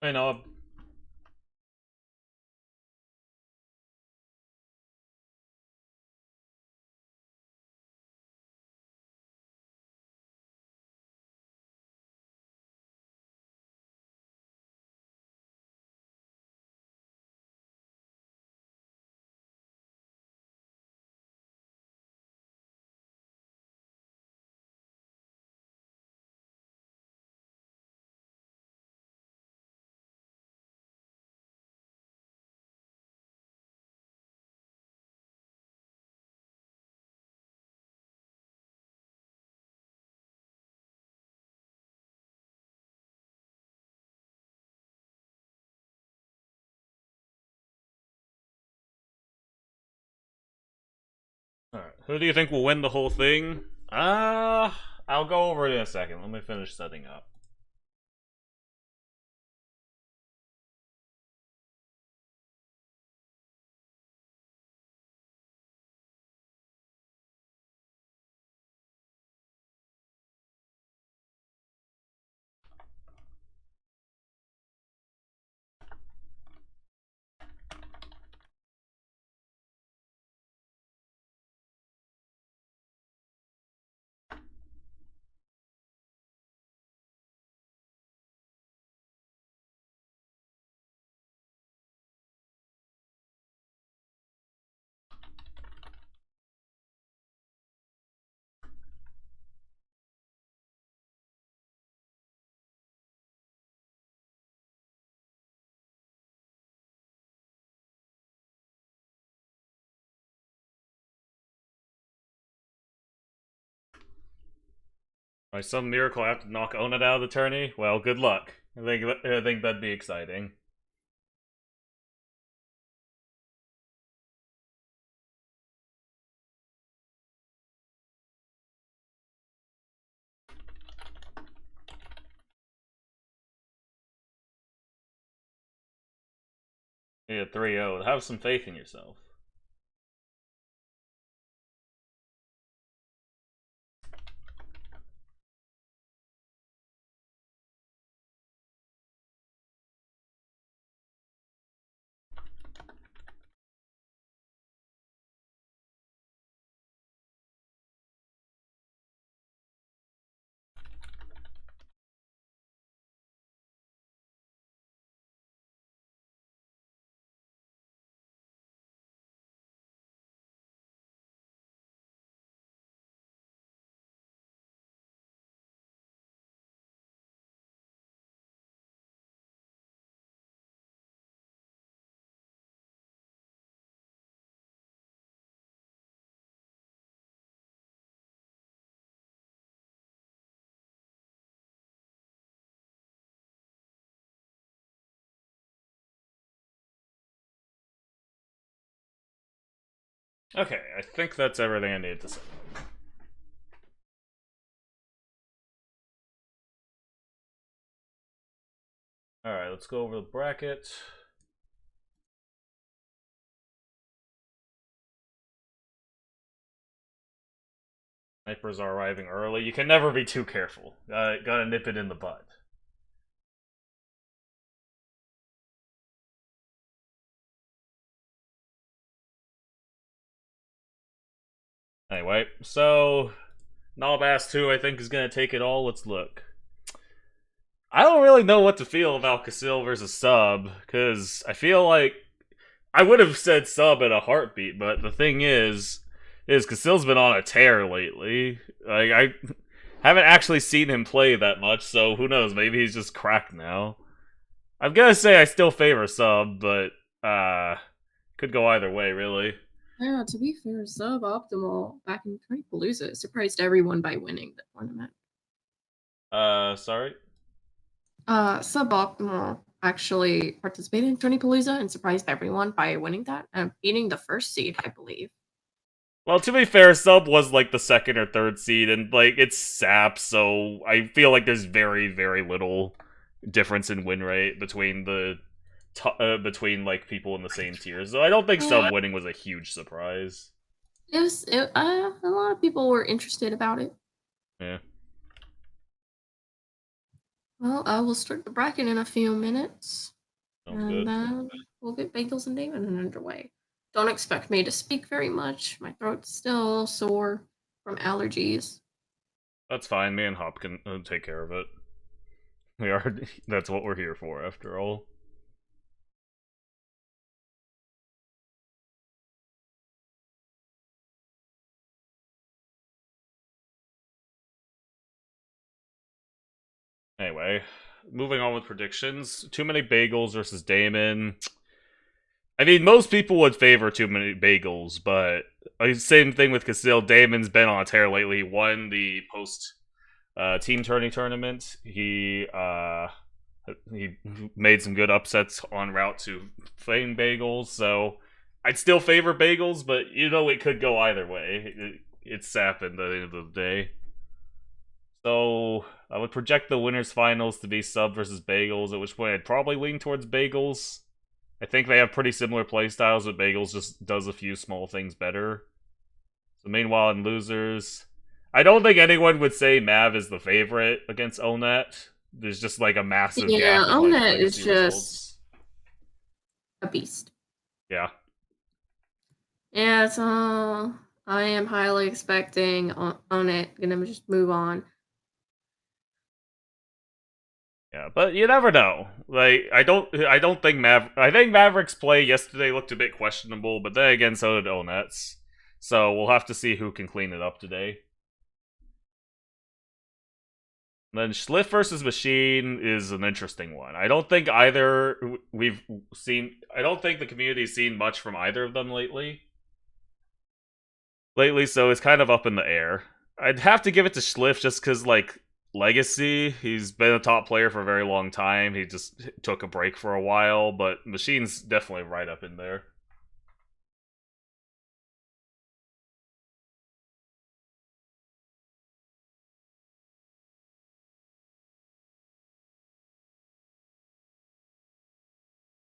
I know. Alright, who do you think will win the whole thing? I'll go over it in a second. Let me finish setting up. By some miracle, I have to knock Onat out of the tourney. Well, good luck. I think that'd be exciting. Yeah, 3-0. Have some faith in yourself. Okay, I think that's everything I need to say. Alright, let's go over the bracket. Snipers are arriving early. You can never be too careful. Gotta nip it in the bud. Anyway, so Nalbass 2 I think is gonna take it all. Let's look. I don't really know what to feel about Casil versus Sub, because I feel like I would have said Sub at a heartbeat, but the thing is Casil's been on a tear lately. Like I haven't actually seen him play that much, so who knows? Maybe he's just cracked now. I'm gonna say I still favor Sub, but could go either way, really. Yeah, to be fair, suboptimal back in Palooza surprised everyone by winning the tournament. Sorry. Suboptimal actually participated in Palooza and surprised everyone by winning that and beating the first seed, I believe. Well, to be fair, Sub was like the second or third seed, and like it's SAP, so I feel like there's very, very little difference in win rate between between like people in the same tiers. So I don't think Sub winning was a huge surprise. A lot of people were interested about it. Yeah. Well, I will start the bracket in a few minutes, Sounds and good. then we'll get Bagels and Damon underway. Don't expect me to speak very much. My throat's still sore from allergies. That's fine. Me and Hop can take care of it. We are. That's what we're here for, after all. Anyway, moving on with predictions. Too many bagels versus Damon. I mean, most people would favor too many bagels, but same thing with Casil. Damon's been on a tear lately. He won the post team tourney tournament. He made some good upsets en route to playing bagels. So I'd still favor bagels, but it could go either way. It's sap at the end of the day. So I would project the winners finals to be sub versus bagels, at which point I'd probably lean towards bagels. I think they have pretty similar playstyles, but bagels just does a few small things better. So meanwhile, in losers, I don't think anyone would say Mav is the favorite against Onet. There's just like a massive Yeah, gap in like Onet is legacy just results. a beast. Yeah. Yeah, so I am highly expecting Onet gonna just move on. Yeah, but you never know. Like I don't think I think Maverick's play yesterday looked a bit questionable, but then again so did Onet's. So we'll have to see who can clean it up today. Then Schliff versus Machine is an interesting one. I don't think we've seen. I don't think the community's seen much from either of them lately. So it's kind of up in the air. I'd have to give it to Schliff just because, like, legacy. He's been a top player for a very long time. He just took a break for a while, but Machine's definitely right up in there.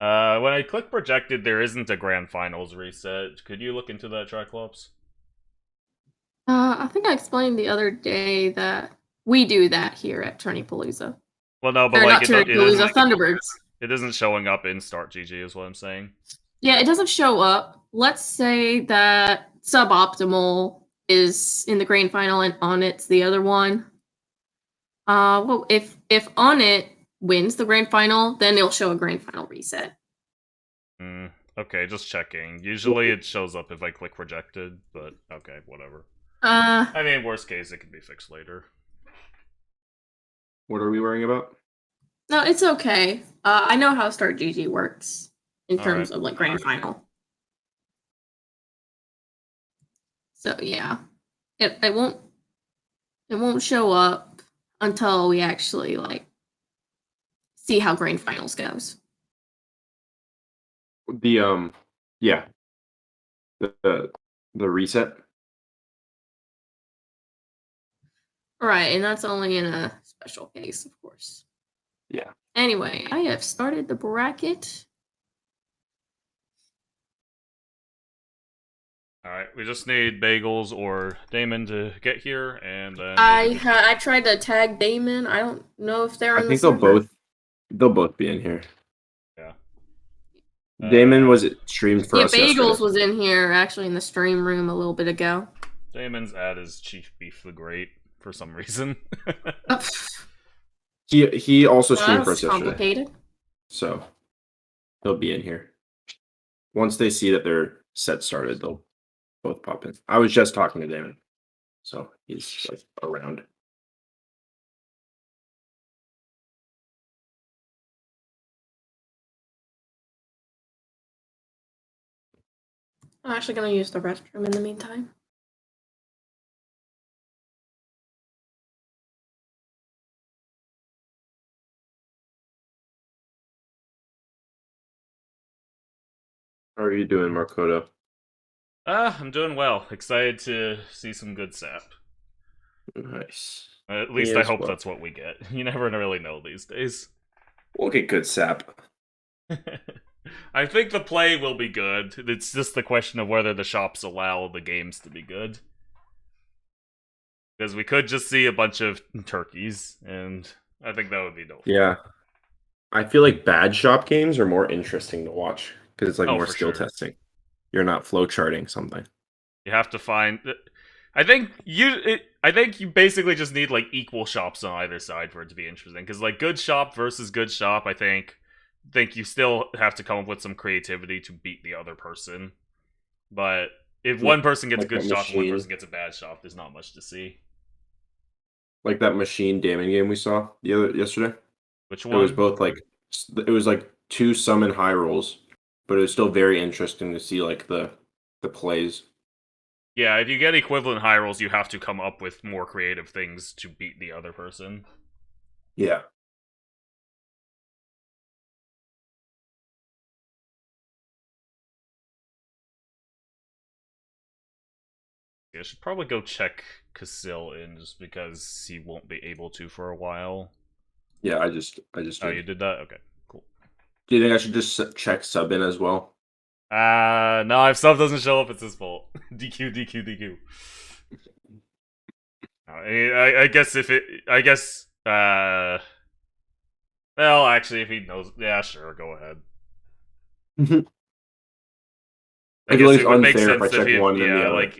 When I click projected, there isn't a grand finals reset. Could you look into that, Triclops? I think I explained the other day that we do that here at Tourney Palooza. Well, no, but Or like not Tourney Palooza, Thunderbirds. it isn't showing up in Start GG, is what I'm saying. Yeah, it doesn't show up. Let's say that suboptimal is in the grand final and on it's the other one. Well, if on it wins the grand final, then it'll show a grand final reset. Okay, just checking. Usually it shows up if I click rejected, but okay, whatever. I mean, worst case, it can be fixed later. What are we worrying about? No, it's okay. I know how Start GG works in terms of like grand final. So yeah, it won't show up until we actually like see how grand finals goes. The yeah, the reset. Right, and that's only in a special case, of course. Yeah. Anyway, I have started the bracket. Alright, we just need Bagels or Damon to get here, and then... I tried to tag Damon. I don't know if they're in the server. They'll both be in here. Yeah. Damon was streamed for us Bagels yesterday. was in here, actually, in the stream room a little bit ago. Damon's ad is Chief Beef the Great, for some reason. He also streamed for us yesterday. Complicated. So, he'll be in here. Once they see that their set started, they'll both pop in. I was just talking to Damon, so he's like around. I'm actually going to use the restroom in the meantime. How are you doing, Markoto? I'm doing well. Excited to see some good sap. Nice. At least I hope that's what we get. You never really know these days. We'll get good sap. I think the play will be good. It's just the question of whether the shops allow the games to be good. Because we could just see a bunch of turkeys, and I think that would be no. Yeah. I feel like bad shop games are more interesting to watch because it's like Oh, more for skill sure. testing. You're not flow charting something. You have to find. I think you basically just need like equal shops on either side for it to be interesting. Because like good shop versus good shop, I think you still have to come up with some creativity to beat the other person. But if one person gets a Like good that shop and one machine. person gets a bad shop, there's not much to see. Like that machine damon game we saw yesterday. Which It was one? both like it was like two summon high rolls, but it was still very interesting to see like the plays. Yeah, if you get equivalent high rolls, you have to come up with more creative things to beat the other person. Yeah. Yeah, I should probably go check Casil in just because he won't be able to for a while. Yeah, I just Oh, did. you did that? Okay, cool. Do you think I should just check sub in as well? No, if sub doesn't show up, it's his fault. DQ, DQ, DQ. I guess well, actually, if he knows, yeah, sure, go ahead. I I feel guess like it it's would make unfair if I sense if check he, one and then the yeah, other. like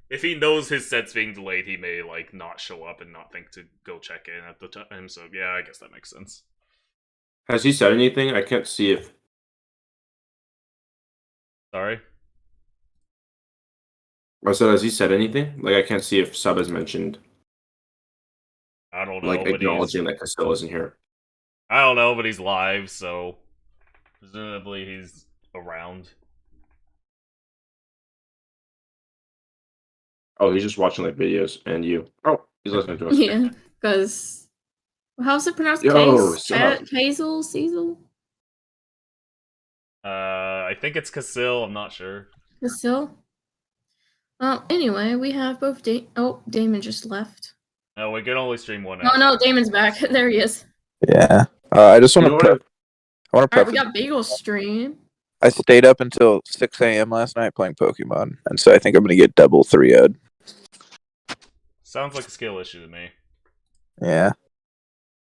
if he knows his set's being delayed, he may like not show up and not think to go check in at the time. So yeah, I guess that makes sense. Has he said anything? I can't see if Sorry. I said has he said anything? Like I can't see if sub has mentioned I don't like know, but he's acknowledging that Castill isn't here. I don't know, but he's live, so presumably he's around. Oh, he's just watching like videos and you. Oh, he's listening to us. Yeah, because how's it pronounced? Yo, Case? sup? Hazel? Cecil? I think it's Casil. I'm not sure. Casil? Well, anyway, we have both Damon just left. No, we can only stream one. Oh no, Damon's back. There he is. Yeah. I just want You to know prep. I want to Alright, prep. we got Bagel stream. I stayed up until 6 a.m. last night playing Pokemon, and so I think I'm gonna get double 3-0'd. Sounds like a skill issue to me. Yeah.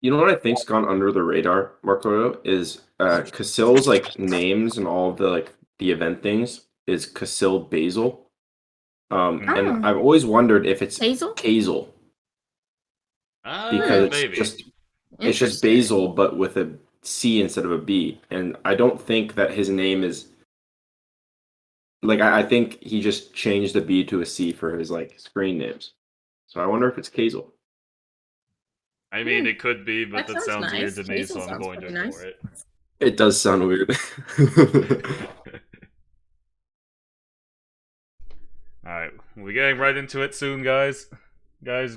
You know what I think's gone under the radar, Marco, is Casill's like names and all of the like the event things is Casil Basil. And I've always wondered if it's Hazel? Kazel because Maybe. it's just basil but with a C instead of a B. And I don't think that his name is like I think he just changed the B to a C for his like screen names. So I wonder if it's Kazel. I mean, it could be, but That that sounds sounds weird nice. to me, Hazel so I'm sounds going to pretty ignore nice. it. It does sound weird. Alright, we getting right into it soon, guys.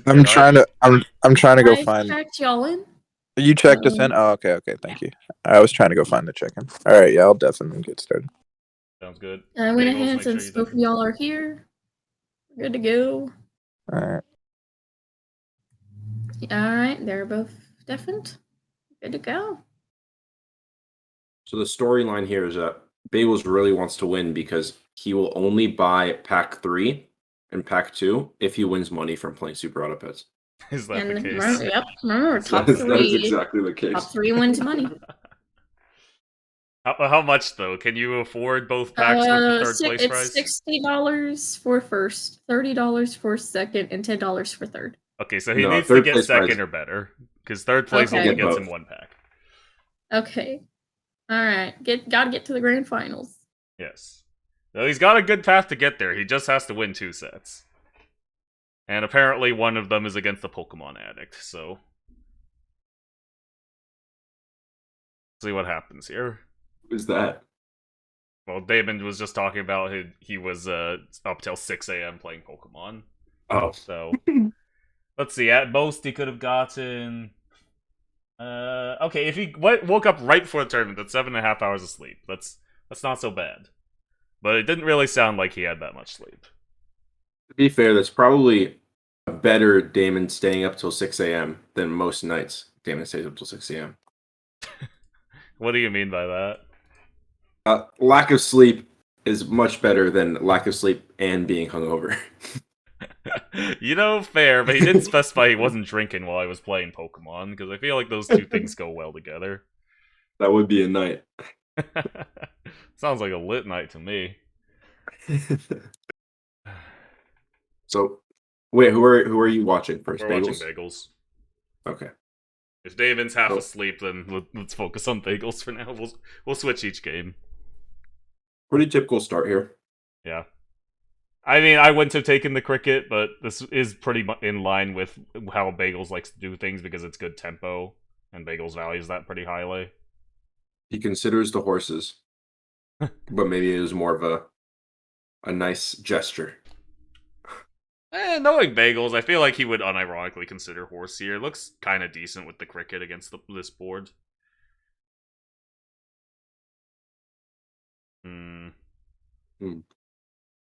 I'm trying to. I'm trying to go I find. checked y'all in. You checked us in. Oh, okay. Thank you. I was trying to go find the chicken. All right. Yeah, I'll definitely get started. Sounds good. I went Bagels, ahead make sure since you both of y'all are here. We're good to go. All right. Alright, they're both different. Good to go. So the storyline here is that Bagels really wants to win because he will only buy pack 3 and pack 2 if he wins money from playing Super Auto Pets. Is that And the case? remember, top That is three. exactly the case. Top 3 wins money. How much though? Can you afford both packs with the third place prize? It's $60 for first, $30 for second, and $10 for third. Okay, so he No, needs to third get place second prize. or better, because third place Okay. only Get gets both. him one pack. Okay. Alright. Gotta get to the grand finals. Yes. So he's got a good path to get there. He just has to win 2 sets. And apparently one of them is against the Pokemon Addict, so... see what happens here. Who's that? Well, Damon was just talking about he was up till 6 a.m. playing Pokemon. Oh. So, let's see. At most, he could have gotten... okay, if he woke up right before the tournament, that's 7.5 hours of sleep. That's not so bad. But it didn't really sound like he had that much sleep. To be fair, that's probably better Damon staying up till 6 a.m. than most nights Damon stays up till 6 a.m. What do you mean by that? Lack of sleep is much better than lack of sleep and being hungover. You know, fair, but he didn't specify he wasn't drinking while I was playing Pokemon, because I feel like those two things go well together. That would be a night. Sounds like a lit night to me. So, wait, who are you watching first? We're watching Bagels? Bagels. Okay. If Damon's half Oh. asleep, then let's focus on Bagels for now. We'll switch each game. Pretty typical start here. Yeah. I mean, I wouldn't have taken the cricket, but this is pretty in line with how Bagels likes to do things because it's good tempo, and Bagels values that pretty highly. He considers the horses, but maybe it was more of a nice gesture. Knowing Bagels, I feel like he would unironically consider horse here. It looks kind of decent with the cricket against this board.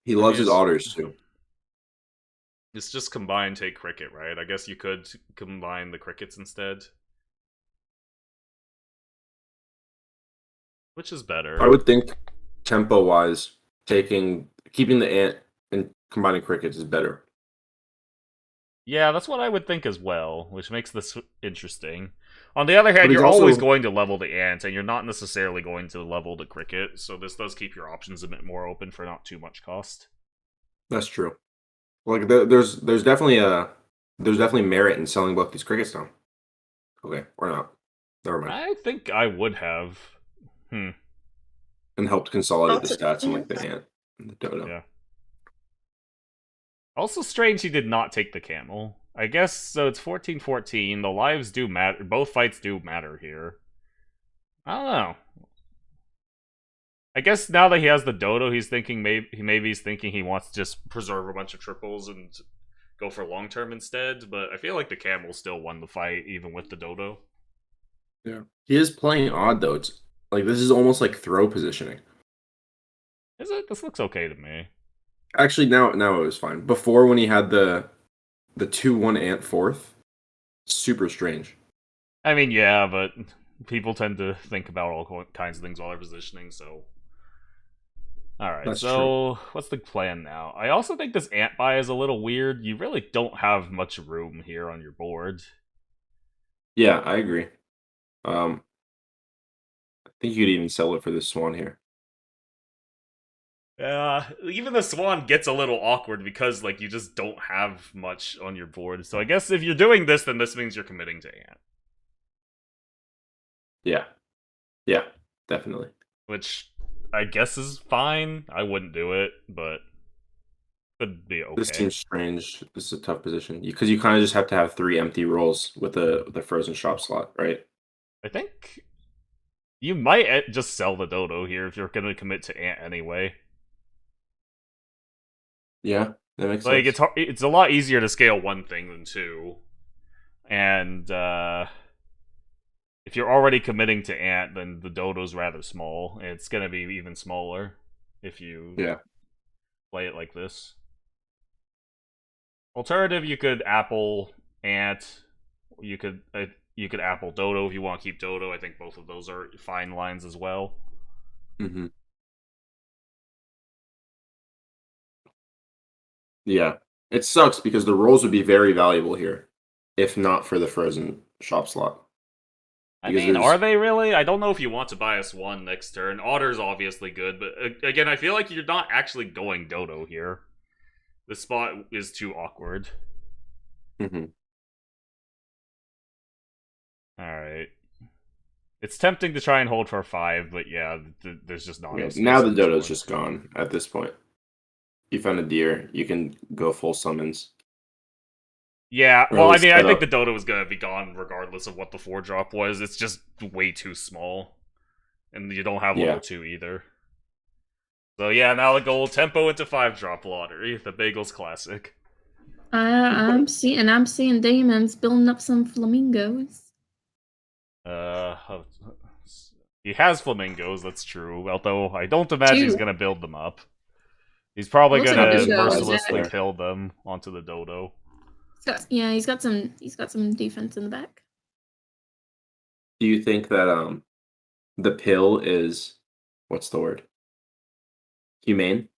He loves his otters too. It's just combine take cricket, right? I guess you could combine the crickets instead. Which is better? I would think tempo wise, keeping the ant and combining crickets is better. Yeah, that's what I would think as well, which makes this interesting. On the other hand, he's you're always also- going to level the ant, and you're not necessarily going to level the cricket, so this does keep your options a bit more open for not too much cost. That's true. Like there's definitely merit in selling both these crickets now. Okay, or not. Never mind. I think I would have. And helped consolidate the Also- stats on like the ant and the dodo. Yeah. Also strange he did not take the camel. I guess, so it's 14-14, the lives do matter, both fights do matter here. I don't know. I guess now that he has the dodo, he's thinking maybe he's thinking he wants to just preserve a bunch of triples and go for long term instead, but I feel like the camel still won the fight even with the dodo. Yeah. He is playing odd though. It's like this is almost like throw positioning. Is it? This looks okay to me. Actually, now it was fine. Before, when he had the 2-1 ant fourth, super strange. I mean, yeah, but people tend to think about all kinds of things while they're positioning, so... Alright, That's so what's the plan now? I also think this ant buy is a little weird. You really don't have much room here on your board. Yeah, I agree. I think you could even sell it for this swan here. Even the swan gets a little awkward because, like, you just don't have much on your board. So I guess if you're doing this, then this means you're committing to ant. Yeah, definitely. Which I guess is fine. I wouldn't do it, but could be okay. This seems strange. This is a tough position because you kind of just have to have 3 empty rolls with the frozen shop slot, right? I think you might just sell the dodo here if you're going to commit to ant anyway. Yeah, that makes Like, sense. it's a lot easier to scale one thing than two. And if you're already committing to ant, then the dodo's rather small. And it's going to be even smaller if you play it like this. Alternative, you could apple ant. You could apple dodo if you want to keep dodo. I think both of those are fine lines as well. Mm-hmm. Yeah, it sucks because the rolls would be very valuable here, if not for the frozen shop slot. I Because mean, there's- are they really? I don't know if you want to buy a swan next turn. Otter's obviously good, but again, I feel like you're not actually going dodo here. The spot is too awkward. Mm-hmm. Alright. It's tempting to try and hold for 5, but yeah, there's just not Okay, enough now space the on this dodo's board. just gone at this point. You found a deer, you can go full summons. Yeah, Or well, I at least mean, I set think up. the dodo is going to be gone regardless of what the 4-drop was. It's just way too small. And you don't have level 2 either. So yeah, now the goal, tempo into 5-drop lottery, the Bagels classic. I'm seeing Damon's building up some flamingos. He has flamingos, that's true. Although I don't imagine he's 2. gonna build them up. He's probably Looks gonna like flamingos, mercilessly yeah. kill them onto the dodo. He's got some defense in the back. Do you think that the pill is what's the word? Humane?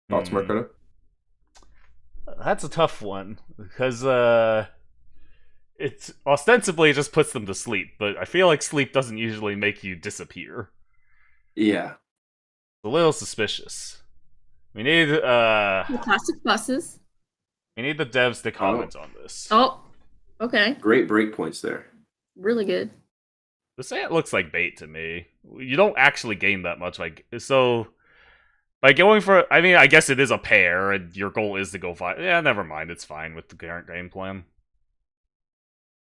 Thoughts, Marco? That's a tough one because it's ostensibly it just puts them to sleep, but I feel like sleep doesn't usually make you disappear. Yeah. It's a little suspicious. We need The classic buses. we need the devs to comment on this. Oh, okay. Great breakpoints there. Really good. This ant looks like bait to me. You don't actually gain that much, like so. By going for, I mean, I guess it is a pair, and your goal is to go fight. Yeah, never mind. It's fine with the current game plan.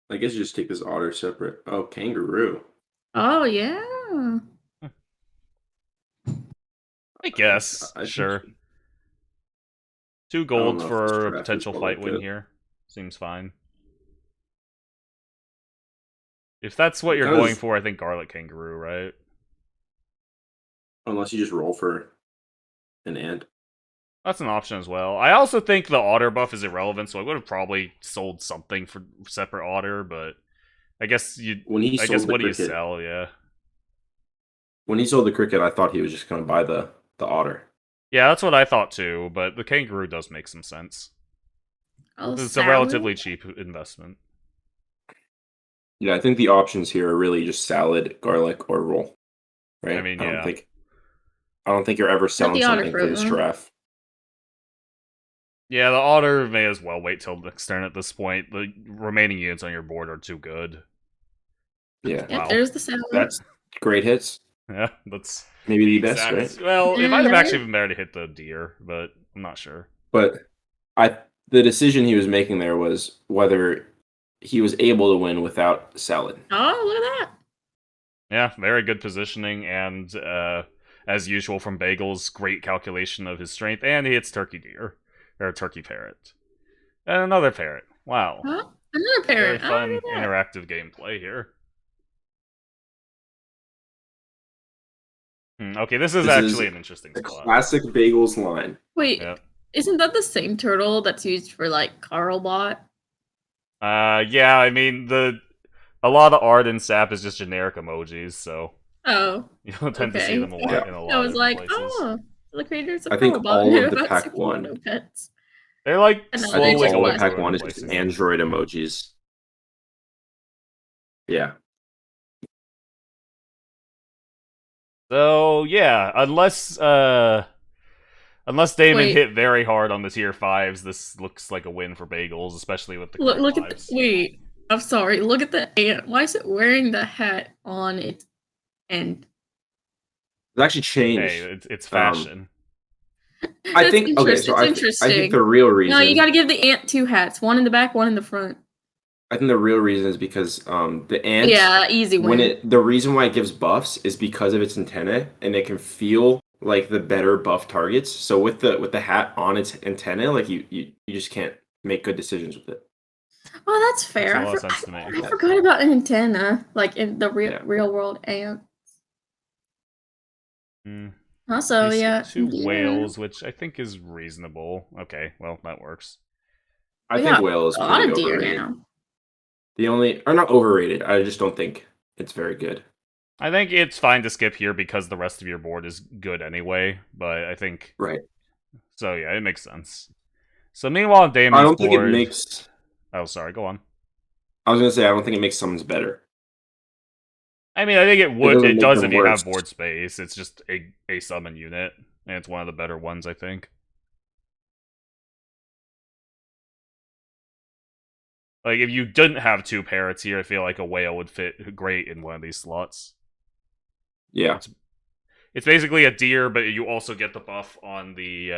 I guess you just take this otter separate. Oh, kangaroo. Oh yeah. I guess. I Sure. think- 2 don't gold know if for this a draft potential is fight well win good. here. Seems fine. If that's what you're Because- going for, I think garlic kangaroo, right? Unless you just roll for an ant. That's an option as well. I also think the otter buff is irrelevant, so I would have probably sold something for separate otter, but I guess you. When he I sold guess the what do you cricket, sell? Yeah. when he sold the cricket, I thought he was just going to buy the otter. Yeah, that's what I thought too, but the kangaroo does make some sense. Oh, It's a salad? relatively cheap investment. Yeah, I think the options here are really just salad, garlic, or roll. Right? I mean, I yeah. don't think you're ever selling the otter something for fruit, this huh? giraffe. Yeah, the otter may as well wait till next turn at this point. The remaining units on your board are too good. Yeah, Yep, Wow. there's the salad. that's great hits. Yeah, that's Maybe the best, exact. right? Well, it Yeah, might have right. actually been better to hit the deer, but I'm not sure. But the decision he was making there was whether he was able to win without salad. Oh, look at that. Yeah, very good positioning, and as usual from Bagels, great calculation of his strength, and he hits turkey deer or turkey parrot, and another parrot. Wow, Huh? Another very parrot. Oh, fun look at that. interactive gameplay here. Okay, this is This actually is an interesting The spot. classic Bagels line. Wait, Yeah. isn't that the same turtle that's used for like Carlbot? Yeah, I mean a lot of art in SAP is just generic emojis, so Oh, you don't tend to see okay. them a lot in a lot I was of like, places. oh, the creators of I think Carlbot all knew of the about pack Super one. Mono Pets. They're like And I Slowly think slowly all going of pack through one and is just replacing them. Android emojis. Yeah. So yeah, unless Damon Wait. hit very hard on the tier 5s, this looks like a win for Bagels, especially with the Look current at lives. the, wait. I'm sorry. Look at the ant. Why is it wearing the hat on its end? It's actually changed. Hey, it's fashion. I That's think okay, so I interesting. think the real reason No, you got to give the ant 2 hats. One in the back, one in the front. I think the real reason is because the ant Yeah, easy win. the reason why it gives buffs is because of its antenna, and it can feel like the better buff targets. So with the hat on its antenna, like you just can't make good decisions with it. Oh, that's fair. Makes a lot of sense to me. I forgot about an antenna, like in the Yeah. real world ant. Mm. Also, You see yeah, 2 deer. whales, which I think is reasonable. Okay, well that works. I We think got whale is a lot pretty of deer overrated. now. The only or not overrated. I just don't think it's very good. I think it's fine to skip here because the rest of your board is good anyway, but I think Right. so yeah, it makes sense. So meanwhile on Damon's I don't board, think it makes. oh sorry, go on. I was gonna say I don't think it makes someone's better. I mean, I think it would. doesn't It make does them if you have worse. board space. It's just a summon unit, and it's one of the better ones, I think. Like if you didn't have 2 parrots here, I feel like a whale would fit great in one of these slots. Yeah. It's basically a deer, but you also get the buff on the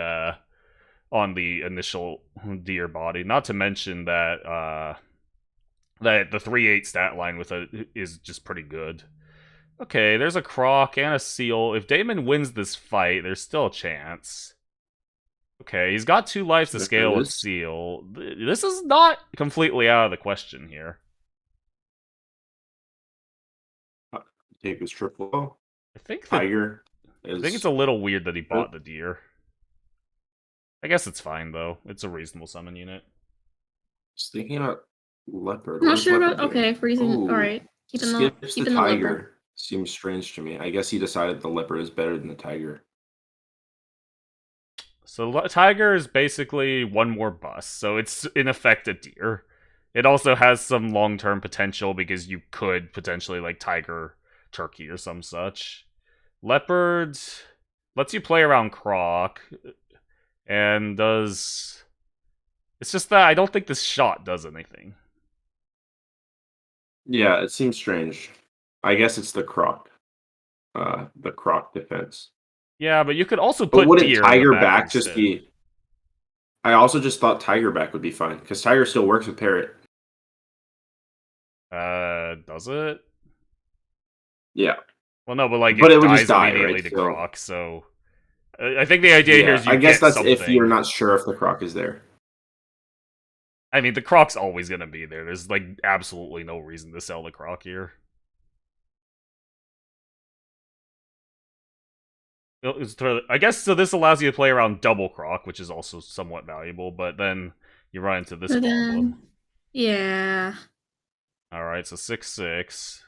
initial deer body. Not to mention that that the 3/8 stat line with it is just pretty good. Okay, there's a croc and a seal. If Damon wins this fight, there's still a chance. Okay, he's got 2 lives to There scale with is. seal. This is not completely out of the question here. Take this triple. I think that, Tiger. I think it's a little weird that he bought the deer. I guess it's fine though. It's a reasonable summon unit. Just thinking about leopard. I'm What not does sure leopard about. do? Okay, freezing. Ooh, All right, keeping Skips the leopard. tiger. Seems strange to me. I guess he decided the leopard is better than the tiger. So tiger is basically one more bust, so it's in effect a deer. It also has some long-term potential because you could potentially like tiger turkey or some such. Leopard lets you play around croc and does. It's just that I don't think this shot does anything. Yeah, it seems strange. I guess it's the croc defense. Yeah, but you could also But put wouldn't deer in the tiger back back just instead. be? I also just thought tiger back would be fine because tiger still works with parrot. Does it? Yeah, Well, no, but like but it it would just dies die, immediately right? to So croc. So I think the idea here yeah, is you I guess get that's something. if you're not sure if the croc is there. I mean, the croc's always gonna be there. There's like absolutely no reason to sell the croc here. I guess so. This allows you to play around double croc, which is also somewhat valuable. But then you run into this But problem. then, yeah. All right, so 6/6.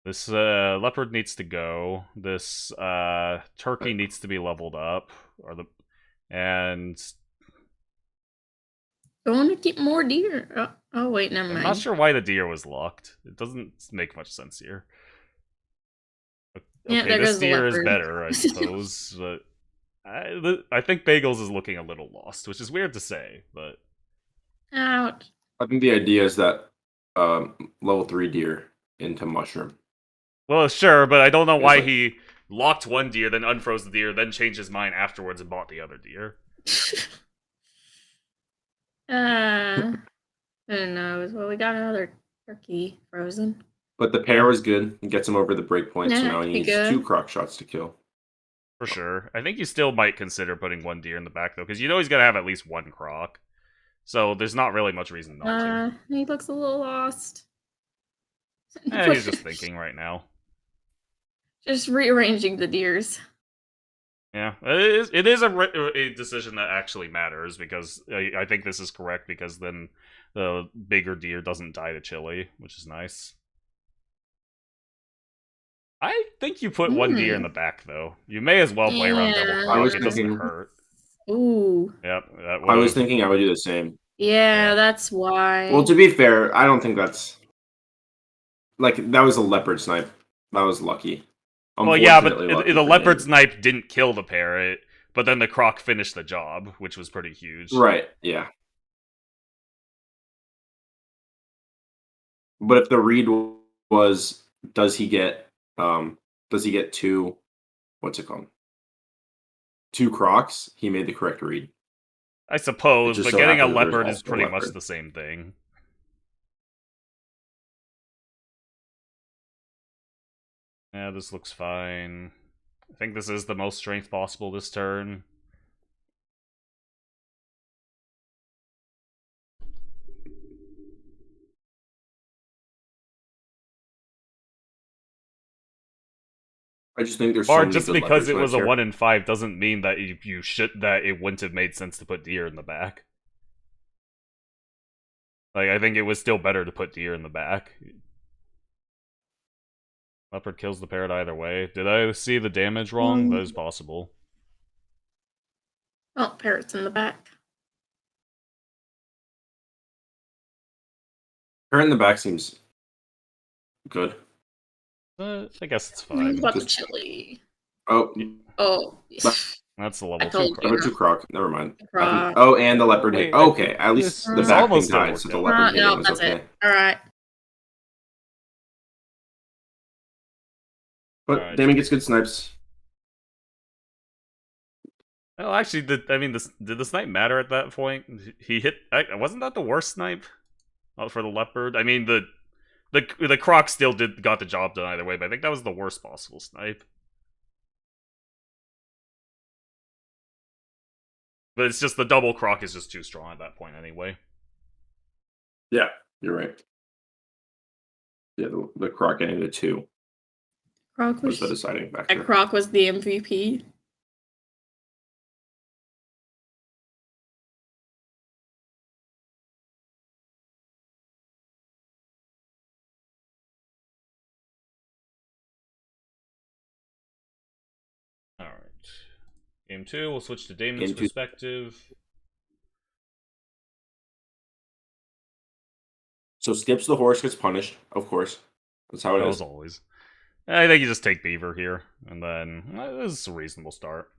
This leopard needs to go. This turkey needs to be leveled up, and I want to keep more deer. Oh wait, never I'm mind. not sure why the deer was locked. It doesn't make much sense here. Yeah, Okay, there this goes the deer is leopard. better, I suppose, but I think Bagels is looking a little lost, which is weird to say, but Out. I think the idea is that level 3 deer into mushroom. well, sure, but I don't know why like- he locked one deer, then unfroze the deer, then changed his mind afterwards and bought the other deer. Who knows? Well, we got another turkey frozen. But the pair was good. It gets him over the break point, so Yeah, now he pretty needs good. 2 croc shots to kill. For sure. I think you still might consider putting one deer in the back, though, because you know he's going to have at least one croc. So there's not really much reason not to. He looks a little lost. He's just thinking right now. Just rearranging the deers. Yeah, it is a decision that actually matters, because I think this is correct, because then the bigger deer doesn't die to chili, which is nice. I think you put one deer in the back, though. You may as well play around double Yeah. croc. It doesn't hurt. Ooh. Yep. I was thinking I would do the same. Yeah, that's why. Well, to be fair, I don't think that's... Like, that was a leopard snipe. That was lucky. Well, yeah, but Unfortunately lucky the for leopard him. snipe didn't kill the parrot, but then the croc finished the job, which was pretty huge. Right, yeah. But if the read was, does he get 2, what's it called? 2 crocs, he made the correct read. I suppose, just but so getting a happened that there's leopard is also a pretty much leopard. the same thing. Yeah, this looks fine. I think this is the most strength possible this turn. I just think there's Or so many just good because leopard it was snipes a here. 1 in 5 doesn't mean that that it wouldn't have made sense to put deer in the back. Like, I think it was still better to put deer in the back. Leopard kills the parrot either way. Did I see the damage wrong? That is possible. Oh, parrot's in the back. Parrot in the back seems good. I guess it's What fine. about the Just- chili? Oh, Oh. That's the I level 2 told croc. you. leopard 2 croc. Never mind. Croc. Oh, and the leopard Wait, hit. Okay, at least this the back almost thing still died, so the worked out. leopard hitting No, was that's okay. it. Alright. But Alright. Damon gets good snipes. Well, actually, did the snipe matter at that point? He hit. Wasn't that the worst snipe for the leopard? I mean, the croc still got the job done either way, but I think that was the worst possible snipe. But it's just the double croc is just too strong at that point anyway. Yeah, you're right. Yeah, the croc getting the 2 Croc was was the deciding factor. Croc was the MVP. Alright. Game 2, we'll switch to Damon's Game 2. perspective. So skips the horse, gets punished, of course. That's how it is. As always. I think you just take Beaver here, and then this is a reasonable start.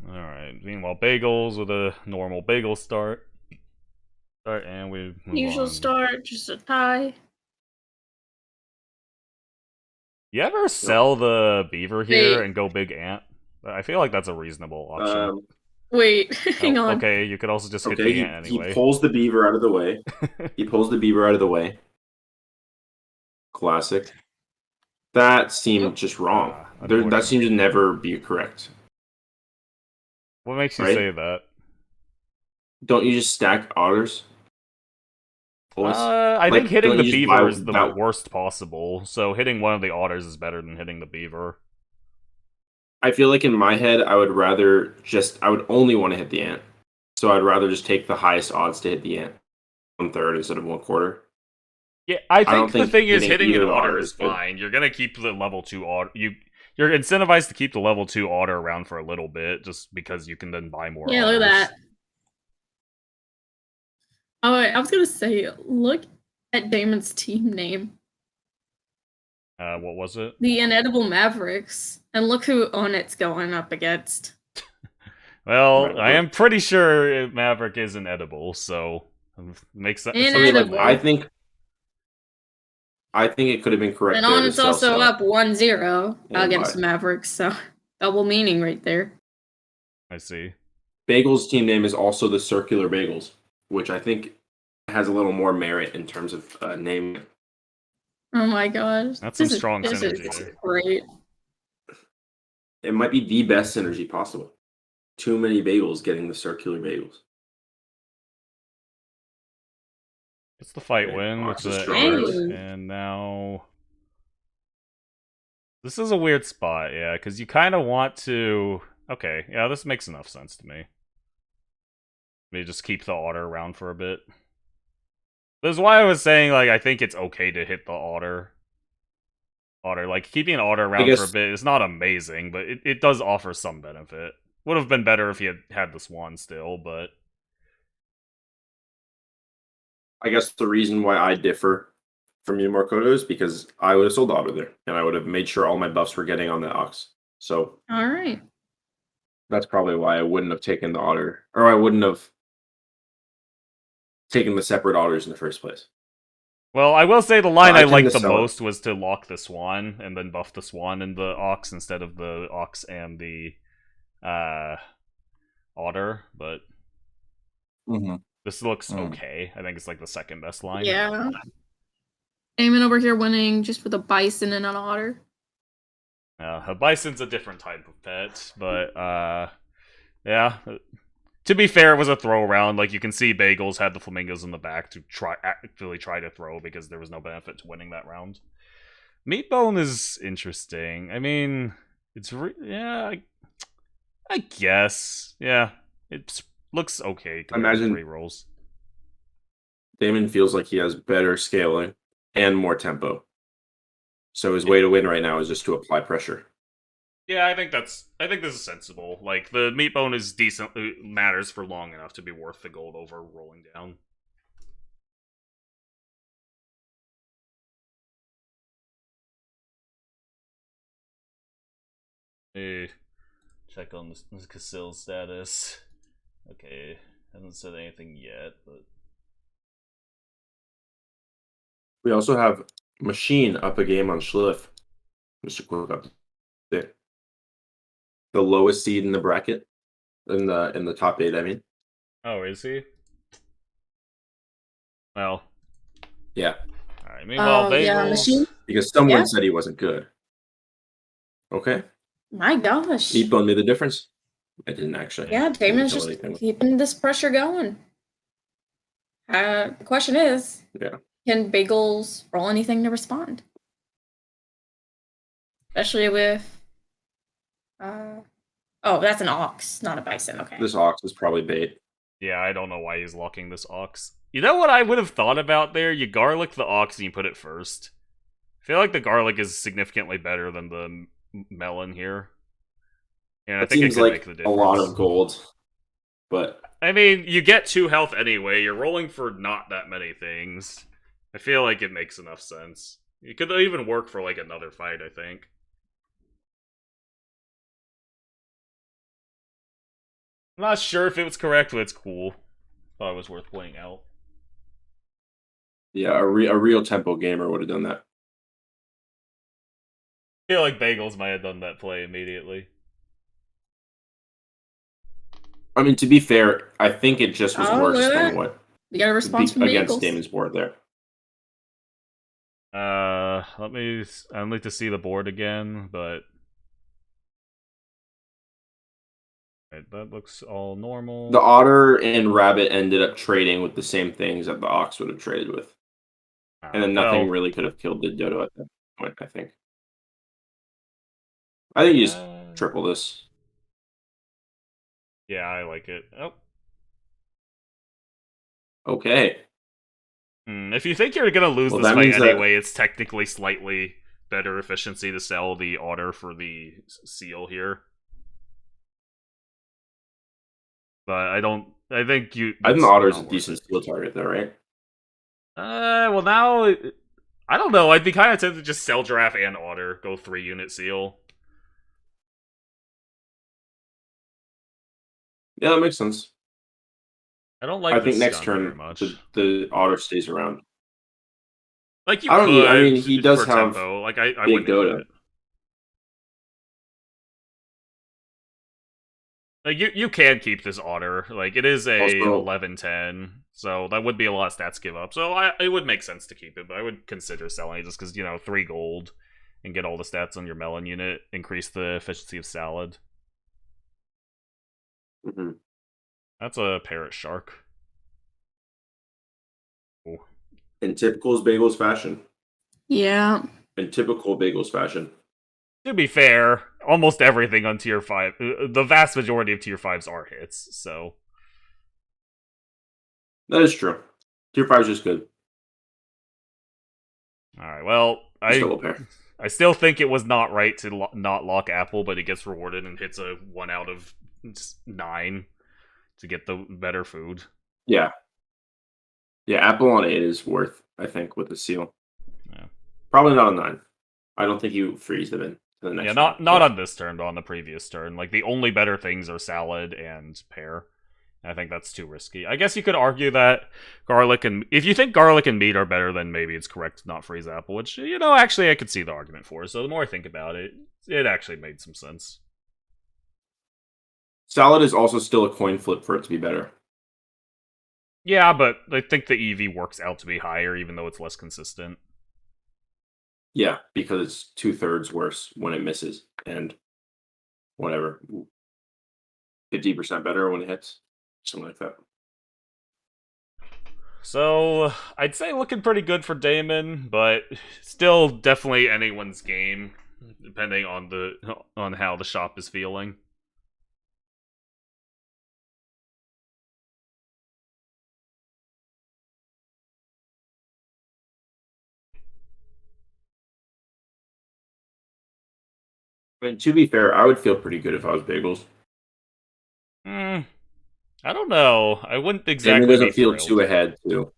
Alright, meanwhile, Bagels with a normal bagel start. And we move Usual on. start, just a tie. You ever sell the Beaver here Wait. and go Big Ant? I feel like that's a reasonable option. Wait, hang on. Okay, you could also just hit Okay, the Ant anyway. he pulls the Beaver out of the way. He pulls the Beaver out of the way. Classic. That seemed just wrong. That seemed to never be correct. What makes you Right? say that? Don't you just stack otters? I think hitting don't the you just Beaver buy is the that- worst possible, so hitting one of the otters is better than hitting the Beaver. I feel like in my head, I would only want to hit the Ant. So I'd rather just take the highest odds to hit the Ant. 1/3 instead of 1/4. Yeah, I don't think the think thing is hitting hitting an either otter otter is is good. fine. You're gonna keep the level 2 otter. You're incentivized to keep the level 2 otter around for a little bit, just because you can then buy more. Yeah, look at otters. that. Oh, wait, I was gonna say, look at Damon's team name. What was it? The Inedible Mavericks. And look who Onit's going up against. Well, Right, I am pretty sure Maverick isn't edible, so makes sense. Inedible. I think it could have been correct. And there to Onit's sell also stuff. up 1-0 Yeah, against bye. Mavericks, so double meaning right there. I see. Bagel's team name is also the Circular Bagels, which I think has a little more merit in terms of name. Oh my gosh. That's some This strong is synergy there. great. It might be the best synergy possible. Too many bagels getting the Circular Bagels. It's the fight Okay, win, Ox which is is strong. 8, and now this is a weird spot, yeah, because you kind of want to. Okay, yeah, this makes enough sense to me. Maybe just keep the otter around for a bit. This is why I was saying, like, I think it's okay to hit the otter. Like, keeping an otter around for a bit is not amazing, but it does offer some benefit. Would have been better if he had the swan still, but I guess the reason why I differ from you, Markoto, is because I would have sold Otter there, and I would have made sure all my buffs were getting on the Ox. So Alright. that's probably why I wouldn't have taken the Otter, or I wouldn't have taken the separate Otters in the first place. well, I will say the line I tend liked to the sell it. most was to lock the swan and then buff the swan and the ox instead of the ox and the otter, but this looks okay. I think it's like the second best line. Yeah. Damon over here winning just with a bison and an otter. A bison's a different type of pet, but yeah. To be fair, it was a throw around. Like, you can see Bagels had the flamingos in the back to actually try to throw because there was no benefit to winning that round. Meatbone is interesting. I mean, it's yeah, I guess. Yeah, it looks okay compared to Imagine- 3 rolls. Damon feels like he has better scaling and more tempo. So his way to win right now is just to apply pressure. Yeah, I think this is sensible. Like, the Meatbone is decent, matters for long enough to be worth the gold over rolling down. Hey, check on this Casil status. Okay, hasn't said anything yet, but We also have Machine up a game on Schliff. Just a quick update. The lowest seed in the bracket, in the top 8. I mean, oh, is he? Well, yeah, all right. Meanwhile, Bagels. Yeah, Machine. because someone Yeah. said he wasn't good. Okay, My gosh. Meatbone made the difference. I didn't actually. Yeah, Damon's tell just anything. keeping this pressure going. The question is, Yeah. can Bagels roll anything to respond? Especially with Oh, that's an ox, not a bison. Okay. This ox is probably bait. Yeah, I don't know why he's locking this ox. You know what I would have thought about there? You garlic the ox and you put it first. I feel like the garlic is significantly better than the melon here. And I It think it seems could make like the a difference. lot of gold, but I mean, you get 2 health anyway. You're rolling for not that many things. I feel like it makes enough sense. It could even work for like another fight, I think. I'm not sure if it was correct, but it's cool. Thought it was worth pointing out. yeah, a real tempo gamer would have done that. I feel like Bagels might have done that play immediately. I mean, to be fair, I think it just was Oh, worse look at than that. what We got a response from against Bagels. Damon's board there. Let me. I'd like to see the board again, but right, that looks all normal. The otter and rabbit ended up trading with the same things that the ox would have traded with, and then nothing Well, really could have killed the dodo at that point. I think. I think you just triple this. Yeah, I like it. Oh. Okay. If you think you're gonna lose Well, this that fight means that- anyway, it's technically slightly better efficiency to sell the otter for the seal here. But I don't. I think you. I think it's the otter is not a worth decent it. steal target, though, right? Well now, I don't know. I'd be kind of tempted to just sell giraffe and otter, go 3-unit seal. Yeah, that makes sense. I don't like. I think this next skunk very turn much. the otter stays around. Like you I don't could. need- I mean, he does for have tempo. Like I big wouldn't hate Dodo. it. Like you can keep this otter. Like it is a Also- 11-10, so that would be a lot of stats give up. So it would make sense to keep it, but I would consider selling it just because 3 gold and get all the stats on your melon unit, increase the efficiency of salad. Mm-hmm. That's a parrot shark. Ooh. In typical Bagels fashion. Yeah. In typical Bagels fashion. To be fair, almost everything on tier 5, the vast majority of tier 5s are hits. So That is true. Tier 5 is just good. all right. Well, Just a little pair. I still think it was not right to not lock Apple, but it gets rewarded and hits a 1 out of 9 to get the better food. Yeah. Yeah, Apple on 8 is worth, I think, with the seal. Yeah. Probably not on 9. I don't think you freeze them in to the next Yeah, turn. not on this turn, but on the previous turn. Like the only better things are salad and pear. I think that's too risky. I guess you could argue that garlic and if you think garlic and meat are better, then maybe it's correct to not freeze apple, which actually I could see the argument for. So the more I think about it, it actually made some sense. Salad is also still a coin flip for it to be better. Yeah, but I think the EV works out to be higher, even though it's less consistent. Yeah, because it's 2/3 worse when it misses, and whatever, 50% better when it hits, something like that. So I'd say looking pretty good for Damon, but still definitely anyone's game, depending on how the shop is feeling. I mean, to be fair, I would feel pretty good if I was Bagels. I don't know. I wouldn't exactly. Damon doesn't be feel thrilled. too ahead, too.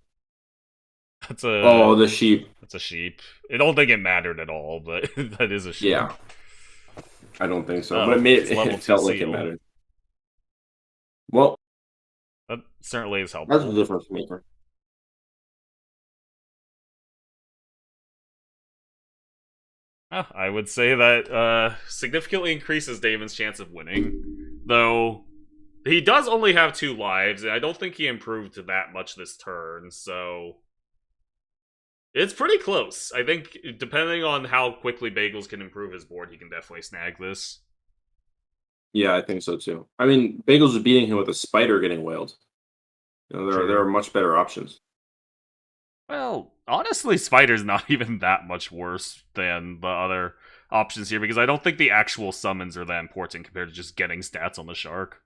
That's a the sheep. That's a sheep. I don't think it mattered at all, but that is a sheep. Yeah, I don't think so, Oh, but it's level it felt 2 like it seal. mattered. Well, That certainly is helpful. that's the difference maker. I would say that significantly increases Damon's chance of winning, though he does only have 2 lives, and I don't think he improved that much this turn, so it's pretty close. I think depending on how quickly Bagels can improve his board, he can definitely snag this. Yeah, I think so too. I mean, Bagels is beating him with a spider getting whaled. True. There are much better options. Well, honestly, Spider's not even that much worse than the other. options here because I don't think the actual summons are that important compared to just getting stats on the shark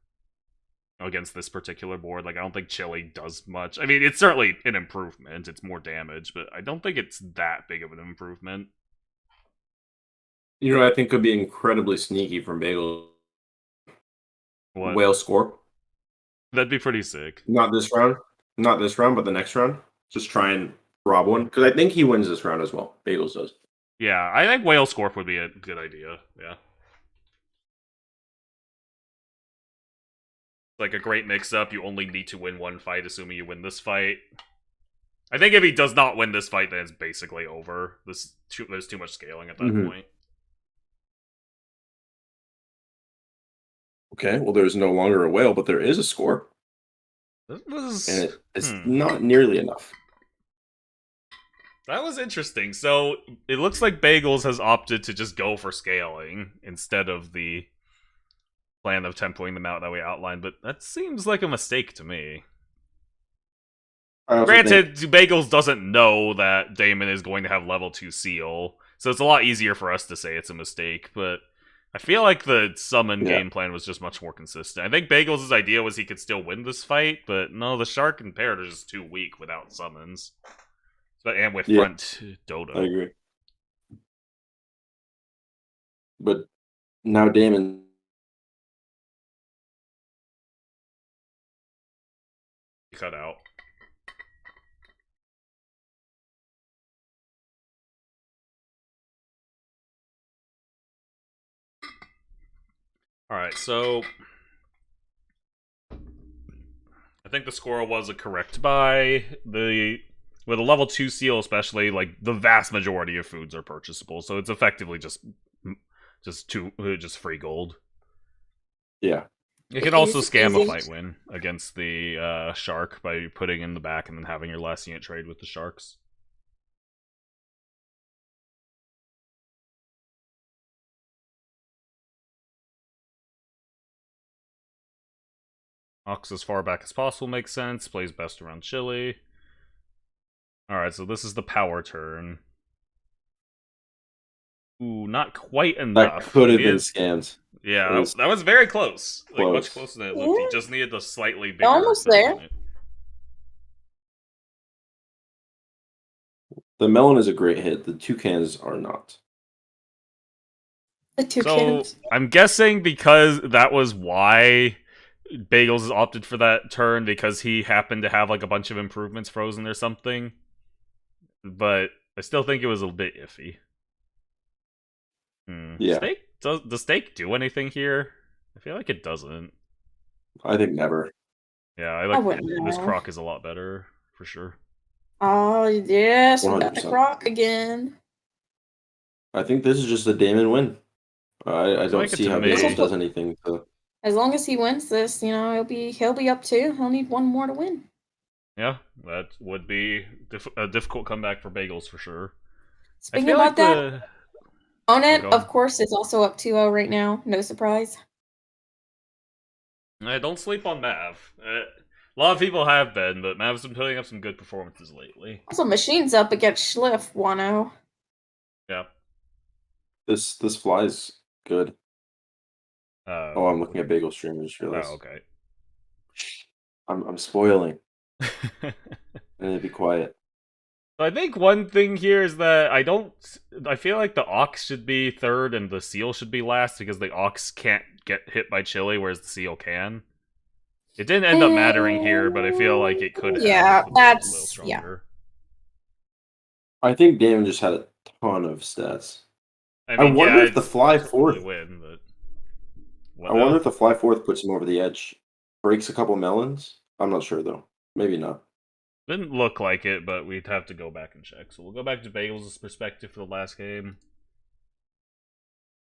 against this particular board. Like, I don't think Chili does much. I mean, it's certainly an improvement. It's more damage, but I don't think it's that big of an improvement. You know, I think could be incredibly sneaky from Bagel. What? Whale Scorp. That'd be pretty sick. Not this round, but the next round. Just try and rob one because I think he wins this round as well. Bagels does. Yeah, I think Whale Scorp would be a good idea. Yeah. Like a great mix-up, you only need to win one fight, assuming you win this fight. I think if he does not win this fight, then it's basically over. There's too much scaling at that point. Okay, well, there's no longer a whale, but there is a score. This was... And it's not nearly enough. That was interesting. So, it looks like Bagels has opted to just go for scaling instead of the plan of tempoing them out that we outlined, but that seems like a mistake to me. Granted, Bagels doesn't know that Damon is going to have level 2 seal, so it's a lot easier for us to say it's a mistake, but I feel like the summon game plan was just much more consistent. I think Bagels' idea was he could still win this fight, but no, the Shark and Parrot are just too weak without summons. And with front Dodo. I agree. But now Damon... Cut out. Alright, so I think the score was a correct buy. With a level 2 seal especially, like, the vast majority of foods are purchasable, so it's effectively just free gold. Yeah. You can also scam a fight win against the shark by putting in the back and then having your last unit trade with the sharks. Ox as far back as possible makes sense. Plays best around Chili. Alright, so this is the power turn. Ooh, not quite enough. That could have been scammed. Yeah, that was very close. Like, much closer than it looked. He just needed a slightly bigger... Almost there. The melon is a great hit. The toucans are not. The toucans. So, I'm guessing because that was why Bagels has opted for that turn, because he happened to have, like, a bunch of improvements frozen or something. But I still think it was a bit iffy. Yeah. Does steak do anything here? I feel like it doesn't. I think never. Yeah, I like this croc is a lot better, for sure. Oh, yes, we got the 100%. croc again. I think this is just a Damon win. I don't see how Bagels does anything to... As long as he wins this, you know, he'll be up 2. He'll need one more to win. Yeah, that would be a difficult comeback for Bagels for sure. Speaking about that, Onet, of course, is also up 2-0 right now. No surprise. Don't sleep on Mav. A lot of people have been, but Mav's been putting up some good performances lately. Also, Machine's up against Schliff 1-0. Yeah. This fly's good. Oh, I'm looking at Bagel stream. I just realized. Oh, okay. I'm spoiling. I need to be quiet. I think one thing here is that I feel like the Ox should be third and the Seal should be last because the Ox can't get hit by Chili, whereas the Seal can. It didn't end up mattering here, but I feel like it could have. Yeah, that's... a little stronger. I think Damon just had a ton of stats. I mean, wonder if the fly fourth... win, but... I wonder if the fly fourth puts him over the edge. Breaks a couple melons? I'm not sure, though. Maybe not. Didn't look like it, but we'd have to go back and check. So we'll go back to Bagels' perspective for the last game.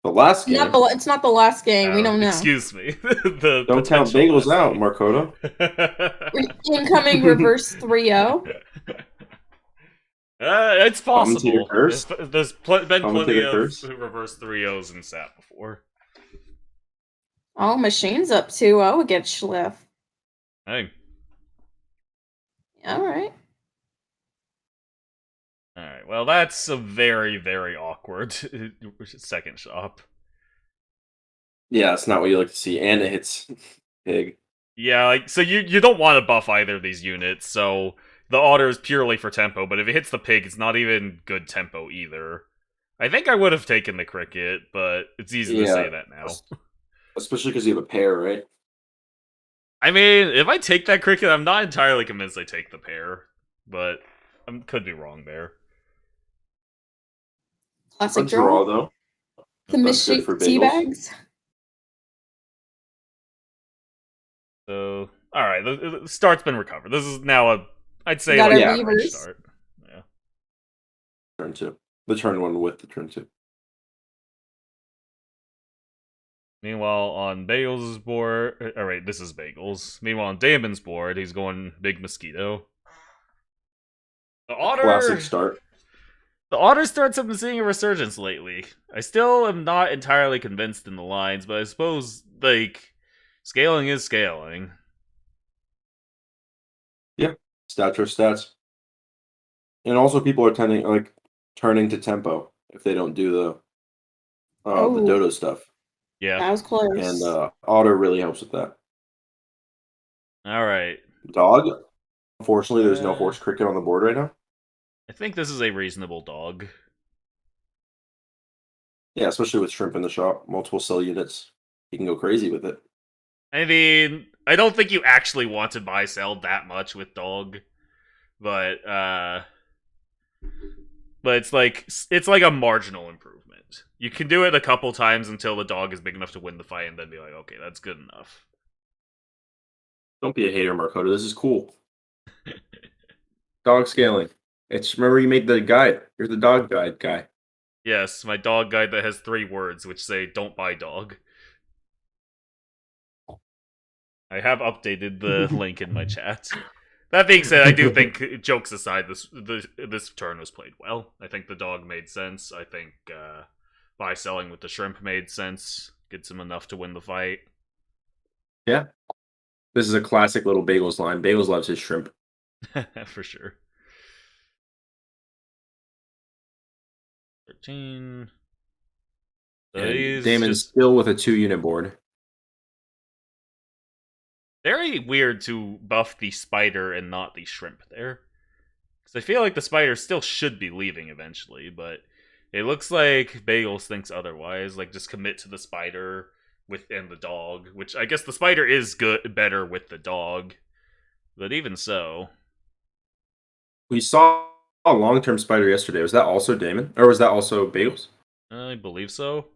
The last game? It's not the last game. We don't know. Excuse me. Don't count Bagels out, Markoto. Incoming reverse 3-0. It's possible. There's been plenty of reverse 3-0s in SAT before. Oh, Machine's up 2-0 against Schliff. Hey. Alright. Alright, Alright, well, that's a very, very awkward second shop. Yeah, it's not what you like to see, and it hits big. Yeah, like, so you don't want to buff either of these units, so the otter is purely for tempo, but if it hits the pig, it's not even good tempo either. I think I would have taken the cricket, but it's easy to say that now. Especially because you have a pair, right? I mean, if I take that cricket, I'm not entirely convinced I take the pair, but I could be wrong there. Classic A draw, draw. though. The That's good misshaped for tea bagels. bags. So, alright, the start's been recovered. This is now I'd say, Got like our an average levers. start. Yeah. Turn 2. The turn 1 with the turn 2. Meanwhile, on Bagels' board... Alright, this is Bagels. Meanwhile, on Damon's board, he's going Big Mosquito. The Otter... Classic start. The Otter starts have been seeing a resurgence lately. I still am not entirely convinced in the lines, but I suppose, like, scaling is scaling. Yeah, stats are stats. And also people are turning to tempo if they don't do the dodo stuff. Yeah. That was close. And Otter really helps with that. Alright. Dog. Unfortunately, there's no horse cricket on the board right now. I think this is a reasonable dog. Yeah, especially with shrimp in the shop, multiple cell units. You can go crazy with it. I mean, I don't think you actually want to buy sell that much with dog, but it's like a marginal improvement. You can do it a couple times until the dog is big enough to win the fight, and then be like, okay, that's good enough. Don't be a hater, Markoto. This is cool. Dog scaling. Remember you made the guide. You're the dog guide guy. Yes, my dog guide that has 3 words which say "Don't buy dog." I have updated the link in my chat. That being said, I do think, jokes aside, this turn was played well. I think the dog made sense. I think buy selling with the shrimp made sense. Gets him enough to win the fight. Yeah. This is a classic little Bagels line. Bagels loves his shrimp. For sure. 13. So And Damon's still with a 2-unit board. Very weird to buff the spider and not the shrimp there. Because I feel like the spider still should be leaving eventually, but it looks like Bagels thinks otherwise. Like, just commit to the spider and the dog, which I guess the spider is better with the dog, but even so. We saw a long-term spider yesterday. Was that also Damon? Or was that also Bagels? I believe so.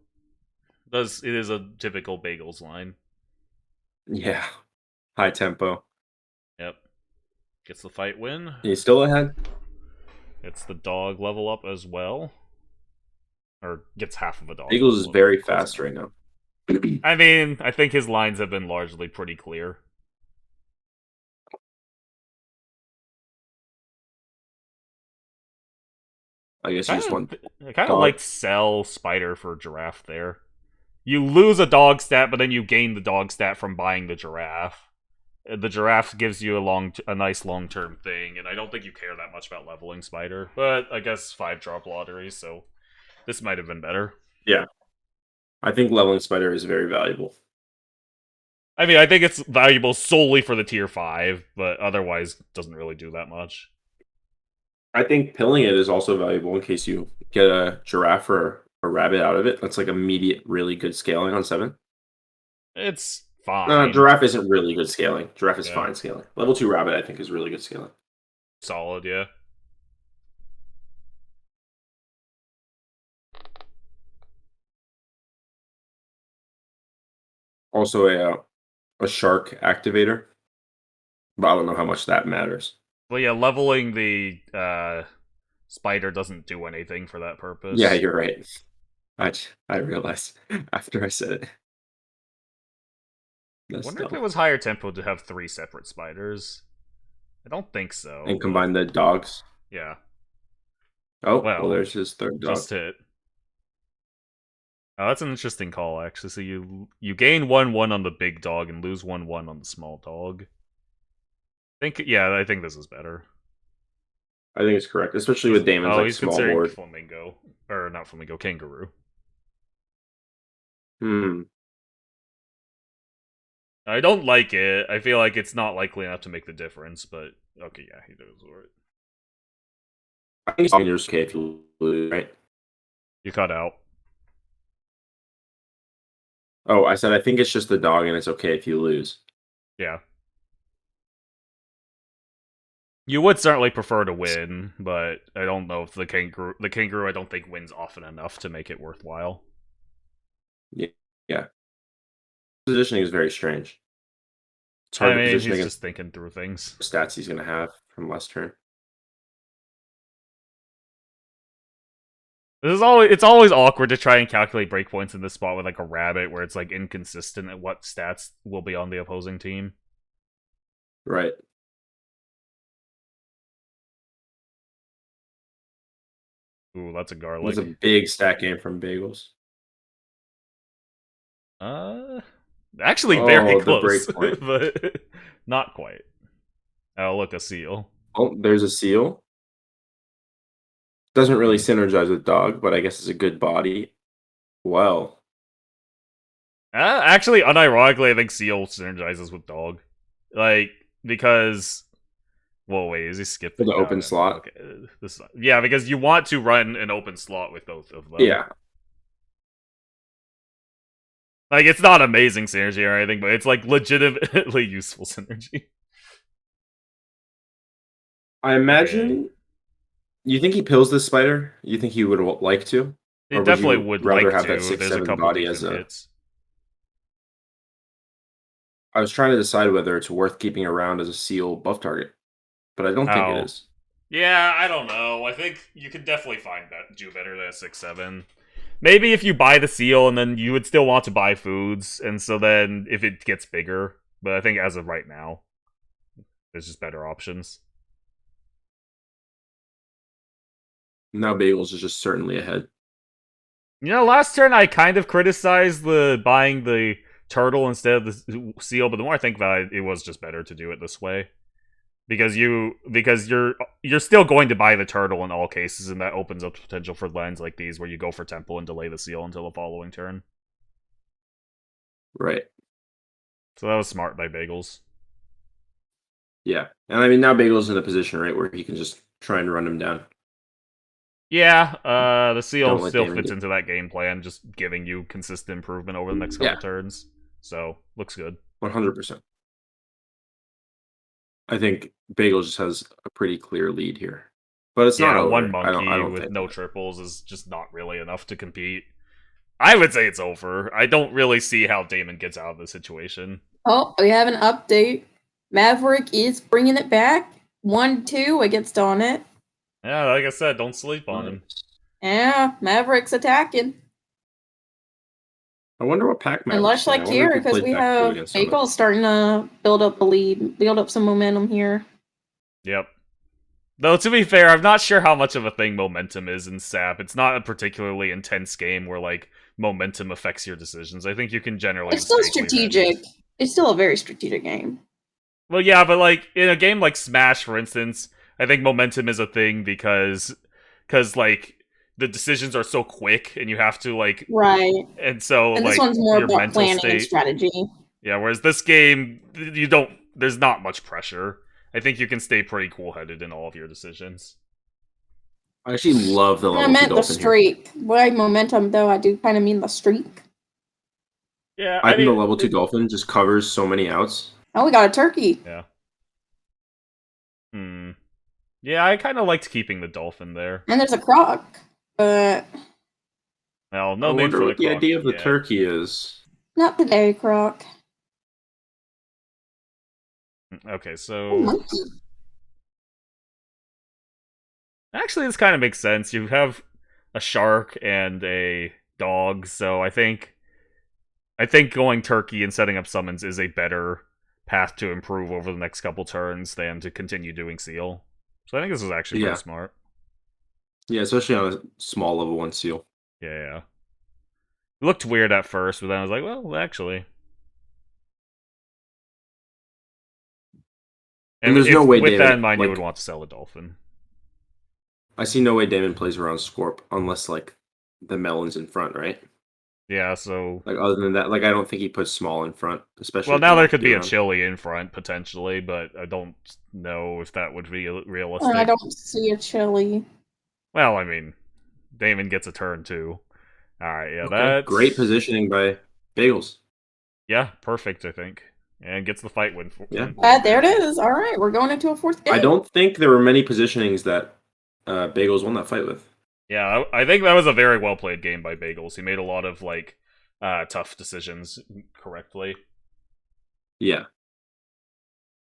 It is a typical Bagels line. Yeah. High tempo. Yep. Gets the fight win. He's still ahead. Gets the dog level up as well. Or gets half of a dog. Bagels is very fast right now. I mean, I think his lines have been largely pretty clear. I guess you just want... I kind of like sell spider for giraffe there. You lose a dog stat, but then you gain the dog stat from buying the giraffe. The giraffe gives you a nice long-term thing, and I don't think you care that much about leveling spider. But I guess 5-drop lottery, so this might have been better. Yeah. I think leveling spider is very valuable. I mean, I think it's valuable solely for the tier 5, but otherwise doesn't really do that much. I think pilling it is also valuable in case you get a giraffe or a rabbit out of it. That's like immediate, really good scaling on 7. It's fine. Giraffe isn't really good scaling. Giraffe is fine scaling. Level 2 rabbit, I think, is really good scaling. Solid, yeah. Also a shark activator. But I don't know how much that matters. Well, yeah, leveling the spider doesn't do anything for that purpose. Yeah, you're right. I realized after I said it. I wonder if it was higher tempo to have 3 separate spiders. I don't think so. And combine the dogs. Yeah. Oh, well, there's his third dog. Just hit. Oh, that's an interesting call, actually. So you gain 1/1 on the big dog and lose 1/1 on the small dog. I think this is better. I think it's correct, especially with Damon's Oh, like he's small considering board. flamingo. Or not flamingo, kangaroo. Hmm. I don't like it. I feel like it's not likely enough to make the difference, but okay, yeah, he goes for it. I think it's okay if you lose, right? You cut out. Oh, I said I think it's just the dog, and it's okay if you lose. Yeah. You would certainly prefer to win, but I don't know if the kangaroo I don't think wins often enough to make it worthwhile. Yeah. Positioning is very strange. It's I hard to mean, position he's against just thinking through things. the stats he's going to have from last turn. It's always awkward to try and calculate breakpoints in this spot with like a rabbit where it's like inconsistent at what stats will be on the opposing team. Right. Ooh, that's a It garlic. was a big stack game from Bagels. Actually very the close, breakpoint. but not quite. Oh, look, a seal. Oh, there's a seal. Doesn't really synergize with dog, but I guess it's a good body. Well, Actually, unironically, I think seal synergizes with dog, like because. Whoa, wait, is he skipping? for the open No. slot. Okay, yeah, because you want to run an open slot with both of them. Yeah. Like, it's not amazing synergy or anything, but it's, like, legitimately useful synergy. I imagine. You think he pills this spider? You think he would like to? He Or definitely you would rather like have to. that There's a 6/7 couple body decent as a? hits. I was trying to decide whether it's worth keeping around as a seal buff target, but I don't think it Oh. is. Yeah, I don't know. I think you could definitely do better than a 6/7. Maybe if you buy the seal and then you would still want to buy foods, and so then if it gets bigger. But I think as of right now, there's just better options. Now Bagels is just certainly ahead. You know, last turn I kind of criticized the buying the turtle instead of the seal, but the more I think about it, it was just better to do it this way. Because you're still going to buy the turtle in all cases, and that opens up potential for lens like these where you go for temple and delay the seal until the following turn. Right. So that was smart by Bagels. Yeah. And I mean, now Bagels in a position, right, where he can just try and run him down. Yeah, the seal Don't let still Damon fits get- into that game plan, just giving you consistent improvement over the next couple turns. So, looks good. 100%. I think Bagels just has a pretty clear lead here. But it's not over. One monkey I don't with think no that. triples is just not really enough to compete. I would say it's over. I don't really see how Damon gets out of the situation. Oh, we have an update. Maverick is bringing it back. 1-2 against On It. Yeah, like I said, don't sleep on him. Yeah, Maverick's attacking. I wonder what pack And much like here, because we have Bagel starting to build up a lead, build up some momentum here. Yep. Though, to be fair, I'm not sure how much of a thing momentum is in SAP. It's not a particularly intense game where, like, momentum affects your decisions. I think you can generally... It's still strategic. It's still a very strategic game. Well, yeah, but, like, in a game like Smash, for instance, I think momentum is a thing because like, the decisions are so quick, and you have to, like... Right. And so, and like, this one's more your about mental planning state... and strategy. Yeah, whereas this game, you don't... There's not much pressure. I think you can stay pretty cool-headed in all of your decisions. I actually love the level. I meant the streak. By momentum, though, I do kind of mean the streak. Yeah, I think the level 2 dolphin just covers so many outs. Oh, we got a turkey. Yeah. Yeah, I kind of liked keeping the dolphin there. And there's a croc, but... Well, no I name wonder for what the croc idea of the yet. turkey is. Not today, croc. Okay, Oh, so... monkey. Actually, this kind of makes sense. You have a shark and a dog, so I think going turkey and setting up summons is a better path to improve over the next couple turns than to continue doing seal. So I think this is actually pretty smart. Yeah, especially on a small level 1 seal. Yeah. It looked weird at first, but then I was like, well, actually. And there's no way with David, that in mind, like, you would want to sell a dolphin. I see no way Damon plays around Scorp unless like the melon's in front, right? Yeah, so Like other than that, like I don't think he puts small in front, especially well with now the there could lefty be a around. chili in front potentially, but I don't know if that would be I realistic. don't see a chili. Well, I mean, Damon gets a turn too. All right, yeah, Okay, great that's positioning by Bagels. yeah, perfect. I think, and gets the fight win. Yeah. There it is. All right, we're going into a fourth game. I don't think there were many positionings that Bagels won that fight with. Yeah, I think that was a very well played game by Bagels. He made a lot of like tough decisions correctly. Yeah,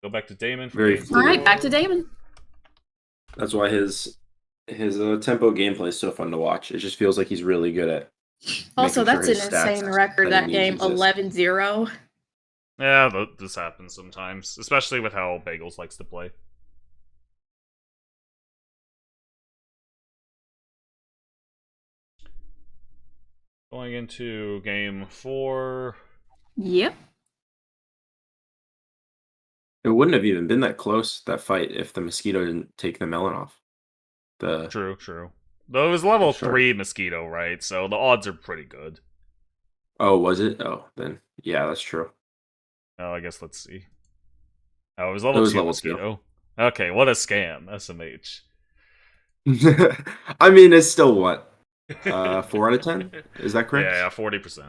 Go back to Damon for Very game fluid. All right, back to 4. Damon. that's why his tempo gameplay is so fun to watch. It just feels like he's really good at. Also, making sure that's an his stats insane record, that he that needs game, exist. 11-0. Yeah, this happens sometimes, especially with how Bagels likes to play. Going into game 4. Yep. It wouldn't have even been that close, that fight, if the mosquito didn't take the melon off. True. Though it was level Sure. 3 Mosquito, right? So the odds are pretty good. Oh, was it? Oh, then yeah, that's true. Oh, I guess let's see. Oh, it was It level was 2 level 2. Mosquito. Okay, what a scam, SMH. I mean, it's still what? 4 out of 10? Is that correct? Yeah, 40%.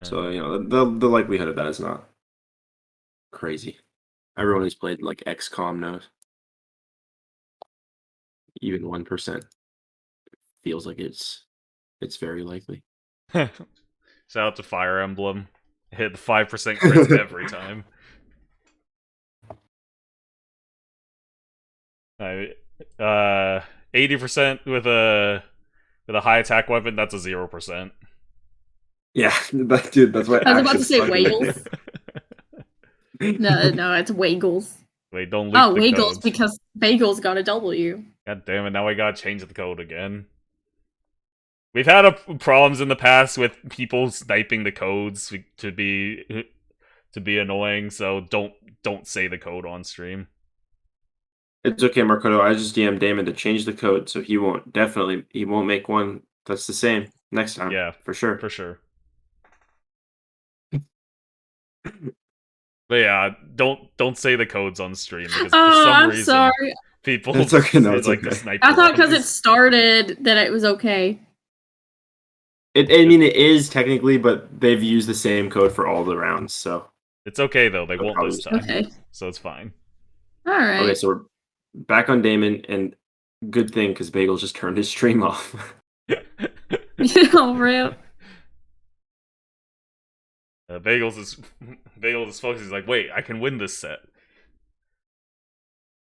So, you know, the likelihood of that is not crazy. Everyone who's played like XCOM knows. Even 1% feels like it's very likely. Shout out to Fire Emblem. Hit the 5% crits every time. 80% with a high attack weapon, that's a 0%. Yeah, dude, that's what I was about actually to say stuck in the Waggles. No, it's Waggles. Wait, don't leak Oh, the Waggles, codes. because Bagels got a W. God damn it, now I gotta change the code again. We've had problems in the past with people sniping the codes to be annoying, so don't say the code on stream. It's okay, Marcoto. I just DM'd Damon to change the code, so he won't make one that's the same next time. Yeah, for sure. For sure. But yeah, don't say the codes on stream because for some I'm reason sorry. people It's okay, no, it's like okay. to snipe. I thought because because it started that it was okay. I mean, it is technically, but they've used the same code for all the rounds, so it's okay though. They No won't this problem. time, Okay. so it's fine. All right. okay. So we're back on Damon, and good thing because Bagel just turned his stream off. Oh, rip. Bagels is focused. He's like, wait, I can win this set.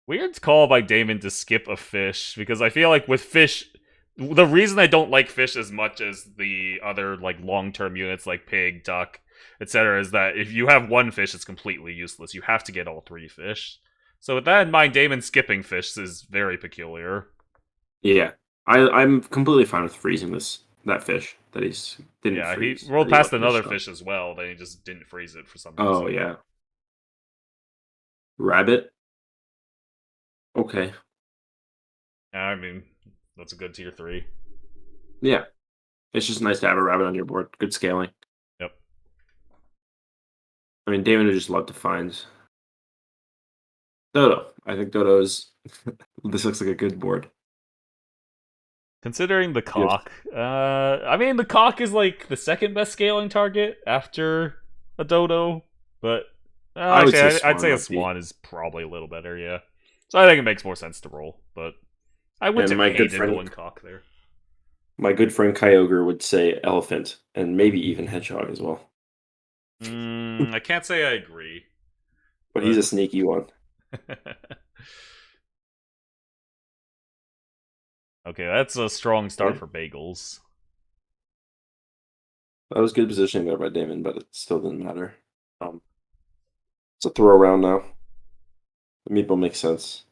Weird call by Damon to skip a fish because I feel like with fish, the reason I don't like fish as much as the other like long-term units like pig, duck, etc. is that if you have one fish, it's completely useless. You have to get all 3 fish. So with that in mind, Damon skipping fish is very peculiar. Yeah, I'm completely fine with freezing that fish that didn't Yeah, freeze. he rolled that he past left another shot. fish as well, then he just didn't freeze it for some reason. Oh yeah, rabbit. Okay. I mean, that's a good tier 3. Yeah, it's just nice to have a rabbit on your board. Good scaling. Yep. I mean, Damon would just love to find Dodo. I think Dodo's. This looks like a good board. Considering the Yes. cock, I mean, the cock is like the second best scaling target after a dodo, but I would actually, say I'd say a Swan might be. swan is probably a little better, yeah. So I think it makes more sense to roll, but I would And have my good hated friend- going cock there. My good friend Kyogre would say elephant, and maybe even hedgehog as well. I can't say I agree. But he's a sneaky one. Okay, that's a strong start Yeah. for bagels. That was good positioning there by Damon, but it still didn't matter. It's a throw around now. The meatball makes sense.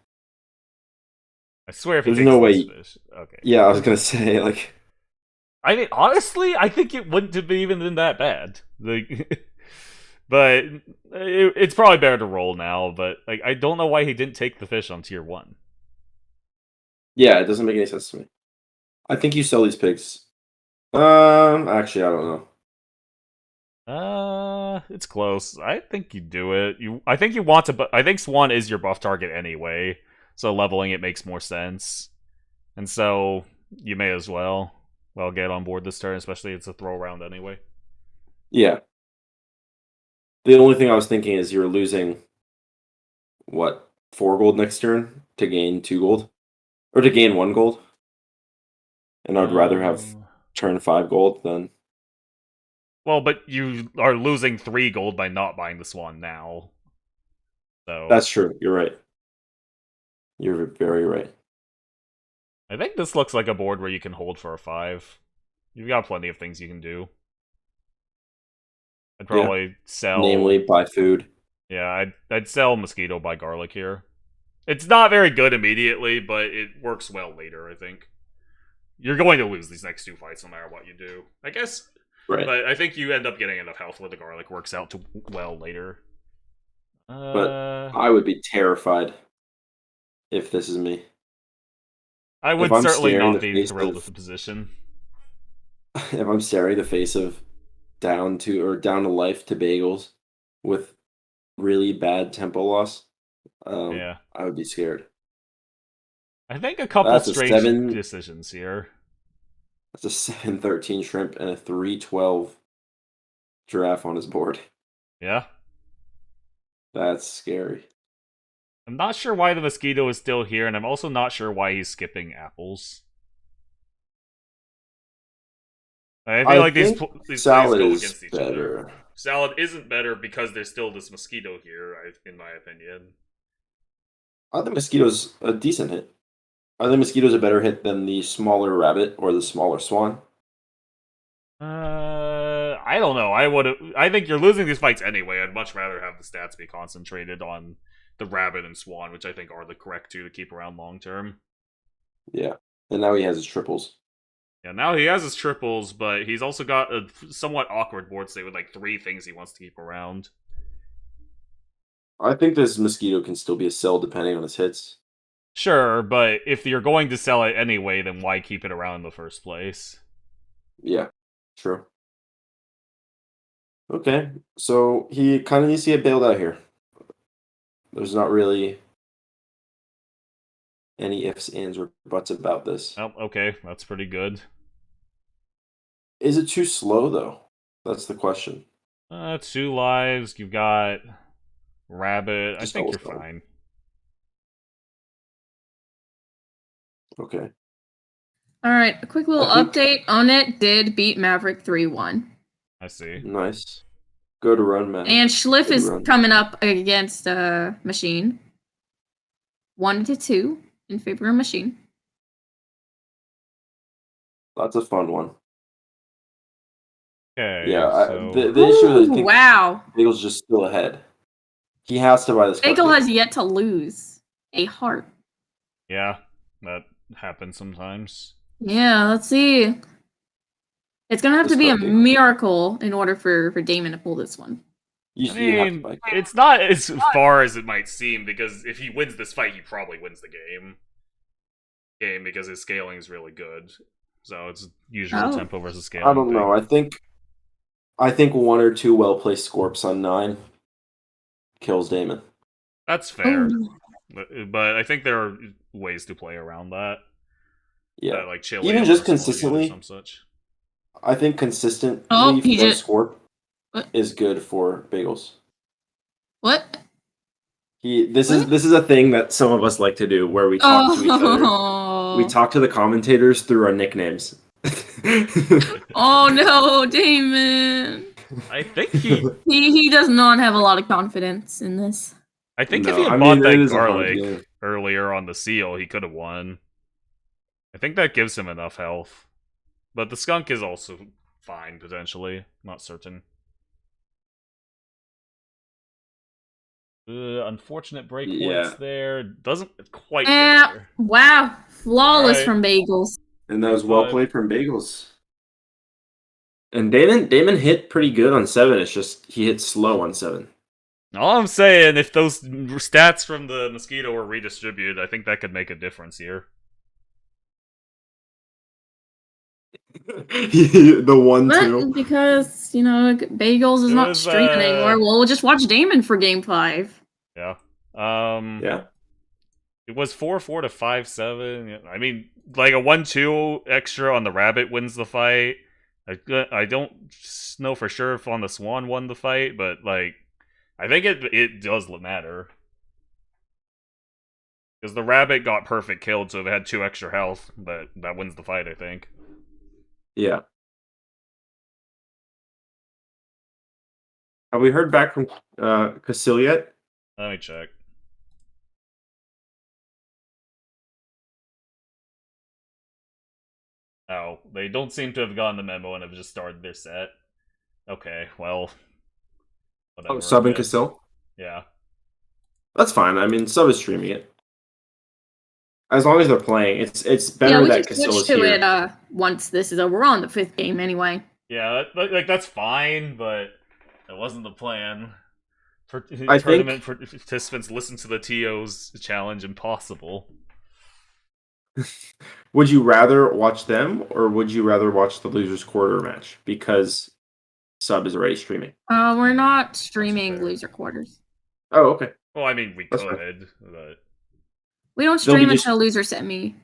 I swear if he There's takes no this way- fish. Okay. Yeah, I was gonna say like I mean, honestly, I think it wouldn't have even been that bad. Like, But it's probably better to roll now. But like, I don't know why he didn't take the fish on tier 1. Yeah, it doesn't make any sense to me. I think you sell these pigs. Actually, I don't know. It's close. I think you do it. I think you want to, but I think Swan is your buff target anyway, so leveling it makes more sense. And so you may as well get on board this turn, especially it's a throw round anyway. Yeah. The only thing I was thinking is you're losing, what, 4 gold next turn to gain 2 gold? Or to gain 1 gold? And I'd rather have turn 5 gold than... Well, but you are losing 3 gold by not buying the Swan now. So That's true. You're right. You're very right. I think this looks like a board where you can hold for a 5. You've got plenty of things you can do. I'd probably sell... Namely, buy food. Yeah, I'd sell Mosquito, buy Garlic here. It's not very good immediately, but it works well later, I think. You're going to lose these next 2 fights no matter what you do. I guess... Right. But I think you end up getting enough health where the Garlic works out to well later. But I would be terrified if this is me. I would certainly not be thrilled with the position. If I'm staring the face of down to life to bagels with really bad tempo loss, yeah, I would be scared. I think a couple strange decisions here. That's a 7-13 shrimp and a 3-12 giraffe on his board. Yeah. That's scary. I'm not sure why the Mosquito is still here, and I'm also not sure why he's skipping apples. I feel like these plays go against each other. Salad isn't better because there's still this Mosquito here, in my opinion. I think Mosquito's a decent hit. I think Mosquito's a better hit than the smaller rabbit or the smaller swan. I don't know. I think you're losing these fights anyway. I'd much rather have the stats be concentrated on the rabbit and swan, which I think are the correct 2 to keep around long term. Yeah, and now he has his triples. Yeah, now he has his triples, but he's also got a somewhat awkward board state with like 3 things he wants to keep around. I think this Mosquito can still be a sell depending on his hits. Sure, but if you're going to sell it anyway, then why keep it around in the first place? Yeah, true. Okay, so he kind of needs to get bailed out here. There's not really any ifs, ands, or buts about this. Oh, okay, that's pretty good. Is it too slow, though? That's the question. 2 lives, you've got rabbit. I think you're fine. Okay. All right, a quick little update on it. Did beat Maverick 3-1. I see. Nice. Go to run, man. And Schliff is coming up against Machine. 1-2 in favor of Machine. That's a fun one. Okay. Yeah, so... the issue is I think wow. Bagel's just still ahead. He has to buy this. Bagel has yet to lose a heart. Yeah, that happens sometimes. Yeah, let's see. It's gonna have to be a miracle in order for Damon to pull this one. I mean, it's not as far as it might seem, because if he wins this fight, he probably wins the game. Because his scaling is really good. So it's usually tempo versus scaling. I don't know. I think 1 or 2 well-placed Scorps on 9 kills Damon. That's fair. But I think there are ways to play around that. Yeah. Like Chile even just consistently. Some such. I think consistently Scorp is good for Bagels. What? This is a thing that some of us like to do where we talk to each other. We talk to the commentators through our nicknames. Oh no, Damon! I think he does not have a lot of confidence in this. I think if he had bought that garlic earlier on the seal, he could have won. I think that gives him enough health. But the skunk is also fine, potentially. Not certain. Unfortunate break points there. Doesn't quite get there. Wow. Flawless from Bagels. And that was well played from Bagels. And Damon hit pretty good on 7. It's just he hit slow on 7. All I'm saying, if those stats from the Mosquito were redistributed, I think that could make a difference here. The 1-2. Because, Bagels is not streaming anymore. Well, we'll just watch Damon for game 5. Yeah. Yeah. It was 4-4 to 5-7. I mean, like a 1-2 extra on the Rabbit wins the fight. I don't know for sure if on the Swan won the fight, but like I think it does matter. Because the Rabbit got perfect killed, so it had 2 extra health, but that wins the fight, I think. Yeah. Have we heard back from Casil yet? Let me check. Oh, they don't seem to have gotten the memo and have just started their set. Okay, well. Whatever, Oh, Sub and Casil? Yeah. That's fine. I mean, Sub is streaming it. As long as they're playing, it's better that Casil is here. Yeah, we can switch to it once this is over. We're on the 5th game anyway. Yeah, like that's fine, but that wasn't the plan. Tournament participants listen to the TO's challenge impossible. Would you rather watch them, or would you rather watch the Losers Quarter match? Because Sub is already streaming. We're not streaming Loser Quarters. Oh, okay. Well, I mean, we That's could, but... We don't stream until Loser Semi.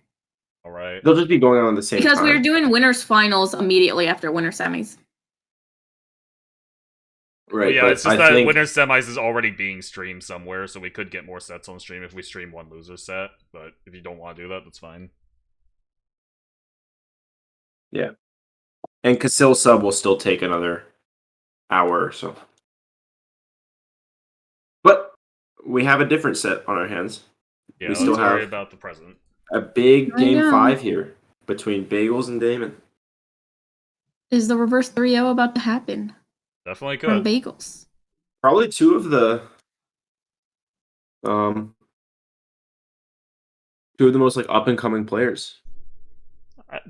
Alright. They'll just be going on at the same time. Because we're doing Winners Finals immediately after Winner Semis. Right, yeah, it's just that Winner Semis is already being streamed somewhere, so we could get more sets on stream if we stream one loser set, but if you don't want to do that, that's fine. Yeah. And Casil Sub will still take another hour or so. But we have a different set on our hands. Yeah, we let's still worry have about the present. A big game 5 here between Bagels and Damon. Is the reverse 3-0 about to happen? Definitely could. From Bagels. Probably 2 of the most like up and coming players.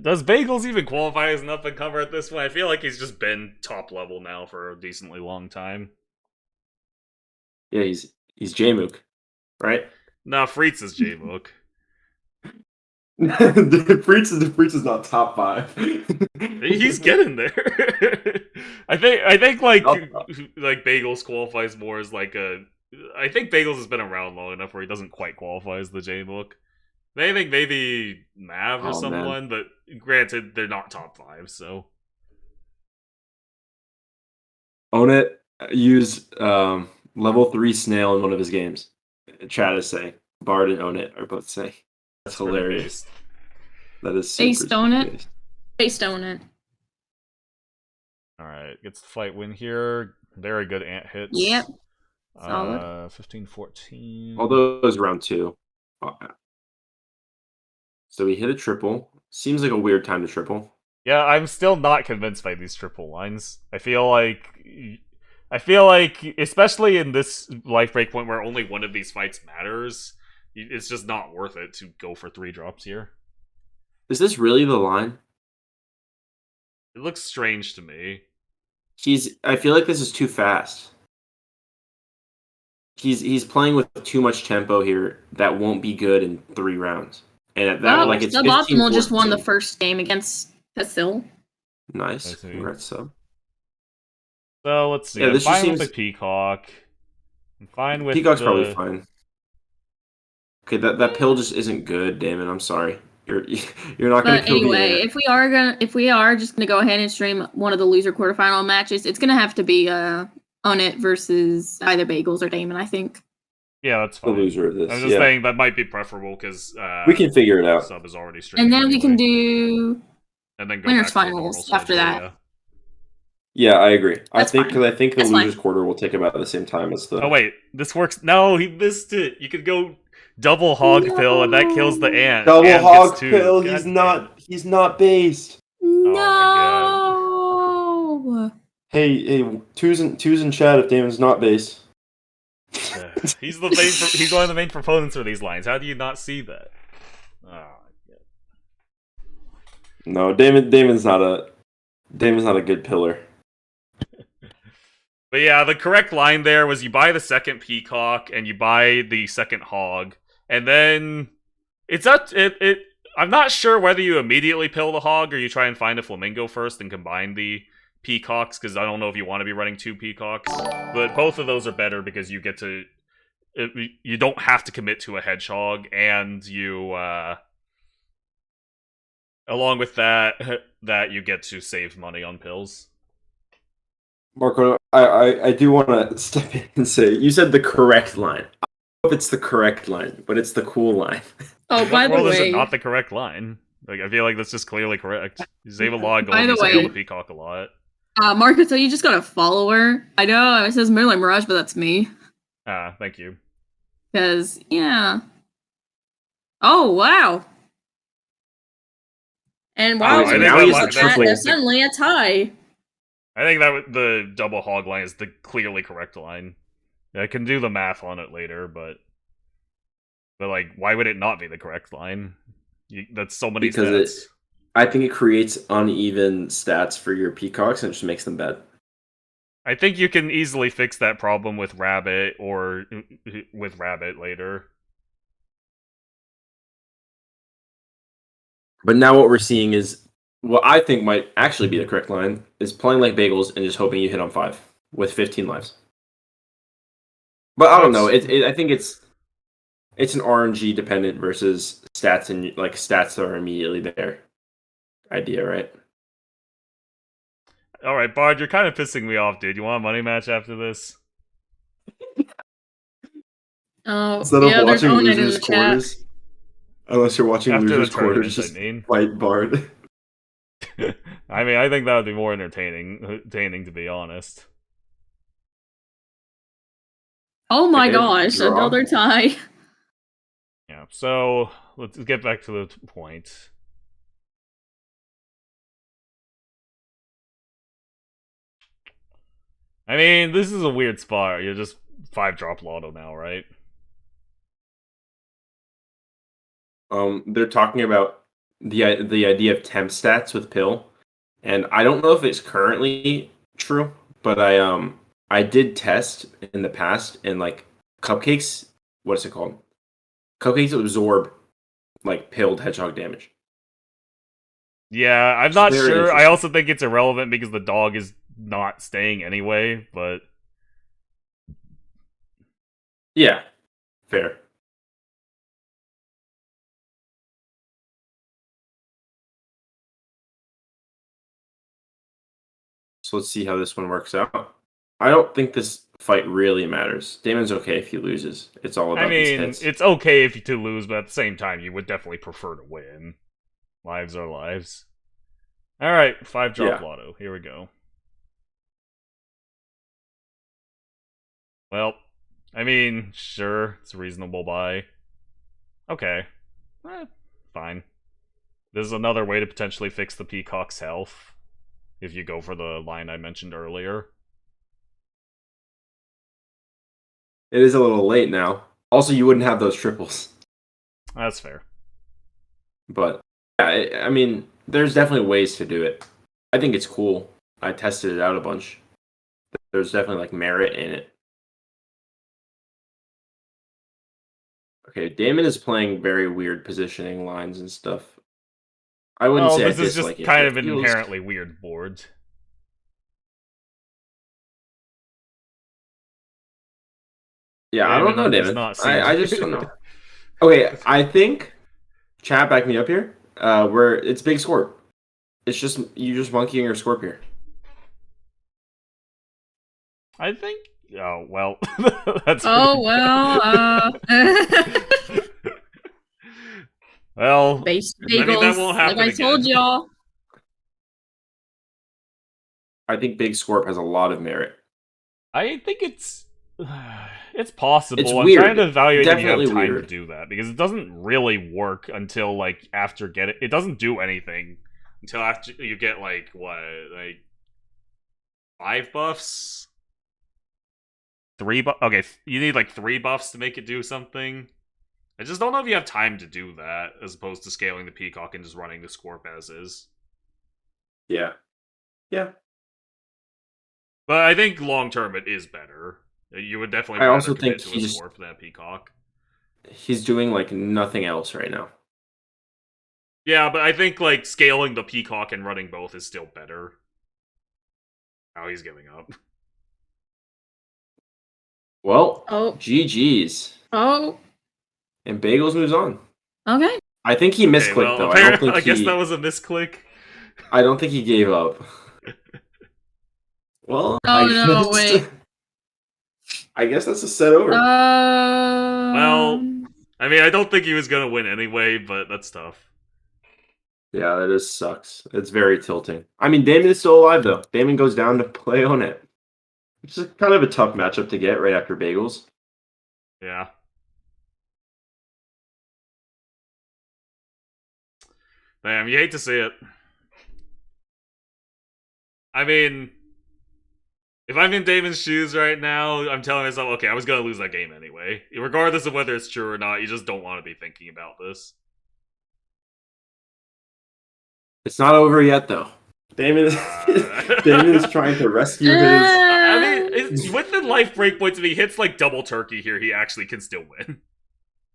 Does Bagels even qualify as an up and comer at this point? I feel like he's just been top level now for a decently long time. Yeah, he's J-Mook, right? Nah, Freets is J-Mook. Freets is not top 5. He's getting there. I think like Bagels qualifies more as like a. I think Bagels has been around long enough where he doesn't quite qualify as the J-Mook. I think maybe Mav or someone, but granted, they're not top 5, so. Own it. Use level 3 snail in one of his games. Chad is saying. Bard and Own It are both saying. That's hilarious. That is super Based on it. Based on it. Alright, gets the fight win here. Very good ant hits. Yep. Solid. 15-14. Although it was round 2. So we hit a triple. Seems like a weird time to triple. Yeah, I'm still not convinced by these triple lines. I feel like, especially in this life break point where only one of these fights matters, it's just not worth it to go for 3 drops here. Is this really the line? It looks strange to me. I feel like this is too fast. He's playing with too much tempo here that won't be good in 3 rounds. And at that, like, it's Suboptimal just won the first game against Casil. Nice. Congrats, Sub. So let's see. Yeah, I'm fine with the Peacock. I'm fine with Peacock's probably fine. Okay, that pill just isn't good, Damon. I'm sorry. You're not going to kill me. Anyway, if we are just gonna go ahead and stream one of the loser quarterfinal matches, it's gonna have to be On It versus either Bagels or Damon, I think. Yeah, that's fine. The loser of this. I'm just saying that might be preferable because we can figure it out. Sub is already streaming. And then we can do winners finals after that. Yeah, I agree. That's I think the That's losers fine. quarter will take about the same time as the. Oh wait, this works. No, he missed it. You could go double hog pill, and that kills the ant. Double Ant hog gets 2. pill. God He's not based. No. Hey, twos in chat if Damon's not based. He's he's one of the main proponents for these lines. How do you not see that? Oh, no, Damon's not a Damon's not a good pillar. But yeah, the correct line there was you buy the second peacock and you buy the second hog, and then it's up. I'm not sure whether you immediately pill the hog or you try and find a flamingo first and combine the peacocks, because I don't know if you want to be running 2 peacocks. But both of those are better because you get to. You don't have to commit to a hedgehog, and you. Along with that, you get to save money on pills. Marco, I do want to step in and say, you said the correct line. I don't know if it's the correct line, but it's the cool line. Oh, by the Well, is it way, not the correct line? Like, I feel like that's just clearly correct. You save a lot of gold, By the you scale way- the peacock a lot. Marco, so you just got a follower. I know it says Moonlight Mirage, but that's me. Ah, thank you. Because, yeah. Oh, wow. And wow, I think now that he's line- a triple. there's suddenly a tie. I think that the double hog line is the clearly correct line. I can do the math on it later, but like, why would it not be the correct line? That's so many Because stats. I think it creates uneven stats for your peacocks and it just makes them bad. I think you can easily fix that problem with rabbit or with rabbit later. But now what we're seeing is what I think might actually be the correct line is playing like bagels and just hoping you hit on 5 with 15 lives. But I don't know. I think it's an RNG dependent versus stats and like stats that are immediately there idea, right? All right, Bard, you're kind of pissing me off, dude. You want a money match after this? Oh, Instead yeah, of there's watching Owen in losers the chat. quarters, unless you're watching After the losers quarters, tournament, just I mean. fight Bard. I mean, I think that would be more entertaining, to be honest. Oh my Okay, gosh, draw. another tie. Yeah, so let's get back to the point. I mean, this is a weird spot. You're just 5-drop lotto now, right? They're talking about the idea of temp stats with pill, and I don't know if it's currently true, but I did test in the past, and like cupcakes, what is it called? Cupcakes absorb like pilled hedgehog damage. Yeah, I'm It's not very sure. I interesting. also think it's irrelevant because the dog is not staying anyway, but Yeah, fair. So let's see how this one works out. I don't think this fight really matters. Damon's okay if he loses. It's all about I these mean, hits. it's okay if you to lose, but at the same time, you would definitely prefer to win. Lives are lives. All right, 5-drop Yeah. lotto. Here we go. Well, I mean, sure, it's a reasonable buy. Okay, fine. This is another way to potentially fix the peacock's health if you go for the line I mentioned earlier. It is a little late now. Also, you wouldn't have those triples. That's fair. But yeah, I mean, there's definitely ways to do it. I think it's cool. I tested it out a bunch. There's definitely like merit in it. Okay, Damon is playing very weird positioning lines and stuff. I wouldn't Well, say I this is just dislike it. kind It of an feels- inherently weird board. Yeah, I don't know, does Damon. not seem I to- just don't know. Okay, I think chat back me up here. Where it's big scorp. It's just you just monkeying your scorp here. I think. Oh well, that's. Oh pretty well. bad. Well, Base I mean, that bagels. won't Like happen I told again. y'all. I think big scorp has a lot of merit. I think it's. It's possible. It's I'm weird. trying to evaluate if you have Definitely time weird. to do that because it doesn't really work until like after get it. It doesn't do anything until after you get like what, like 5 buffs, 3 buffs. Okay, you need like 3 buffs to make it do something. I just don't know if you have time to do that as opposed to scaling the peacock and just running the scorp as is. Yeah. Yeah. But I think long term it is better. You would definitely I rather also commit think to a Scorp than a Peacock. he's doing like nothing else right now. Yeah, but I think like scaling the Peacock and running both is still better. Oh, he's giving up. Well, Oh. GG's. Oh. And Bagels moves on. Okay. I think he Okay, misclicked well, though. apparently, I guess that was a misclick. I don't think he gave up. Well, Oh no! Wait. I guess that's a set over. Well, I mean, I don't think he was gonna win anyway, but that's tough. Yeah, that just sucks. It's very tilting. I mean, Damon is still alive though. Damon goes down to play on it. Which is kind of a tough matchup to get right after Bagels. Yeah. Damn, you hate to see it. I mean, if I'm in Damon's shoes right now, I'm telling myself, okay, I was gonna lose that game anyway. Regardless of whether it's true or not, you just don't want to be thinking about this. It's not over yet though. Damon's trying to rescue his. I mean, within life breakpoints, if he hits like double turkey here, he actually can still win.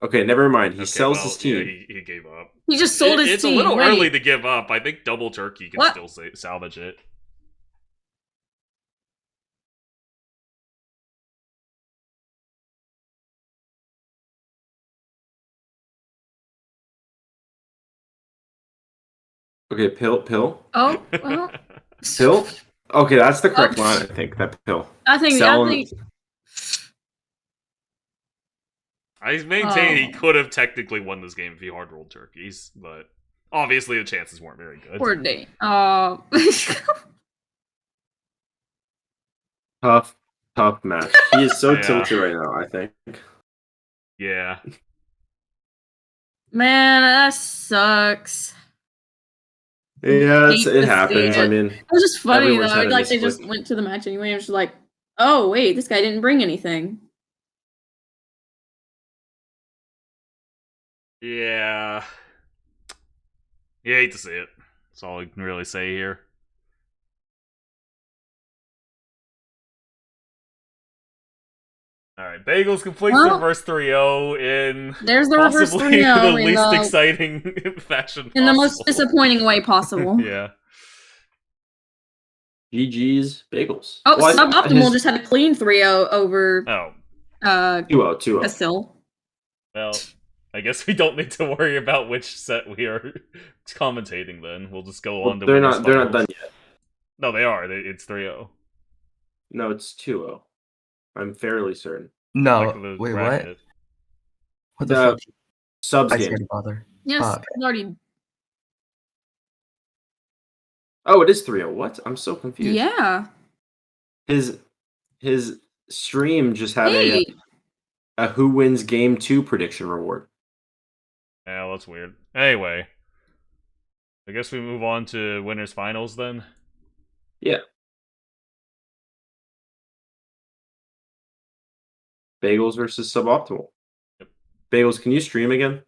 Okay, never mind. He Okay, sells his team. Yeah, he gave up. He just sold his it's team. It's a little Wait. early to give up. I think double turkey can still salvage it. Okay, pill. Oh, well. Pill? Okay, that's the correct line, I think. That pill. I think. I maintain he could have technically won this game if he hard rolled turkeys, but obviously the chances weren't very good. Poor day. Tough match. He is so tilted right now, I think. Yeah. Man, that sucks. Yeah, it happens. I mean, it was just funny though. Like they just went to the match anyway. It was just like, oh wait, this guy didn't bring anything. Yeah. You hate to see it. That's all I can really say here. Alright, Bagels completes the reverse 3-0 in there's the reverse 3-0 the least exciting fashion possible. In the most disappointing way possible. Yeah. GG's Bagels. Oh, well, Suboptimal just had a clean 3-0 over 2-0. Casil. Well, I guess we don't need to worry about which set we are commentating then. We'll just go on to they're not done yet. No, they are. It's 3-0. No, it's 2-0. I'm fairly certain. No, wait, what? What the fuck? Subs I game. can't bother. Yes, already. Oh, it is 3-0. What? I'm so confused. Yeah. His stream just had a who wins game 2 prediction reward. Yeah, that's weird. Anyway, I guess we move on to winners finals then. Yeah. Bagels versus Suboptimal. Yep. Bagels, can you stream again?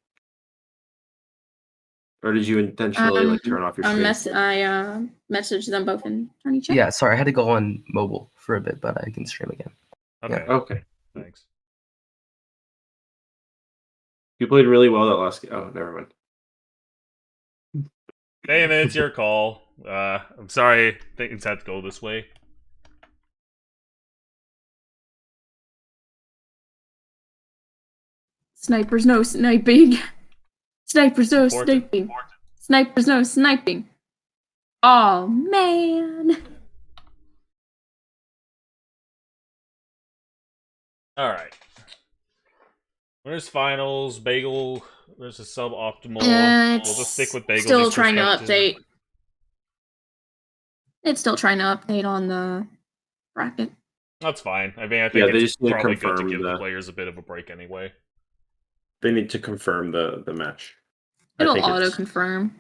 Or did you intentionally turn off your stream? I messaged them both in tourney chat. Yeah, sorry, I had to go on mobile for a bit, but I can stream again. Okay. Yeah. Okay. Thanks. You played really well that last game. Oh, never mind. Damon, it's your call. I'm sorry things had to go this way. Snipers no sniping. Snipers no sniping. Snipers no sniping. Oh man. Alright. Winners finals, Bagel versus Suboptimal. We'll just stick with Bagel. Still trying to update. It's still trying to update on the bracket. That's fine. I mean, I think it's probably good to give the players a bit of a break anyway. They need to confirm the match. It'll auto-confirm.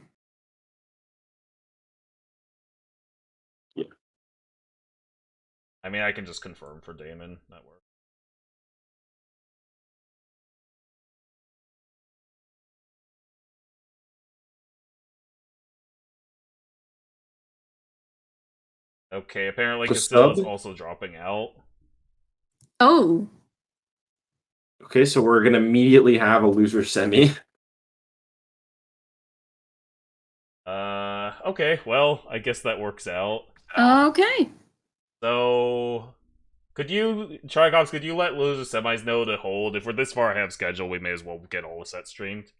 Yeah. I mean, I can just confirm for Damon. That works. Okay, apparently The Casil is sub? also dropping out. Oh. Okay, so we're gonna immediately have a loser semi. Okay, well, I guess that works out. Okay. So, Tricops, could you let loser semis know to hold? If we're this far ahead of schedule, we may as well get all the sets streamed.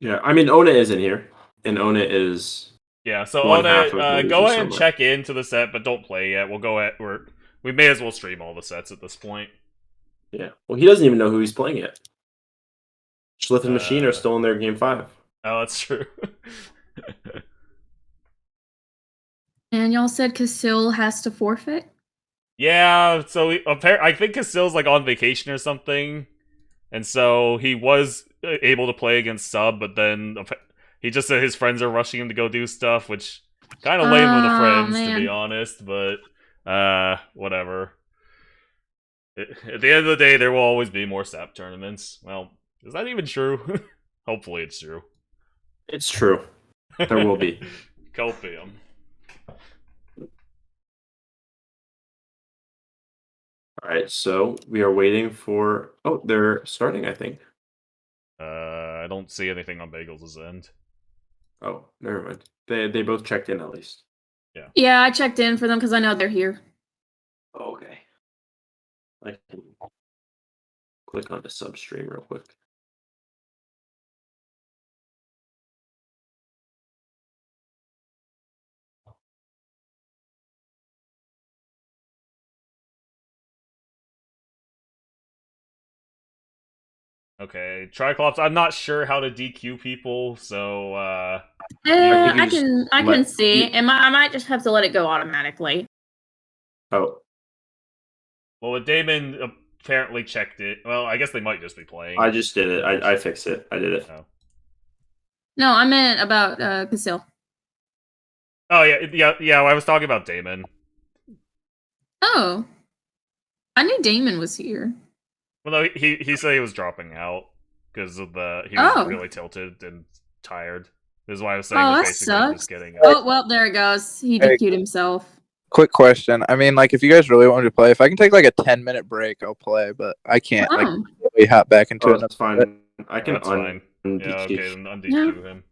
Yeah, I mean Ona isn't here, and Ona is Yeah, so one Ona, half of the go loser ahead and semi. check into the set, but don't play yet. We'll go at we may as well stream all the sets at this point. Yeah. Well, he doesn't even know who he's playing yet. Schlith and Machine are Uh, still in their game 5. Oh, that's true. And y'all said Casil has to forfeit? Yeah, so I think Casil's like on vacation or something, and so he was able to play against Sub, but then he just said his friends are rushing him to go do stuff, which kind of lame of the Oh, friends, to be man. honest. But whatever. At the end of the day, there will always be more SAP tournaments. Well, is that even true? Hopefully, it's true. It's true. There will be. Copium. All right, so we are waiting for. Oh, they're starting, I think. I don't see anything on Bagels' end. Oh, never mind. They both checked in at least. Yeah, I checked in for them because I know they're here. Oh, okay. I can click on the sub stream real quick. Okay, Triclops, I'm not sure how to DQ people, so I think you can just let- see. you- I might just have to let it go automatically. Oh, well, with Damon apparently checked it. Well, I guess they might just be playing. I just did it. I fixed it. I did it. Oh. No, I meant about Casil. Oh yeah. I was talking about Damon. Oh. I knew Damon was here. Well, no, he said he was dropping out because of he was Oh. really tilted and tired. This is why I was saying Oh, was that basically sucks. just getting. Oh, well, there it goes. He Hey. DQ'd himself. Quick question. I mean, like, if you guys really want me to play, if I can take like a 10-minute break, I'll play. But I can't like Oh. really hop back into Oh, it. that's fine. I can That's fine. Yeah, okay, then Yeah. DQ him.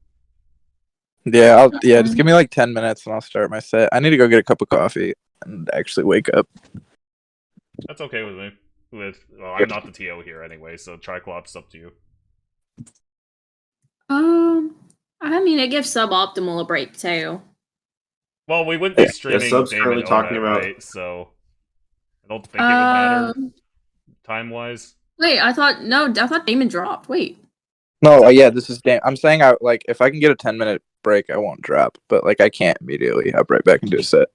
Yeah, just give me like 10 minutes and I'll start my set. I need to go get a cup of coffee and actually wake up. That's okay with me. Well, I'm not the TO here anyway, so Triclops up to you. I mean, it gives suboptimal a break too. Well, we wouldn't be streaming Sub's Damon currently talking Ona, about- right? So I don't think it would matter time-wise. Wait, I thought Damon dropped. Wait. No, yeah, this is I'm saying I like if I can get a 10-minute break, I won't drop. But like I can't immediately hop right back into a set.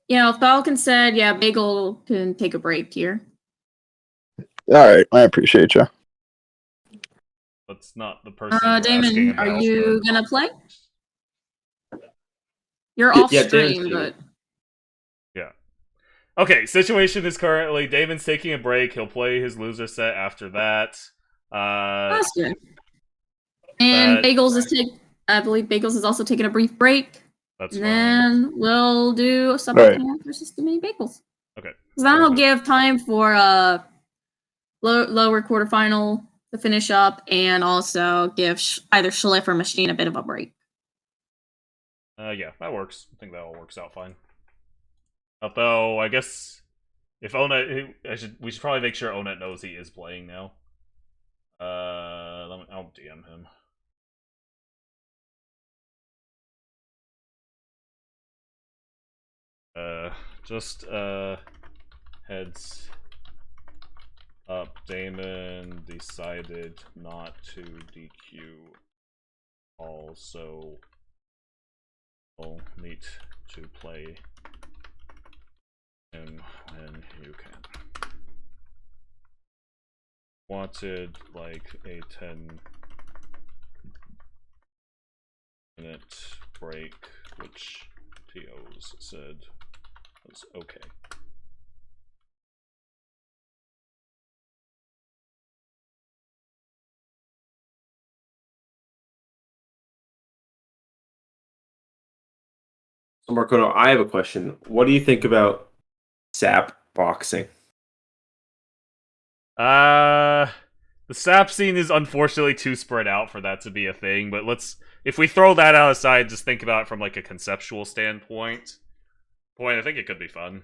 Yeah, Falcon said, yeah, Bagel can take a break here. All right, I appreciate you. That's not the person we're asking Damon, about. are you gonna play? You're Yeah, off Damon's stream, doing but it. Yeah. Okay, situation is currently Damon's taking a break. He'll play his loser set after that. that's good. And I believe Bagels is also taking a brief break. That's And fine. then we'll do Right. suboptimal versus the mini Bagels. Okay. Because that'll Sounds good. give time for lower quarterfinal to finish up, and also give either Schliff or Machine a bit of a break. Yeah, that works. I think that all works out fine. Although, I guess if Onet, we should probably make sure Onet knows he is playing now. I'll DM him. Just heads up. Damon decided not to DQ. Also, we'll need to play him when you can. Wanted like a 10-minute break, which TOs said was okay. So Marcono, I have a question. What do you think about sap boxing? The sap scene is unfortunately too spread out for that to be a thing, but if we throw that out aside, just think about it from like a conceptual standpoint. I think it could be fun.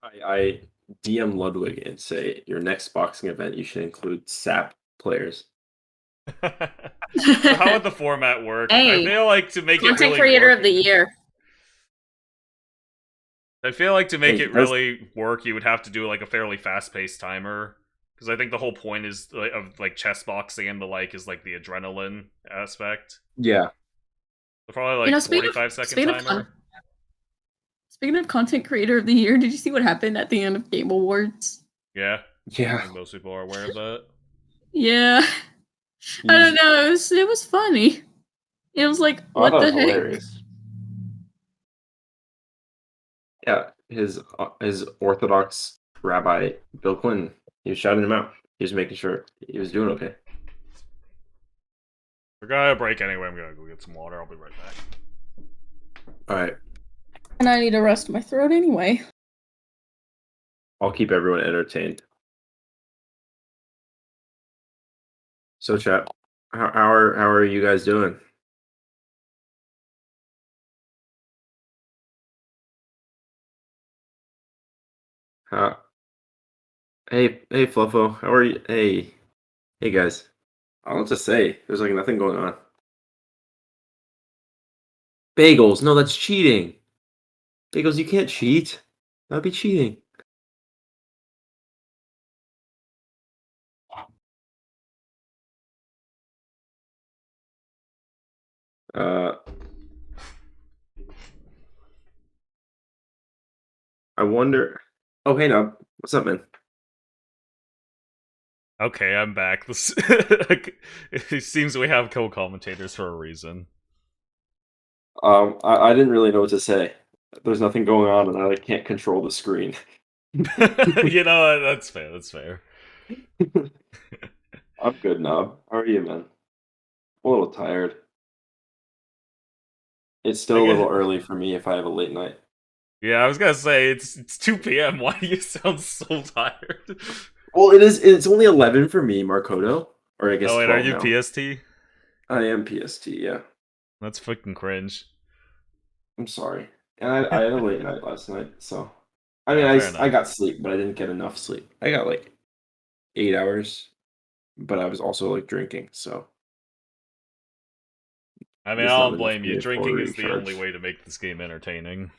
I DM Ludwig and say your next boxing event you should include sap players. So how would the format work? Hey, I feel like to make it Content really creator work, of the year. I feel like to make Hey, it really work, you would have to do like a fairly fast-paced timer. Because I think the whole point is of like chess boxing and the like is like the adrenaline aspect. Yeah. So probably like Speaking 45-second timer. Speaking of content creator of the year, did you see what happened at the end of Game Awards? Yeah. I Yeah. think most people are aware of that. Yeah. I don't know. It was funny. It was like, Oh, I what thought the it was heck? hilarious. Yeah, his Orthodox rabbi Bill Clinton. He was shouting him out. He was making sure he was doing okay. We're gonna break anyway. I'm gonna go get some water. I'll be right back. All right, And I need to rest my throat anyway. I'll keep everyone entertained. So, chat, how are you guys doing? Hey, Fluffo, how are you? Hey, guys. I don't know what to say. There's like nothing going on. Bagels, no, that's cheating. Bagels, you can't cheat. That'd be cheating. Uh, I wonder. Oh, hey, Nub. What's up, man? Okay, I'm back. It seems we have co-commentators for a reason. I didn't really know what to say. There's nothing going on, and I like can't control the screen. You know, that's fair. That's fair. I'm good, Nub. How are you, man? I'm a little tired. It's still a little early for me if I have a late night. Yeah, I was gonna say it's 2 p.m. Why do you sound so tired? Well, it is. It's only 11 for me, Markoto. Or I guess Oh wait, 12 are you now. PST? I am PST. Yeah. That's fucking cringe. I'm sorry. And I had a late night last night, so I mean, Yeah, fair I enough. got sleep, but I didn't get enough sleep. I got like 8 hours, but I was also like drinking, so I mean, it's I not don't enough blame for you. me for a Drinking is the only recharge. way to make this game entertaining.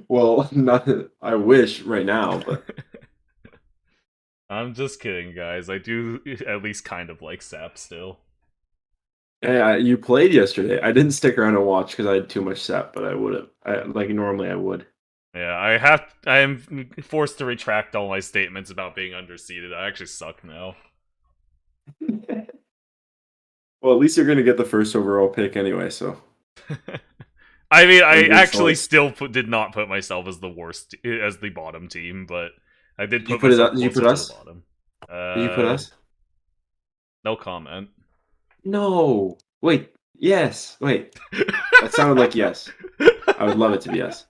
Well, not I wish right now, but I'm just kidding, guys. I do at least kind of like Sap still. yeah, you played yesterday. I didn't stick around and watch because I had too much set, but I would have. Like normally I would. Yeah, I am forced to retract all my statements about being underseeded. I actually suck now. Well, at least you're gonna get the first overall pick anyway. So I mean, I good actually choice. still did not put myself as the worst, as the bottom team, but I did Did you put put it myself up? Did you closer put to us? the bottom. Did you put us? No comment. No. Wait. Yes. Wait. That sounded like yes. I would love it to be yes.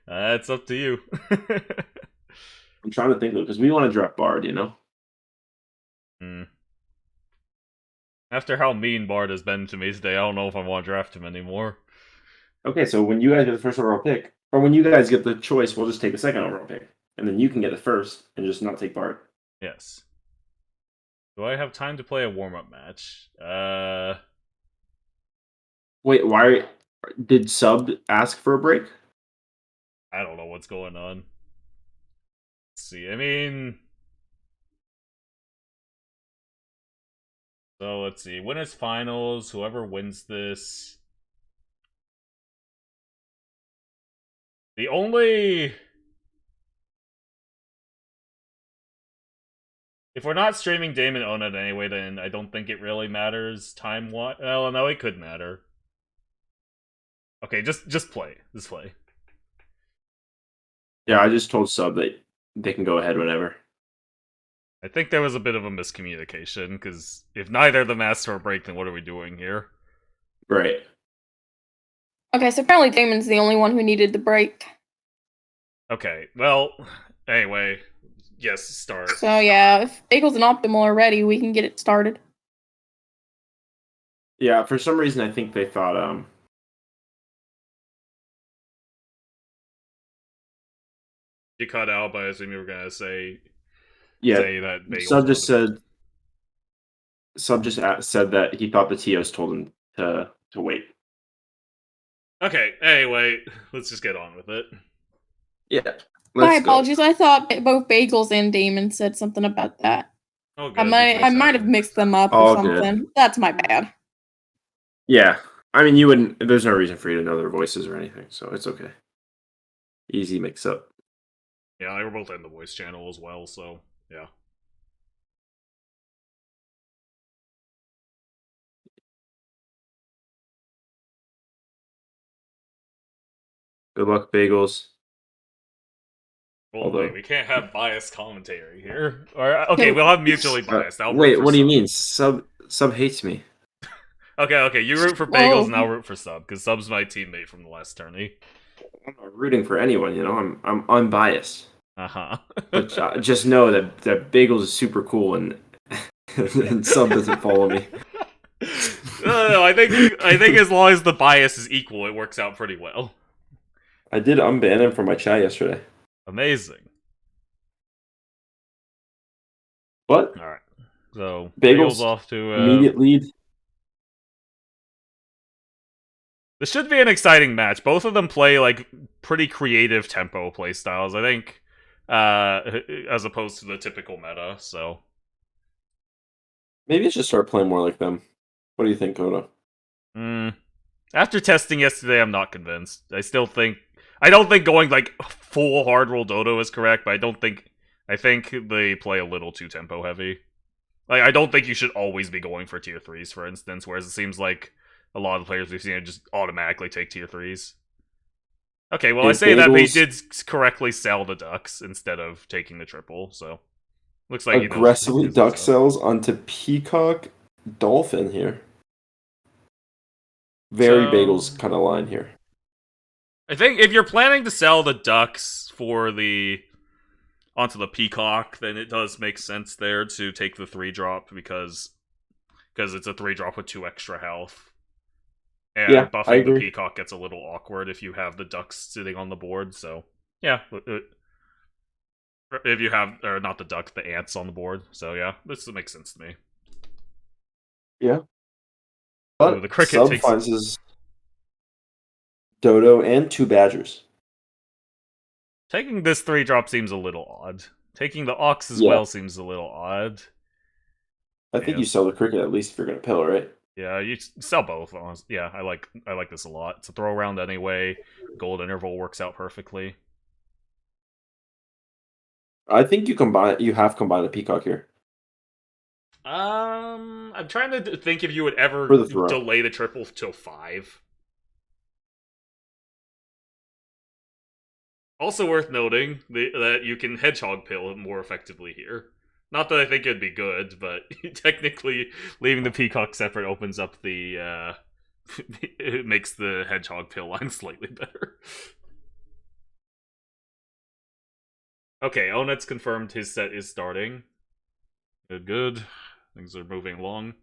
It's up to you. I'm trying to think though, because we want to draft Bard, you know. Hmm. After how mean Bard has been to me today, I don't know if I want to draft him anymore. Okay, so when you guys get the first overall pick, or when you guys get the choice, we'll just take the second overall pick, and then you can get the first and just not take Bard. Yes. Do I have time to play a warm-up match? Wait, why did Sub ask for a break? I don't know what's going on. Let's see. I mean, so let's see. Winners finals. Whoever wins this. The only. If we're not streaming Damon Onat anyway, then I don't think it really matters time-wise. Well, no, it could matter. Okay, just play. Just play. Yeah, I just told Sub that they can go ahead whenever. I think there was a bit of a miscommunication, because if neither of them asked for a break, then what are we doing here? Right. Okay, so apparently Damon's the only one who needed the break. Okay, well, anyway, yes, start. So yeah, if Bagels and Optimal are ready, we can get it started. Yeah, for some reason I think they thought You cut out, but I assume you were gonna say that Bagels Sub just wanted- said that he thought the TOs told him to wait. Okay, anyway, let's just get on with it. Yeah. My apologies. I thought both Bagels and Damon said something about that. Oh, good. I might have mixed them up or All something. good. That's my bad. Yeah. I mean, you wouldn't. There's no reason for you to know their voices or anything, so it's okay. Easy mix up. Yeah, they were both in the voice channel as well, so yeah. Good luck, Bagels. Well, Although- wait, we can't have biased commentary here. Or okay, we'll have mutually biased. I'll root Wait, for what do you Sub. mean? Sub hates me. Okay, you root for Bagels and I'll root for Sub, because Sub's my teammate from the last tourney. I'm not rooting for anyone, you know. I'm unbiased. Uh-huh. But just know that Bagels is super cool and and Sub doesn't follow me. No, I think as long as the bias is equal, it works out pretty well. I did unban him from my chat yesterday. Amazing. What? All right. So Bagels off to immediate lead. This should be an exciting match. Both of them play like pretty creative tempo play styles, I think, as opposed to the typical meta. So Maybe I should start playing more like them. What do you think, Koda? After testing yesterday, I'm not convinced. I don't think going like full hard roll dodo is correct, but I think they play a little too tempo heavy. Like, I don't think you should always be going for tier 3s, for instance, whereas it seems like a lot of the players we've seen just automatically take tier 3s. Okay, well, I say that, but he did correctly sell the ducks instead of taking the triple, so looks like aggressively duck sells onto Peacock Dolphin here. Very Bagels kind of line here. I think if you're planning to sell the ducks onto the Peacock, then it does make sense there to take the 3-drop because it's a 3-drop with 2 extra health. And Yeah, buffing the Peacock gets a little awkward if you have the ducks sitting on the board, so yeah. If you have, or not the duck, the ants on the board, so yeah, this makes sense to me. Yeah. But the cricket Sub finds his dodo and 2 badgers. Taking this 3-drop seems a little odd. Taking the ox as well seems a little odd. I think you sell the cricket at least if you're gonna pill, right? Yeah, you sell both. Yeah, I like this a lot. It's a throw around anyway. Gold interval works out perfectly. I think you have combined a Peacock here. I'm trying to think if you would ever delay the triple till 5. Also worth noting that you can hedgehog pill more effectively here. Not that I think it'd be good, but technically leaving the Peacock separate opens up the it makes the hedgehog pill line slightly better. Okay, Onet's confirmed his set is starting. Good. Things are moving along.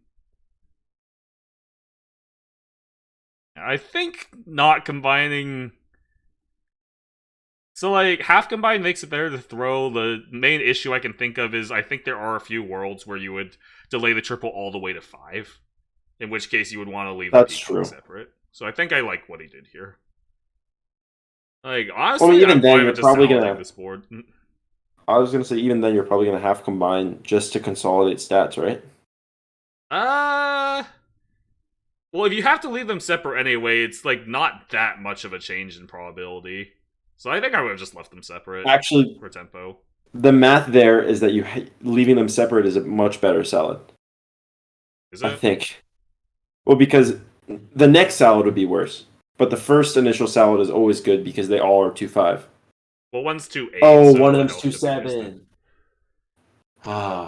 I think not combining... So, like, half combined makes it better to throw. The main issue I can think of is I think there are a few worlds where you would delay the triple all the way to 5. In which case you would want to leave the Peacock separate. So I think I like what he did here. Like, honestly, I'm fine with just soliding this board. I was gonna say, even then, you're probably gonna half combine just to consolidate stats, right? Well, if you have to leave them separate anyway, it's like not that much of a change in probability. So I think I would have just left them separate. Actually, for tempo, the math there is that leaving them separate is a much better salad. Is it? I think. Well, because the next salad would be worse, but the first initial salad is always good because they all are 2-5. Well, one's 2-8. Oh, so one of them's 2-7. Ah.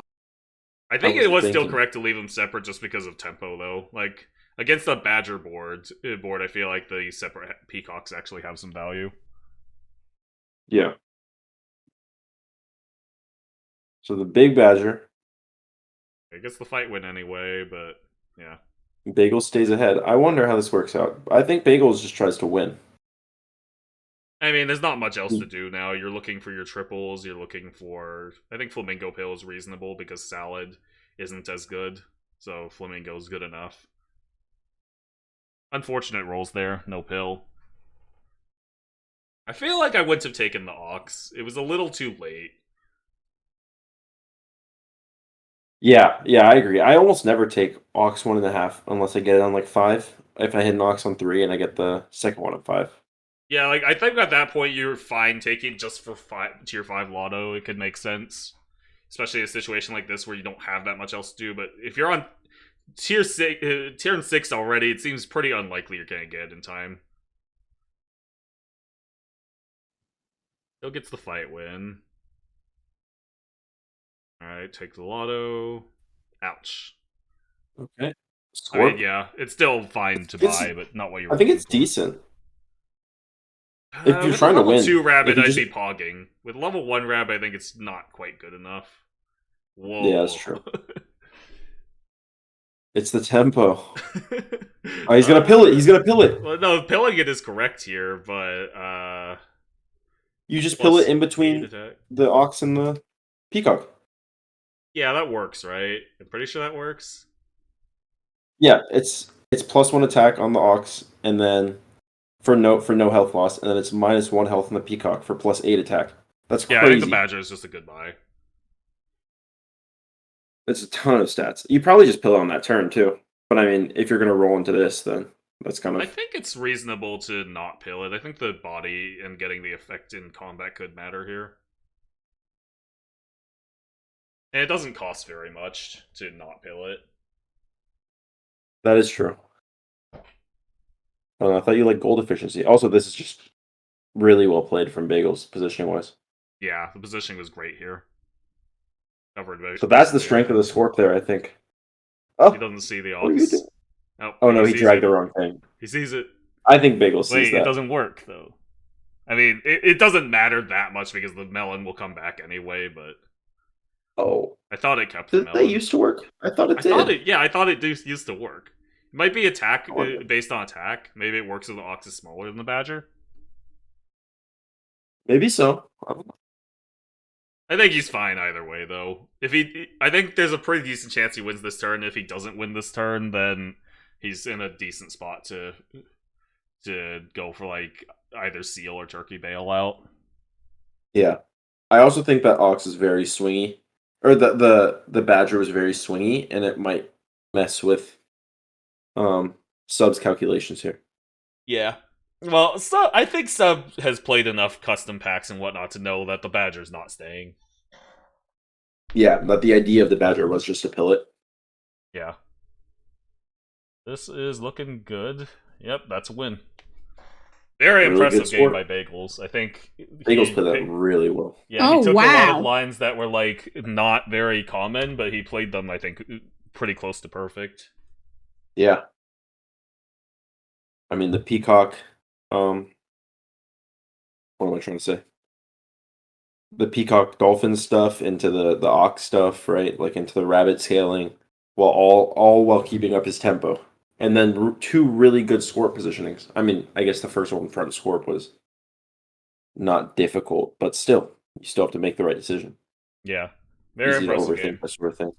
I think it was still correct to leave them separate just because of tempo, though. Like, Against the Badger board, I feel like the separate peacocks actually have some value. Yeah. So the big Badger. It gets the fight win anyway, but yeah. Bagels stays ahead. I wonder how this works out. I think Bagels just tries to win. I mean, there's not much else to do now. You're looking for your triples. You're looking for... I think Flamingo Pill is reasonable because Salad isn't as good. So Flamingo's good enough. Unfortunate rolls there. No pill. I feel like I wouldn't have taken the Ox. It was a little too late. Yeah, I agree. I almost never take Ox 1.5 unless I get it on like 5. If I hit an Ox on 3 and I get the second one at 5. Yeah, like I think at that point you're fine taking just for tier 5 lotto. It could make sense. Especially in a situation like this where you don't have that much else to do. But if you're on tier 6 already, it seems pretty unlikely you're gonna get it in time. Still gets the fight win. Alright, take the lotto. Ouch. Okay. I mean, yeah, it's still fine to buy, but not what you're I think it's for. decent. If you're with trying to level win, 2 rabbit, I'd just... be pogging. With level 1 rabbit, I think it's not quite good enough. Whoa. Yeah, that's true. It's the tempo. Oh, he's gonna pill it. He's gonna pill it. Well, no, pilling it is correct here, but you just pill it in between the Ox and the Peacock. Yeah, that works, right? I'm pretty sure that works. Yeah, it's +1 attack on the Ox, and then for no health loss, and then it's -1 health on the Peacock for +8 attack. That's crazy. Yeah, I think the Badger is just a good buy. It's a ton of stats. You probably just pill it on that turn too. But I mean, if you're gonna roll into this, then that's kind of... I think it's reasonable to not pill it. I think the body and getting the effect in combat could matter here. And it doesn't cost very much to not pill it. That is true. I thought you liked gold efficiency. Also, this is just really well played from Bagels, positioning-wise. Yeah, the positioning was great here. Covered so that's the strength of the score player, I think. Oh, he doesn't see the Ox. What are you doing? Oh no, he dragged the wrong thing. He sees it. I think Bagels sees that. It doesn't work, though. I mean, it doesn't matter that much because the melon will come back anyway, but... Oh. I thought it kept the melon. Did that used to work? I thought it did. I thought it used to work. It might be attack based on attack. Maybe it works if the Ox is smaller than the Badger. Maybe so. I think he's fine either way, though. I think there's a pretty decent chance he wins this turn. If he doesn't win this turn, then he's in a decent spot to go for like either seal or turkey bailout. Yeah, I also think that Ox is very swingy, or the Badger was very swingy, and it might mess with Sub's calculations here. Yeah. Well, I think Sub has played enough custom packs and whatnot to know that the Badger's not staying. Yeah, but the idea of the Badger was just to pill it. Yeah. This is looking good. Yep, that's a win. Very really impressive game by Bagels. I think Bagels played that really well. Yeah, he took a lot of lines that were like not very common, but he played them, I think, pretty close to perfect. Yeah. I mean, the Peacock... what am I trying to say? The Peacock Dolphin stuff into the Ox stuff, right? Like into the rabbit scaling, while all while keeping up his tempo. And then 2 really good score positionings. I mean, I guess the first one in front of Scorp was not difficult, but still, you still have to make the right decision. Yeah, very impressive game. That sort of thing.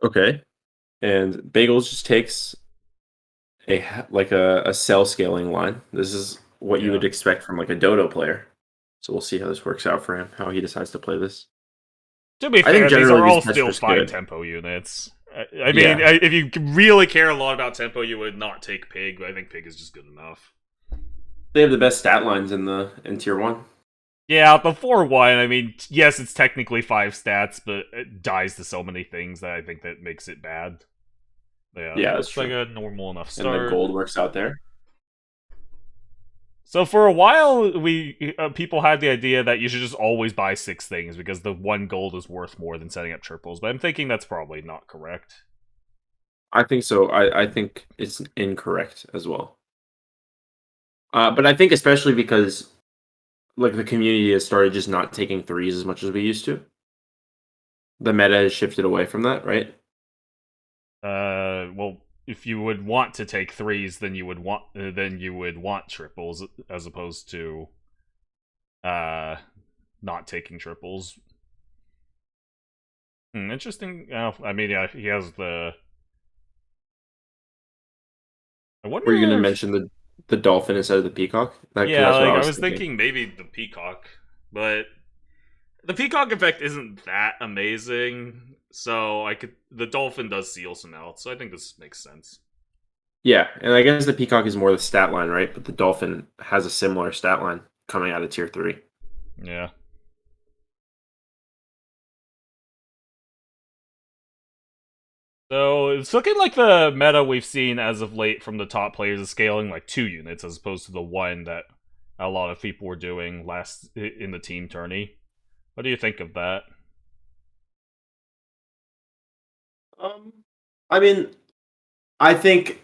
Okay, and Bagels just takes a cell scaling line. This is what you would expect from like a Dodo player. So we'll see how this works out for him, how he decides to play this. To be fair, these are all still fine tempo units. I mean, if you really care a lot about tempo, you would not take Pig, but I think Pig is just good enough. They have the best stat lines in tier 1. Yeah, the 4-1, I mean, yes, it's technically 5 stats, but it dies to so many things that I think that makes it bad. Yeah, Yeah, that's looks like true. a normal enough And the start. gold works out there. So for a while, people had the idea that you should just always buy 6 things because the 1 gold is worth more than setting up triples, but I'm thinking that's probably not correct. I think so. I think it's incorrect as well. But I think especially because like the community has started just not taking threes as much as we used to. The meta has shifted away from that, right? Well, if you would want to take 3s, then you would want triples as opposed to not taking triples. Interesting. I mean, yeah, he has the. I Were you going wonder to if. mention the dolphin instead of the peacock? Because Yeah, that's what like I I was was thinking. thinking maybe the peacock, but the peacock effect isn't that amazing. So the dolphin does seal some out, so I think this makes sense. Yeah, and I guess the peacock is more the stat line, right? But the dolphin has a similar stat line coming out of tier 3. Yeah. So it's looking like the meta we've seen as of late from the top players is scaling like 2 units as opposed to the 1 that a lot of people were doing last in the team tourney. What do you think of that? I mean, I think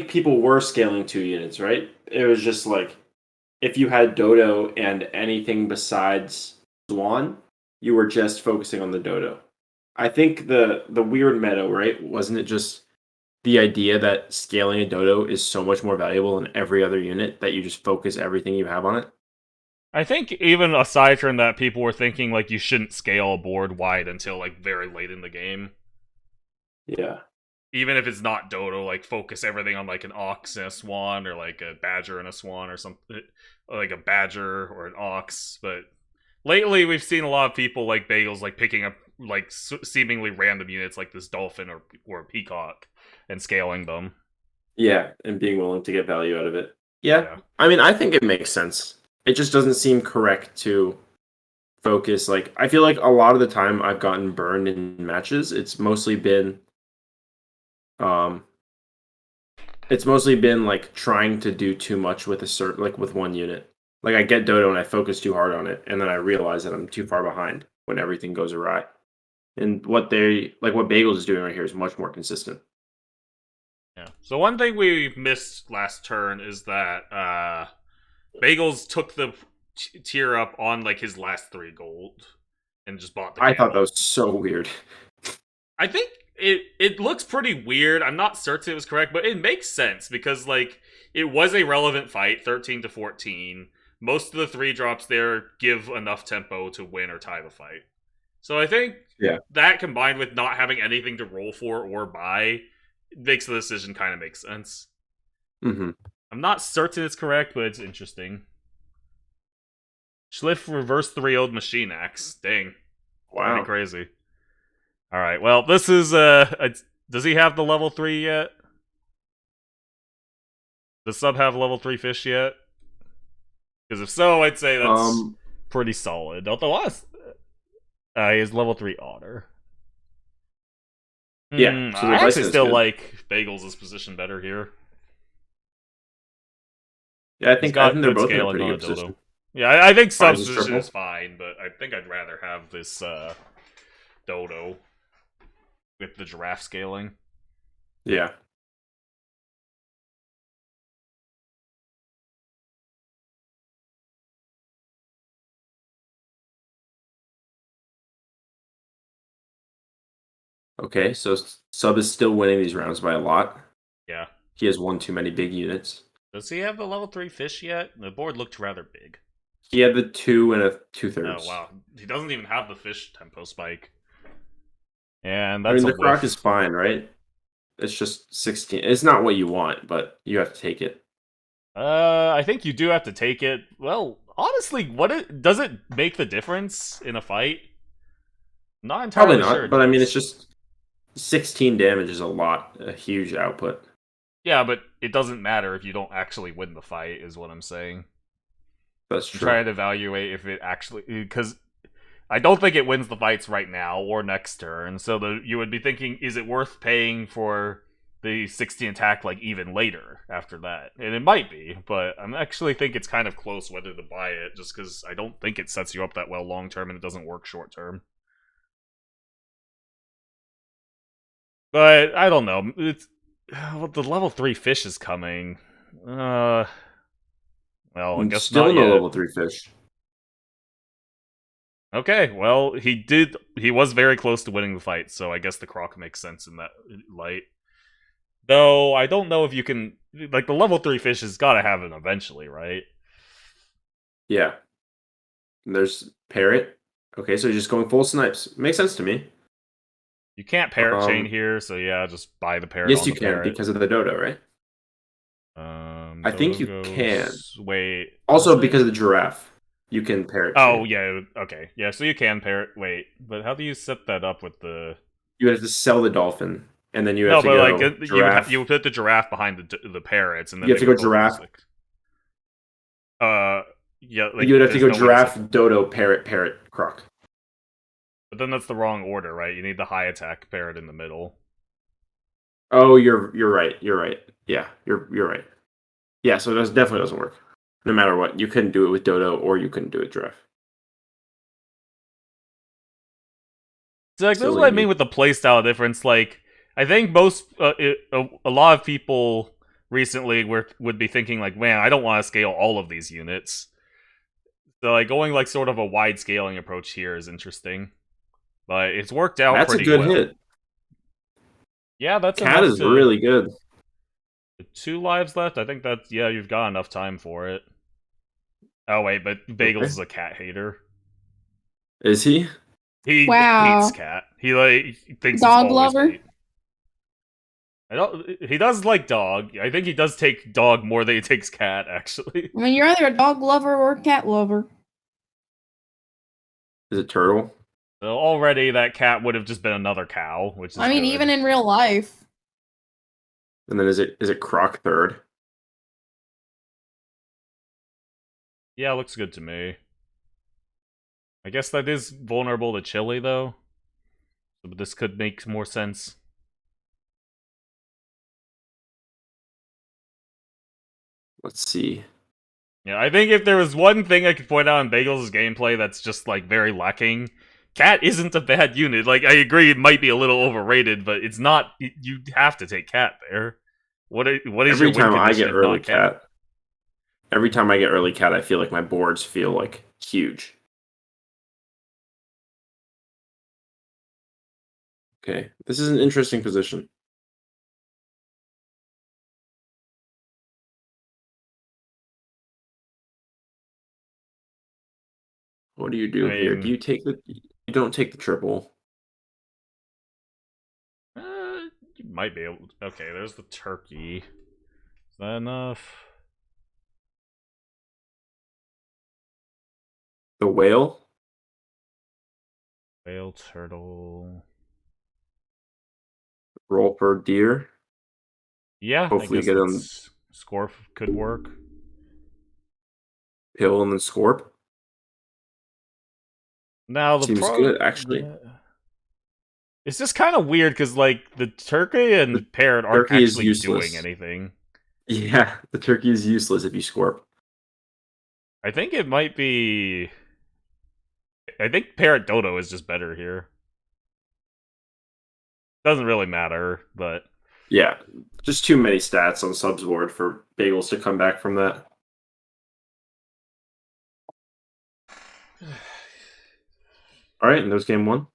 people were scaling 2 units, right? It was just like if you had Dodo and anything besides Swan, you were just focusing on the Dodo. I think the weird meta, right? Wasn't it just the idea that scaling a Dodo is so much more valuable than every other unit that you just focus everything you have on it? I think even aside from that, people were thinking like you shouldn't scale a board wide until like very late in the game. Yeah. Even if it's not Dodo, like focus everything on like an ox and a swan, or like a badger and a swan, or something, like a badger or an ox. But lately, we've seen a lot of people like Bagels like picking up like seemingly random units like this dolphin or a peacock and scaling them. Yeah, and being willing to get value out of it. Yeah. Yeah. I mean, I think it makes sense. It just doesn't seem correct to focus. Like, I feel like a lot of the time I've gotten burned in matches, um it's mostly been like trying to do too much with with one unit. Like I get Dodo and I focus too hard on it, and then I realize that I'm too far behind when everything goes awry. And what Bagels is doing right here is much more consistent. Yeah. So one thing we missed last turn is that Bagels took the tier up on like his last 3 gold and just bought the I thought that candle. was so weird. I think it looks pretty weird. I'm not certain it was correct, but it makes sense because like it was a relevant fight, 13 to 14. Most of the 3 drops there give enough tempo to win or tie the fight. So I think that combined with not having anything to roll for or buy makes the decision kind of make sense. Mm-hmm. I'm not certain it's correct, but it's interesting. Schliff reverse 3-0'd Machine Axe. Dang. Wow. Pretty crazy. Alright, well, this is, does he have the level 3 yet? Does Sub have level 3 fish yet? Because if so, I'd say that's pretty solid. Although, he has level 3 Otter. Yeah, so I actually still good. like Bagels' position better here. Yeah, I think they're both in a pretty good Dodo. position. Yeah, I think Sub's Finds his position triple. is fine, but I think I'd rather have this Dodo with the giraffe scaling. Yeah. Okay, so Sub is still winning these rounds by a lot. Yeah. He has one too many big units. Does he have the level 3 fish yet? The board looked rather big. He had the 2 and a 2/3. Oh, wow. He doesn't even have the fish tempo spike. And that's the croc is fine, right? It's just 16. It's not what you want, but you have to take it. I think you do have to take it. Well, honestly, does it make the difference in a fight? Not entirely Probably not, sure. But I mean, it's just 16 damage is a huge output. Yeah, but it doesn't matter if you don't actually win the fight, is what I'm saying. That's I'm true. trying to evaluate if it actually, because I don't think it wins the fights right now or next turn. So you would be thinking, is it worth paying for the 16 attack like even later after that? And it might be, but I actually think it's kind of close whether to buy it, just because I don't think it sets you up that well long term and it doesn't work short term. But I don't know. It's the level 3 fish is coming. Well, I guess Still not no yet. level 3 fish. Okay, well, he was very close to winning the fight, so I guess the croc makes sense in that light. Though, I don't know if you can... Like, the level 3 fish has gotta have it eventually, right? Yeah. And there's parrot. Okay, so you're just going full snipes. Makes sense to me. You can't parrot chain here, so yeah, just buy the parrot Yes, on you the can, parrot. because of the dodo, right? I think you can. Wait. Also, because of the giraffe. You can parrot chain. Oh, yeah, okay. Yeah, so you can parrot... Wait, but how do you set that up with the... You have to sell the dolphin, and then you No, have to but go like, giraffe. you put the giraffe behind the parrots, and then You have they to would go both giraffe. be yeah, like, You would have to there's go no way to giraffe, set- dodo, parrot, parrot, croc. But then that's the wrong order, right? You need the high attack parrot in the middle. Oh, you're right. You're right. Yeah, you're right. Yeah, so it definitely doesn't work. No matter what, you couldn't do it with dodo, or you couldn't do it with giraffe. So, like, this is Silly what I me. mean with the playstyle difference. Like, I think most, a lot of people recently would be thinking, like, man, I don't want to scale all of these units. So, like, going, like, sort of a wide scaling approach here is interesting. But it's worked out That's a pretty good well. hit. Yeah, that's Cat enough is to... really good. 2 lives left? I think that's... Yeah, you've got enough time for it. Oh, wait, but Bagels Okay. is a cat hater. Is he? He Wow. hates cat. He, like, thinks Dog he's always lover? bait. He does like dog. I think he does take dog more than he takes cat, actually. I mean, you're either a dog lover or a cat lover. Is it turtle? So already that cat would have just been another cow, which is I mean, good. even in real life. And then is it croc third? Yeah, looks good to me. I guess that is vulnerable to chili, though. But this could make more sense. Let's see. Yeah, I think if there was one thing I could point out in Bagels' gameplay that's just, like, very lacking, Cat isn't a bad unit. Like, I agree it might be a little overrated, but it's not... You have to take Cat there. What is Every your win time I condition get if early not Cat? every time I get early cat, I feel like my boards feel like huge. Okay, this is an interesting position. What do you do here? Do you take the? You don't take the triple. You might be able to... Okay, there's the turkey. Is that enough? The whale. Whale, turtle... Roll per deer. Yeah, Hopefully I guess get on Scorp could work. pill and then scorp. Now the Seems good, actually. It's just kind of weird because like the turkey and parrot aren't turkey is actually useless. doing anything. Yeah, the turkey is useless if you scorp. I think it might be. I think parrot dodo is just better here. Doesn't really matter, but Yeah, just too many stats on subs board for Bagels to come back from that. All right, and there's game one.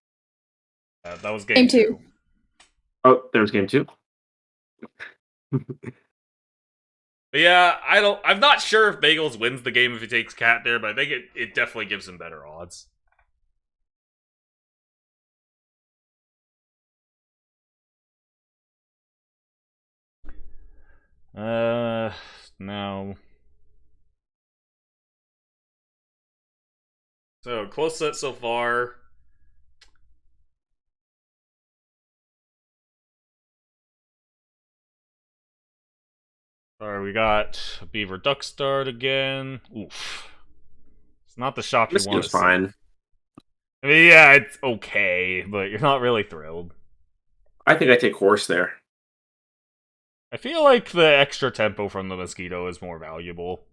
That was Game two. Oh, there's game two. But yeah, I'm not sure if Bagels wins the game if he takes Cat there, but I think it definitely gives him better odds. Now. So, close set so far. Alright, we got Beaver Duck Start again. Oof. It's not the shop you This want game's to see. fine. I mean, yeah, it's okay, but you're not really thrilled. I think I take horse there. I feel like the extra tempo from the mosquito is more valuable.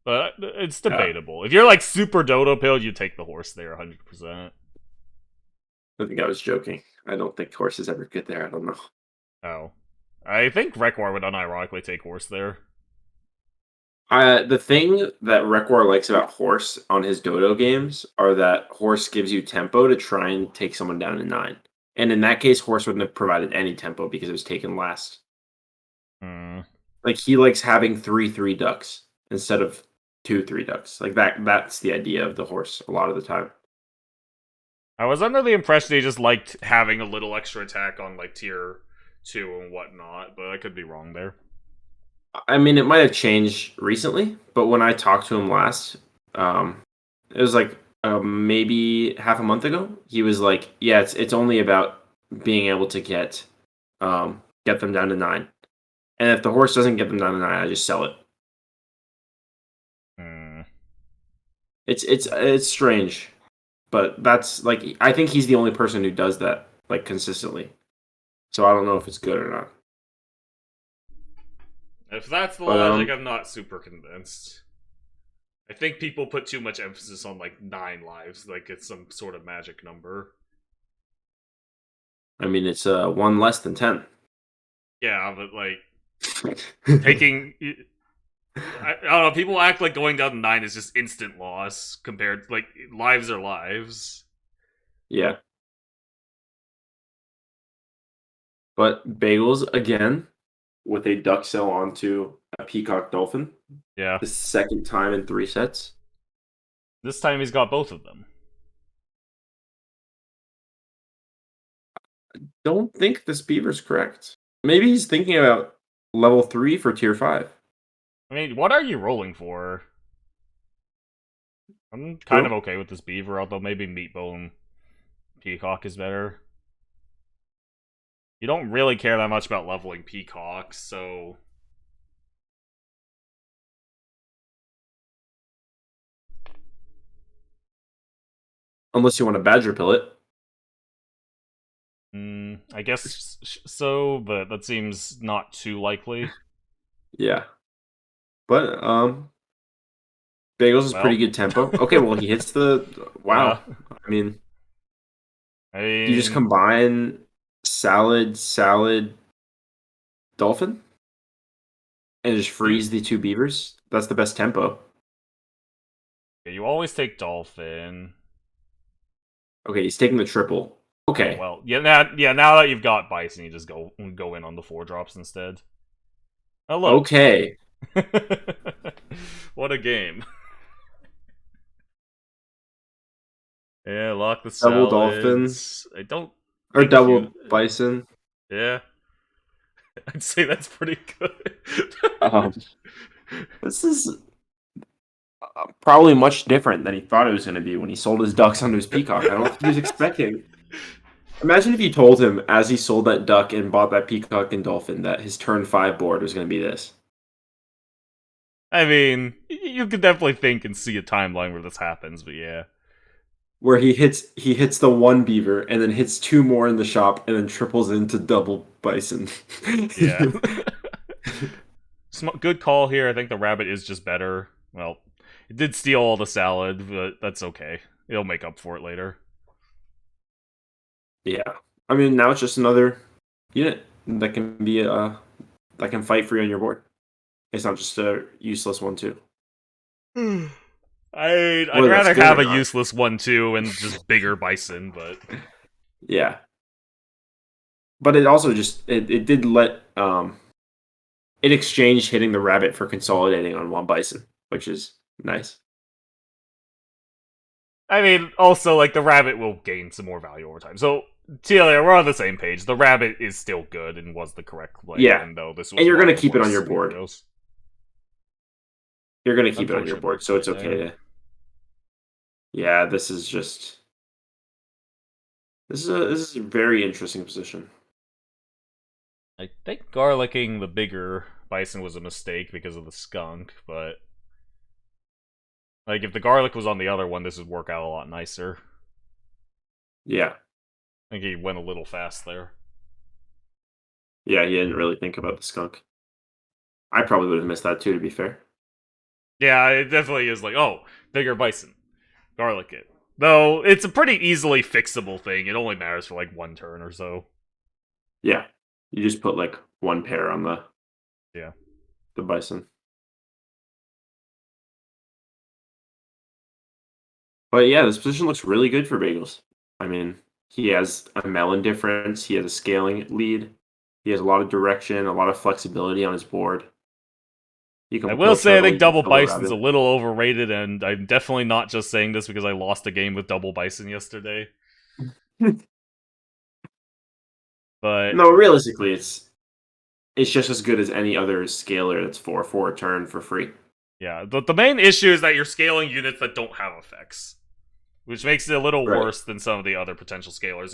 But it's debatable. If you're like super dodo pilled, you take the horse there 100%. I think I was joking. I don't think horse is ever good there. I don't know. Oh. I think Rekwar would unironically take horse there. The thing that Rekwar likes about horse on his dodo games are that horse gives you tempo to try and take someone down to 9. And in that case, horse wouldn't have provided any tempo because it was taken last. Like, he likes having 3/3 ducks instead of 2/3 ducks. Like, that's the idea of the horse a lot of the time. I was under the impression he just liked having a little extra attack on like tier 2 and whatnot, but I could be wrong there. I mean, it might have changed recently, but when I talked to him last, it was like maybe half a month ago. He was like, "Yeah, it's only about being able to get them down to 9, and if the horse doesn't get them down to 9, I just sell it." It's strange, but that's like I think he's the only person who does that like consistently. So I don't know if it's good or not. If that's the logic, I'm not super convinced. I think people put too much emphasis on like 9 lives, like it's some sort of magic number. I mean, it's 1 less than 10. Yeah, but like taking, I don't know. People act like going down to 9 is just instant loss compared to, like, lives are lives. Yeah. But bagels again with a duck cell onto a peacock dolphin. Yeah. The second time in 3 sets. This time he's got both of them. I don't think this beaver's correct. Maybe he's thinking about level 3 for tier 5. I mean, what are you rolling for? I'm kind of okay with this beaver, although maybe meatbone peacock is better. You don't really care that much about leveling peacocks, so... Unless you want to badger pill it. I guess so, but that seems not too likely. Yeah. But, Bagels is pretty good tempo. Okay, well, he hits the... Wow. Yeah. I mean... You just combine salad, dolphin? And just freeze the 2 beavers? That's the best tempo. Yeah, you always take dolphin. Okay, he's taking the triple. Okay. Oh, well, now that you've got bison, you just go in on the 4 drops instead. Oh, look. Okay. What a game. Yeah, lock the salads. Double dolphins. I don't... Or double bison. Yeah. I'd say that's pretty good. This is probably much different than he thought it was going to be when he sold his ducks onto his peacock. I don't think he was expecting. Imagine if you told him as he sold that duck and bought that peacock and dolphin that his turn 5 board was going to be this. I mean, you could definitely think and see a timeline where this happens, but yeah. Where he hits the 1 beaver and then hits 2 more in the shop and then triples into double bison. Yeah. Good call here. I think the rabbit is just better. Well, it did steal all the salad, but that's okay. It'll make up for it later. Yeah. I mean, now it's just another unit that can be that can fight for you on your board. It's not just a useless 1/2. I'd rather have a useless 1/2 and just bigger bison, but yeah. But it also just it did let it exchanged hitting the rabbit for consolidating on 1 bison, which is nice. I mean, also, like, the rabbit will gain some more value over time. So, Telia, we're on the same page. The rabbit is still good and was the correct play. Yeah. And you're going to keep it on your board. Scenarios. You're going to keep it on your board, so it's okay to... Yeah, this is just... This is a very interesting position. I think garlicking the bigger bison was a mistake because of the skunk, but Like, if the garlic was on the other one, this would work out a lot nicer. Yeah. I think he went a little fast there. Yeah, he didn't really think about the skunk. I probably would have missed that too, to be fair. Yeah, it definitely is like, oh, bigger bison. Garlic it. Though, it's a pretty easily fixable thing. It only matters for like one turn or so. Yeah. You just put like one pair on the bison. But yeah, this position looks really good for Bagels. I mean, he has a melon difference, he has a scaling lead, he has a lot of direction, a lot of flexibility on his board. I will say I think double bison's a rabbit. little overrated, and I'm definitely not just saying this because I lost a game with double bison yesterday. But No, realistically, it's just as good as any other scaler that's for a turn for free. yeah, the main issue is that you're scaling units that don't have effects, which makes it a little Right. worse than some of the other potential scalers.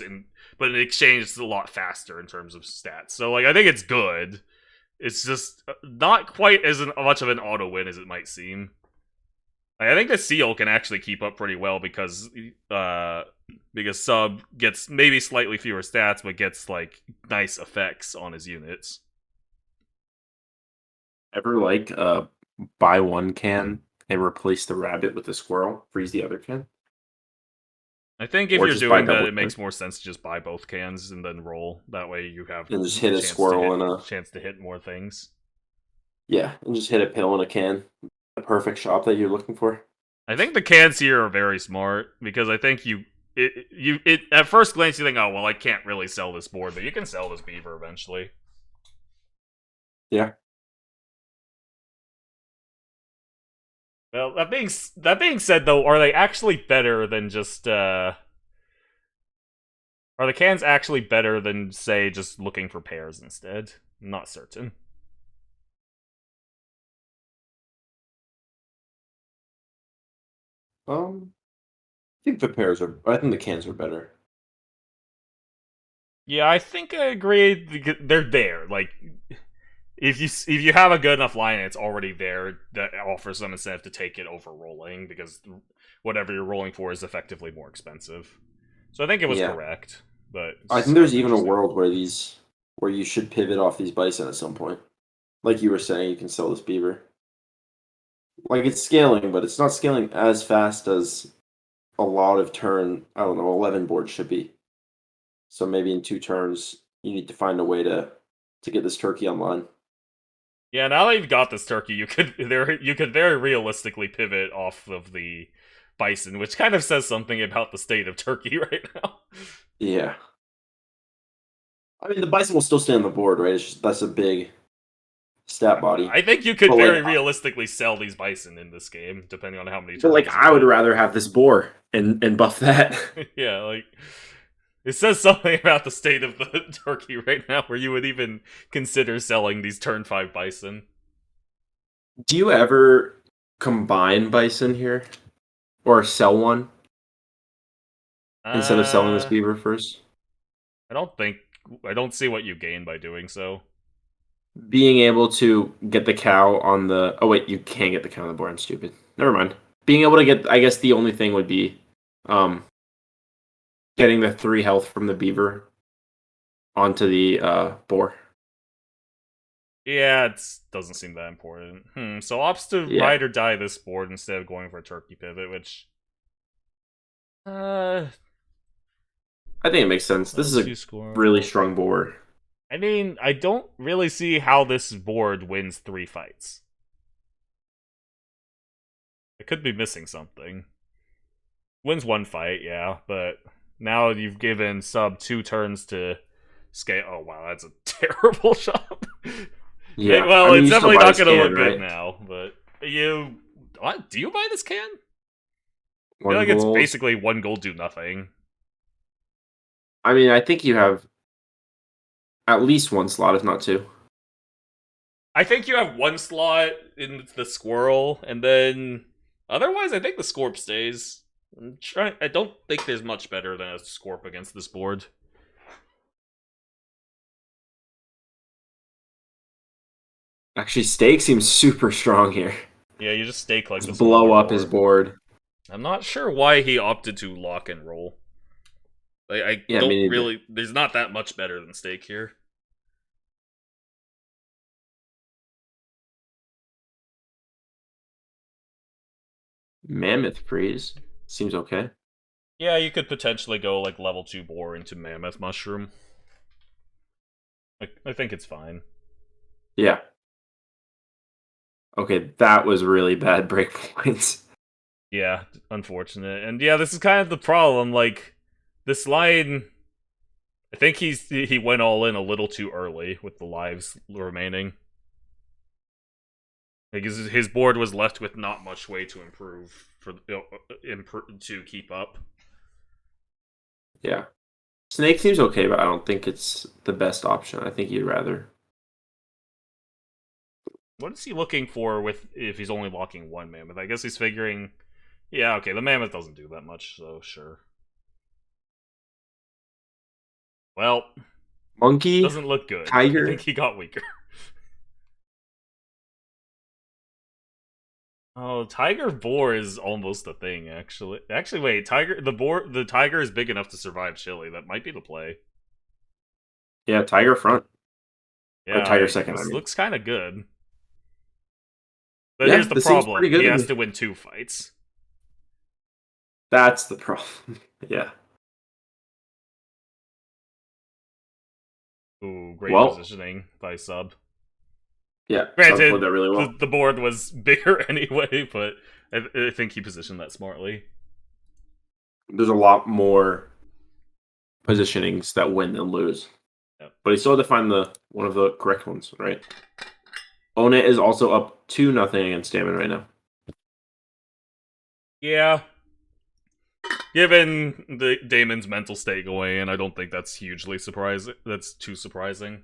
But in exchange, it's a lot faster in terms of stats. So like, I think it's good. It's just not quite as much of an auto win as it might seem. Like, I think the seal can actually keep up pretty well because sub gets maybe slightly fewer stats, but gets like nice effects on his units. Ever like buy one can and replace the rabbit with the squirrel, freeze the other can? I think if Or you're just buy doing that, double it makes turn. more sense to just buy both cans and then roll. That way you have And just hit a chance squirrel to and chance to hit more things. yeah, and just hit a pill in a can. The perfect shot that you're looking for. I think the cans here are very smart because I think it at first glance you think, oh well, I can't really sell this board, but you can sell this beaver eventually. Yeah. Well, that being said, though, are they actually better than just Are the cans actually better than, say, just looking for pairs instead? I'm not certain. I think the pairs are. I think the cans are better. Yeah, I think I agree. They're there. Like, if you have a good enough line and it's already there, that offers some incentive to take it over rolling because whatever you're rolling for is effectively more expensive. So I think it was Yeah. correct. But I think there's even a world where you should pivot off these bison at some point. Like you were saying, you can sell this beaver. Like it's scaling, but it's not scaling as fast as a lot of turn, I don't know, 11 boards should be. So maybe in 2 turns, you need to find a way to get this turkey online. Yeah, now that you've got this turkey, you could very realistically pivot off of the bison, which kind of says something about the state of Turkey right now. Yeah. I mean, the bison will still stay on the board, right? It's just, that's a big stat body. I think you could But, very like, realistically sell these bison in this game, depending on how many. But like, turkeys you I would get. rather have this boar and buff that. Yeah, like it says something about the state of the turkey right now, where you would even consider selling these turn 5 bison. Do you ever combine bison here, or sell one instead of selling this beaver first? I don't see what you gain by doing so. Being able to get the cow on the... Oh, wait, you can't get the cow on the board. I'm stupid. Never mind. Being able to get... I guess the only thing would be getting the 3 health from the beaver onto the boar. Yeah, it doesn't seem that important. So opts to ride or die this board instead of going for a turkey pivot, which... I think it makes sense. This is a really strong board. I mean, I don't really see how this board wins 3 fights. I could be missing something. Wins 1 fight, yeah, but now you've given sub 2 turns to scale. Oh wow, that's a terrible shot. Yeah, well, I mean, it's definitely not going to look right? good now. But what? Do you buy this can? I One feel like gold. it's basically 1 gold, do nothing. I mean, I think you have at least 1 slot, if not 2. I think you have 1 slot in the squirrel, and then otherwise, I think the Scorp stays. I don't think there's much better than a Scorp against this board. Actually, Stake seems super strong here. Yeah, you just stake like Just this. blow up his board. I'm not sure why he opted to lock and roll. I Yeah, don't me neither. really. There's not that much better than stake here. Mammoth freeze seems okay. Yeah, you could potentially go like level 2 boar into mammoth mushroom. I think it's fine. Yeah. Okay, that was really bad break points. Yeah, unfortunate. And yeah, this is kind of the problem. Like, this line, I think he went all in a little too early with the lives remaining. Because his board was left with not much way to improve to keep up. Yeah. Snake seems okay, but I don't think it's the best option. I think you'd rather. What is he looking for with if he's only locking one mammoth? I guess he's figuring, yeah, okay, the mammoth doesn't do that much, so sure. Well, Monkey, doesn't look good. tiger. I think he got weaker. Oh, tiger boar is almost a thing, actually. Actually, wait, the tiger is big enough to survive chili. That might be the play. Yeah, tiger front. Yeah, Or tiger second, This I mean. looks kind of good. But Yeah, here's the this seems problem. pretty good He to has me. to win 2 fights. That's the problem. Yeah. Ooh, great Well- positioning by sub. Yeah. Granted, played that really well. the board was bigger anyway, but I think he positioned that smartly. There's a lot more positionings that win than lose. Yep. But he still had to find one of the correct ones, right? Own It is also up 2-0 against Damon right now. Yeah. Given the Damon's mental state going in, I don't think that's hugely surprising. That's too surprising.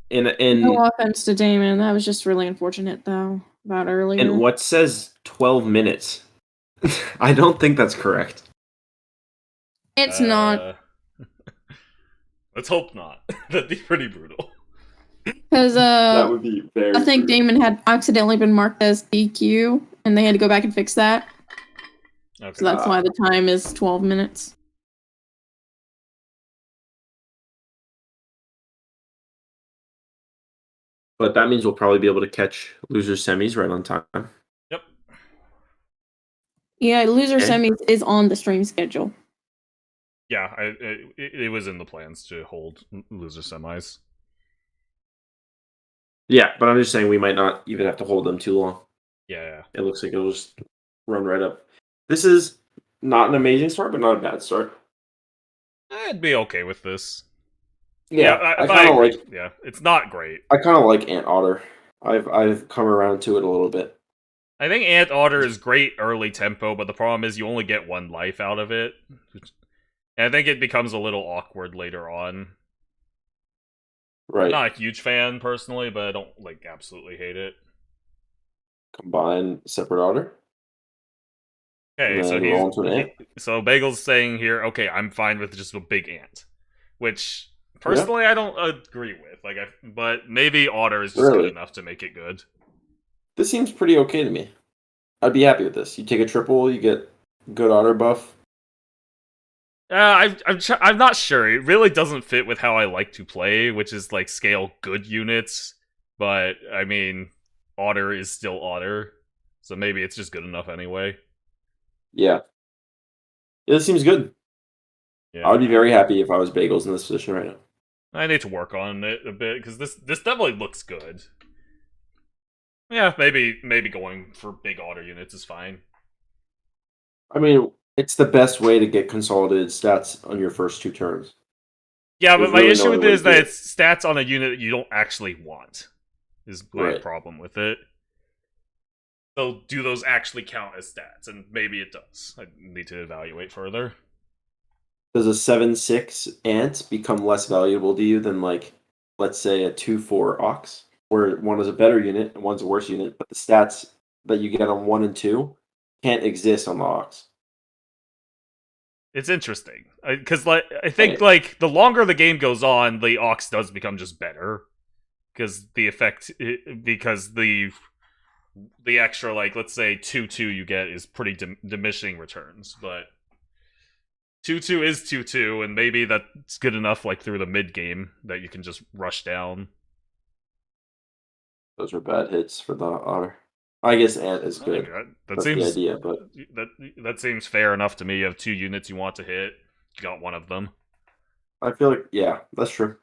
In No offense to Damon. That was just really unfortunate, though, about earlier. in what says 12 minutes. I don't think that's correct. It's not. Let's hope not. That'd be pretty brutal. Because That would be very I think brutal. Damon had accidentally been marked as DQ, and they had to go back and fix that. Okay. So that's why the time is 12 minutes. But that means we'll probably be able to catch loser semis right on time. Yep. Yeah, loser Okay. semis is on the stream schedule. Yeah, it was in the plans to hold loser semis. Yeah, but I'm just saying we might not even have to hold them too long. Yeah. It looks like it'll just run right up. This is not an amazing start, but not a bad start. I'd be okay with this. I but kind of agree. like. Yeah, it's not great. I kind of like Ant Otter. I've come around to it a little bit. I think Ant Otter is great early tempo, but the problem is you only get 1 life out of it. And I think it becomes a little awkward later on. Right. I'm not a huge fan personally, but I don't like absolutely hate it. Combine separate otter. Okay, And so then roll into an ant. so Bagel's saying here, okay, I'm fine with just a big ant, which personally I don't agree with. But maybe Otter is just good Really? enough to make it good. This seems pretty okay to me. I'd be happy with this. You take a triple, you get good otter buff. I'm not sure. It really doesn't fit with how I like to play, which is like scale good units. But I mean, Otter is still Otter, so maybe it's just good enough anyway. Yeah. This seems good. Yeah, I would be very happy if I was Bagels in this position right now. I need to work on it a bit because this definitely looks good. Yeah, maybe going for big Otter units is fine. I mean, it's the best way to get consolidated stats on your first 2 turns. Yeah, There's but my really issue no with other it way is to that do it. it's stats on a unit that you don't actually want. Is my Right. problem with it. So do those actually count as stats? And maybe it does. I need to evaluate further. Does a 7/6 ant become less valuable to you than, like, let's say a 2/4 ox? Where one is a better unit and one's a worse unit, but the stats that you get on 1 and 2 can't exist on the ox. It's interesting because I think like the longer the game goes on, the Ox does become just better because the effect because the the extra, like, let's say 2/2 you get is pretty diminishing returns, but 2/2 is 2/2, and maybe that's good enough, like, through the mid game that you can just rush down. Those are bad hits for the otter. I guess ant is I good. think that That's seems the idea, but that seems fair enough to me. You have 2 units you want to hit, you got one of them. I feel like yeah, that's true.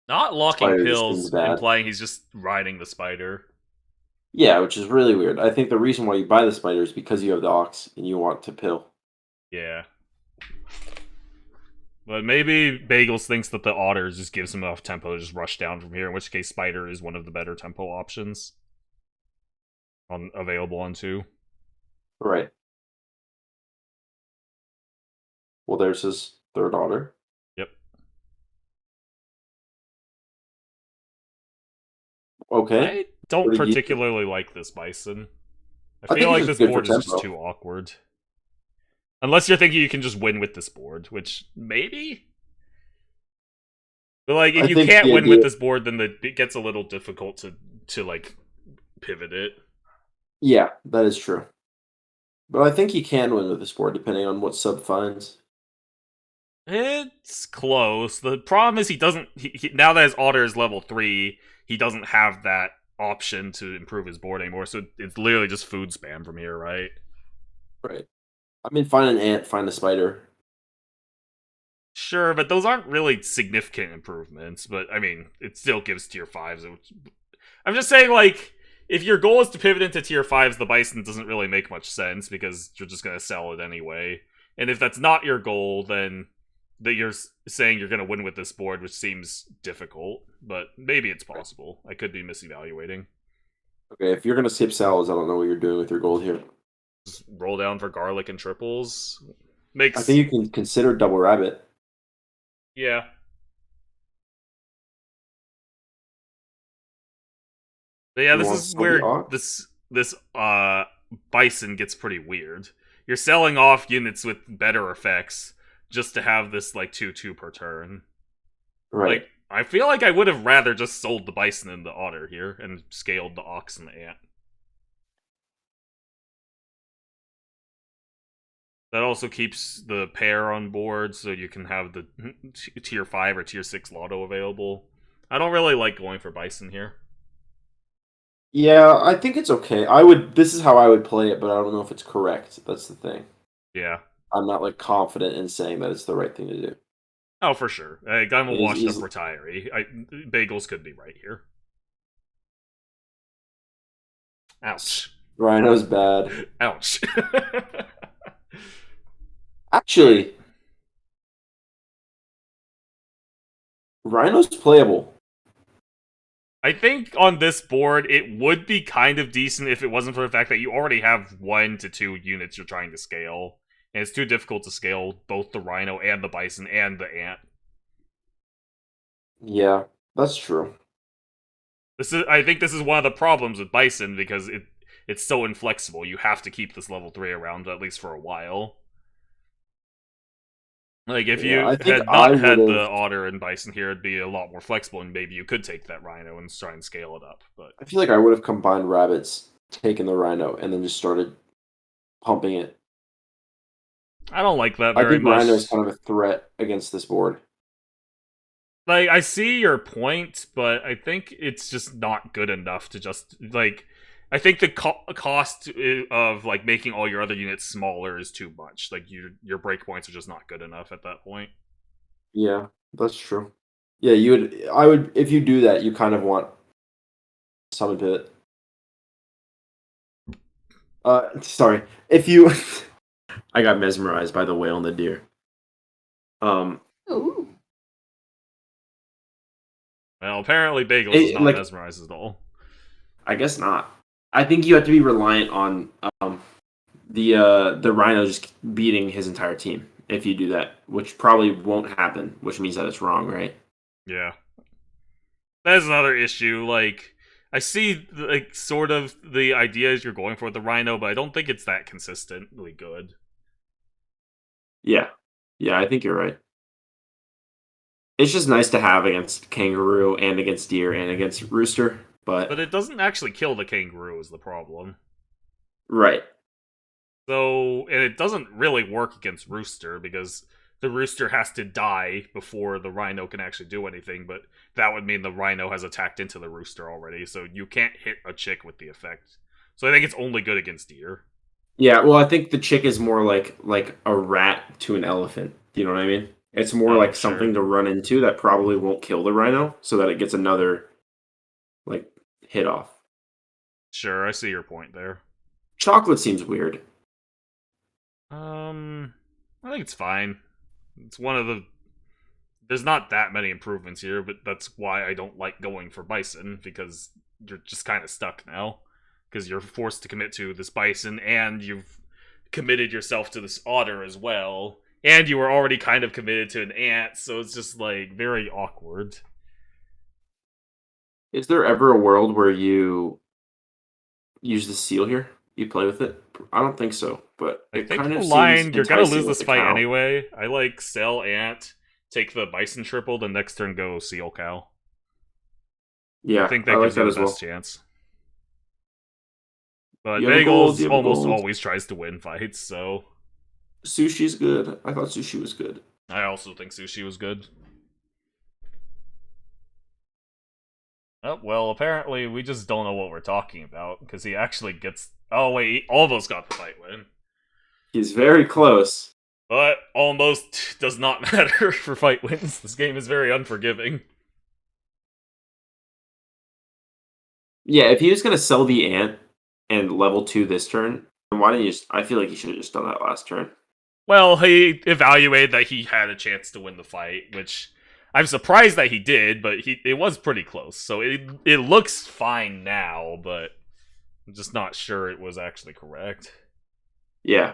Not locking Spider just seems pills, bad. implying he's just riding the spider. Yeah, which is really weird. I think the reason why you buy the spider is because you have the ox and you want to pill. Yeah. But maybe Bagels thinks that the otter just gives him enough tempo to just rush down from here, in which case Spider is one of the better tempo options available on 2. Right. Well, there's his third otter. Yep. Okay. I don't What did you- particularly like this bison. I think feel like it's this just good for board is just tempo. too awkward. Unless you're thinking you can just win with this board, which maybe? But like, if I you think can't the win idea- with this board, then it gets a little difficult to like pivot it. Yeah, that is true. But I think he can win with this board depending on what sub finds. It's close. The problem is he doesn't. Now that his otter is level 3, he doesn't have that option to improve his board anymore. So it's literally just food spam from here, right? Right. I mean, find an ant, find a spider. Sure, but those aren't really significant improvements. But I mean, it still gives tier 5s. I'm just saying, like, if your goal is to pivot into tier 5s, the bison doesn't really make much sense because you're just gonna sell it anyway. And if that's not your goal, then that you're saying you're going to win with this board, which seems difficult, but maybe it's possible. I could be misevaluating. Okay, if you're gonna skip salads, I don't know what you're doing with your gold here. Just roll down for garlic and triples. I think you can consider double rabbit. Yeah. But yeah, You this want is Sylvie where Ox? this bison gets pretty weird. You're selling off units with better effects just to have this like 2/2 per turn. Right. Like, I feel like I would have rather just sold the bison and the otter here and scaled the ox and the ant. That also keeps the pair on board, so you can have the tier 5 or tier 6 lotto available. I don't really like going for bison here. Yeah, I think it's okay. This is how I would play it, but I don't know if it's correct. That's the thing. Yeah. I'm not like confident in saying that it's the right thing to do. Oh, for sure. I'm a It is washed up easy. retiree. Bagels could be right here. Ouch. Rhino's bad. Ouch. Actually, Rhino's playable. I think on this board, it would be kind of decent if it wasn't for the fact that you already have 1 to 2 units you're trying to scale. And it's too difficult to scale both the rhino and the bison and the ant. Yeah, that's true. I think this is one of the problems with bison because it's so inflexible. You have to keep this level 3 around at least for a while. Like, if Yeah, you I think had not had would've- the otter and bison here, it'd be a lot more flexible, and maybe you could take that rhino and try and scale it up. But I feel like I would have combined rabbits, taken the rhino, and then just started pumping it. I don't like that I very think much. rhino is kind of a threat against this board. Like, I see your point, but I think it's just not good enough to just, like... I think the cost of, like, making all your other units smaller is too much. Like, your breakpoints are just not good enough at that point. Yeah, that's true. Yeah, if you do that, you kind of want summon pivot. Sorry. If you I got mesmerized by the whale and the deer. Ooh. Well, apparently Bagels is not like- mesmerized at all. I guess not. I think you have to be reliant on the rhino just beating his entire team if you do that, which probably won't happen, which means that it's wrong, right? Yeah. That's another issue. Like, I see, like, sort of the ideas you're going for with the rhino, but I don't think it's that consistently good. Yeah. Yeah, I think you're right. It's just nice to have against kangaroo and against deer and against rooster, But it doesn't actually kill the kangaroo is the problem. Right. So, and it doesn't really work against Rooster, because the Rooster has to die before the Rhino can actually do anything, but that would mean the Rhino has attacked into the Rooster already, so you can't hit a chick with the effect. So I think it's only good against deer. Yeah, well, I think the chick is more like a rat to an elephant. Do you know what I mean? It's more like something to run into that probably won't kill the Rhino, so that it gets another like hit off. Sure, I see your point there. Chocolate seems weird. I think it's fine. It's one of the... There's not that many improvements here, but that's why I don't like going for Bison, because you're just kind of stuck now. Because you're forced to commit to this Bison, and you've committed yourself to this Otter as well. And you were already kind of committed to an Ant, so it's just, like, very awkward. Is there ever a world where you use the seal here? You play with it? I don't think so, but I it think kind the of line, seems you're gonna enticing lose with this the fight cow. anyway. I like sell Ant, take the Bison triple, then next turn go Seal Cow. Yeah, I think that like gives that you as the well. best chance. But You have a gold, Bagels you have a almost gold. always tries to win fights, so Sushi's good. I thought sushi was good. I also think Sushi was good. Oh, well, apparently we just don't know what we're talking about, because he actually gets... Oh, wait, he almost got the fight win. He's very close. But almost does not matter for fight wins. This game is very unforgiving. Yeah, if he was gonna sell the ant and level 2 this turn, then why didn't you just... I feel like he should have just done that last turn. Well, he evaluated that he had a chance to win the fight, which I'm surprised that he did, but it was pretty close. So it looks fine now, but I'm just not sure it was actually correct. Yeah.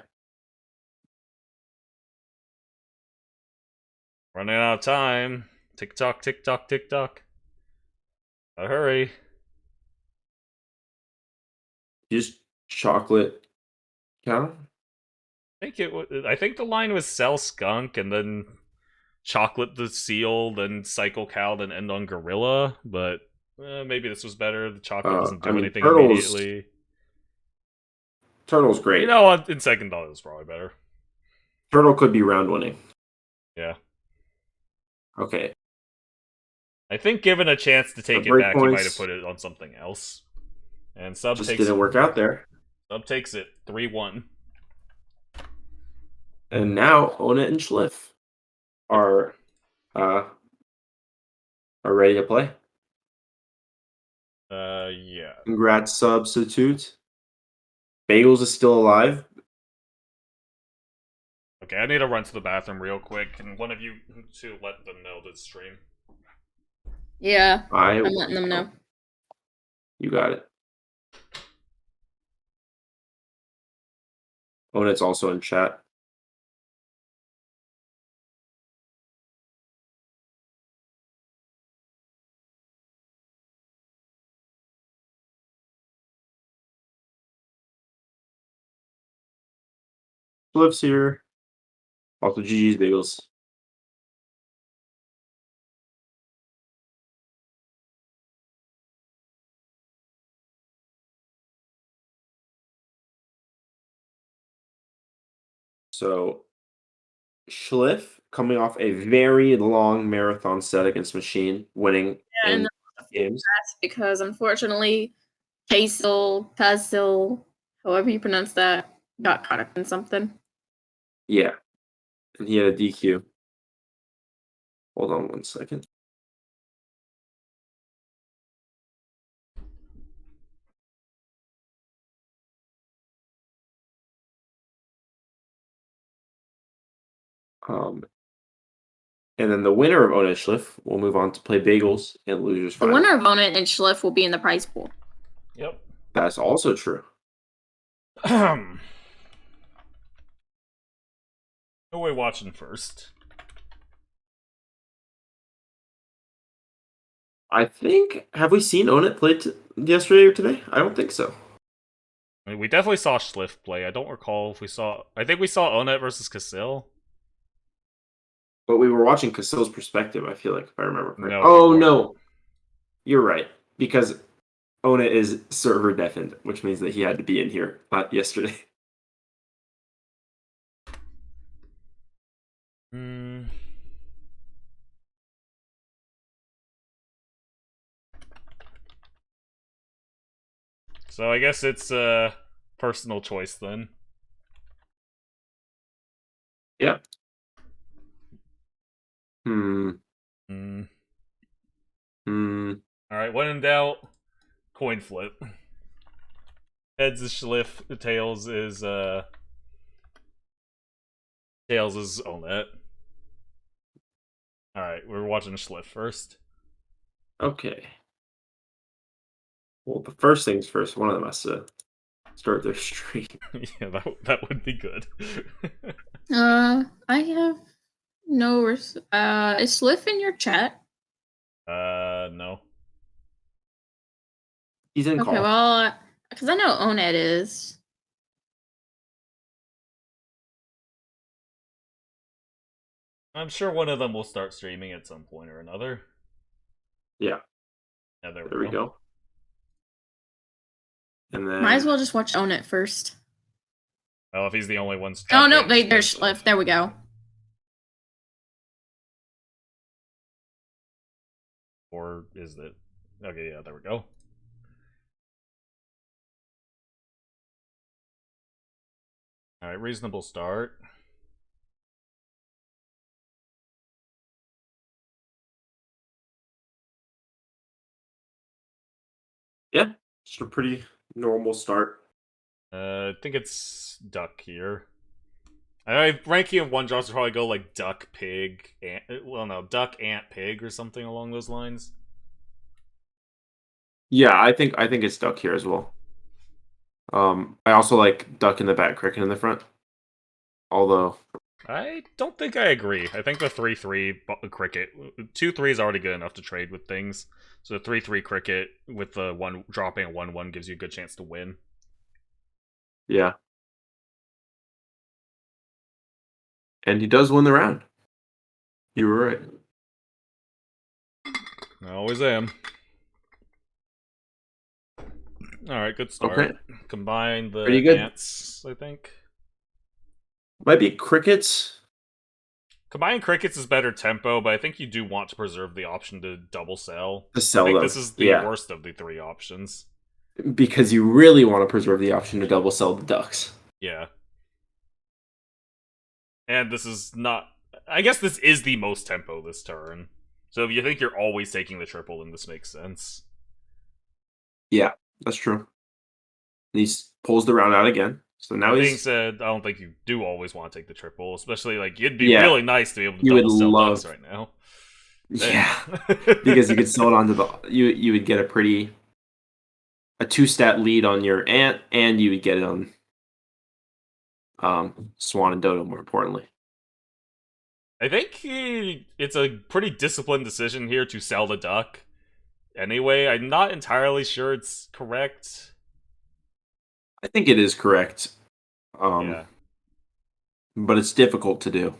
Running out of time. Tick tock, tick tock, tick tock. Hurry. Just chocolate cow? I think the line was sell skunk and then chocolate the seal, then cycle cow, then end on gorilla. But maybe this was better. The chocolate doesn't do anything immediately. Turtle's great. You know what? In second thought, it was probably better. Turtle could be round winning. Yeah. Okay. I think given a chance to take it back, he might have put it on something else. And Sub just takes didn't work out there. Sub takes it 3-1. And now Own It and Schliff are ready to play. Yeah. Congrats, Substitute. Bagels is still alive. Okay, I need to run to the bathroom real quick. Can one of you two let them know the stream? Yeah, I'm letting them know. You got it. Own It's also in chat. Schliff's here. Also, GG's Bagels. So, Schliff coming off a very long marathon set against Machine, winning in games. That's because unfortunately, Pasil, however you pronounce that, got caught up in something. Yeah, and he had a DQ. Hold on 1 second. And then the winner of Own It Schliff will move on to play Bagels and Losers The Final. winner of Own It and Schliff will be in the prize pool. Yep. That's also true. Who are we watching first? I think, have we seen Own It play yesterday or today? I don't think so. I mean, we definitely saw Schliff play. I don't recall if we saw... I think we saw Onet versus Casil. But we were watching Casil's perspective, I feel like, if I remember correctly. No, Oh, we no. weren't. You're right. Because Ona is server deafened, which means that he had to be in here yesterday. So I guess it's a personal choice then. Yeah. Alright, when in doubt, coin flip. Heads is Schliff, tails is Onet. Alright, we're watching Schliff first. Okay. Well, the first things first, one of them has to start their stream. Yeah, that would be good. I have no. Is Sliff in your chat? No. He's in Okay, call. well, because I know Onet is. I'm sure one of them will start streaming at some point or another. Yeah. Yeah, there we go. And then Might as well just watch Onet first. Well, if he's the only one. Oh no, there's Schliff. There we go. Or is it? Okay, yeah, there we go. Alright, reasonable start. Yeah, just a pretty normal start. I think it's duck here. Ranking of one drops would probably go like duck, pig, ant. Well, no, duck, ant, pig, or something along those lines. Yeah, I think it's duck here as well. I also like duck in the back, cricket in the front. Although I don't think I agree. I think the 3-3 cricket, 2-3 is already good enough to trade with things. So the 3-3 cricket with the one dropping a 1-1 gives you a good chance to win. Yeah. And he does win the round. You were right. I always am. Alright, good start. Okay. Combine the Pretty good. ants, I think. Might be crickets. Combining crickets is better tempo, but I think you do want to preserve the option to double sell. To sell I think them. this is the worst of the three options. Because you really want to preserve the option to double sell the ducks. Yeah. And this is not... I guess this is the most tempo this turn. So if you think you're always taking the triple, then this makes sense. Yeah, that's true. And he pulls the round out again. So now That he's... being said, I don't think you do always want to take the triple. Especially, like, it'd be really nice to be able to double sell ducks right now. Yeah. Because you could sell it onto the... You would get a 2-stat lead on your ant, and you would get it on Swan and Dodo, more importantly. I think it's a pretty disciplined decision here to sell the duck. Anyway, I'm not entirely sure it's correct. I think it is correct. Yeah. But it's difficult to do.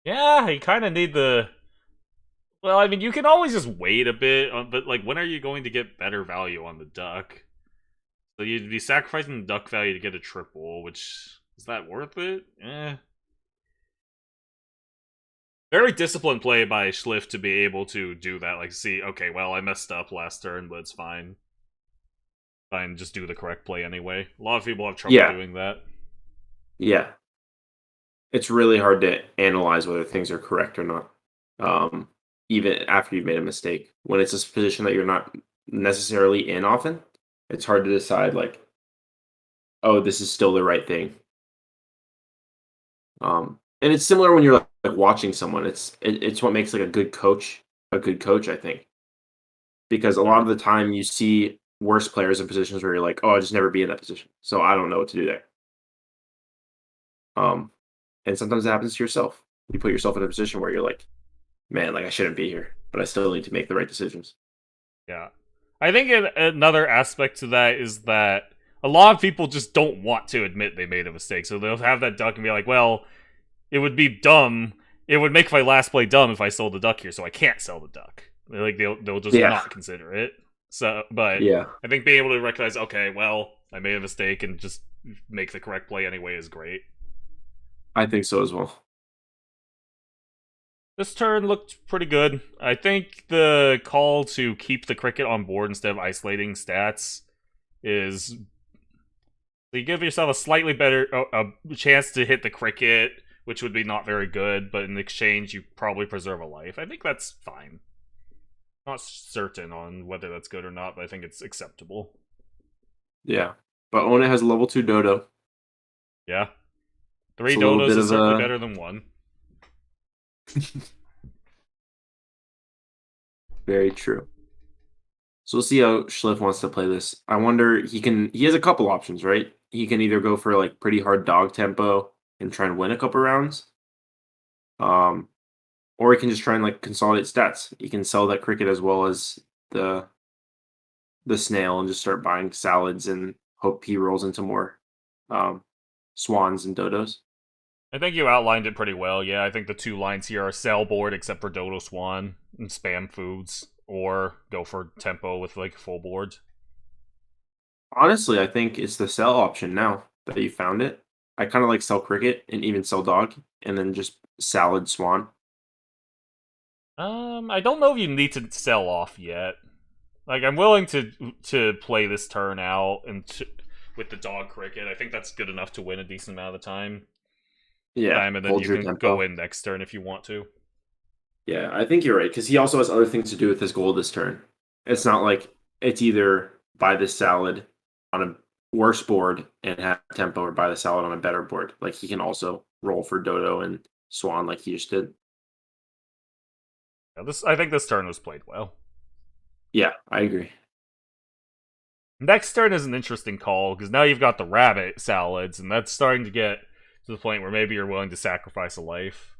Yeah, you kind of need the... Well, I mean, you can always just wait a bit, but, like, when are you going to get better value on the duck? So you'd be sacrificing the duck value to get a triple, which... Is that worth it? Very disciplined play by Schliff to be able to do that. Like, see, okay, well, I messed up last turn, but it's fine. Fine, just do the correct play anyway. A lot of people have trouble doing that. Yeah. It's really hard to analyze whether things are correct or not. Even after you've made a mistake. When it's a position that you're not necessarily in often, it's hard to decide, like, oh, this is still the right thing. And it's similar when you're like watching someone. It's what makes like a good coach, I think. Because a lot of the time you see worse players in positions where you're like, oh, I'll just never be in that position. So I don't know what to do there. And sometimes it happens to yourself. You put yourself in a position where you're like, man, like I shouldn't be here, but I still need to make the right decisions. Yeah. I think another aspect to that is that a lot of people just don't want to admit they made a mistake. So they'll have that duck and be like, well, it would be dumb. It would make my last play dumb if I sold the duck here, so I can't sell the duck. Like they'll just not consider it. So, but Yeah, I think being able to recognize, okay, well, I made a mistake and just make the correct play anyway is great. I think so as well. This turn looked pretty good. I think the call to keep the cricket on board instead of isolating stats is you give yourself a slightly better a chance to hit the cricket, which would be not very good, but in exchange you probably preserve a life. I think that's fine. Not certain on whether that's good or not, but I think it's acceptable. Yeah, but Ona has a level 2 dodo. Yeah. 3 It's a little dodos bit is of certainly a- better than 1. Very true. So we'll see how Schliff wants to play this. I wonder he has a couple options, right? He can either go for like pretty hard dog tempo and try and win a couple rounds. Or he can just try and like consolidate stats. He can sell that cricket as well as the snail and just start buying salads and hope he rolls into more swans and dodos. I think you outlined it pretty well. Yeah, I think the 2 lines here are sell board except for Dodo Swan and spam foods, or go for tempo with like full board. Honestly, I think it's the sell option now that you found it. I kind of like sell cricket and even sell dog and then just salad swan. I don't know if you need to sell off yet. Like, I'm willing to play this turn out and with the dog cricket. I think that's good enough to win a decent amount of the time. Yeah, And then hold you your can tempo. go in next turn if you want to. Yeah, I think you're right because he also has other things to do with his goal this turn. It's not like it's either buy this salad on a worse board and have tempo or buy the salad on a better board. Like he can also roll for Dodo and Swan like he just did. Yeah, I think this turn was played well. Yeah, I agree. Next turn is an interesting call because now you've got the rabbit salads, and that's starting to get to the point where maybe you're willing to sacrifice a life.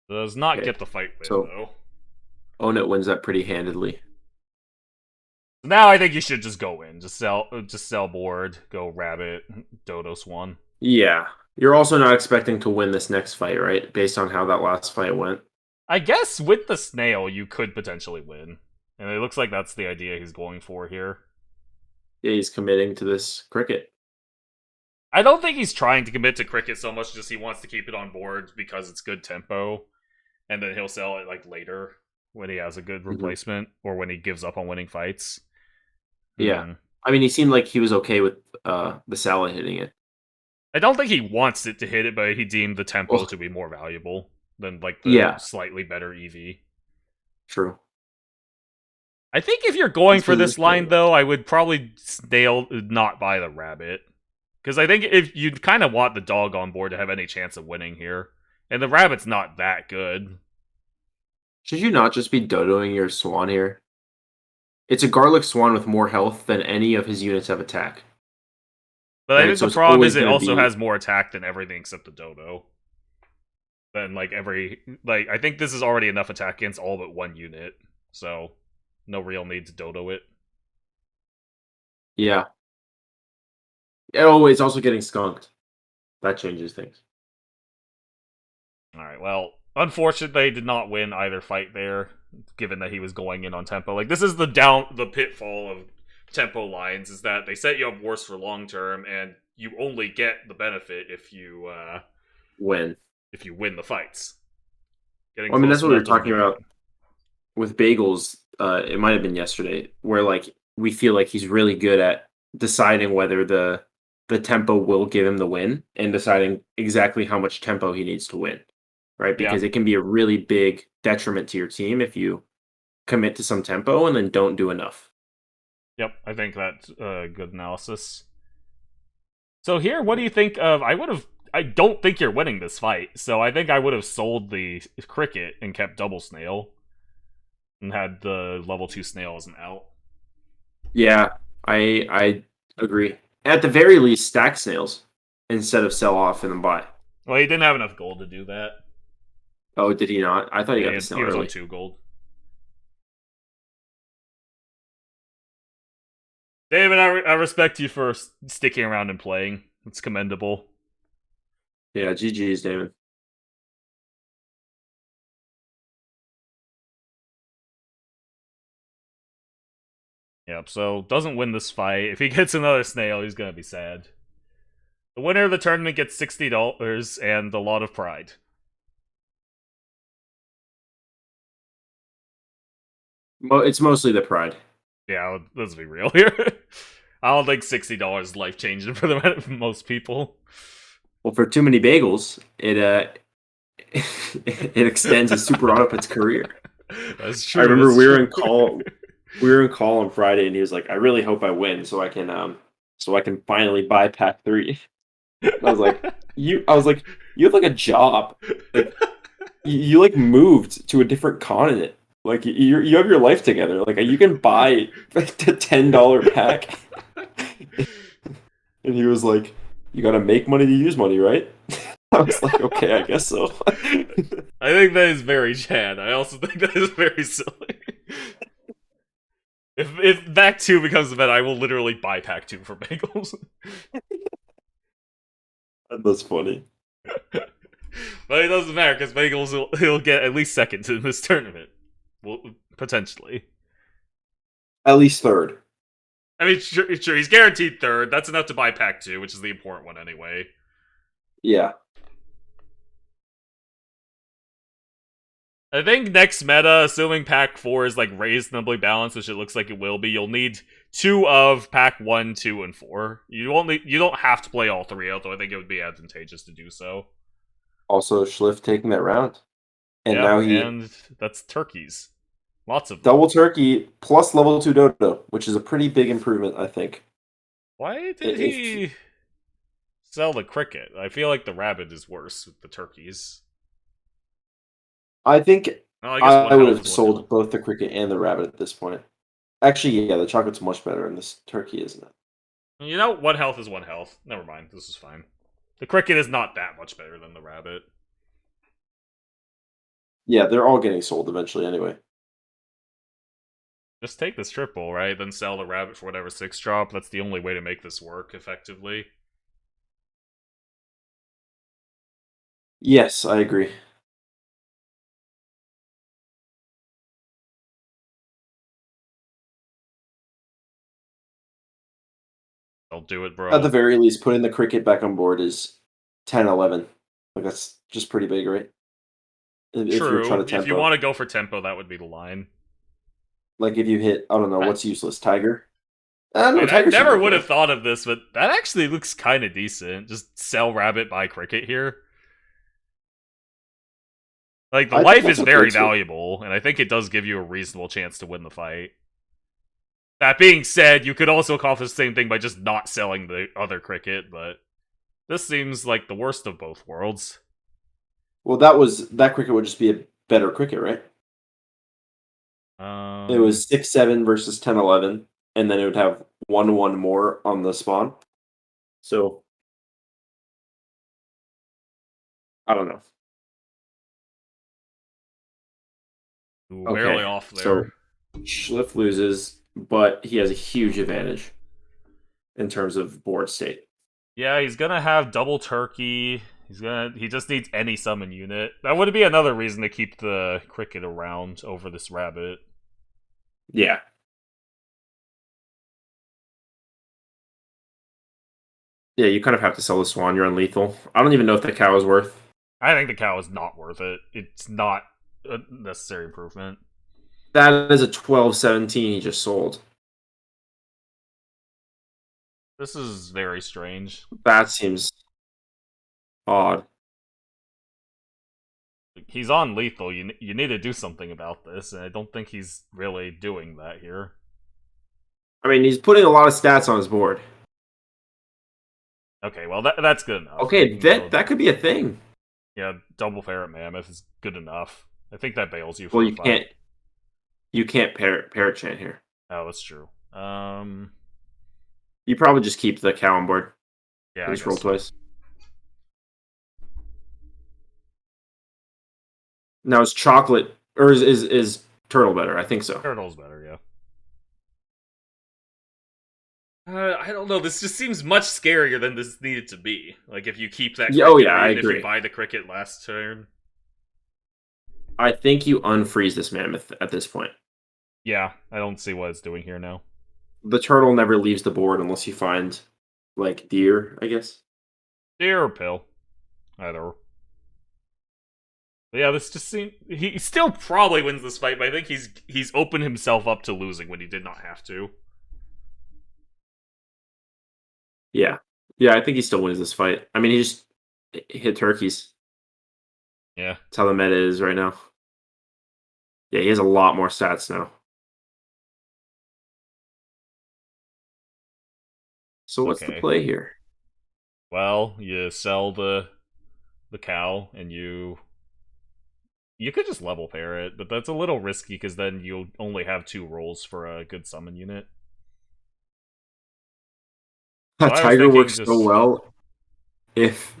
Does not Okay, get the fight win, so- though. Onit wins that pretty handedly. Now I think you should just go in. Just sell board, go rabbit, Dodo Swan. Yeah. You're also not expecting to win this next fight, right? Based on how that last fight went. I guess with the snail you could potentially win. And it looks like that's the idea he's going for here. Yeah, he's committing to this cricket. I don't think he's trying to commit to cricket so much, just he wants to keep it on board because it's good tempo. And then he'll sell it like later when he has a good replacement or when he gives up on winning fights. Yeah. I mean, he seemed like he was okay with the salad hitting it. I don't think he wants it to hit it, but he deemed the tempo Well, to be more valuable than like the Yeah. slightly better EV. True. I think if you're going He's for really this line, cool. though, I would probably not buy the rabbit. Because I think if you'd kind of want the dog on board to have any chance of winning here. And the rabbit's not that good. Should you not just be dodoing your swan here? It's a garlic swan with more health than any of his units have attack. But I Right, think so the it's problem always is it gonna also be- has more attack than everything except the dodo. Then I think this is already enough attack against all but one unit. So no real need to dodo it. Yeah. Oh, it's also getting skunked. That changes things. Alright, well, unfortunately, they did not win either fight there, given that he was going in on tempo. Like, this is the pitfall of tempo lines, is that they set you up worse for long term, and you only get the benefit if you When? win the fights. Getting Well, I mean, close that's what we were enough doesn't talking give you about one. with bagels. It might have been yesterday, where like we feel like he's really good at deciding whether the tempo will give him the win and deciding exactly how much tempo he needs to win, right? Because it can be a really big detriment to your team if you commit to some tempo and then don't do enough. Yep, I think that's a good analysis. So here, what do you think of... I don't think you're winning this fight, so I think I would have sold the cricket and kept double snail. And had the level 2 snail as an out. Yeah, I agree. At the very least, stack snails instead of sell off and then buy. Well, he didn't have enough gold to do that. Oh, did he not? I thought he got the He snail was early. on 2 gold. David, I respect you for sticking around and playing. It's commendable. Yeah, GG's, Damon. Yep, so doesn't win this fight. If he gets another snail, he's gonna be sad. The winner of the tournament gets $60 and a lot of pride. It's mostly the pride. Yeah, let's be real here. I don't think $60 is life changing for most people. Well, for too many bagels, it it extends a super autopet's career. That's true. I remember that's we were true. in call. We were in call on Friday, and he was like, "I really hope I win, so I can finally buy pack 3." I was like, "You have like a job, like you like moved to a different continent, like you have your life together, like you can buy like the $10 pack." And he was like, "You gotta make money to use money, right?" I was like, "Okay, I guess so." I think that is very Chad. I also think that is very silly. If Pack 2 becomes the bet, I will literally buy Pack 2 for bagels. That's funny. But it doesn't matter, because bagels he'll get at least second in this tournament. Well, potentially. At least third. I mean, sure, he's guaranteed third. That's enough to buy Pack 2, which is the important one anyway. Yeah. I think next meta, assuming Pack 4 is like reasonably balanced, which it looks like it will be, you'll need 2 of Pack 1, 2, and 4. You don't have to play all 3, although I think it would be advantageous to do so. Also, Schliff taking that round. And Yep, now and that's turkeys. Lots of them. double turkey plus level 2 dodo, which is a pretty big improvement, I think. Why did he sell the cricket? I feel like the rabbit is worse with the turkeys. I think Well, I would have sold both the cricket and the rabbit at this point. Actually, yeah, the chocolate's much better than this turkey, isn't it? You know, 1 health is 1 health. Never mind, this is fine. The cricket is not that much better than the rabbit. Yeah, they're all getting sold eventually anyway. Just take this triple, right? Then sell the rabbit for whatever 6 drop. That's the only way to make this work effectively. Yes, I agree. I'll do it, bro. At the very least, putting the cricket back on board is 10-11. Like, that's just pretty big, right? If you're trying to tempo. If you want to go for tempo, that would be the line. Like, if you hit, I don't know, what's useless? Tiger? No, I Tiger never would have thought of this, but that actually looks kind of decent. Just sell rabbit, buy cricket here. Like, the life is very valuable, and I think it does give you a reasonable chance to win the fight. That being said, you could also accomplish the same thing by just not selling the other cricket, but this seems like the worst of both worlds. Well, that cricket would just be a better cricket, right? It was 6-7 versus 10-11, and then it would have 1-1 more on the spawn. So, I don't know. Barely off there. So, Schliff loses, but he has a huge advantage in terms of board state. Yeah, he's gonna have double turkey. He just needs any summon unit. That would be another reason to keep the cricket around over this rabbit. Yeah. Yeah, you kind of have to sell the swan. You're unlethal. I don't even know if the cow is worth. I think the cow is not worth it. It's not a necessary improvement. That is a 12-17 he just sold. This is very strange. That seems odd. He's on lethal. You need to do something about this, and I don't think he's really doing that here. I mean, he's putting a lot of stats on his board. Okay, well that's good enough. Okay, that could be a thing. Yeah, double ferret mammoth is good enough. I think that bails you. Well, you can't parrot chant here. Oh, that's true. You probably just keep the cow on board. Yeah, just roll twice. Now is chocolate or is turtle better? I think so. Turtle's better, yeah. I don't know. This just seems much scarier than this needed to be. Like, if you keep that Yeah, cricket, oh yeah, or I even if you agree. buy the cricket last turn. I think you unfreeze this mammoth at this point. Yeah, I don't see what it's doing here now. The turtle never leaves the board unless you find, like, deer, I guess. Deer or pill. Either. But yeah, this just seems... He still probably wins this fight, but I think he's opened himself up to losing when he did not have to. Yeah. Yeah, I think he still wins this fight. I mean, he just hit turkeys. Yeah. That's how the meta is right now. Yeah, he has a lot more stats now. So what's the Okay. play here? Well, you sell the cow, and you could just level pair it, but that's a little risky because then you'll only have 2 rolls for a good summon unit. So I was Tiger thinking works just... so well if,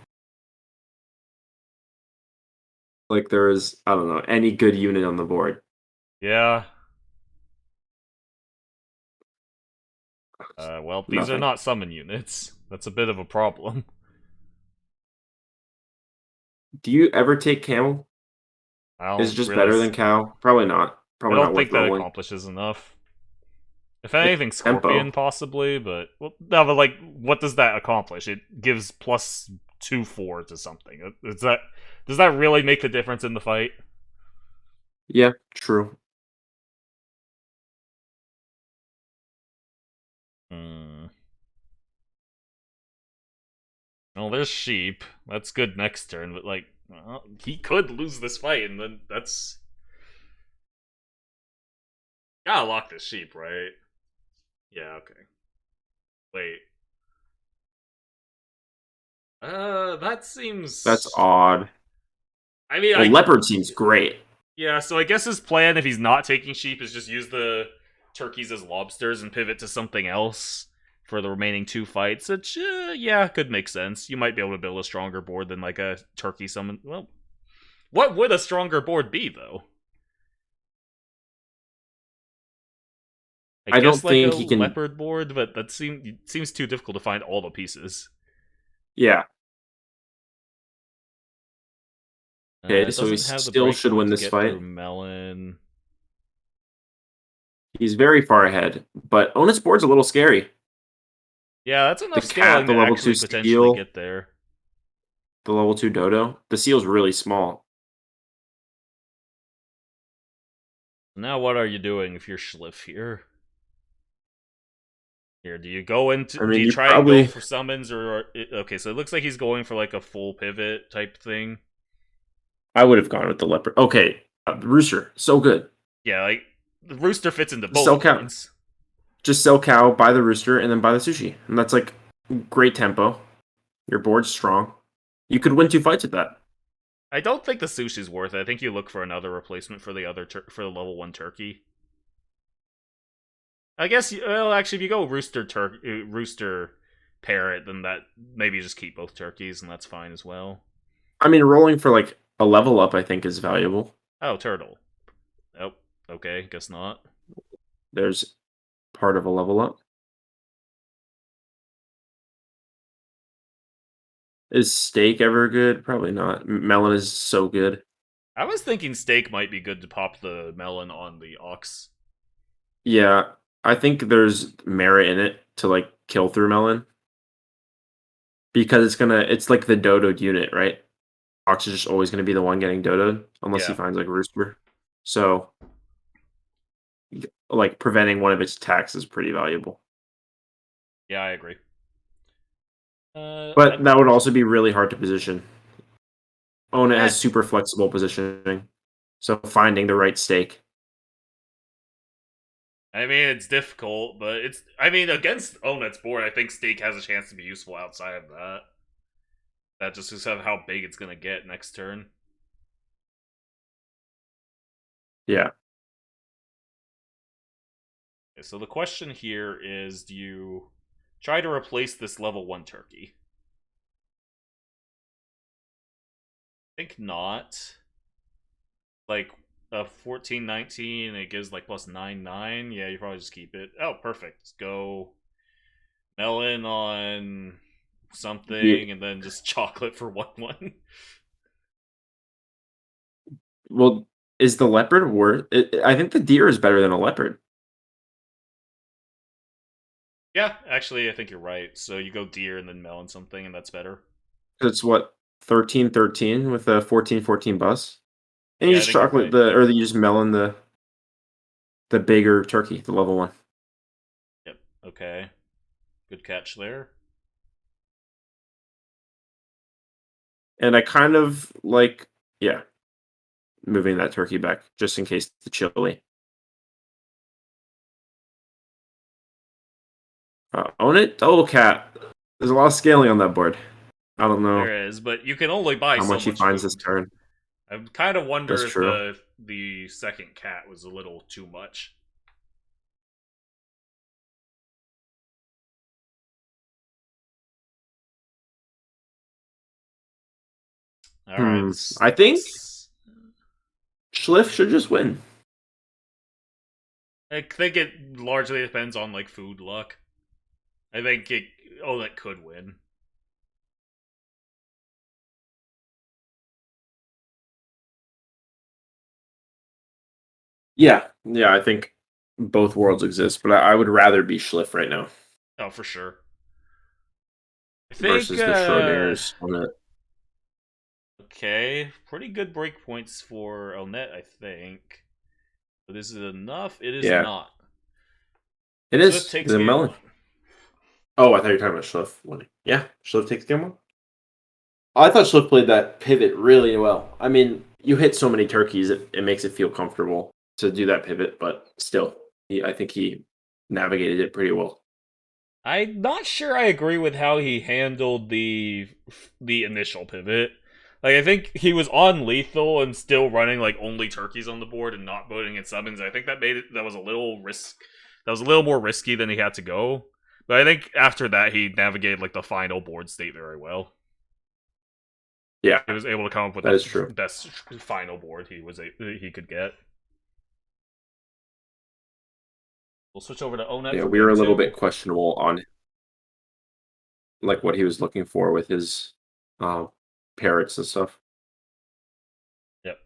like, there is, I don't know, any good unit on the board. Yeah. Well, these are Nothing. not summon units. That's a bit of a problem. Do you ever take camel? I Is it don't just really... better than cow? Probably not. I Probably don't not think worth that rolling. accomplishes enough. If It's anything, Scorpion tempo. possibly, but... Well, no, but, like, what does that accomplish? It gives plus 2/4 to something. Does that really make the difference in the fight? Yeah, true. Hmm. Well, there's sheep. That's good next turn, but, like, well, he could lose this fight, and then that's... Gotta lock this sheep, right? Yeah, okay. Wait. That That's seems... odd. I mean, Well, leopard seems great. Yeah, so I guess his plan, if he's not taking sheep, is just use the turkeys as lobsters and pivot to something else for the remaining 2 fights, which, yeah, could make sense. You might be able to build a stronger board than, like, a turkey summon. Well, what would a stronger board be, though? I I guess, don't like, a think he can. leopard board, but that seems too difficult to find all the pieces. Yeah. Okay, It so he doesn't have the still should breakpoint win to this get through fight. Melon. He's very far ahead, but Onus board's a little scary. Yeah, that's The enough cat, scaling the to level actually 2 potentially seal, get there. the level 2 dodo. The seal's really small. Now what are you doing if you're Schliff here? Here, do you go into... I Do mean, you you try and go probably. for summons, or... Okay, so it looks like he's going for, like, a full pivot type thing. I would have gone with the leopard. Okay, rooster, so good. Yeah, like, the rooster fits into Sell both cow. lanes. Just sell cow, buy the rooster, and then buy the sushi, and that's like great tempo. Your board's strong. You could win 2 fights with that. I don't think the sushi's worth it. I think you look for another replacement for the other for the level 1 turkey. I guess, well, actually, if you go rooster parrot, then that maybe you just keep both turkeys, and that's fine as well. I mean, rolling for like a level up, I think, is valuable. Oh, turtle. Oh, okay, guess not. There's part of a level up. Is steak ever good? Probably not. Melon is so good. I was thinking steak might be good to pop the melon on the ox. Yeah, I think there's merit in it to like kill through melon because it's like the dodoed unit, right? Ox is just always gonna be the one getting dodoed unless he Yeah. finds like a rooster. So like preventing one of its attacks is pretty valuable. Yeah, I agree. But that would also be really hard to position. Ona Eh, has super flexible positioning. So finding the right stake. I mean, it's difficult, but it's... I mean, against Onet's board, I think steak has a chance to be useful outside of that. That just is how big it's going to get next turn. Yeah. Okay, so the question here is, do you try to replace this level 1 turkey? I think not. Like, a 14-19, it gives like plus 9-9. Yeah, you probably just keep it. Oh, perfect. Go melon on something, and then just chocolate for 1-1. Well, is the leopard worth it? I think the deer is better than a leopard. Yeah, actually, I think you're right. So you go deer and then melon something, and that's better. It's what 13-13 with a 14-14 bus. And you Yeah, I just think you're chocolate right. or you just melon the bigger turkey, the level 1. Yep. Okay. Good catch there. And I kind of like, yeah, moving that turkey back just in case the chili. Own it, double cat. There's a lot of scaling on that board. I don't know There is, but you can only buy how so much he much finds this food. turn. I kind of wonder That's if true. the second cat was a little too much. All right, I think let's. Schliff should just win. I think it largely depends on like food luck. I think it. Oh, that could win. Yeah, I think both worlds exist, but I would rather be Schliff right now Oh, for sure. I think. versus the Schrodinger's on it. Okay, pretty good break points for Onet, I think. But is it enough? It is Yeah, not. it Swift is takes the game melon. 1. Oh, I thought you were talking about Schliff winning. Yeah, Schliff takes game 1. I thought Schliff played that pivot really well. I mean, you hit so many turkeys, it makes it feel comfortable to do that pivot, but still, I think he navigated it pretty well. I'm not sure I agree with how he handled the initial pivot. Like I think he was on lethal and still running like only turkeys on the board and not voting in summons. I think that made it that was a little risk that was a little more risky than he had to go. But I think after that he navigated like the final board state very well. Yeah, He was able to come up with that is the true. best final board he could get. We'll switch over to Onet Yeah, for we were game a little 2. bit questionable on like what he was looking for with his uh, parrots and stuff. Yep.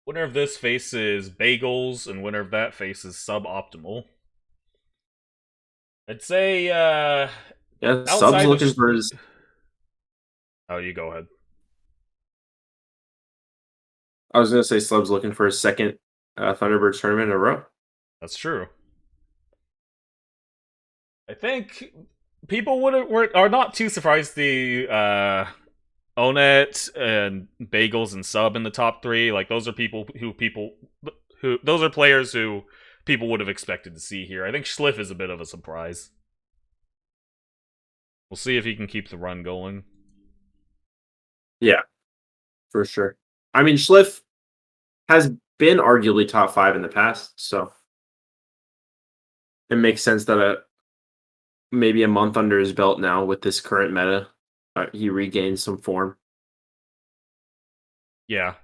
Winner of this faces Bagels, and winner of that faces Suboptimal. I'd say, Yeah, Sub's outside of. looking for his. Oh, you go ahead. I was gonna say Sub's looking for his second Thunderbirds tournament in a row. That's true. I think people are not too surprised the Onet and Bagels and Sub in the top 3. Like those are who those are players who people would have expected to see here. I think Schliff is a bit of a surprise. We'll see if he can keep the run going. Yeah, for sure. I mean, Schliff has been arguably top 5 in the past, so it makes sense that maybe a month under his belt now with this current meta, he regained some form. Yeah,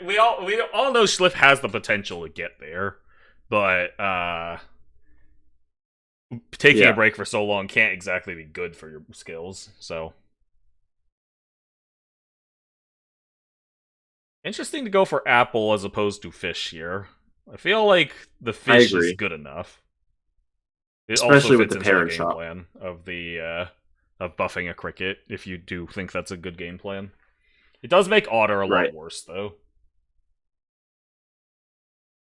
we all know Schliff has the potential to get there, but taking a Yeah, break for so long can't exactly be good for your skills. So interesting to go for Apple as opposed to Fish here. I feel like the I Fish is agree, good enough. It also especially with fits the into the parent game shop. plan of the of buffing a cricket. If you do think that's a good game plan, it does make Otter a lot Right. worse though.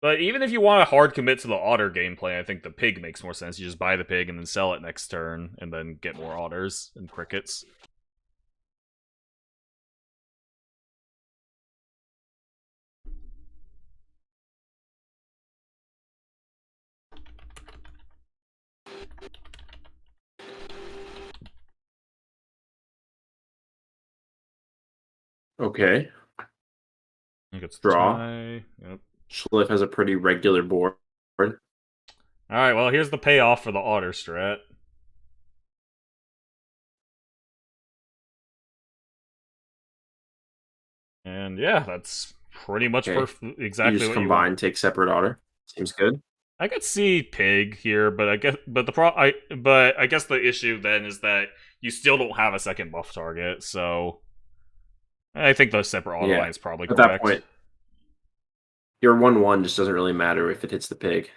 But even if you want to hard commit to the Otter gameplay, I think the Pig makes more sense. You just buy the Pig and then sell it next turn, and then get more Otters and Crickets. Okay. I think it's the Draw. tie. Yep. Schliff has a pretty regular board. All right, well, here's the payoff for the otter strat. And yeah, that's pretty much Okay. exactly You just what you combine, want. take separate otter. Seems good. I could see pig here, but I guess the issue then is that you still don't have a second buff target, so I think the separate auto Yeah. line is probably At that correct. point, your 1/1 just doesn't really matter if it hits the pig.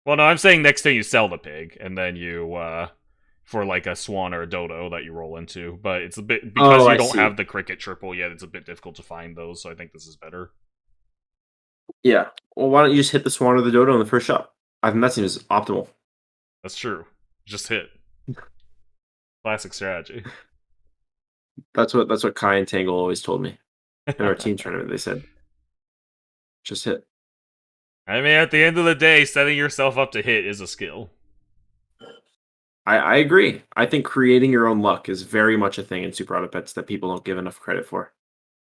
Well, no, I'm saying next time you sell the pig, and then you for like a swan or a dodo that you roll into, but it's a bit because you I don't see. have the cricket triple yet. It's a bit difficult to find those, so I think this is better. Yeah. Well, why don't you just hit the swan or the dodo in the first shot? I think that seems optimal. That's true. Just hit. Classic strategy. That's what Kai and Tangle always told me in our team tournament. They said, just hit. I mean, at the end of the day, setting yourself up to hit is a skill. I agree. I think creating your own luck is very much a thing in Super Auto Pets that people don't give enough credit for.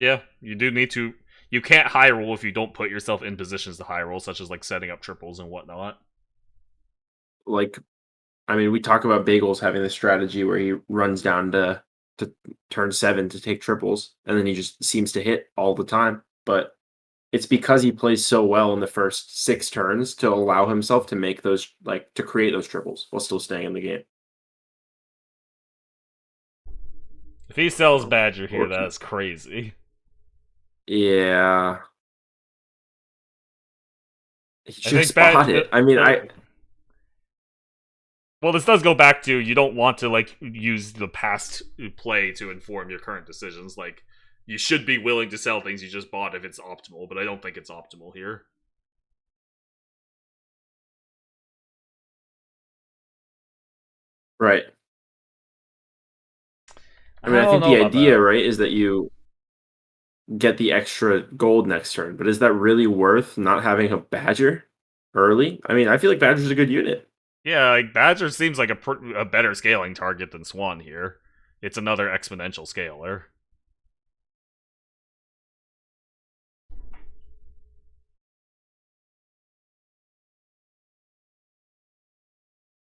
Yeah, you do need to. You can't high roll if you don't put yourself in positions to high roll, such as like setting up triples and whatnot. Like, I mean, we talk about Bagels having this strategy where he runs down to turn 7 to take triples, and then he just seems to hit all the time. But it's because he plays so well in the first 6 turns to allow himself to make those, like, to create those triples while still staying in the game. If he sells Badger here, that's crazy. Yeah. He just bought it. I mean, Well, this does go back to you don't want to like use the past play to inform your current decisions. Like you should be willing to sell things you just bought if it's optimal, but I don't think it's optimal here. right. I mean, I think the idea, right, is that you get the extra gold next turn, but is that really worth not having a Badger early? I mean, I feel like Badger's a good unit. Yeah, like Badger seems like a better scaling target than Swan here. It's another exponential scaler.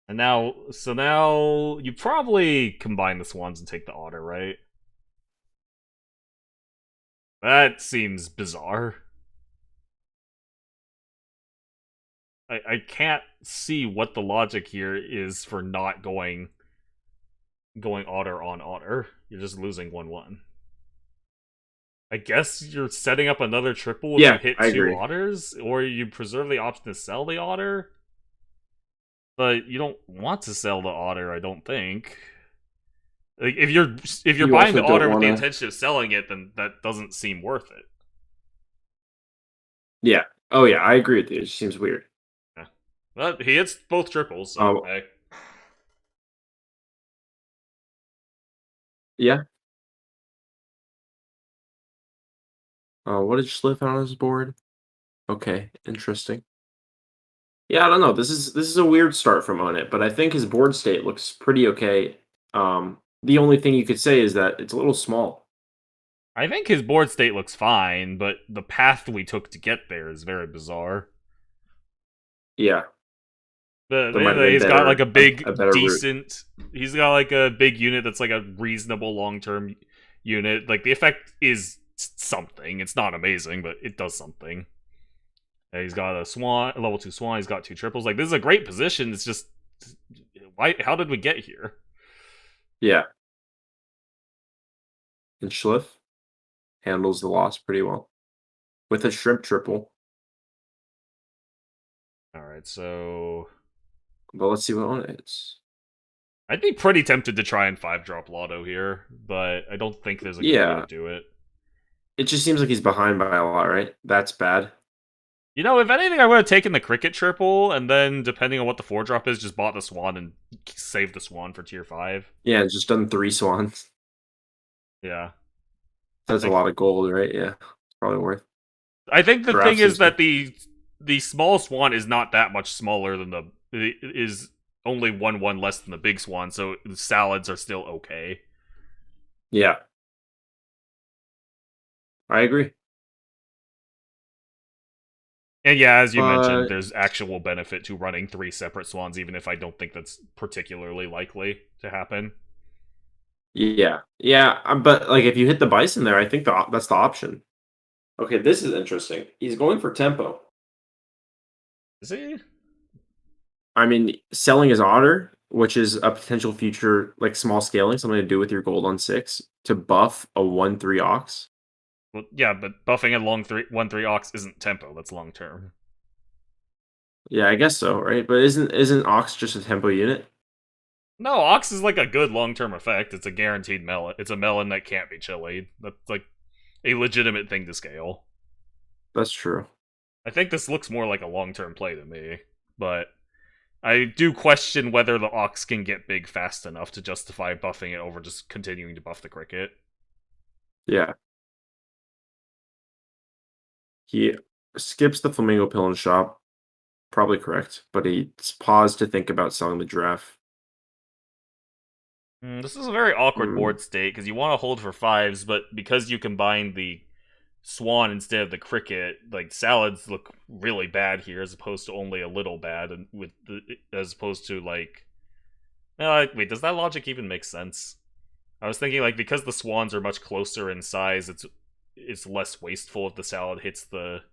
And now, so now you probably combine the Swans and take the Otter, right? That seems bizarre. I can't see what the logic here is for not going Otter on Otter. You're just losing 1/1. I guess you're setting up another triple if Yeah, you hit I 2 agree. Otters, or you preserve the option to sell the Otter. But you don't want to sell the Otter, I don't think. Like if you're You buying also the don't Otter with the wanna- intention of selling it, then that doesn't seem worth it. Yeah. Oh, yeah, I agree with you. It just seems weird. Yeah. But he hits both triples, so Oh. hey. Yeah. What did Schliff on his board? Okay, interesting. Yeah, I don't know. This is a weird start from on it, but I think his board state looks pretty okay. The only thing you could say is that it's a little small. I think his board state looks fine, but the path we took to get there is very bizarre. Yeah. But There might have been he's got like a big, a better route. decent. He's got like a big unit that's like a reasonable long-term unit. Like the effect is something. It's not amazing, but it does something. And he's got a swan, a level 2 swan. He's got 2 triples. Like this is a great position. It's just why? How did we get here? Yeah. And Schliff handles the loss pretty well with a shrimp triple. All right, so But let's see what on it is. I'd be pretty tempted to try and 5-drop Lotto here, but I don't think there's a good way to do it. It just seems like he's behind by a lot, right? That's bad. You know, if anything, I would have taken the cricket triple, and then, depending on what the 4-drop is, just bought the swan and saved the swan for tier 5. Yeah, just done 3 swans. Yeah. That's a lot of gold, right? Yeah, it's probably worth. I think the Perhaps thing is it's that the small swan is not that much smaller than is only 1/1 less than the big swan, so the salads are still okay. Yeah. I agree. And yeah, as you mentioned, But there's actual benefit to running 3 separate swans, even if I don't think that's particularly likely to happen. yeah, but like if you hit the bison there, I think that's the option. Okay, this is interesting. He's going for tempo. Is he? I mean, selling his otter, which is a potential future like small scaling, something to do with your gold on 6 to buff a 1/3 ox. Well, yeah, but buffing a long 1/3 ox isn't tempo. That's long term. Yeah, I guess so, right? But isn't ox just a tempo unit? No, ox is like a good long term effect. It's a guaranteed melon. It's a melon that can't be chillied. That's like a legitimate thing to scale. That's true. I think this looks more like a long term play to me, but I do question whether the ox can get big fast enough to justify buffing it over just continuing to buff the cricket. Yeah. He skips the flamingo pill and shop. Probably correct, but he paused to think about selling the giraffe. This is a very awkward Hmm. board state because you want to hold for 5s, but because you combine the swan instead of the cricket, like salads look really bad here as opposed to only a little bad, and as opposed to like, wait, does that logic even make sense? I was thinking like because the swans are much closer in size, it's less wasteful if the salad hits the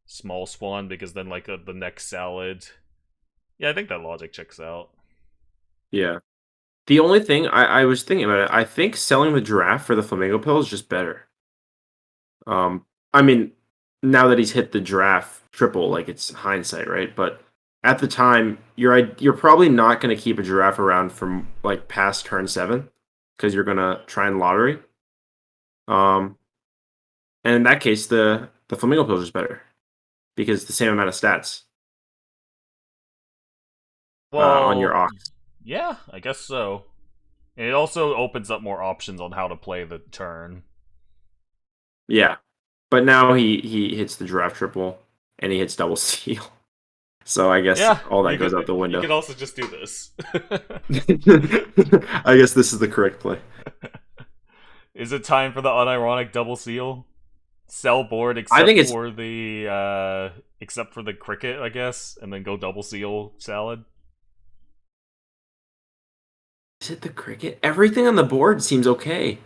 small swan because then like the next salad. Yeah, I think that logic checks out. Yeah. The only thing I was thinking about it, I think selling the giraffe for the flamingo pill is just better. I mean, now that he's hit the giraffe triple, like it's hindsight, right? But at the time, you're probably not going to keep a giraffe around from like past turn 7 because you're going to try and lottery. Um, and in that case, the flamingo pill is just better because it's the same amount of stats on your Well, ox. yeah, I guess so. And it also opens up more options on how to play the turn. Yeah, but now he hits the giraffe triple and he hits double seal. So I guess Yeah, all that goes out the you window. could also just do this. I guess this is the correct play. Is it time for the unironic double seal? Sell board I think it's except for the cricket, I guess, and then go double seal salad. Is it the cricket? Everything on the board seems okay,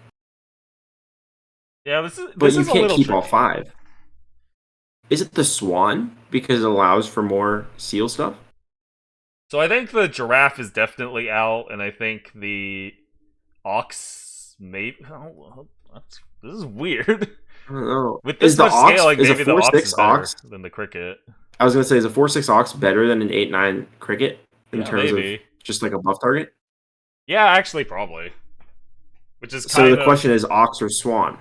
Yeah, but this you is a can't little keep all tricky. 5. Is it the swan because it allows for more seal stuff? So I think the giraffe is definitely out, and I think the ox maybe. Oh, this is weird. I don't know. With Is this the much ox scaling, is a maybe the ox 4/6 is better ox? than the cricket. I was gonna say, is a 4/6 ox better than an 8/9 cricket in Yeah, terms of maybe. just like a buff target? Yeah, actually, probably. Which is So kind the of question is ox or swan?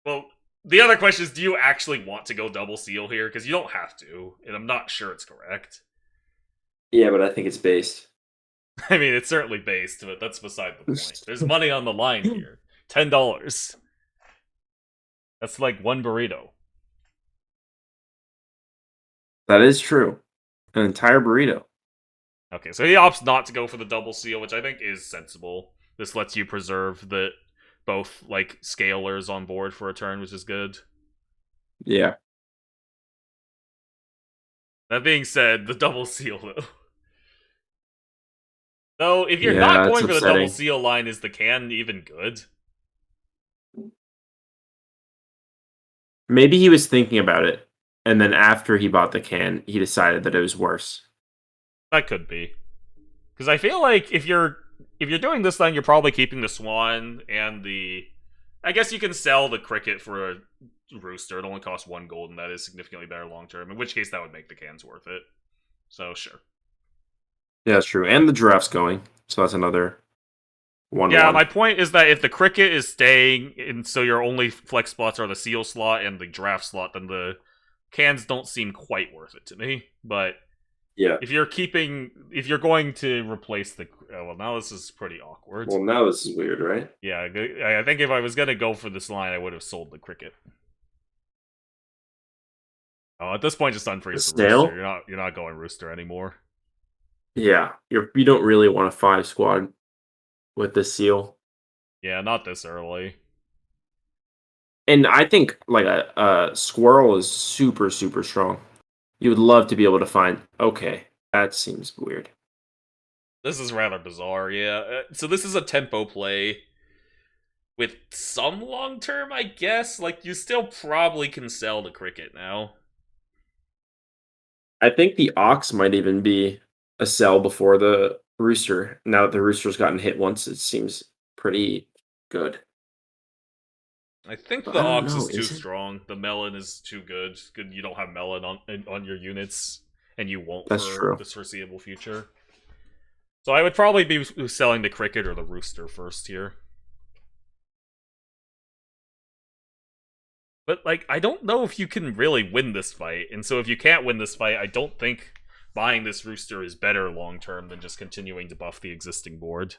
well. The other question is, do you actually want to go double seal here? Because you don't have to, and I'm not sure it's correct. Yeah, but I think it's based. I mean, it's certainly based, but that's beside the point. There's money on the line here. $10. That's like one burrito. That is true. An entire burrito. Okay, so he opts not to go for the double seal, which I think is sensible. This lets you preserve the both like scalers on board for a turn, which is good. Yeah. That being said, the double seal though. Though, if you're not Yeah, it's going for the double upsetting. seal line, is the can even good? Maybe he was thinking about it, and then after he bought the can, he decided that it was worse. That could be. Because I feel like if you're doing this line, you're probably keeping the swan and the. I guess you can sell the cricket for a rooster. It only costs 1 gold, and that is significantly better long term. In which case, that would make the cans worth it. So sure. Yeah, that's true. And the giraffe's going, so that's another 1/1. Yeah, my point is that if the cricket is staying, and so your only flex spots are the seal slot and the draft slot, then the cans don't seem quite worth it to me. But Yeah. if you're going to replace the, well, now this is pretty awkward. Well, now this is weird, right? Yeah, I think if I was gonna go for this line, I would have sold the cricket. Oh, at this point, just unfreeze the Stale? rooster. You're not going rooster anymore. Yeah, you don't really want a 5 squad with the seal. Yeah, not this early. And I think like a squirrel is super, super strong. You would love to be able to find, okay, that seems weird. This is rather bizarre, yeah. So this is a tempo play with some long term, I guess. Like, you still probably can sell the cricket now. I think the ox might even be a sell before the rooster. Now that the rooster's gotten hit once, it seems pretty good. I think But the I don't ox know, is too is it? strong. The melon is too good. Good, you don't have melon on your units, and you won't That's for true. this foreseeable future. So I would probably be selling the cricket or the rooster first here. But, like, I don't know if you can really win this fight, and so if you can't win this fight, I don't think buying this rooster is better long term than just continuing to buff the existing board.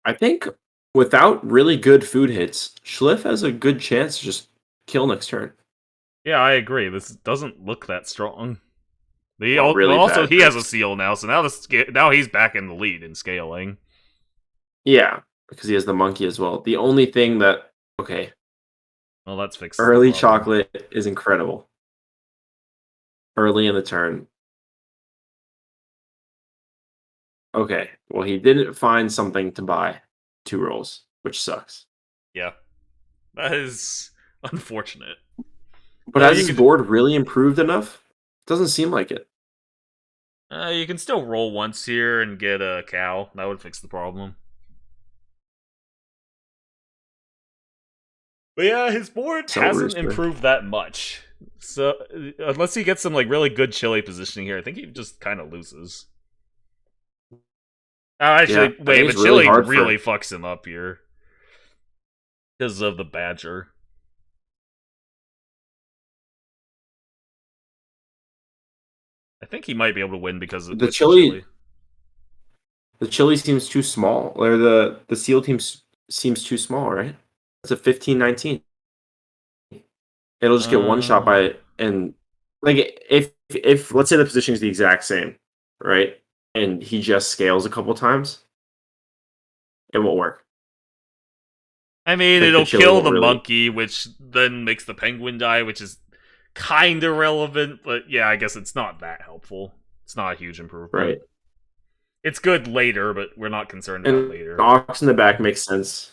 I think without really good food hits, Schliff has a good chance to just kill next turn. Yeah, I agree. This doesn't look that strong. Well, really Also, bad. he has a seal now, so now he's back in the lead in scaling. Yeah, because he has the monkey as well. The only thing that, okay, Well, that's fixed. early chocolate is incredible. Early in the turn. Okay, well, he didn't find something to buy 2 rolls, which sucks. Yeah, that is unfortunate. But has his board really improved enough? Doesn't seem like it. You can still roll once here and get a cow. That would fix the problem. But yeah, his board hasn't improved that much. So unless he gets some like really good chili positioning here, I think he just kind of loses. Actually, Yeah, wait, but chili really fucks him up here because of the badger. I think he might be able to win because of the chili. The chili seems too small, or the seal team seems too small, right? It's a 15-19. It'll just get one shot by it, and like if let's say the position is the exact same, right? And he just scales a couple times, it won't work. I mean, like it'll kill the monkey, which then makes the penguin die, which is kind of relevant, but yeah, I guess it's not that helpful. It's not a huge improvement. Right. It's good later, but we're not concerned about later. The ox in the back makes sense.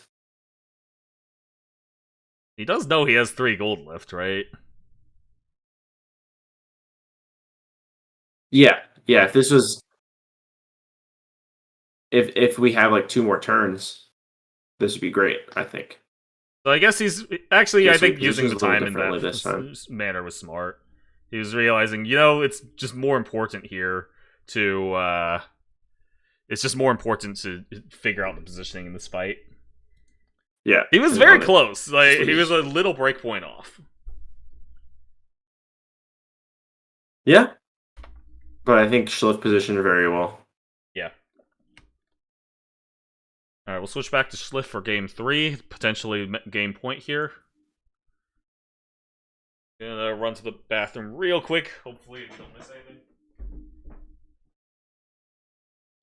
He does know he has 3 gold left, right? Yeah. If this was, if we have like 2 more turns, this would be great. I think. So I guess he's actually. I think using the time in that manner was smart. He was realizing, it's just more important here to. It's just more important to figure out the positioning in this fight. Yeah, he was very close. Like he was a little break point off. Yeah, but I think Schliff positioned very well. Yeah. All right, we'll switch back to Schliff for game 3, potentially game point here. Gonna run to the bathroom real quick. Hopefully, we don't miss anything.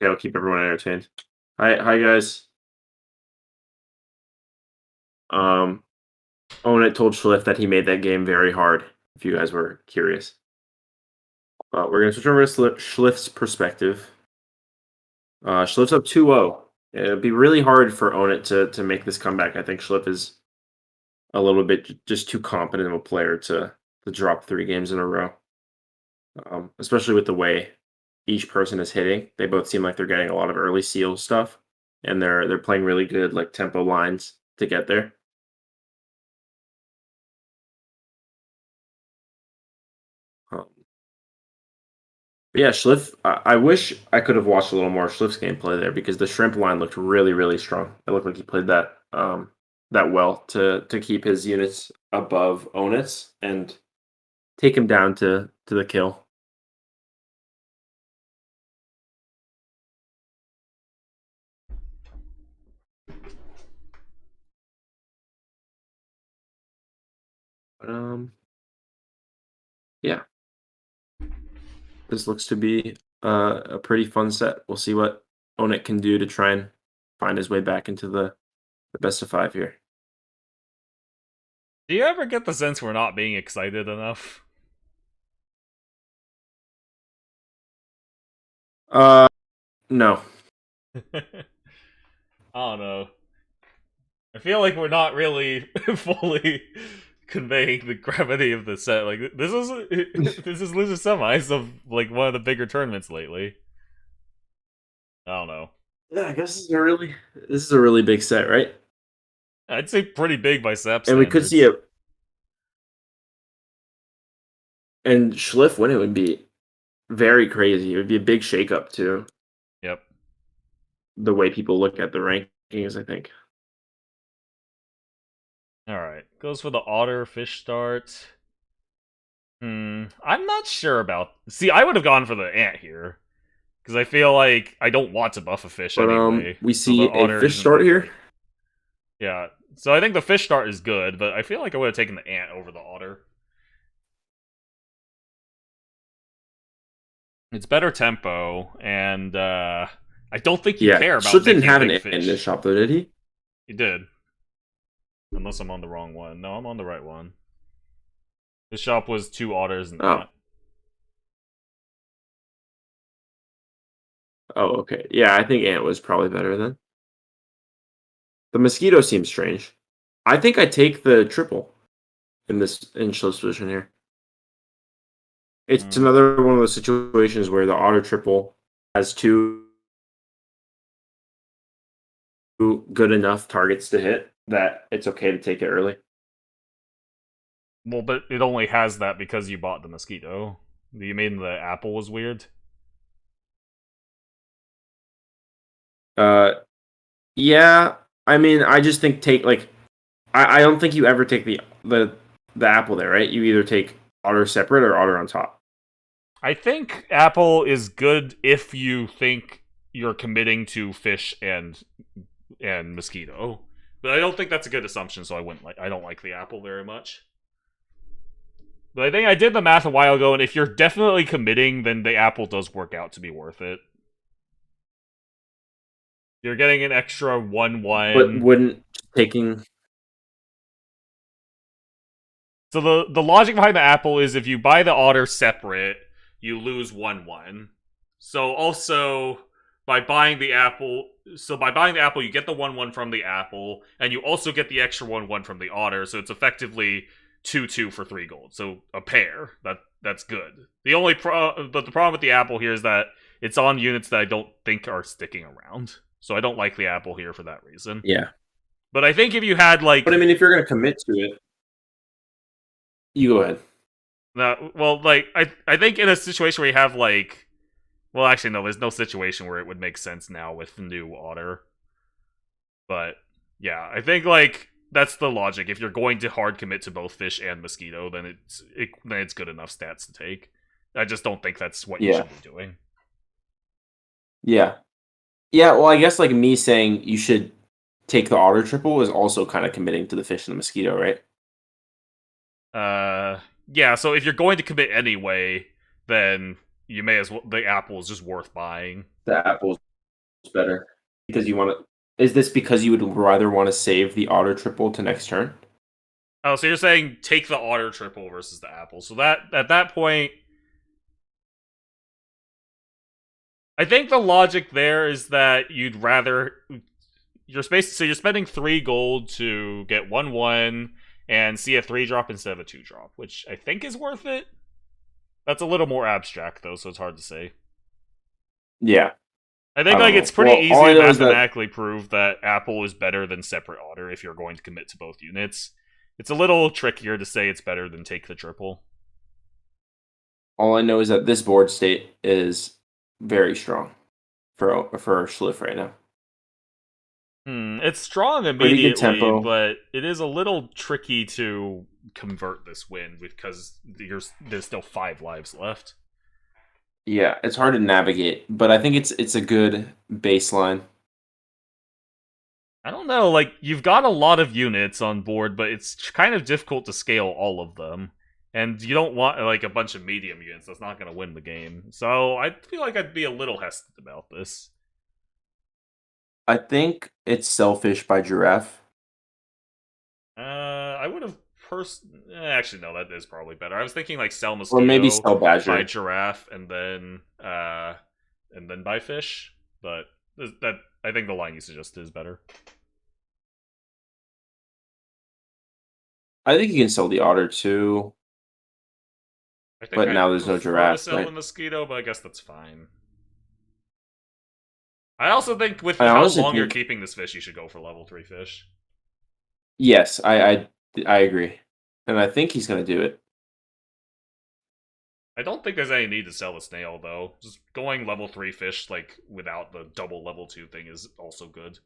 Yeah, I'll keep everyone entertained. Hi guys. Onet told Schliff that he made that game very hard, if you guys were curious. We're going to switch over to Schliff's perspective. Schliff's up 2-0. It'd be really hard for Onet to make this comeback. I think Schliff is a little bit just too competent of a player to drop 3 games in a row. Especially with the way each person is hitting. They both seem like they're getting a lot of early seal stuff. And they're playing really good like tempo lines to get there. Yeah, Schliff. I wish I could have watched a little more Schliff's gameplay there because the shrimp line looked really, really strong. It looked like he played that that well to keep his units above Onus and take him down to the kill. But, yeah. This looks to be a pretty fun set. We'll see what Onet can do to try and find his way back into the best of 5 here. Do you ever get the sense we're not being excited enough? No. I don't know. I feel like we're not really fully conveying the gravity of the set. Like this is loser semis of like one of the bigger tournaments lately. I don't know. Yeah, I guess this is a really big set, right? I'd say pretty big by Sap standards. And we could see it. And Schliff winning would be very crazy. It would be a big shakeup too. Yep. The way people look at the rankings, I think. Alright. Goes for the otter fish start. I'm not sure about... See, I would have gone for the ant here. Because I feel like I don't want to buff a fish But anyway. we so see the otter a fish isn't start that here. good. Yeah. So I think the fish start is good, but I feel like I would have taken the ant over the otter. It's better tempo, and I don't think you care about Schliff didn't making have a an big ant fish. in this shop though, did he? He did. Unless I'm on the wrong one. No, I'm on the right one. This shop was 2 otters and ant. Oh, okay. Yeah, I think ant was probably better then. The mosquito seems strange. I think I take the triple in Schliff's position here. It's another one of those situations where the otter triple has 2 good enough targets to hit that it's okay to take it early. Well, but it only has that because you bought the mosquito. You mean the apple was weird? Yeah. I mean, I just think I don't think you ever take the apple there, right? You either take otter separate or otter on top. I think apple is good if you think you're committing to fish and mosquito. But I don't think that's a good assumption, so I don't like the apple very much. But I think I did the math a while ago, and if you're definitely committing, then the apple does work out to be worth it. You're getting an extra 1-1. But wouldn't taking... So the logic behind the apple is if you buy the otter separate, you lose 1-1. So also, by buying the apple, you get the 1-1 from the apple, and you also get the extra 1-1 from the otter, so it's effectively 2-2 for 3 gold. So a pair. That's good. But the problem with the apple here is that it's on units that I don't think are sticking around. So I don't like the apple here for that reason. Yeah. But I think if you had like... But I mean, if you're going to commit to it, you go ahead. Well, like, I think in a situation where you have, like... Well, actually, no, there's no situation where it would make sense now with the new otter. But, yeah, I think, like, that's the logic. If you're going to hard commit to both fish and mosquito, then it's good enough stats to take. I just don't think that's what you should be doing. Yeah. Yeah, well, I guess, like, me saying you should take the otter triple is also kind of committing to the fish and the mosquito, right? Yeah, so if you're going to commit anyway, then you may as well... The apple is just worth buying. The apple's better. Because you want to... Is this because you would rather want to save the otter triple to next turn? Oh, so you're saying take the otter triple versus the apple. So that at that point... I think the logic there is that you'd rather... So you're spending 3 gold to get 1-1 and see a 3-drop instead of a 2-drop, which I think is worth it. That's a little more abstract, though, so it's hard to say. Yeah. I think it's pretty easy to mathematically prove that apple is better than separate otter if you're going to commit to both units. It's a little trickier to say it's better than take the triple. All I know is that this board state is very strong for Schliff right now. It's strong immediately, but it is a little tricky to convert this win because there's still 5 lives left. Yeah, it's hard to navigate, but I think it's a good baseline. I don't know, like, you've got a lot of units on board, but it's kind of difficult to scale all of them. And you don't want, like, a bunch of medium units. That's not going to win the game. So I feel like I'd be a little hesitant about this. I think it's Selfish by Giraffe. I would have Actually, no, that is probably better. I was thinking like sell Or maybe mosquito, sell badger. buy giraffe, and then buy fish. But that I think the line you suggested is better. I think you can sell the otter too. I think But I'd now there's no prefer to giraffe, sell right? the mosquito, but I guess that's fine. I also think with I how honestly long you're think- keeping this fish, you should go for level 3 fish. Yes, I agree, and I think he's gonna do it. I don't think there's any need to sell the snail though. Just going level 3 fish like without the double level 2 thing is also good.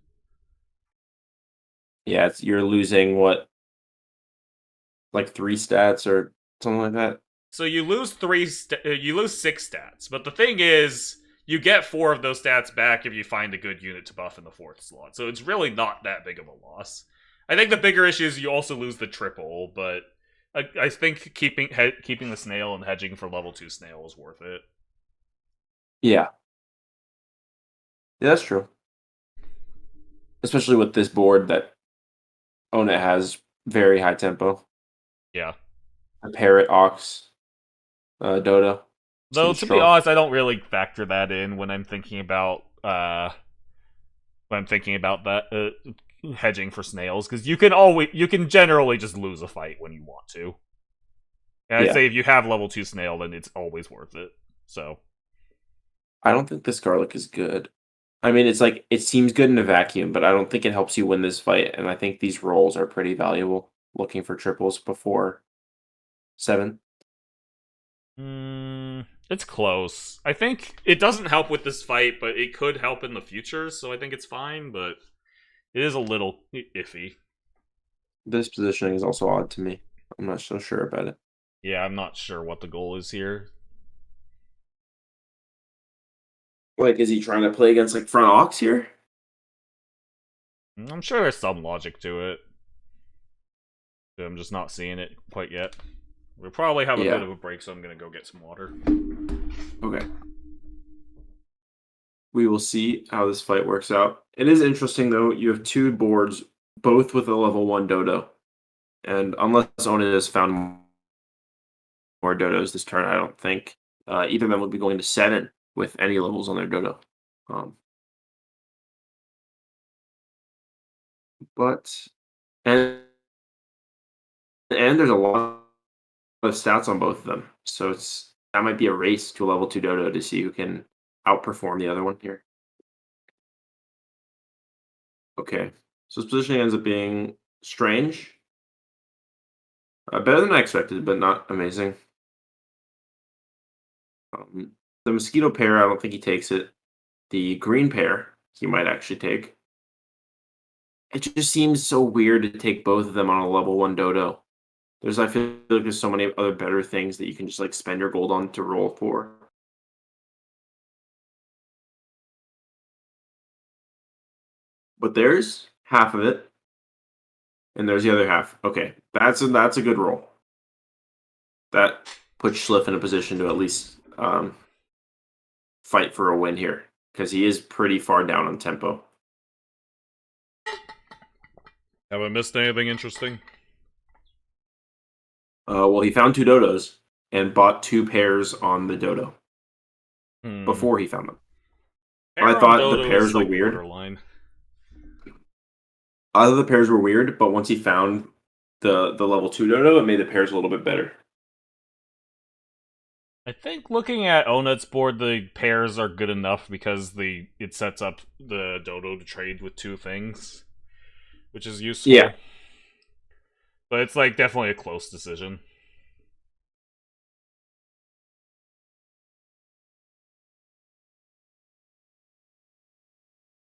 Yeah, you're losing what, like 3 stats or something like that. So you lose you lose 6 stats, but the thing is, you get 4 of those stats back if you find a good unit to buff in the 4th slot. So it's really not that big of a loss. I think the bigger issue is you also lose the triple, but I think keeping the snail and hedging for level 2 snail is worth it. Yeah, that's true. Especially with this board that Ona has very high tempo. Yeah. A parrot, ox, dodo. Though Seems to be strong. honest, I don't really factor that in when I'm thinking about that hedging for snails, because you can generally just lose a fight when you want to. And I'd Yeah. say if you have level 2 snail, then it's always worth it. So I don't think this garlic is good. I mean, it's like it seems good in a vacuum, but I don't think it helps you win this fight. And I think these rolls are pretty valuable. Looking for triples before 7. it's close. I think it doesn't help with this fight, but it could help in the future, so I think it's fine, but it is a little iffy. This positioning is also odd to me. I'm not so sure about it. Yeah, I'm not sure what the goal is here. Like, is he trying to play against like front ox here? I'm sure there's some logic to it. I'm just not seeing it quite yet. We'll probably have a Yeah. bit of a break, so I'm gonna go get some water. Okay. We will see how this fight works out. It is interesting though. You have 2 boards, both with a level 1 dodo, and unless Onan has found more dodos this turn, I don't think either of them would be going to 7 with any levels on their dodo. But and there's a lot of stats on both of them, so that might be a race to a level 2 dodo to see who can outperform the other one here. Okay, so this positioning ends up being strange. Better than I expected, but not amazing. The mosquito pair, I don't think he takes it. The green pair, he might actually take. It just seems so weird to take both of them on a level 1 dodo. I feel like there's so many other better things that you can just like spend your gold on to roll for. But there's half of it, and there's the other half. Okay, that's a good roll. That puts Schliff in a position to at least fight for a win here, because he is pretty far down on tempo. Have I missed anything interesting? Well, he found 2 dodos and bought 2 pairs on the dodo before he found them. I thought the pairs were weird. Borderline. I thought the pairs were weird, but once he found the level 2 dodo, it made the pairs a little bit better. I think looking at Onut's board, the pairs are good enough because it sets up the dodo to trade with 2 things, which is useful. Yeah. But it's like definitely a close decision.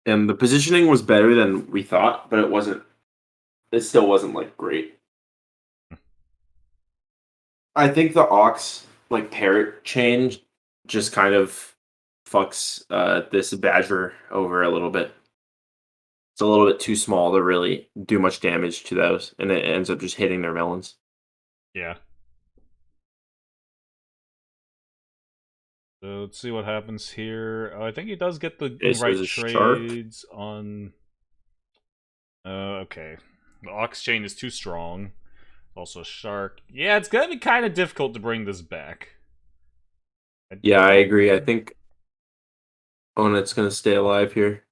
And the positioning was better than we thought, but it still wasn't like great. I think the ox like parrot change just kind of fucks this badger over a little bit. It's a little bit too small to really do much damage to those, and it ends up just hitting their melons. Yeah. So let's see what happens here. I think he does get the Okay, so right there's a shark. trades on. Okay, the ox chain is too strong. Also Shark. Yeah, it's gonna be kind of difficult to bring this back. Yeah, I agree. I think Onet's gonna stay alive here.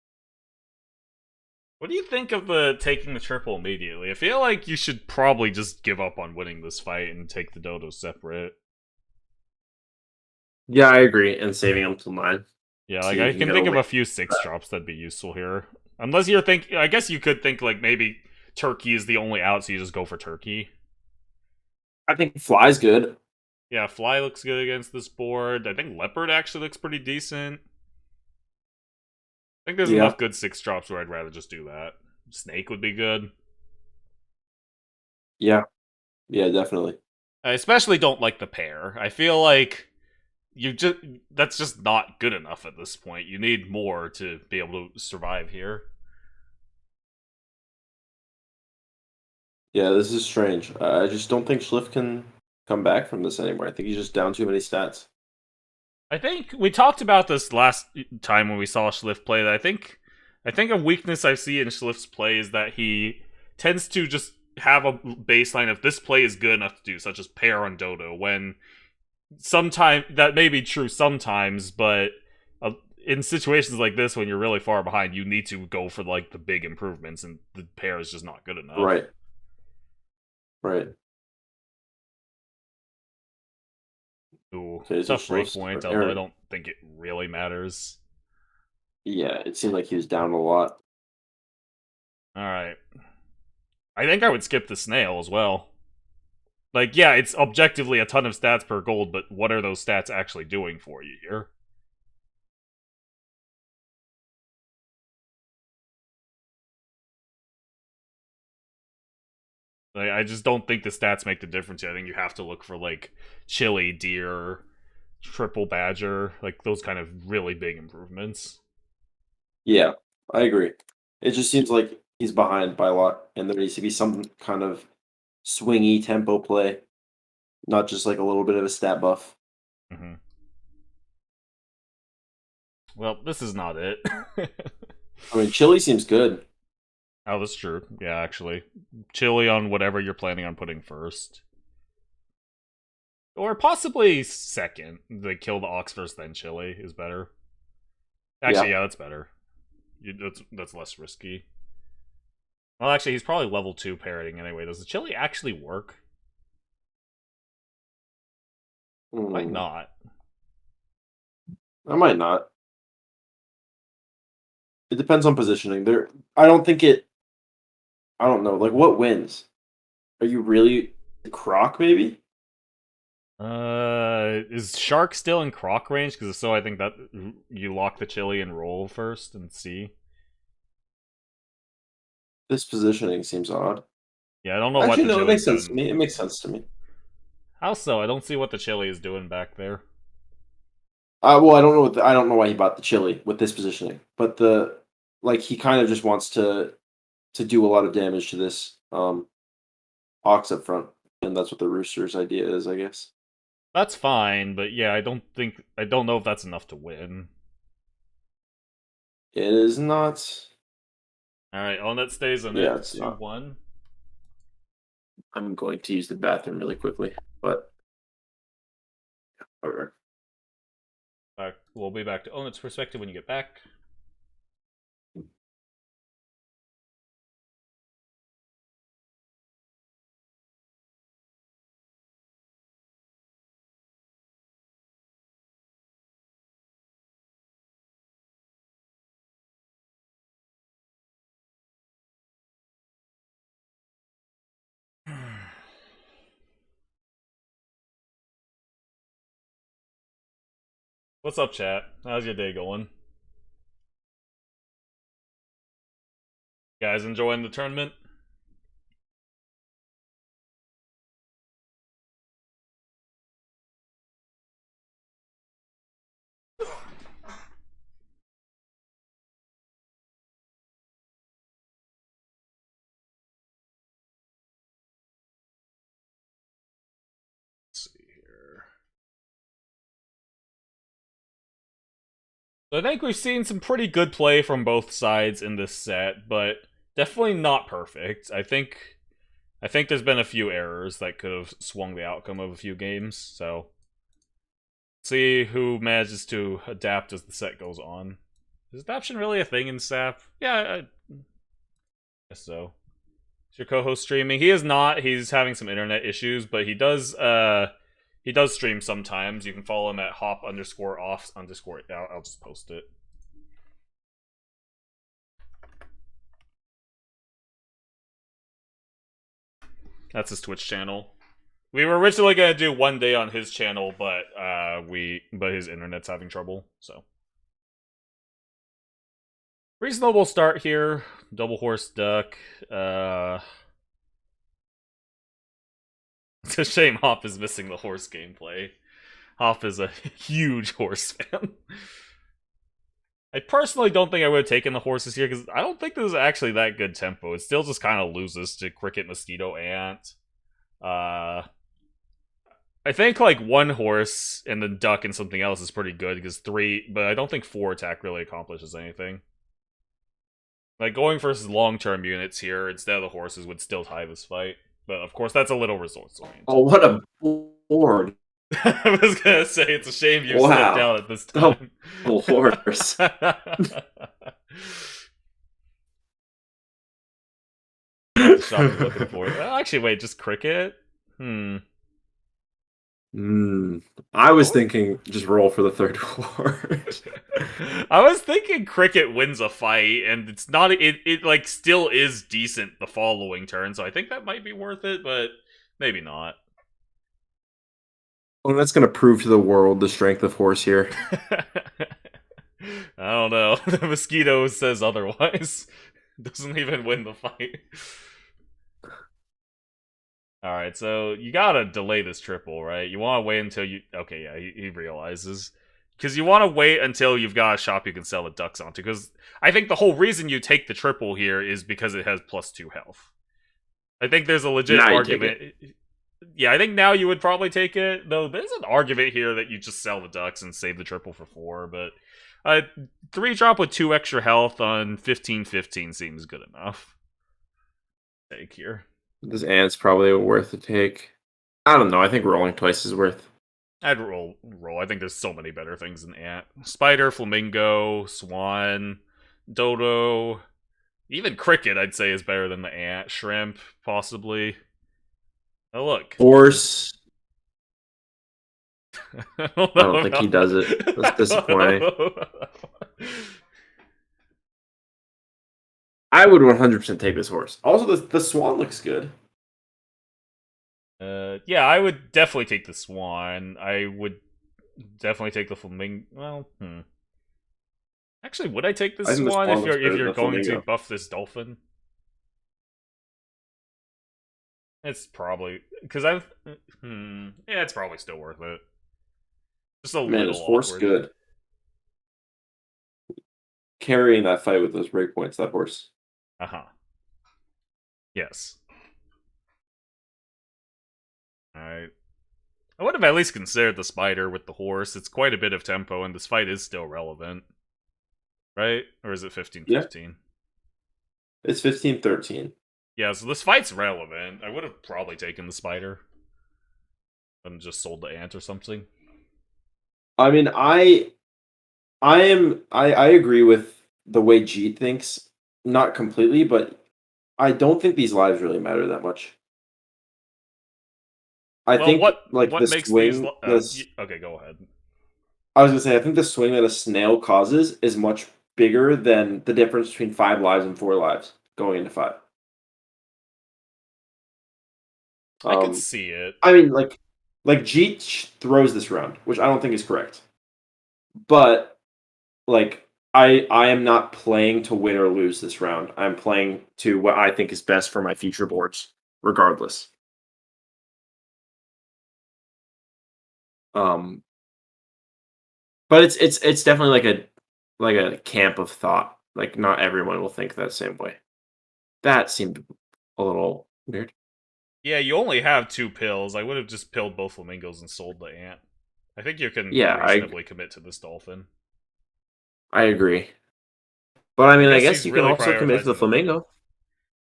What do you think of the taking the triple immediately? I feel like you should probably just give up on winning this fight and take the dodo separate. Yeah, I agree. And saving him till 9. Yeah, See like if I you can get think of away a few 6 drops that'd be useful here. Unless you're thinking, I guess you could think like maybe Turkey is the only out, so you just go for Turkey. I think Fly's good. Yeah, Fly looks good against this board. I think Leopard actually looks pretty decent. I think there's enough good 6 drops where I'd rather just do that. Snake would be good. Yeah. Yeah, definitely. I especially don't like the pair. I feel like that's just not good enough at this point. You need more to be able to survive here. Yeah, this is strange. I just don't think Schliff can come back from this anymore. I think he's just down too many stats. I think we talked about this last time when we saw Schliff play. That I think a weakness I see in Schliff's play is that he tends to just have a baseline of this play is good enough to do, such as pair on Dodo. When sometimes that may be true sometimes, but in situations like this, when you're really far behind, you need to go for like the big improvements, and the pair is just not good enough. Right. Right. Ooh, Okay, so tough break Schliff's point, for although I Aaron. don't think it really matters. Yeah, it seemed like he was down a lot. Alright. I think I would skip the snail as well. Like, yeah, it's objectively a ton of stats per gold, but what are those stats actually doing for you here? Like, I just don't think the stats make the difference here. I think you have to look for, like, chili, deer, triple badger, like, those kind of really big improvements. Yeah, I agree. It just seems like he's behind by a lot, and there needs to be some kind of swingy tempo play, not just like a little bit of a stat buff. Mm-hmm. Well, this is not it. I mean, chili seems good. Oh, that's true. Yeah, actually. Chili on whatever you're planning on putting first. Or possibly second. Like, kill the ox first, then chili is better. Actually, yeah, that's better. That's less risky. Well, actually, he's probably level 2 parroting anyway. Does the chili actually work? Might not. I might not. It depends on positioning. I don't think it. I don't know. Like, what wins? Are you really Croc? Maybe. Is Shark still in croc range? Because if so, I think that you lock the chili and roll first and see. This positioning seems odd. Yeah, I don't know Actually, what the no, it makes sense to doing. me. It makes sense to me. How so? I don't see what the chili is doing back there. Well, I don't know. I don't know why he bought the chili with this positioning, but he kind of just wants to do a lot of damage to this ox up front, and that's what the rooster's idea is, I guess. That's fine, but yeah, I don't know if that's enough to win. It is not. Alright, Onet stays on Yeah, it. it's not. 2-1. I'm going to use the bathroom really quickly, but alright. We'll be back to Onet's perspective when you get back. What's up, chat? How's your day going? Guys enjoying the tournament? Let's see here. So I think we've seen some pretty good play from both sides in this set, but definitely not perfect. I think I think there's been a few errors that could have swung the outcome of a few games, so see who manages to adapt as the set goes on. Is adaptation really a thing in SAP? Yeah, I guess so. Is your co-host streaming? He is not. He's having some internet issues, but he does stream sometimes. You can follow him at hop_off_. I'll just post it. That's his Twitch channel. We were originally gonna do one day on his channel, but his internet's having trouble, so. Reasonable start here. Double horse duck. It's a shame Hop is missing the horse gameplay. Hop is a huge horse fan. I personally don't think I would have taken the horses here, because I don't think this is actually that good tempo. It still just kind of loses to Cricket, Mosquito, Ant. I think like one horse and then duck and something else is pretty good, because 3, but I don't think 4 attack really accomplishes anything. Like, going for long-term units here instead of the horses would still tie this fight. But, of course, that's a little resource-oriented. Oh, what a board. I was gonna say, it's a shame you stepped out at this time. Double horse. Shop you're looking for. Actually, wait, just Cricket? I was thinking just roll for the third horse. I was thinking Cricket wins a fight, and it's not. It like still is decent the following turn, so I think that might be worth it, but maybe not. Well, that's going to prove to the world the strength of horse here. I don't know. The Mosquito says otherwise. Doesn't even win the fight. Alright, so you gotta delay this triple, right? You want to wait until you... Okay, yeah, he realizes. Because you want to wait until you've got a shop you can sell the ducks onto. Because I think the whole reason you take the triple here is because it has +2 health. I think there's a legit argument... Yeah, I think now you would probably take it. Though there's an argument here that you just sell the ducks and save the triple for 4. But 3-drop with 2 extra health on 15/15 seems good enough. Take here. This ant's probably worth a take. I don't know. I think rolling twice is worth. I'd roll. I think there's so many better things than ant. Spider, flamingo, swan, dodo, even cricket. I'd say is better than the ant. Shrimp, possibly. Oh look, horse. I don't think he does it. That's disappointing. I would 100% take this horse. Also, the swan looks good. Yeah, I would definitely take the swan. I would definitely take the flamingo. Well, Actually, would I take the swan if you're going to buff this dolphin? It's probably because yeah, it's probably still worth it. Just a little his horse awkward. Good. Carrying that fight with those breakpoints, that horse. Yes. Alright. I would have at least considered the spider with the horse. It's quite a bit of tempo, and this fight is still relevant. Right? Or is it 15-15? Yeah. It's 15-13. Yeah, so this fight's relevant. I would have probably taken the spider. And just sold the ant or something. I mean, I agree with the way Jeet thinks. Not completely, but I don't think these lives really matter that much. I think what the makes swing. Okay, go ahead. I was gonna say I think the swing that a snail causes is much bigger than the difference between 5 lives and 4 lives going into 5. I can see it. I mean, like Jeet throws this round, which I don't think is correct. But like I am not playing to win or lose this round. I'm playing to what I think is best for my future boards, regardless. But it's definitely like a camp of thought. Like not everyone will think that same way. That seemed a little weird. Yeah, you only have 2 pills. I would have just pilled both flamingos and sold the ant. I think you can reasonably commit to this dolphin. I agree. But I mean, I guess you can also commit to the flamingo.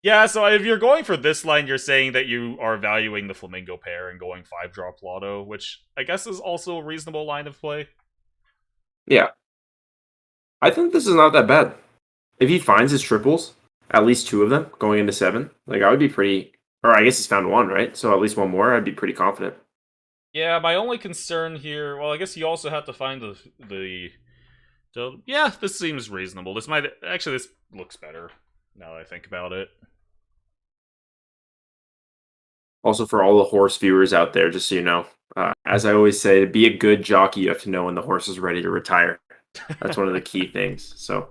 Yeah, so if you're going for this line, you're saying that you are valuing the Flamingo pair and going 5-drop Lotto, which I guess is also a reasonable line of play. Yeah. I think this is not that bad. If he finds his triples, at least 2 of them going into 7, like I would be pretty. Or I guess he's found 1, right? So at least 1 more, I'd be pretty confident. Yeah, my only concern here. Well, I guess you also have to find the. So yeah, this seems reasonable. This might actually this looks better now that I think about it. Also, for all the horse viewers out there, just so you know, as I always say, to be a good jockey, you have to know when the horse is ready to retire. That's one of the key things. So,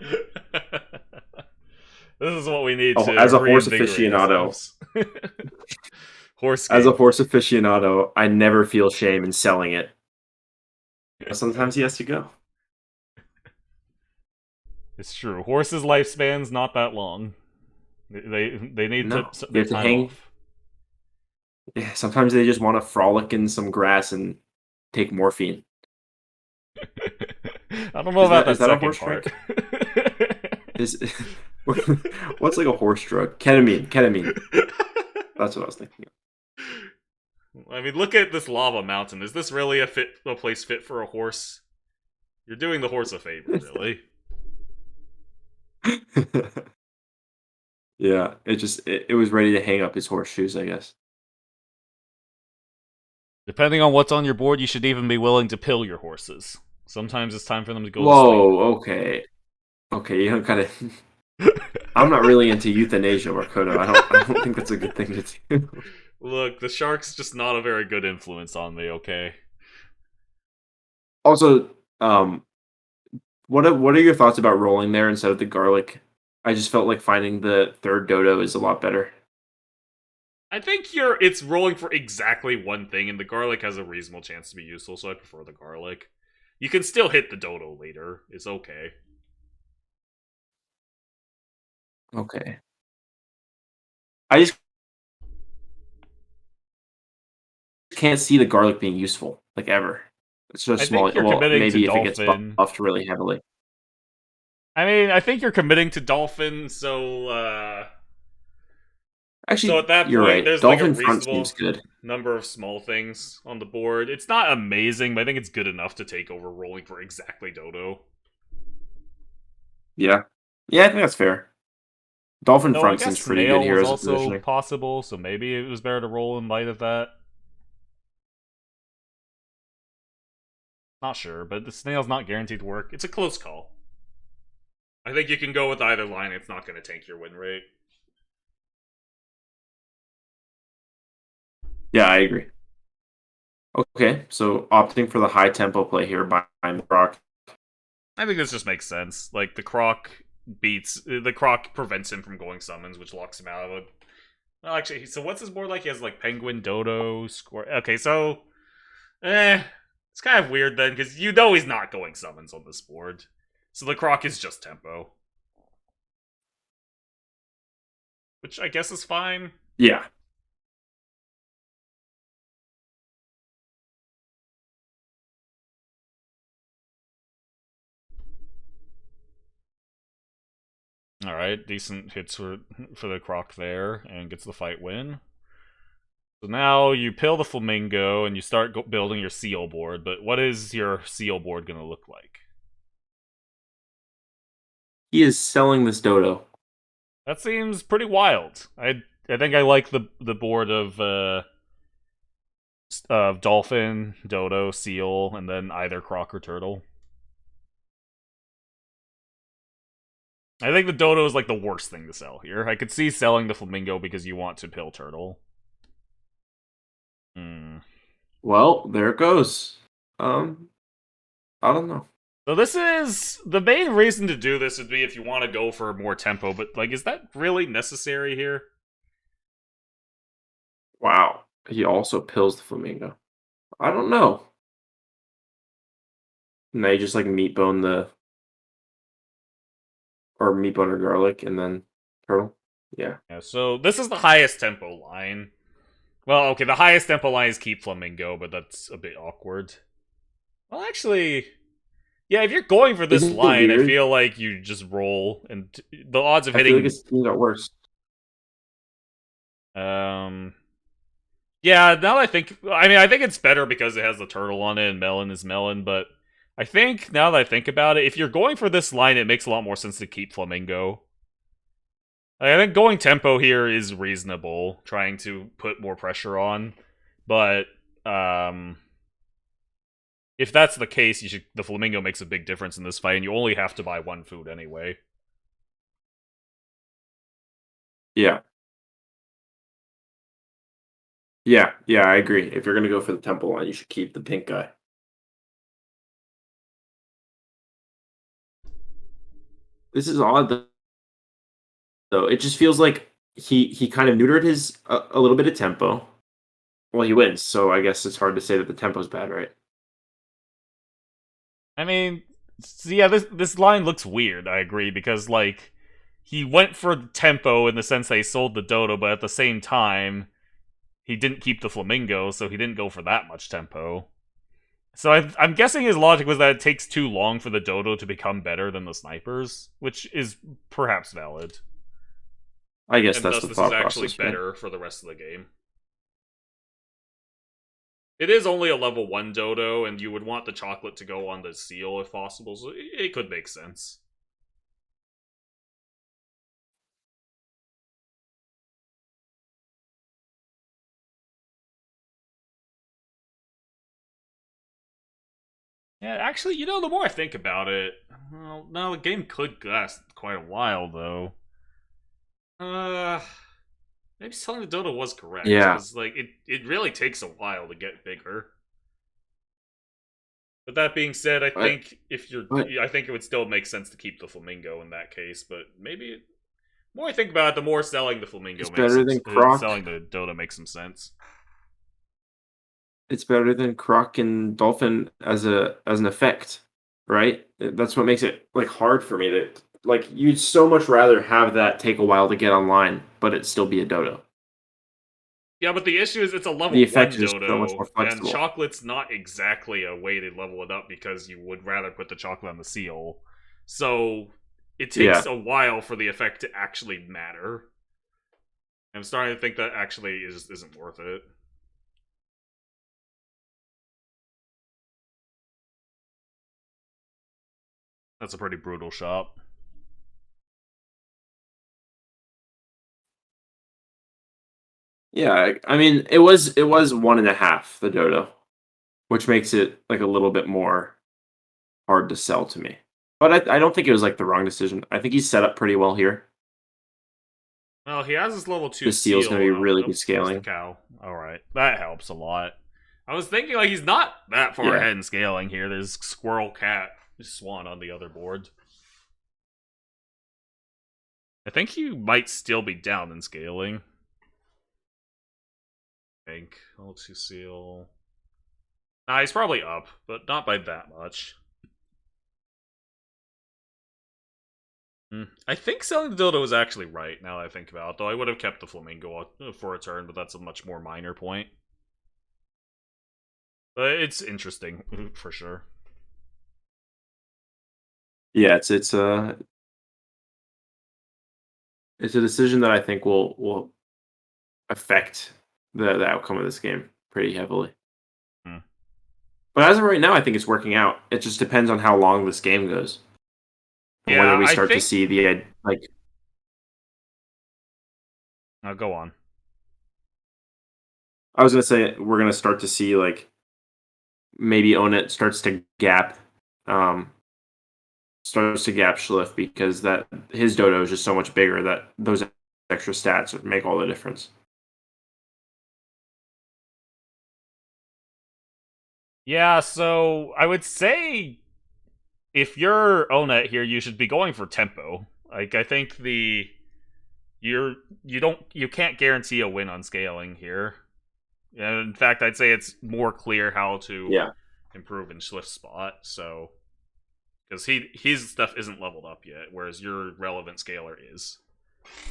this is what we need to as a horse reinvigorate aficionado, horse as a game. horse aficionado, I never feel shame in selling it. Sometimes he has to go. It's true. Horses' lifespan's not that long. They need No, to you have to time hang. off. Yeah, sometimes they just want to frolic in some grass and take morphine. I don't know about that is that a second horse part. Is what's like a horse drug? Ketamine. That's what I was thinking of. I mean, look at this lava mountain. Is this really a place fit for a horse? You're doing the horse a favor, really. Yeah, it was ready to hang up his horseshoes, I guess. Depending on what's on your board, you should even be willing to pill your horses. Sometimes it's time for them to go Whoa, okay. Okay, you don't gotta I'm not really into euthanasia, Makoto. I don't think that's a good thing to do. Look, the shark's just not a very good influence on me, okay? Also, what are your thoughts about rolling there instead of the garlic? I just felt like finding the third dodo is a lot better. I think it's rolling for exactly one thing, and the garlic has a reasonable chance to be useful, so I prefer the garlic. You can still hit the dodo later. It's okay. Okay. I just can't see the garlic being useful, like ever. It's just I small. think you're Well, committing maybe to if it gets dolphin. buffed really heavily. I mean, I think you're committing to dolphin, so Actually, so at that you're point, right. there's Dolphin like a front reasonable seems good. number of small things on the board. It's not amazing, but I think it's good enough to take over rolling for exactly dodo. Yeah. Yeah, I think that's fair. Dolphin So I front guess seems pretty good snail here was as a also positioning. possible, so maybe it was better to roll in light of that. Not sure, but the snail's not guaranteed to work. It's a close call. I think you can go with either line. It's not going to tank your win rate. Yeah, I agree. Okay, so opting for the high tempo play here by Brock. I think this just makes sense. Like the croc prevents him from going summons, which locks him out of it. Well, actually, so what's his board like? He has like penguin, dodo, square. Okay, so it's kind of weird then because you know he's not going summons on this board. So the croc is just tempo, which I guess is fine. Yeah. All right, decent hits for the croc there, and gets the fight win. So now you pill the flamingo and you start building your seal board. But what is your seal board going to look like? He is selling this dodo. That seems pretty wild. I think I like the board of dolphin, dodo, seal, and then either croc or turtle. I think the dodo is like the worst thing to sell here. I could see selling the flamingo because you want to pill turtle. Well, there it goes. I don't know. So this is the main reason to do this would be if you want to go for more tempo, but like, is that really necessary here? Wow. He also pills the flamingo. I don't know. And they just like meatbone or garlic and then turtle. Yeah. So this is the highest tempo line. Well, okay, the highest tempo line is keep flamingo, but that's a bit awkward. Well, actually, yeah, if you're going for this Isn't it line, I weird? feel like you just roll, and the odds of I feel like hitting. his team got worse. Yeah, now that I think... I mean, I think it's better because it has the turtle on it and melon is melon, but I think, now that I think about it, if you're going for this line, it makes a lot more sense to keep Flamingo. I think going tempo here is reasonable, trying to put more pressure on, but if that's the case, the Flamingo makes a big difference in this fight, and you only have to buy one food anyway. Yeah. Yeah, I agree. If you're gonna go for the temple line, you should keep the pink guy. This is odd though. It just feels like he kind of neutered his a little bit of tempo. Well, he wins, so I guess it's hard to say that the tempo's bad, right? I mean, yeah, this line looks weird, I agree, because, like, he went for the tempo in the sense that he sold the dodo, but at the same time, he didn't keep the flamingo, so he didn't go for that much tempo. So I'm guessing his logic was that it takes too long for the dodo to become better than the snipers, which is perhaps valid. I guess And that's thus the this thought is actually process. Right? better for the rest of the game. It is only a level 1 dodo, and you would want the chocolate to go on the seal if possible, so it could make sense. Yeah, actually, you know, the more I think about it, well, no, the game could last quite a while, though. Maybe selling the dodo was correct, Yeah. because, like, it really takes a while to get bigger. But that being said, I think I think it would still make sense to keep the flamingo in that case. But maybe the more I think about it, the more selling the flamingo It's makes better than Croc. selling the dodo makes some sense. It's better than Croc and Dolphin as an effect, right? That's what makes it like hard for me. That like you'd so much rather have that take a while to get online, but it still be a dodo. Yeah, but the issue is it's a level The 1 effect is so much more dodo, and flexible. chocolate's not exactly a way to level it up because you would rather put the chocolate on the seal. So it takes a while for the effect to actually matter. I'm starting to think that actually isn't worth it. That's a pretty brutal shop. Yeah, I mean it was 1.5 the dodo, which makes it like a little bit more hard to sell to me. But I don't think it was like the wrong decision. I think he's set up pretty well here. Well, he has his level 2 The seal's seal. gonna be really Oh, good scaling. the cow. Alright, that helps a lot. I was thinking, like, he's not that far ahead in scaling here. There's Squirrel, Cat, Swan on the other board. I think he might still be down in scaling. I think. Level 2 seal. Nah, he's probably up, but not by that much. I think selling the dildo was actually right, now that I think about it, though I would have kept the flamingo for a turn, but that's a much more minor point. But it's interesting, for sure. Yeah, it's a decision that I think will affect the outcome of this game pretty heavily. But as of right now, I think it's working out. It just depends on how long this game goes. And whether we start to see the like. Now go on. I was gonna say we're gonna start to see like maybe Own It starts to gap Schliff because that his dodo is just so much bigger that those extra stats would make all the difference. Yeah, so I would say if you're Onet here, you should be going for tempo. Like I think you can't guarantee a win on scaling here. And in fact, I'd say it's more clear how to improve in Schliff's spot. So because his stuff isn't leveled up yet, whereas your relevant scaler is.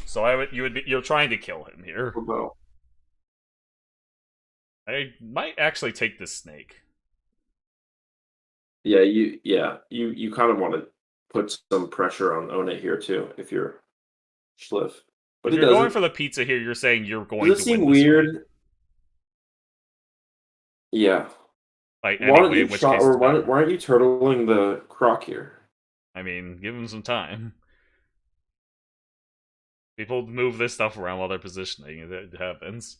So you're trying to kill him here. I might actually take this snake. Yeah, you kind of want to put some pressure on Own It here too if you're Schliff. But If it you're going doesn't. for the pizza here, you're saying you're going Does it to win seem this weird? Yeah. fight Why don't anyway, you in which try, case or it's better. why aren't you turtling the croc here? I mean, give him some time. People move this stuff around while they're positioning, it happens.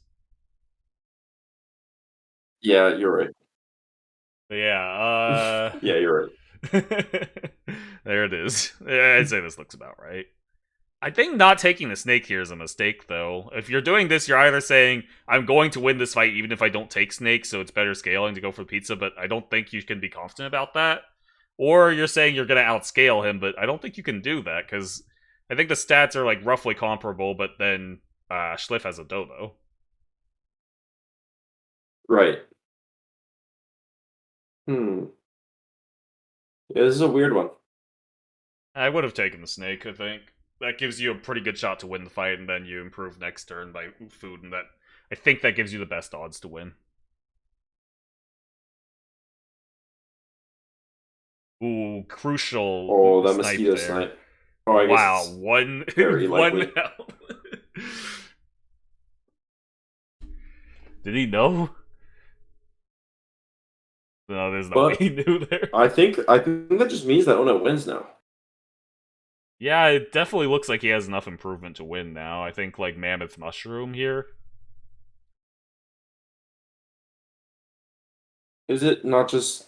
Yeah, you're right. But yeah, Yeah, you're right. there it is. I'd say this looks about right. I think not taking the snake here is a mistake, though. If you're doing this, you're either saying, I'm going to win this fight even if I don't take snake, so it's better scaling to go for the pizza, but I don't think you can be confident about that. Or you're saying you're going to outscale him, but I don't think you can do that, because I think the stats are like roughly comparable, but then Schliff has a dodo. Right. Yeah, this is a weird one. I would have taken the snake, I think. That gives you a pretty good shot to win the fight, and then you improve next turn by food, and that I think that gives you the best odds to win. Ooh, crucial Oh, that snipe mosquito there. snipe. Oh, I guess Wow, it's one very one likely. health. Did he know? No, there's no way But he knew there. I think that just means that Ono wins now. Yeah, it definitely looks like he has enough improvement to win now. I think like Mammoth Mushroom here. Is it not just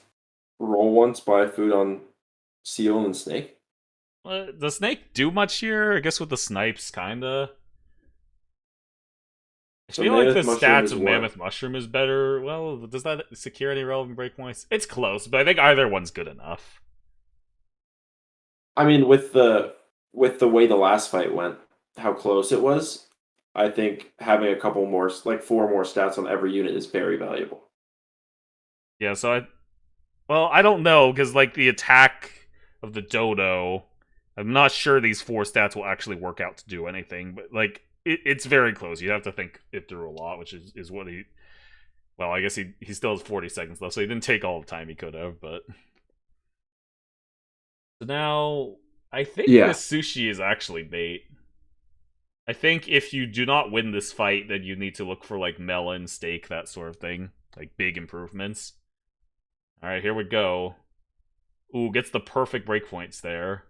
roll once, buy food on seal and snake? Does Snake do much here? I guess with the snipes, kinda. I So feel like the Mammoth Mushroom stats is of what? Mammoth Mushroom is better. Well, does that secure any relevant breakpoints? It's close, but I think either one's good enough. I mean, with the way the last fight went, how close it was, I think having a couple more, like 4 more stats on every unit is very valuable. Yeah, so I don't know, because like the attack of the dodo, I'm not sure these 4 stats will actually work out to do anything, but like it's very close. You have to think it through a lot, which is what he. Well, I guess he still has 40 seconds left, so he didn't take all the time he could have. But so now I think Yeah. this sushi is actually bait. I think if you do not win this fight, then you need to look for like melon, steak, that sort of thing, like big improvements. All right, here we go. Ooh, gets the perfect breakpoints there.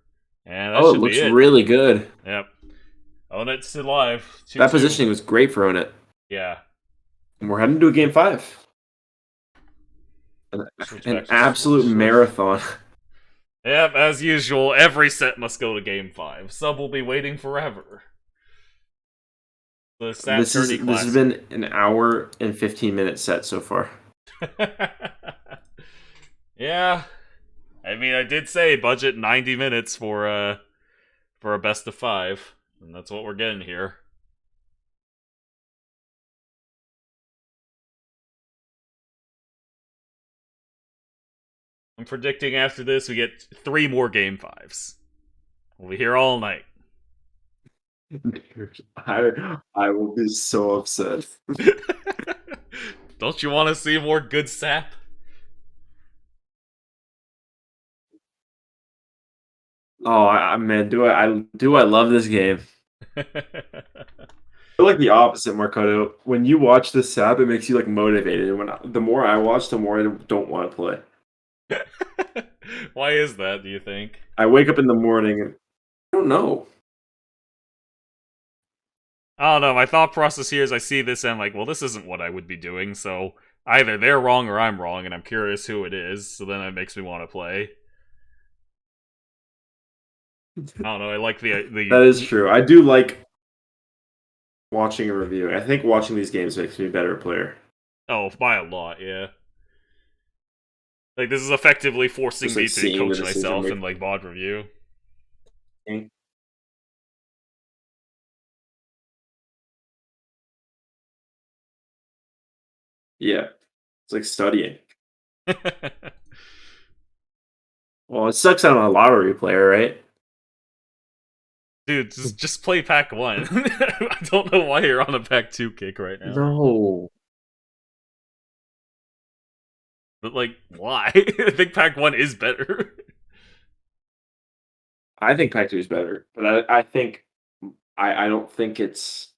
And that Oh, it should looks be it. really good. Yep. Onet's alive. 2-2. That positioning was great for Onet. Yeah. And we're heading to a game 5. Switch An back to absolute Schliff. marathon. Yep, as usual, every set must go to game 5. Sub will be waiting forever. The Sat This Tourney has been an hour and 15-minute set so far. Yeah. I mean, I did say budget 90 minutes for a best of 5, and that's what we're getting here. I'm predicting after this we get 3 more game 5s. We'll be here all night. I will be so upset. Don't you want to see more good sap? Oh, man, do I love this game? I feel like the opposite, Markoto. When you watch the sap, it makes you like motivated. And the more I watch, the more I don't want to play. Why is that, do you think? I wake up in the morning and I don't know. I don't know, my thought process here is I see this and I'm like, well, this isn't what I would be doing, so either they're wrong or I'm wrong, and I'm curious who it is, so then it makes me want to play. I don't know, I like the That is true. I do like watching and reviewing. I think watching these games makes me a better player. Oh, by a lot, yeah. Like, this is effectively forcing Just, me like, to seeing the coach decision myself make- in, like, VOD review. Yeah. It's like studying. Well, it sucks I'm a lottery player, right? Dude, just play pack 1. I don't know why you're on a pack 2 kick right now. No. But, like, why? I think pack 1 is better. I think Pack 2 is better, but I think I don't think it's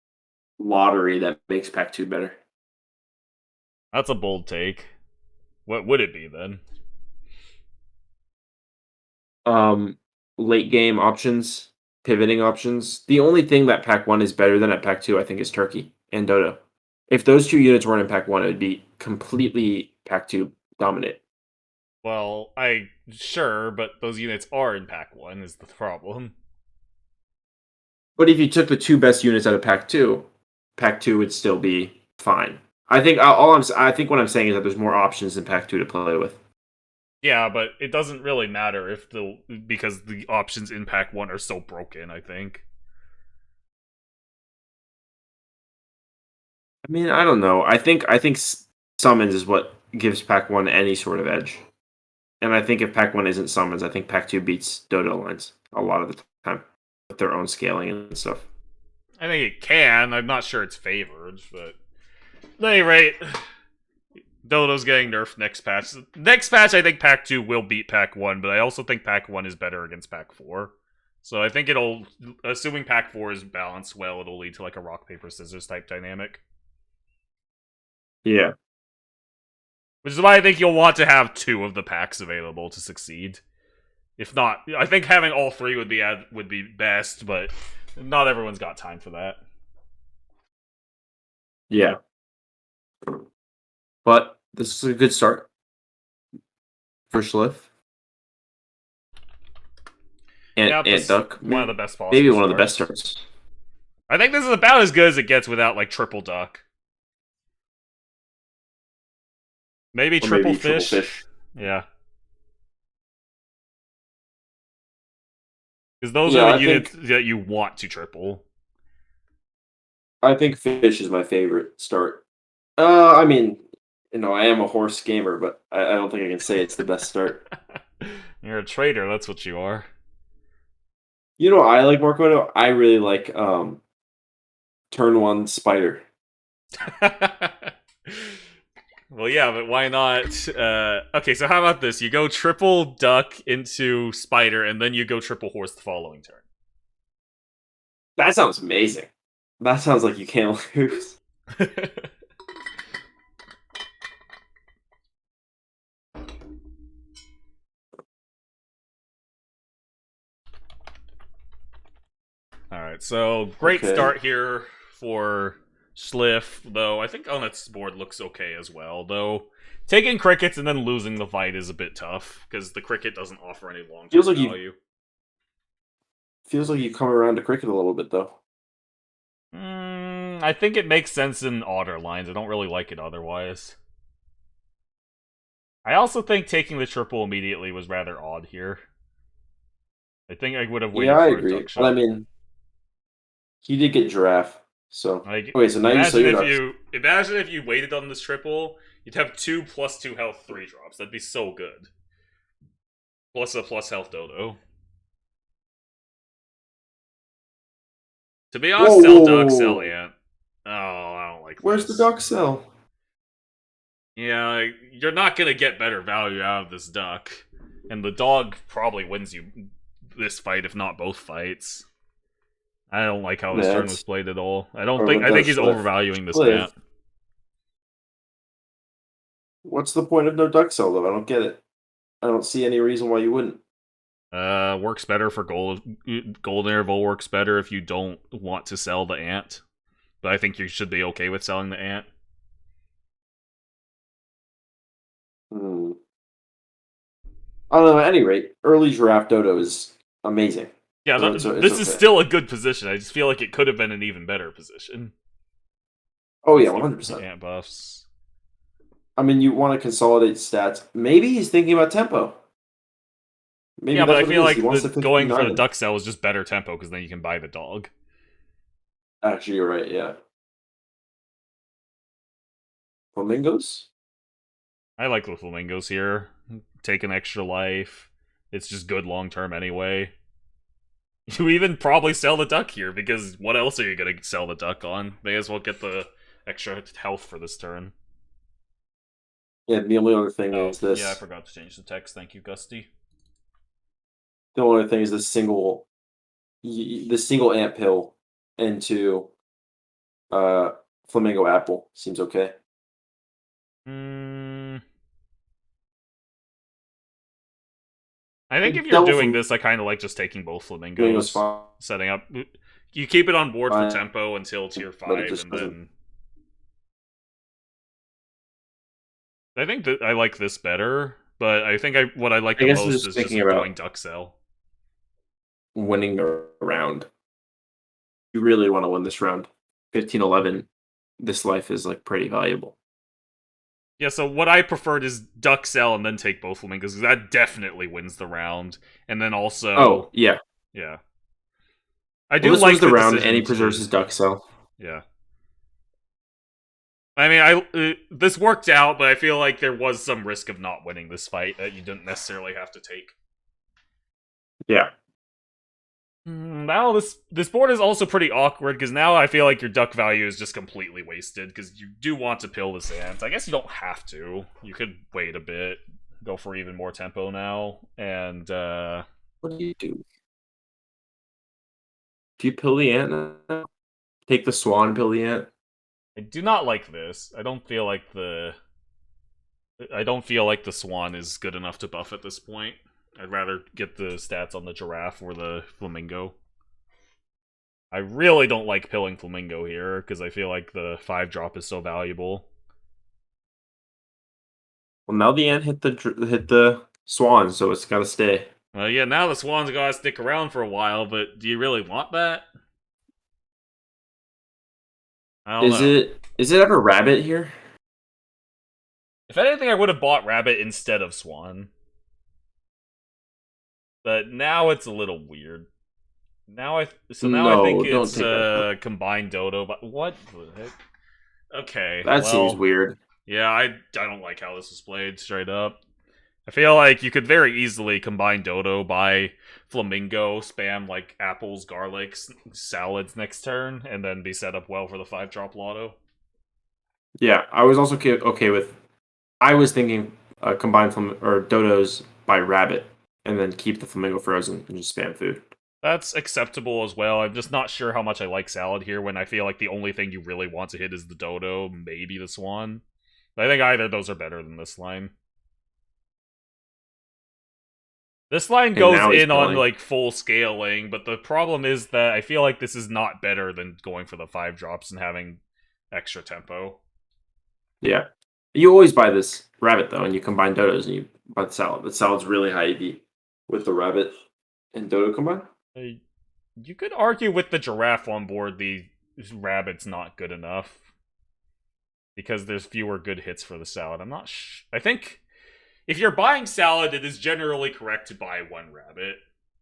lottery that makes Pack 2 better. That's a bold take. What would it be then? Late game options, pivoting options. The only thing that Pack 1 is better than at Pack 2, I think, is Turkey and Dodo. If those two units weren't in Pack 1, it would be completely Pack 2 dominant. Well, sure, but those units are in Pack 1 is the problem. But if you took the two best units out of Pack 2, Pack 2 would still be fine. I think I think what I'm saying is that there's more options in Pack 2 to play with. Yeah, but it doesn't really matter because the options in Pack 1 are so broken, I think. I mean, I don't know. I think summons is what gives Pack 1 any sort of edge. And I think if Pack 1 isn't summons, I think Pack 2 beats Dodo lines a lot of the time with their own scaling and stuff. I think it can. I'm not sure it's favored, but at any rate, Dodo's getting nerfed next patch. Next patch, I think Pack 2 will beat Pack 1, but I also think Pack 1 is better against Pack 4. So I think assuming Pack 4 is balanced well, it'll lead to like a rock, paper, scissors type dynamic. Yeah. Which is why I think you'll want to have 2 of the packs available to succeed. If not, I think having all 3 would be best, but not everyone's got time for that. Yeah. But this is a good start for Schliff. And Duck. One of the best possible Maybe one of the best starts. I think this is about as good as it gets without like triple duck. Maybe triple fish. Yeah. Because those are the units that you want to triple. I think fish is my favorite start. I mean, I am a horse gamer, but I don't think I can say it's the best start. You're a traitor, that's what you are. You know what I like, Marco? I really like turn 1 spider. Well, yeah, but why not? Okay, so how about this? You go triple duck into spider, and then you go triple horse the following turn. That sounds amazing. That sounds like you can't lose. Alright, so great start here for Schliff, though I think on its board looks okay as well, though taking crickets and then losing the fight is a bit tough, because the cricket doesn't offer any long-term value. Feels like you come around to cricket a little bit, though. I think it makes sense in odder lines. I don't really like it otherwise. I also think taking the triple immediately was rather odd here. I think I would have waited for a duck shot. But I mean, he did get giraffe. So wait, so now imagine if you waited on this triple, you'd have 2 +2 health 3-drops. That'd be so good. Plus a plus health dodo. To be honest, sell duck, sell ant. Oh, I don't like Where's the duck sell? Yeah, you're not gonna get better value out of this duck. And the dog probably wins you this fight, if not both fights. I don't like how this turn was played at all. I think he's overvaluing this ant. What's the point of no duck sell, though? I don't get it. I don't see any reason why you wouldn't. Works better for gold. Golden interval works better if you don't want to sell the ant. But I think you should be okay with selling the ant. I don't know. At any rate, early giraffe dodo is amazing. Yeah, this is still a good position. I just feel like it could have been an even better position. Oh yeah, 100%. Ant buffs. I mean, you want to consolidate stats. Maybe he's thinking about tempo. Maybe yeah, but I feel like going for the duck sell is just better tempo because then you can buy the dog. Actually, you're right. Yeah. Flamingos. I like the flamingos here. Take an extra life. It's just good long term anyway. You even probably sell the duck here, because what else are you going to sell the duck on? May as well get the extra health for this turn. Yeah, the only other thing is this. Yeah, I forgot to change the text. Thank you, Gusty. The only other thing is this single ant pill into flamingo apple. Seems okay. I think if you're Double doing this, I kind of like just taking both Flamingo's flamingos, fine, setting up. You keep it on board for Fine. tempo until tier but it 5, just and doesn't. then I think that I like this better. But I think what I like I the guess I'm most just is just thinking about going duck cell. winning a round. You really want to win this round. 15-11. This life is like pretty valuable. Yeah, so what I preferred is duck cell and then take both flamingos, because that definitely wins the round. And then also, Oh yeah. yeah, I Well, do this like wins the round, decision and he preserves to- his duck cell. Yeah. I mean, this worked out, but I feel like there was some risk of not winning this fight that you didn't necessarily have to take. Yeah. Now this board is also pretty awkward, because now I feel like your duck value is just completely wasted, because you do want to pill this ant. I guess you don't have to. You could wait a bit, go for even more tempo now, and What do you do? Do you pill the ant now? Take the swan, pill the ant? I do not like this. I don't feel like the swan is good enough to buff at this point. I'd rather get the stats on the giraffe or the flamingo. I really don't like pilling flamingo here, because I feel like the 5-drop is so valuable. Well, now the ant hit the swan, so it's got to stay. Well, yeah, now the swan's gotta stick around for a while, but do you really want that? I don't know. Is it ever rabbit here? If anything, I would have bought rabbit instead of swan. But now it's a little weird. Now I think don't it's take that. combined dodo. But what the heck? Okay, That seems well, weird. yeah, I don't like how this was played straight up. I feel like you could very easily combine dodo by flamingo, spam like apples, garlics, salads next turn, and then be set up well for the 5-drop lotto. Yeah, I was also okay with. I was thinking combine or dodos by rabbit, and then keep the flamingo frozen and just spam food. That's acceptable as well. I'm just not sure how much I like salad here, when I feel like the only thing you really want to hit is the dodo, maybe the swan. But I think either of those are better than this line. This line goes in on like full scaling, but the problem is that I feel like this is not better than going for the 5-drops and having extra tempo. Yeah. You always buy this rabbit though, and you combine dodos and you buy the salad. The salad's really high EV with the rabbit and dodo combined. You could argue with the giraffe on board, the rabbit's not good enough, because there's fewer good hits for the salad. I'm not I think if you're buying salad, it is generally correct to buy one rabbit,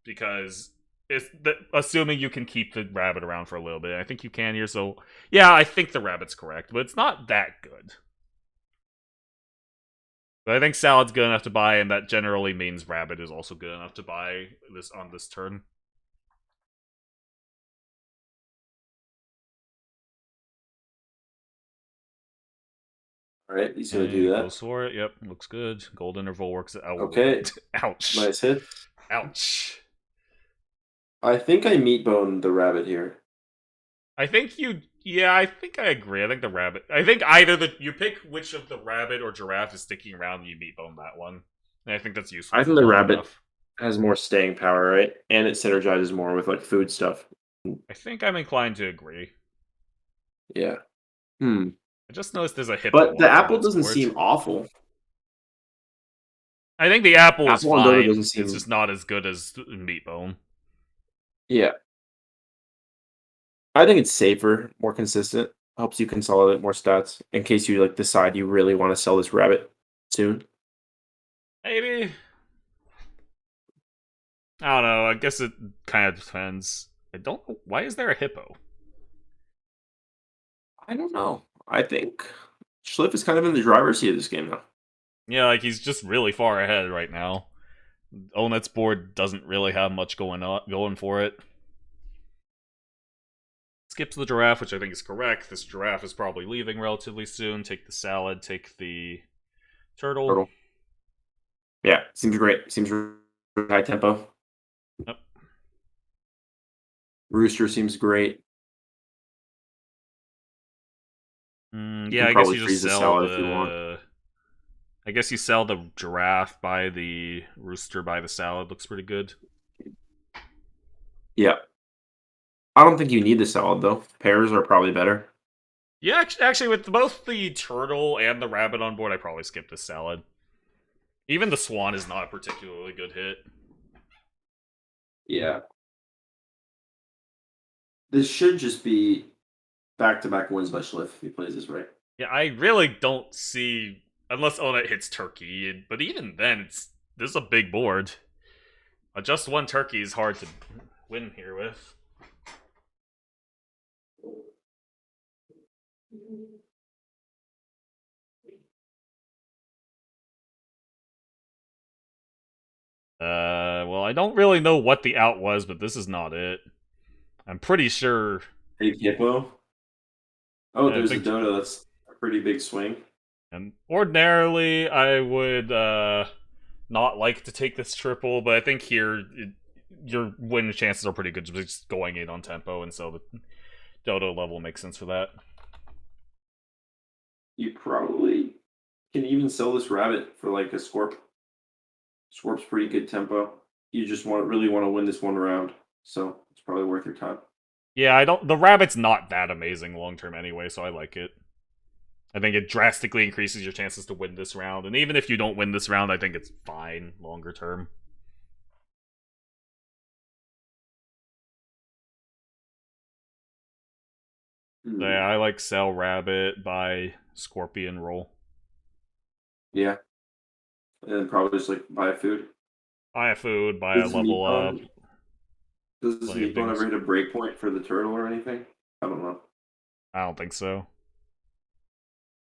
because it's assuming you can keep the rabbit around for a little bit. I think you can here, so yeah, I think the rabbit's correct, but it's not that good. But I think salad's good enough to buy, and that generally means rabbit is also good enough to buy this on this turn. All right, he's gonna do that. Goes for it. Yep, looks good. Gold interval works. Okay. Ouch. Nice hit. Ouch. I think I meat bone the rabbit here. I think I think I agree. I think the rabbit. I think either you pick which of the rabbit or giraffe is sticking around, and you meat bone that one. And I think that's useful. I think the rabbit has more staying power, right? And it synergizes more with like food stuff. I think I'm inclined to agree. Yeah. I just noticed there's a hippo. But the apple doesn't seem awful. I think the apple is fine. It's just not as good as meat bone. Yeah. I think it's safer, more consistent, helps you consolidate more stats in case you like decide you really want to sell this rabbit soon. Maybe. I don't know. I guess it kind of depends. I don't know. Why is there a hippo? I don't know. I think Schliff is kind of in the driver's seat of this game now. Yeah, like he's just really far ahead right now. Onet's board doesn't really have much going for it. Skips the giraffe, which I think is correct. This giraffe is probably leaving relatively soon. Take the salad, take the turtle. Yeah, seems great. Seems really high tempo. Yep. Rooster seems great. Yeah, can I guess probably you just freeze the sell salad if you want. I guess you sell the giraffe, buy the rooster, buy the salad. Looks pretty good. Yeah. I don't think you need the salad though. Pears are probably better. Yeah, actually, with both the turtle and the rabbit on board, I probably skip the salad. Even the swan is not a particularly good hit. Yeah. This should just be back-to-back wins by Schliff if he plays this right. Yeah, I really don't see unless Onet hits turkey, but even then, this is a big board. Just one turkey is hard to win here with. Well, I don't really know what the out was, but this is not it. I'm pretty sure. Big hippo. Oh, I there's a think, dodo. That's a pretty big swing. and ordinarily I would not like to take this triple, but I think here your win chances are pretty good just going in on tempo, and so the dodo level makes sense for that. You probably can even sell this rabbit for like a scorp. Scorp's pretty good tempo. You just really want to win this one round, so it's probably worth your time. Yeah, I don't. The rabbit's not that amazing long term anyway, so I like it. I think it drastically increases your chances to win this round, and even if you don't win this round, I think it's fine longer term. So yeah, I like sell rabbit, buy scorpion roll. Yeah, and then probably just like buy food. Buy a food, buy a level up. Does this Plenty of Nippon things. ever hit a break point for the turtle or anything? I don't know. I don't think so.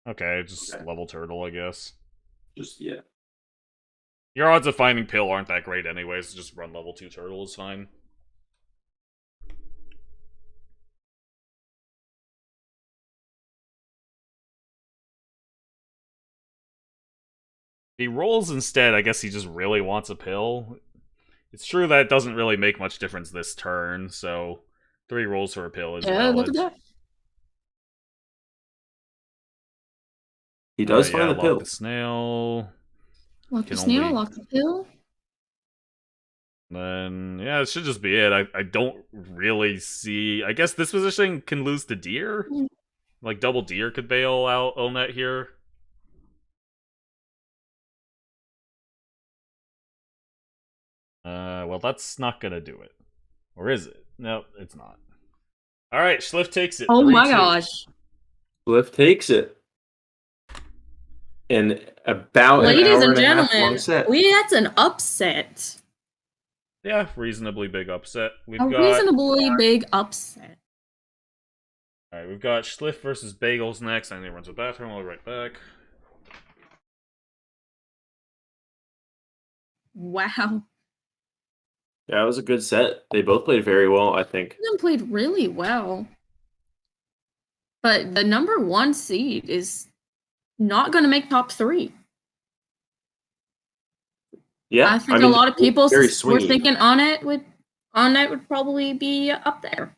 Okay, just Okay. level turtle, I guess. Just yeah. Your odds of finding pill aren't that great anyways, so just run level 2 turtle is fine. He rolls instead, I guess he just really wants a pill. It's true that it doesn't really make much difference this turn, so 3 rolls for a pill is Yeah, look valid. at that. He does Yeah, find the lock pill. the snail. Lock the Can snail, only- lock the pill. Then, yeah, it should just be it. I don't really see... I guess this position can lose to deer? Mm. Like, double deer could bail out Onet here. Well, that's not gonna do it. Or is it? No, it's not. Alright, Schliff takes it. Oh 3-2. my gosh. Cliff takes it. In about Ladies an hour and and a half long gentlemen, set. that's an upset. Yeah, reasonably big upset. We've A got... reasonably big upset. Alright, we've got Schliff versus Bagels next. I need to run to the bathroom. I'll be right back. Wow. Yeah, it was a good set. They both played very well, I think. Them played really well. But the number 1 seed is not going to make top 3. Yeah, I think mean, a lot of people very were swingy. thinking Onet would probably be up there.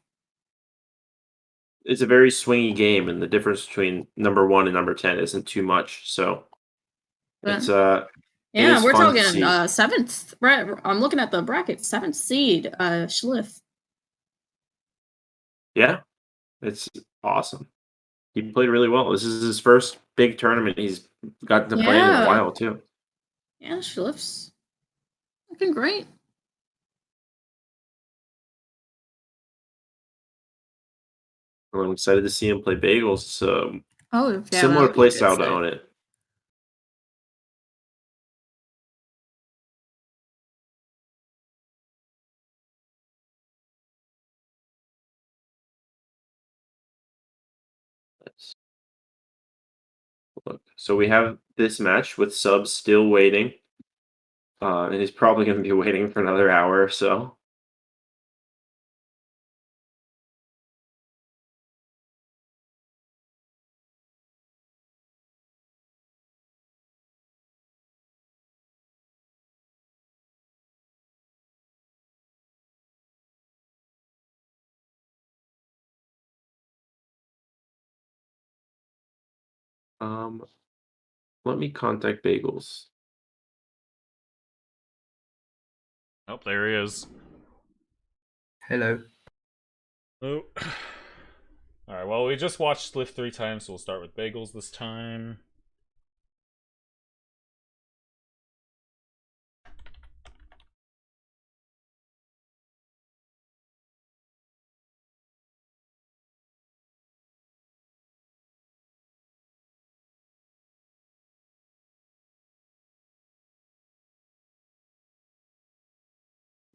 It's a very swingy game, and the difference between number 1 and number 10 isn't too much. So it's Yeah, is we're fun to talking see. 7th. Right, I'm looking at the bracket. 7th seed, Schliff. Yeah, it's awesome. He played really well. This is his first big tournament he's gotten to play in a Yeah. while too. Yeah, Schliff's looking great. I'm excited to see him play Bagels. Oh, yeah, Similar that'll be a play good style to set. own it. Let's look. So we have this match with subs still waiting. And he's probably going to be waiting for another hour or so. Let me contact Bagels. Oh, there he is. Hello. Oh. Alright, well, we just watched Spliff 3 times, so we'll start with Bagels this time.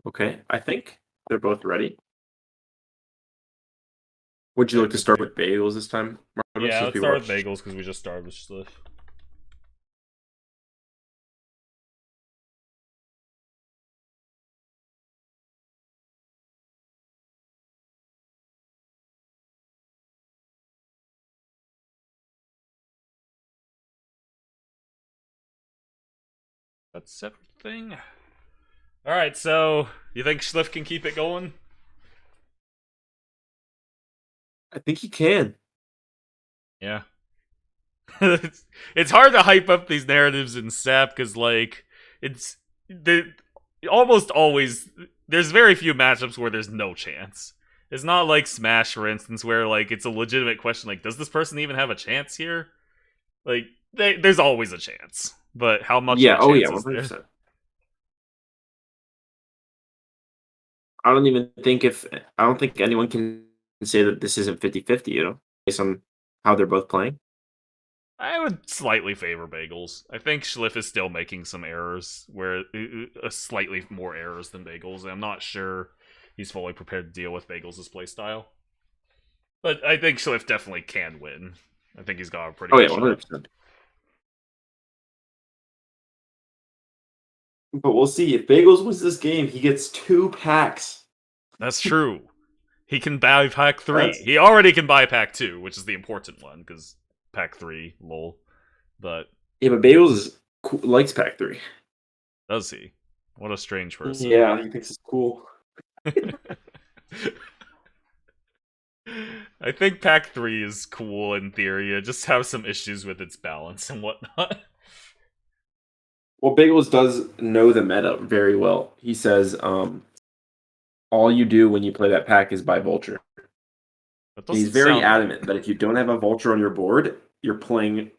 Okay, I think they're both ready. Would you Yeah, like to good start pick. with Bagels this time, Marcos, Yeah, since let's we start with watched- Bagels because we just started with Spliff. That's everything. Alright, so you think Schliff can keep it going? I think he can. Yeah. It's hard to hype up these narratives in SAP because, like, it's almost always there's very few matchups where there's no chance. It's not like Smash, for instance, where like it's a legitimate question, like, does this person even have a chance here? Like, there's always a chance, but how much Yeah, of a oh chance yeah, is there? 100%. I don't think anyone can say that this isn't 50-50, you know, based on how they're both playing. I would slightly favor Bagels. I think Schliff is still making some errors, where slightly more errors than Bagels. And I'm not sure he's fully prepared to deal with Bagels' playstyle. But I think Schliff definitely can win. I think he's got a pretty Oh good yeah, shot. 100%. But we'll see. If Bagels wins this game, he gets 2 packs. That's true. He can buy pack 3. That's- He already can buy pack 2, which is the important one, because pack 3, lol. But Yeah, but Bagels likes pack 3. does he? What a strange person. Yeah, he thinks it's cool. I think pack 3 is cool in theory. It just have some issues with its balance and whatnot. Well, Bagels does know the meta very well. He says, all you do when you play that pack is buy Vulture. That And he's doesn't very sound adamant that if you don't have a Vulture on your board, you're playing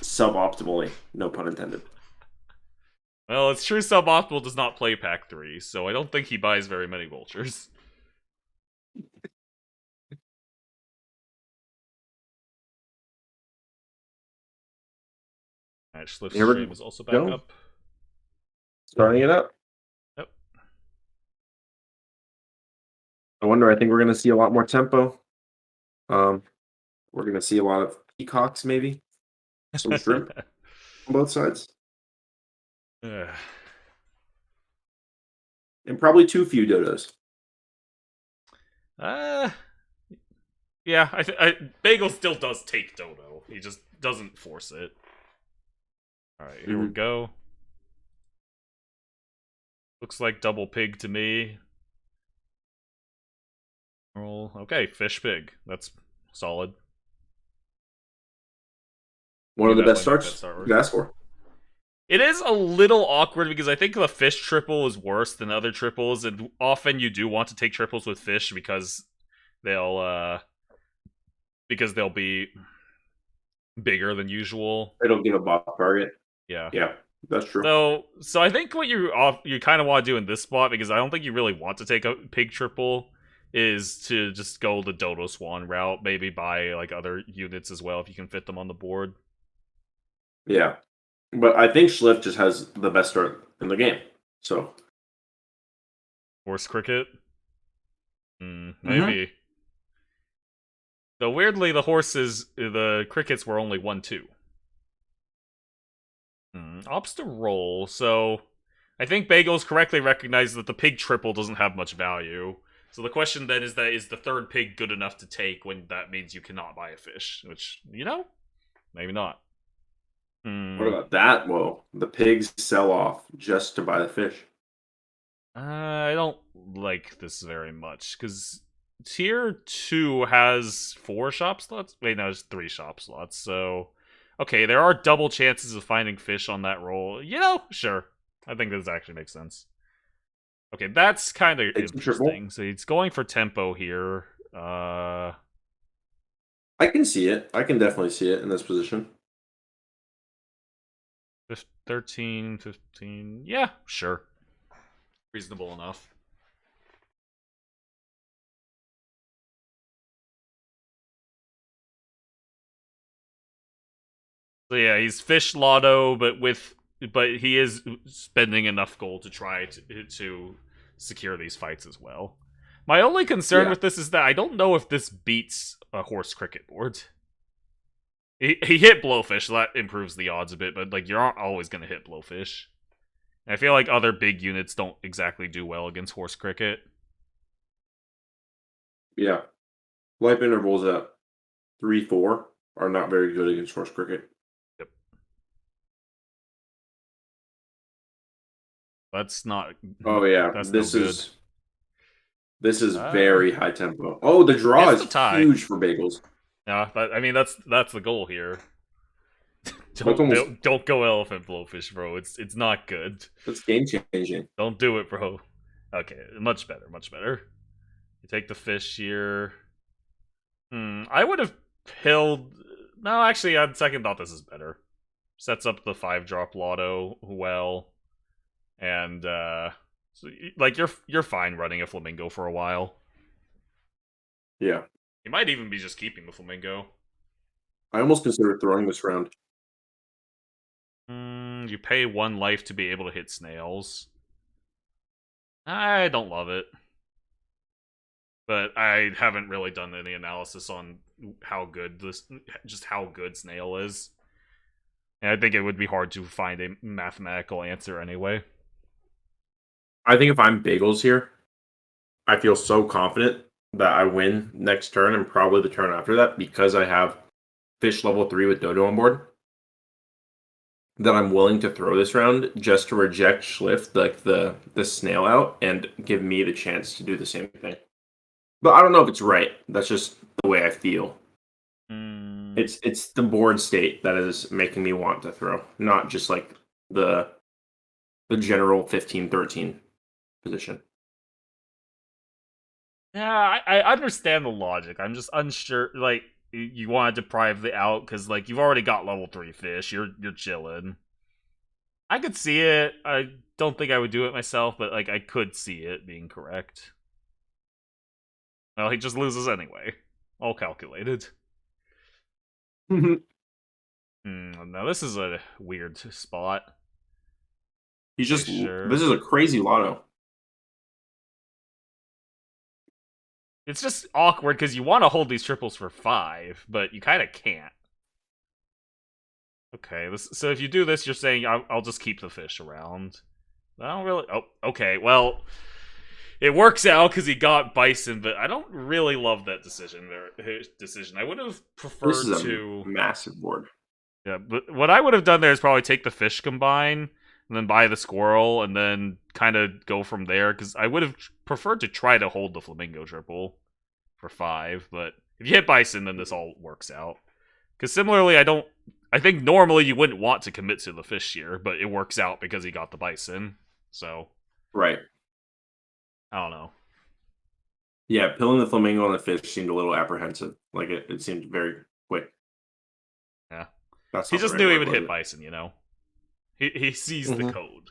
suboptimally. No pun intended. Well, it's true Suboptimal does not play pack 3, so I don't think he buys very many vultures. Alright, Schliff's Here we stream is also back go. up. Starting it up. Yep. I wonder, I think we're going to see a lot more tempo. We're going to see a lot of peacocks, maybe. Some shrimp on both sides. Ugh. And probably too few dodos. Yeah, Bagel still does take Dodo. He just doesn't force it. Alright, here we go. Looks like double pig to me. Roll. Okay, fish pig. That's solid. One of the best definitely make starts that start you could ask for. It is a little awkward because I think the fish triple is worse than other triples, and often you do want to take triples with fish because they'll be bigger than usual. They don't give a buff target. Yeah. Yeah, that's true. So I think what you kind of want to do in this spot, because I don't think you really want to take a pig triple, is to just go the Dodo Swan route. Maybe buy like other units as well if you can fit them on the board. Yeah. But I think Schliff just has the best start in the game. So Horse cricket? Maybe. Though weirdly, the crickets were only 1-2. Ops to roll, so I think Bagels correctly recognizes that the pig triple doesn't have much value. So the question then is the third pig good enough to take when that means you cannot buy a fish? Which, maybe not. What about that? Whoa. The pigs sell off just to buy the fish. I don't like this very much, because Tier 2 has 4 shop slots? Wait, no, it's 3 shop slots, so Okay, there are double chances of finding fish on that roll. You know, sure. I think this actually makes sense. Okay, that's kind of It's a triple. interesting. So he's going for tempo here. I can see it. I can definitely see it in this position. 13, 15. Yeah, sure. Reasonable enough. So yeah, he's fish lotto, but he is spending enough gold to try to secure these fights as well. My only concern with this is that I don't know if this beats a horse cricket board. He hit blowfish, so that improves the odds a bit, but like you're not always gonna hit blowfish. And I feel like other big units don't exactly do well against horse cricket. Yeah. Life intervals at 3-4 are not very good against horse cricket. Yep. That's not. Oh yeah, That's this no is very high tempo. Oh, the draw is huge for bagels. Yeah, but I mean that's the goal here. Almost, don't go elephant blowfish, bro. It's not good. It's game changing. Don't do it, bro. Okay, much better, much better. You take the fish here. I would have pilled. No, actually, on second thought, this is better. Sets up the 5-drop lotto well, and so, like you're fine running a flamingo for a while. Yeah. You might even be just keeping the flamingo. I almost considered throwing this round. You pay 1 life to be able to hit snails. I don't love it. But I haven't really done any analysis on how good snail is. And I think it would be hard to find a mathematical answer anyway. I think if I'm bagels here, I feel so confident that I win next turn and probably the turn after that because I have fish level 3 with Dodo on board. That I'm willing to throw this round just to reject Schliff, like the snail out, and give me the chance to do the same thing. But I don't know if it's right. That's just the way I feel. It's the board state that is making me want to throw, not just like the general 15-13 position. Yeah, I understand the logic. I'm just unsure. Like, you want to deprive the out because like you've already got level 3 fish. You're chilling. I could see it. I don't think I would do it myself, but like I could see it being correct. Well, he just loses anyway. All calculated. Now this is a weird spot. He's just This is a crazy lotto. It's just awkward because you want to hold these triples for 5, but you kind of can't. Okay, so if you do this, you're saying I'll just keep the fish around. I don't really. Oh, okay. Well, it works out because he got bison, but I don't really love that decision. I would have preferred this is a massive board. Yeah, but what I would have done there is probably take the fish combine and then buy the squirrel and then kind of go from there because I would have preferred to try to hold the flamingo triple for 5. But if you hit bison, then this all works out. Because similarly, I think normally you wouldn't want to commit to the fish here, but it works out because he got the bison. So, right. I don't know. Yeah, pilling the flamingo on the fish seemed a little apprehensive. Like it seemed very quick. Yeah. That's he just knew he would hit bison, you know? He sees the code.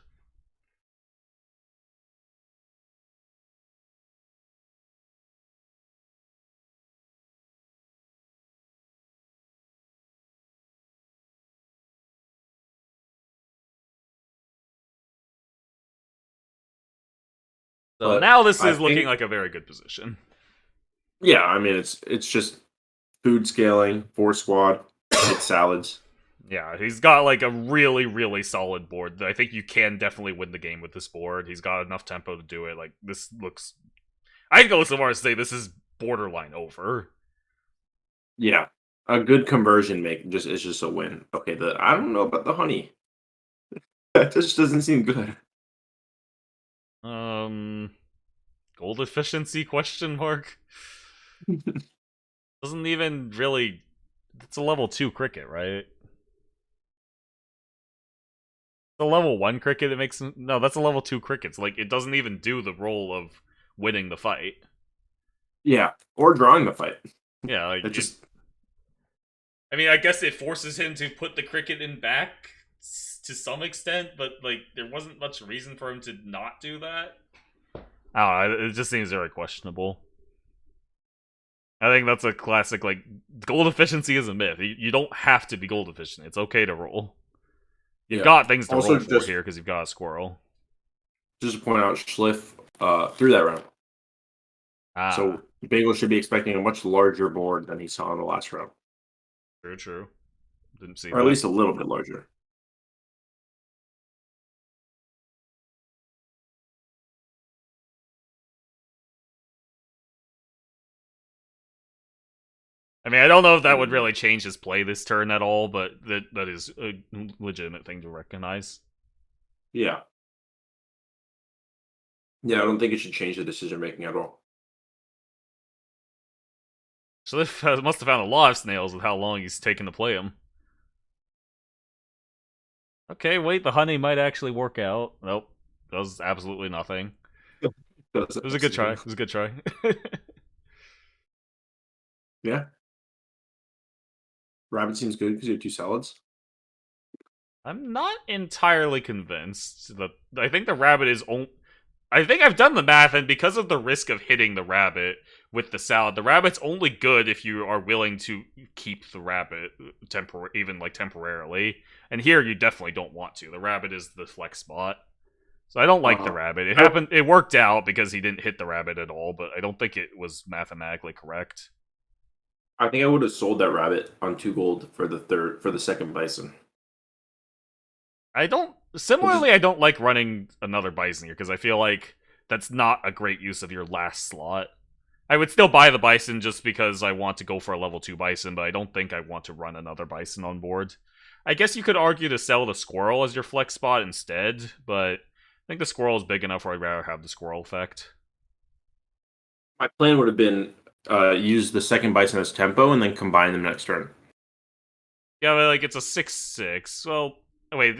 So now this is looking like a very good position. Yeah, I mean it's just food scaling, 4 squad, hit salads. Yeah, he's got like a really, really solid board. I think you can definitely win the game with this board. He's got enough tempo to do it. Like this looks, I'd go so far as to say this is borderline over. Yeah, a good conversion is just a win. Okay, I don't know about the honey. That just doesn't seem good. Gold efficiency question mark? Doesn't even really. It's a level 2 cricket, right? The level 1 cricket, it makes no. That's a level 2 cricket. Like it doesn't even do the role of winning the fight. Yeah, or drawing the fight. Yeah, like It just I mean, I guess it forces him to put the cricket in back to some extent, but like there wasn't much reason for him to not do that. I don't know, it just seems very questionable. I think that's a classic, like, gold efficiency is a myth. You don't have to be gold efficient. It's okay to roll. You've got things to also roll for here because you've got a squirrel. Just to point out, Schliff threw that round. So Bagel should be expecting a much larger board than he saw in the last round. True. Didn't see or that. at least a little bit larger. I mean, I don't know if that would really change his play this turn at all, but that is a legitimate thing to recognize. Yeah. Yeah, I don't think it should change the decision making at all. So this must have found a lot of snails with how long he's taken to play him. Okay, wait, the honey might actually work out. Nope, does absolutely nothing. It was a good try. It was a good try. Yeah. Rabbit seems good because you have 2 salads. I'm not entirely convinced that I think the rabbit is only. I think I've done the math, and because of the risk of hitting the rabbit with the salad, the rabbit's only good if you are willing to keep the rabbit even like temporarily. And here, you definitely don't want to. The rabbit is the flex spot, so I don't like the rabbit. It happened. It worked out because he didn't hit the rabbit at all, but I don't think it was mathematically correct. I think I would have sold that rabbit on 2 gold for the second bison. I don't like running another bison here because I feel like that's not a great use of your last slot. I would still buy the bison just because I want to go for a level 2 bison, but I don't think I want to run another bison on board. I guess you could argue to sell the squirrel as your flex spot instead, but I think the squirrel is big enough where I'd rather have the squirrel effect. My plan would have been use the second bison as tempo and then combine them next turn. Yeah, but like it's a 6/6. Well, wait,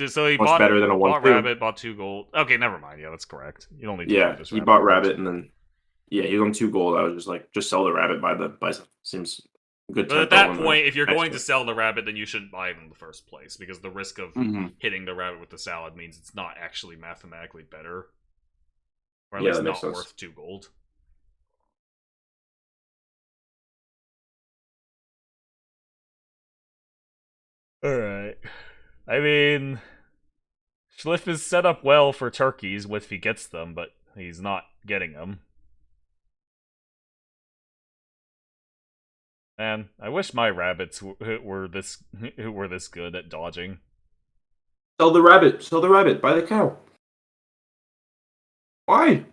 so he Much bought better than a 1/2. rabbit, bought 2 gold. Okay, never mind. Yeah, that's correct. You don't need to Yeah, this he bought rabbit and then he was on 2 gold. I was just like, just sell the rabbit, buy the bison. Seems good. But at that point, if you're going to sell the rabbit, then you shouldn't buy it in the first place because the risk of hitting the rabbit with the salad means it's not actually mathematically better, or at least not worth 2 gold. Alright. I mean, Schliff is set up well for turkeys if he gets them, but he's not getting them. Man, I wish my rabbits were this good at dodging. Sell the rabbit, buy the cow. Why?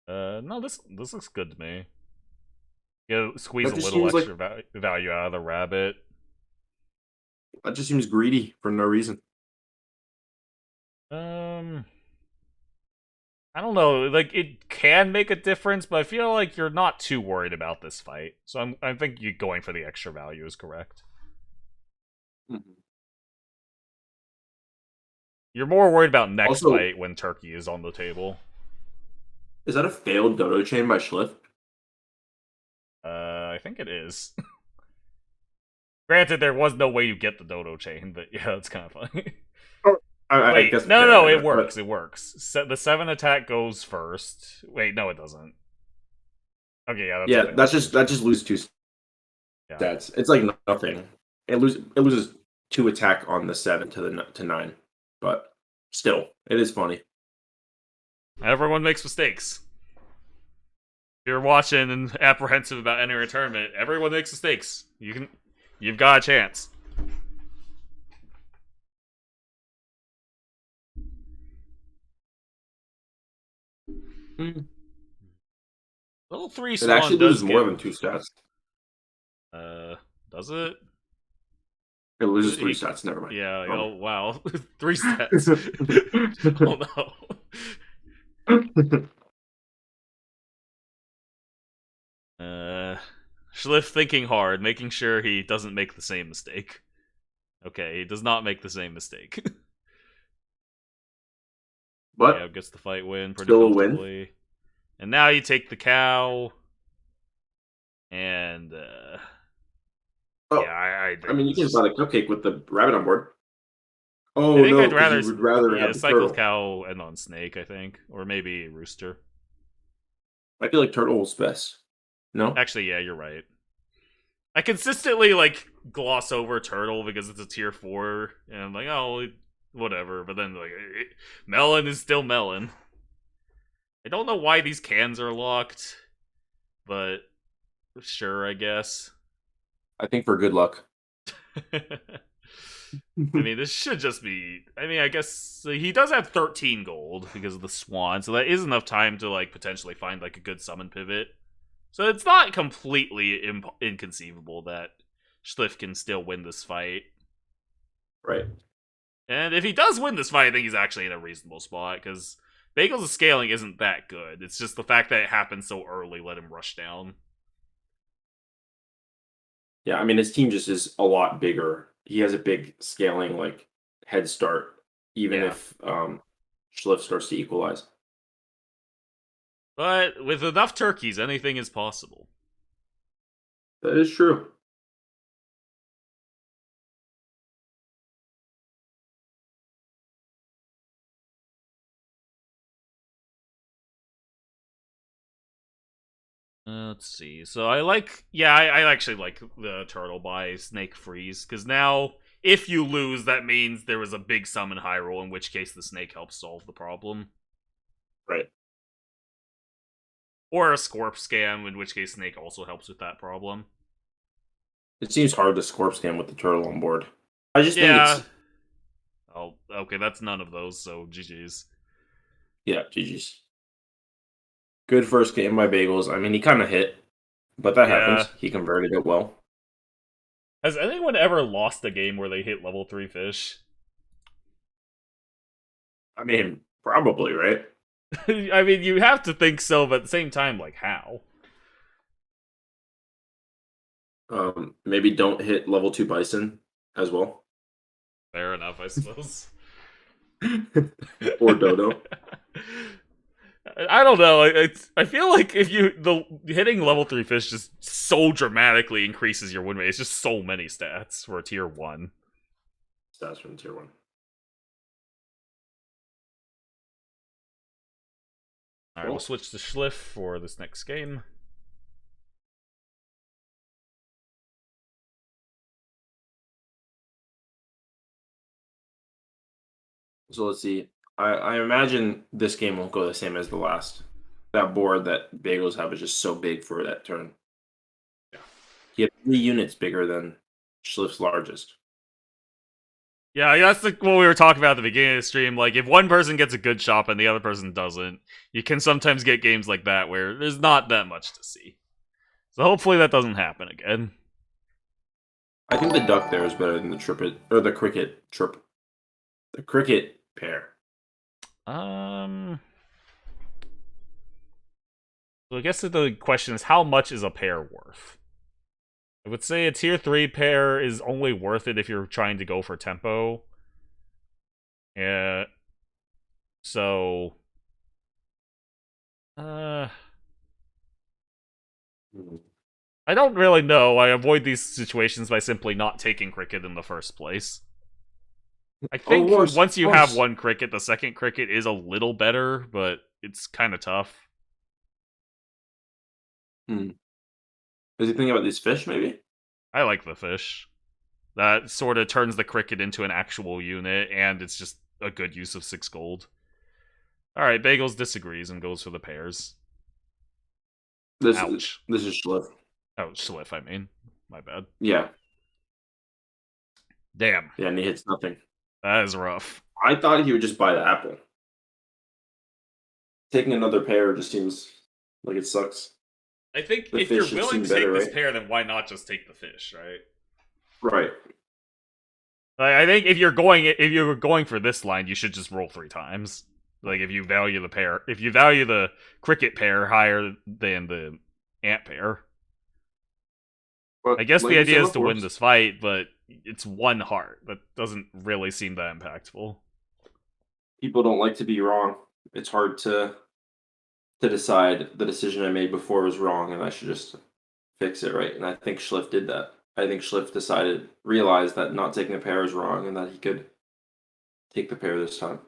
No, this looks good to me. Yeah, squeeze a That just little seems extra value out of the rabbit. That just seems greedy for no reason. I don't know. Like it can make a difference, but I feel like you're not too worried about this fight. So I think you going for the extra value is correct. You're more worried about next fight when turkey is on the table. Is that a failed dodo chain by Schliff? I think it is. Granted, there was no way you get the dodo chain, but yeah, it's kind of funny. I guess no, it works. It works. The 7 attack goes first. Wait, no, it doesn't. Okay, yeah, that just loses 2 stats. It's like nothing. It loses 2 attack on the 7 to 9, but still, it is funny. Everyone makes mistakes. If you're watching and apprehensive about entering a tournament, everyone makes mistakes. You've got a chance. Little 3 It actually loses more than 2 stats. Does it? It loses 3 stats. Never mind. Yeah. Oh wow, 3 stats. Oh no. Schliff thinking hard, making sure he doesn't make the same mistake. Okay, he does not make the same mistake. But Yeah, gets the fight win pretty still a win. comfortably. And now you take the cow. And, Oh, yeah, I mean, you can buy the cupcake with the rabbit on board. I Oh think no, I'd because rather, you would rather have the cycle turtle. cow and on snake, I think. Or maybe rooster. I feel like turtle's best. No? Actually, yeah, you're right. I consistently, like, gloss over turtle because it's a tier 4. And I'm like, oh, whatever. But then, like, melon is still melon. I don't know why these cans are locked. But, sure, I guess. I think for good luck. I mean, this should just be. I mean, I guess he does have 13 gold because of the swan, so that is enough time to like potentially find like a good summon pivot. So it's not completely inconceivable that Schliff can still win this fight. Right. And if he does win this fight, I think he's actually in a reasonable spot because Bagel's scaling isn't that good. It's just the fact that it happened so early let him rush down. Yeah, I mean his team just is a lot bigger. He has a big scaling like head start, even Yeah. if Schliff starts to equalize. But with enough turkeys, anything is possible. That is true. Let's see. So I actually like the turtle by Snake Freeze, because now, if you lose, that means there was a big summon high roll, in which case the snake helps solve the problem. Right. Or a Scorp scam, in which case snake also helps with that problem. It seems hard to scorp scam with the turtle on board. I just think Yeah. it's Oh, okay, that's none of those, so GG's. yeah, GG's. Good first game by Bagels. I mean he kinda hit, but that Yeah. happens. He converted it well. Has anyone ever lost a game where they hit level 3 fish? I mean, probably, right? I mean, you have to think so, but at the same time, like, how? Maybe don't hit level 2 bison as well. Fair enough, I suppose. Or Dodo. I don't know. I feel like if hitting level 3 fish just so dramatically increases your win rate. It's just so many stats for a tier 1. Stats from tier 1. Alright, we'll switch to Schliff for this next game. So let's see. I imagine this game won't go the same as the last. That board that Bagels have is just so big for that turn. Yeah. He had 3 units bigger than Schliff's largest. Yeah, that's what we were talking about at the beginning of the stream. Like, if one person gets a good shot and the other person doesn't, you can sometimes get games like that where there's not that much to see. So hopefully that doesn't happen again. I think the duck there is better than the triplet or the cricket trip. The cricket pair. So I guess the question is, how much is a pair worth? I would say a tier 3 pair is only worth it if you're trying to go for tempo. Yeah. So I don't really know. I avoid these situations by simply not taking cricket in the first place. I think once you have one cricket, the second cricket is a little better, but it's kind of tough. Is he thinking about these fish, maybe? I like the fish. That sort of turns the cricket into an actual unit, and it's just a good use of 6 gold. Alright, Bagels disagrees and goes for the pairs. Ouch. This is Schliff. Oh, Schliff, I mean. My bad. Yeah. Damn. Yeah, and he hits nothing. That is rough. I thought he would just buy the apple. Taking another pair just seems like it sucks. I think The if you're fish should willing to seem take better, this right? pair, then why not just take the fish, right? Right. I think if you're going for this line, you should just roll 3 times. Like if you value the cricket pair higher than the ant pair. But I guess like the you idea said is to win before, this fight, but it's 1 heart. That doesn't really seem that impactful. People don't like to be wrong. It's hard to decide the decision I made before was wrong, and I should just fix it, right? And I think Schliff did that. I think Schliff realized that not taking a pair is wrong, and that he could take the pair this time.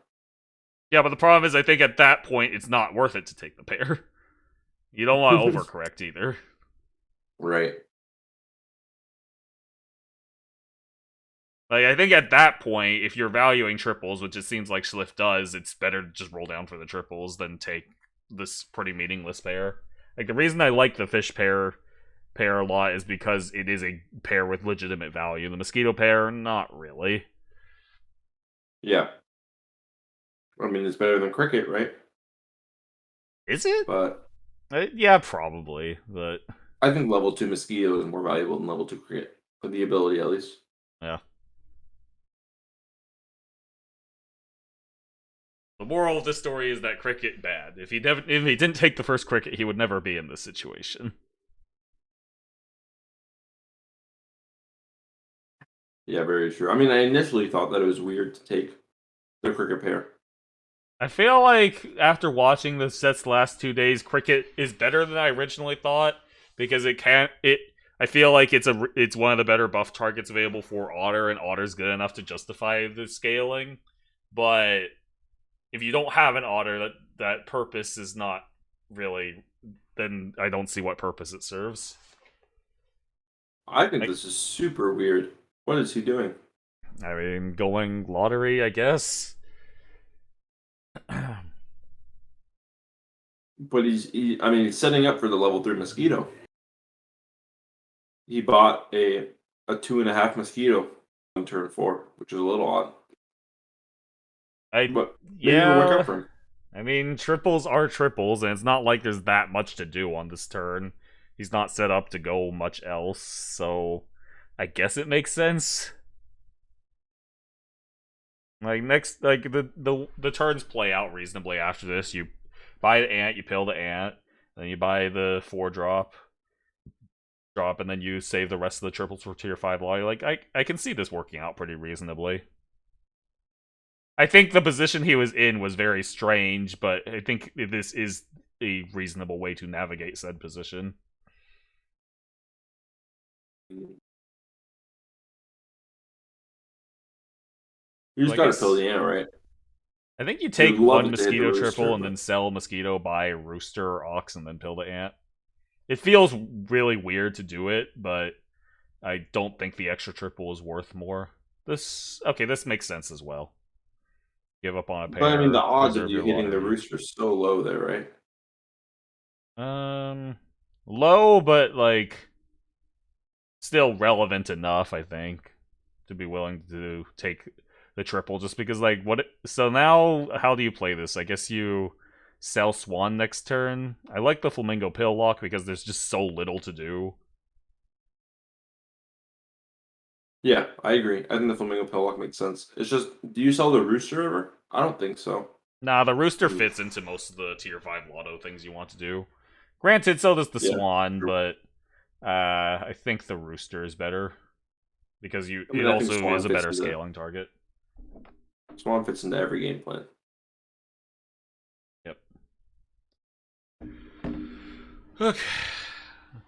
Yeah, but the problem is, I think at that point, it's not worth it to take the pair. You don't want to overcorrect either. Right. Like, I think at that point, if you're valuing triples, which it seems like Schliff does, it's better to just roll down for the triples than take this pretty meaningless pair. Like, the reason I like the fish pair a lot is because it is a pair with legitimate value. The mosquito pair, not really. Yeah. I mean, it's better than cricket, right? Is it? But Yeah, probably. But I think level 2 mosquito is more valuable than level 2 cricket. With the ability, at least. yeah. The moral of this story is that cricket bad. If he didn't take the first cricket, he would never be in this situation. Yeah, very true. I mean, I initially thought that it was weird to take the cricket pair. I feel like after watching the set's last 2 days, cricket is better than I originally thought because I feel like it's one of the better buff targets available for Otter, and Otter's good enough to justify the scaling. But if you don't have an Otter, that purpose is not really. Then I don't see what purpose it serves. I think this is super weird. What is he doing? I mean, going lottery, I guess. But he's setting up for the level 3 mosquito. He bought a 2.5 mosquito on turn 4, which is a little odd. But maybe it'll work out for him. I mean, triples are triples, and it's not like there's that much to do on this turn. He's not set up to go much else, so I guess it makes sense. Like the turns play out reasonably after this. You buy the ant, you pill the ant, then you buy the 4-drop, and then you save the rest of the triples for tier 5 lobby. Like I can see this working out pretty reasonably. I think the position he was in was very strange, but I think this is a reasonable way to navigate said position. You just gotta fill the ant, right? I think you take one mosquito rooster, triple and then sell mosquito, buy rooster or ox, and then pill the ant. It feels really weird to do it, but I don't think the extra triple is worth more. This makes sense as well. Give up on a pair. But I mean, the odds of you hitting the rooster is so low there, right? Low, but like still relevant enough, I think, to be willing to take the triple. Just because, like, so now, how do you play this? I guess you sell Swan next turn. I like the Flamingo Pill Lock because there's just so little to do. Yeah, I agree. I think the Flamingo Pill Lock makes sense. It's just, do you sell the rooster ever? I don't think so. Nah, the rooster fits into most of the tier 5 lotto things you want to do. Granted, so does the Swan, but I think the rooster is better because it also is a better scaling target. Swan fits into every game plan. Yep. Okay.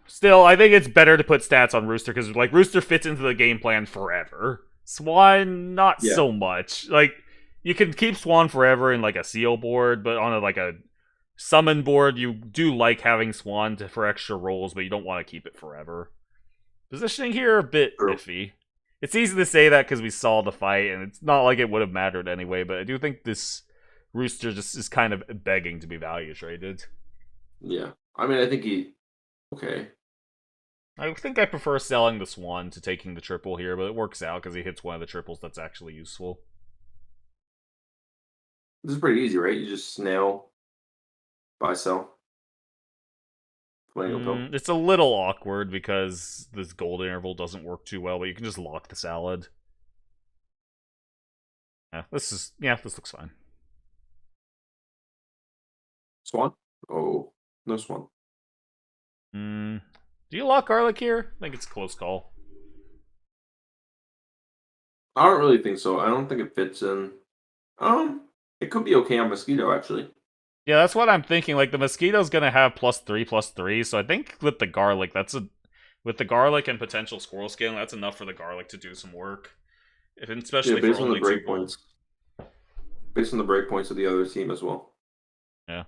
Still, I think it's better to put stats on Rooster because, like, Rooster fits into the game plan forever. Swan, not so much. Like, you can keep Swan forever in, like, a seal board, but on a summon board, you do like having Swan for extra rolls, but you don't want to keep it forever. Positioning here a bit iffy. It's easy to say that because we saw the fight, and it's not like it would have mattered anyway, but I do think this Rooster just is kind of begging to be value traded. Yeah. I mean, I think okay. I think I prefer selling the Swan to taking the triple here, but it works out because he hits one of the triples that's actually useful. This is pretty easy, right? You just snail, buy, sell. It's a little awkward because this gold interval doesn't work too well, but you can just lock the salad. Yeah, this looks fine. Swan? Oh, no Swan. Do you lock garlic here? I think it's a close call. I don't really think so. I don't think it fits in. It could be okay on mosquito actually. Yeah, that's what I'm thinking. Like the mosquito's gonna have +3/+3, so I think with the garlic, with the garlic and potential squirrel skin, that's enough for the garlic to do some work. Yeah, Especially for based on the only 2 breakpoints. gold. Based on the breakpoints of the other team as well. Yeah.